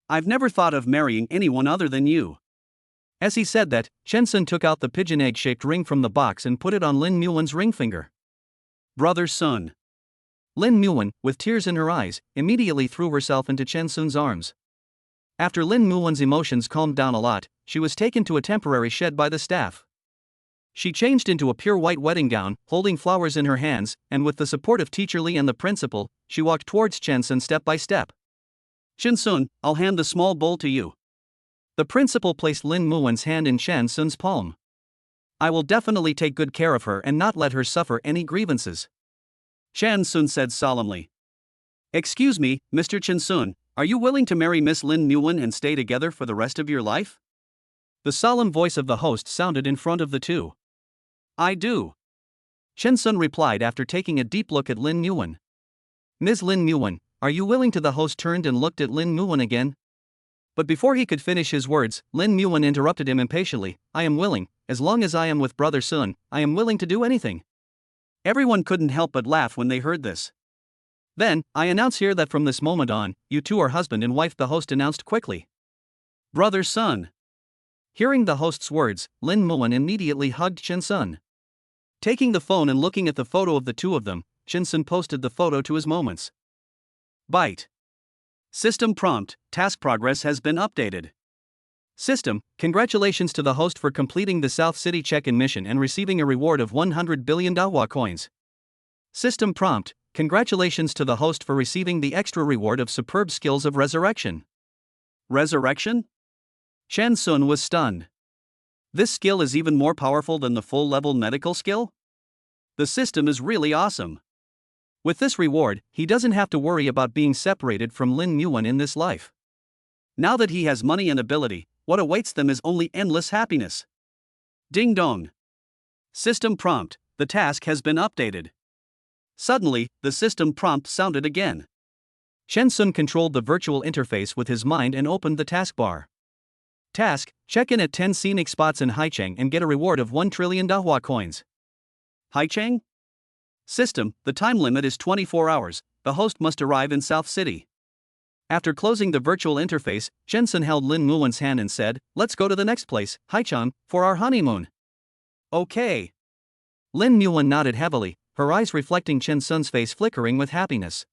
I've never thought of marrying anyone other than you. As he said that, Chen Sun took out the pigeon egg-shaped ring from the box and put it on Lin Muan's ring finger. Brother Sun. Lin Muan, with tears in her eyes, immediately threw herself into Chen Sun's arms. After Lin Muan's emotions calmed down a lot, she was taken to a temporary shed by the staff. She changed into a pure white wedding gown, holding flowers in her hands, and with the support of Teacher Li and the principal, she walked towards Chen Sun step by step. Chen Sun, I'll hand the small bowl to you. The principal placed Lin Muan's hand in Chen Sun's palm. I will definitely take good care of her and not let her suffer any grievances, Chen Sun said solemnly. Excuse me, Mr. Chen Sun, are you willing to marry Miss Lin Muan and stay together for the rest of your life? The solemn voice of the host sounded in front of the two. I do. Chen Sun replied after taking a deep look at Lin Muan. Ms. Lin Muan, are you willing to? The host turned and looked at Lin Muan again. But before he could finish his words, Lin Muan interrupted him impatiently. I am willing, as long as I am with Brother Sun, I am willing to do anything. Everyone couldn't help but laugh when they heard this. Then, I announce here that from this moment on, you two are husband and wife, the host announced quickly. Brother Sun. Hearing the host's words, Lin Muan immediately hugged Chen Sun. Taking the phone and looking at the photo of the two of them, Shin-sun posted the photo to his moments. Byte. System prompt, task progress has been updated. System, congratulations to the host for completing the South City check-in mission and receiving a reward of 100 billion Dawa coins. System prompt, congratulations to the host for receiving the extra reward of superb skills of resurrection. Resurrection? Shin-sun was stunned. This skill is even more powerful than the full-level medical skill? The system is really awesome. With this reward, he doesn't have to worry about being separated from Lin Yuan in this life. Now that he has money and ability, what awaits them is only endless happiness. Ding dong. System prompt, the task has been updated. Suddenly, the system prompt sounded again. Shin-sun controlled the virtual interface with his mind and opened the taskbar. Task, check in at 10 scenic spots in Haicheng and get a reward of 1 trillion Dahua coins. Haicheng? System, the time limit is 24 hours, the host must arrive in South City. After closing the virtual interface, Shin-sun held Lin Yuan's hand and said, let's go to the next place, Haicheng, for our honeymoon. Okay. Lin Yuan nodded heavily, her eyes reflecting Shin-sun's face flickering with happiness.